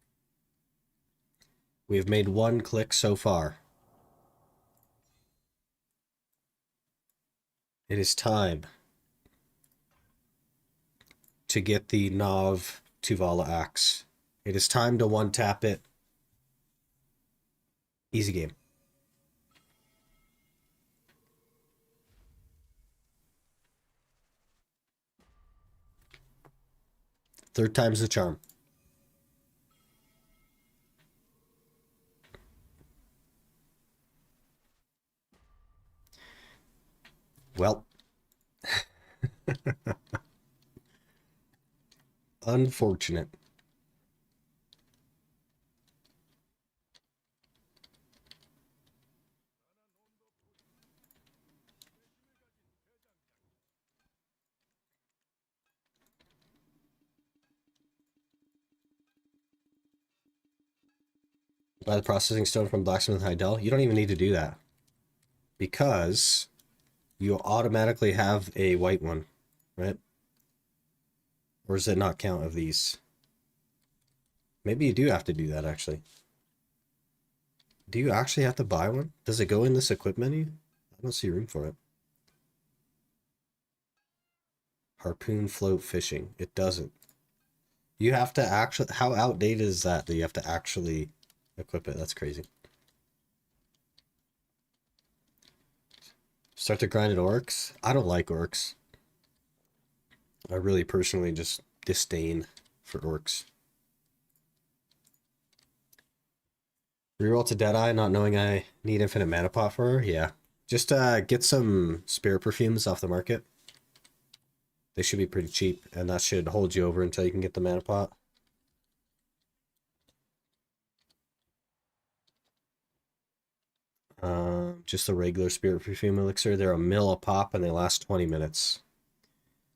We have made 1 click so far. It is time to get the Nav Tuvala axe. It is time to 1-tap it. Easy game. Third time's the charm. Well. Unfortunate. Buy the processing stone from Blacksmith Heidel. You don't even need to do that, because you automatically have a white one, right? Or does it not count of these? Maybe you do have to do that, actually. Do you actually have to buy one? Does it go in this equip menu? I don't see room for it. Harpoon float fishing. It doesn't. You have to actually... How outdated is that you have to actually equip it? That's crazy. Start to grind at orcs? I don't like orcs. I really personally just disdain for orcs. Reroll to Deadeye, not knowing I need infinite mana pot for her? Yeah. Just get some spirit perfumes off the market. They should be pretty cheap, and that should hold you over until you can get the mana pot. Just the regular spirit perfume elixir. They're a mil a pop, and they last 20 minutes.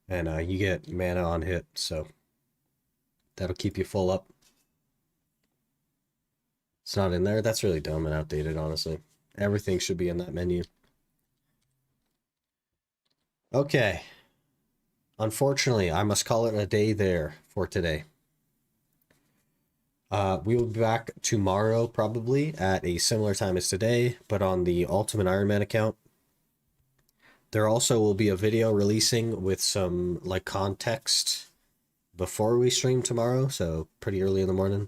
And you get mana on hit, so that'll keep you full up. It's not in there. That's really dumb and outdated, honestly. Everything should be in that menu. Okay. Unfortunately, I must call it a day there for today. We will be back tomorrow, probably, at a similar time as today, but on the Ultimate Iron Man account. There also will be a video releasing with some, like, context before we stream tomorrow, so pretty early in the morning.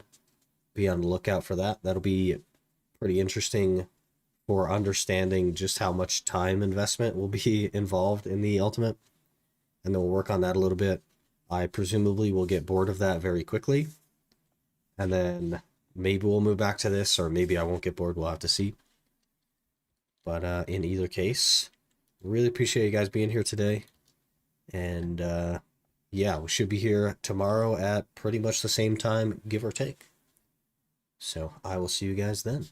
Be on the lookout for that. That'll be pretty interesting for understanding just how much time investment will be involved in the Ultimate. And then we'll work on that a little bit. I presumably will get bored of that very quickly. And then maybe we'll move back to this, or maybe I won't get bored. We'll have to see. But in either case, really appreciate you guys being here today. And yeah, we should be here tomorrow at pretty much the same time, give or take. So I will see you guys then.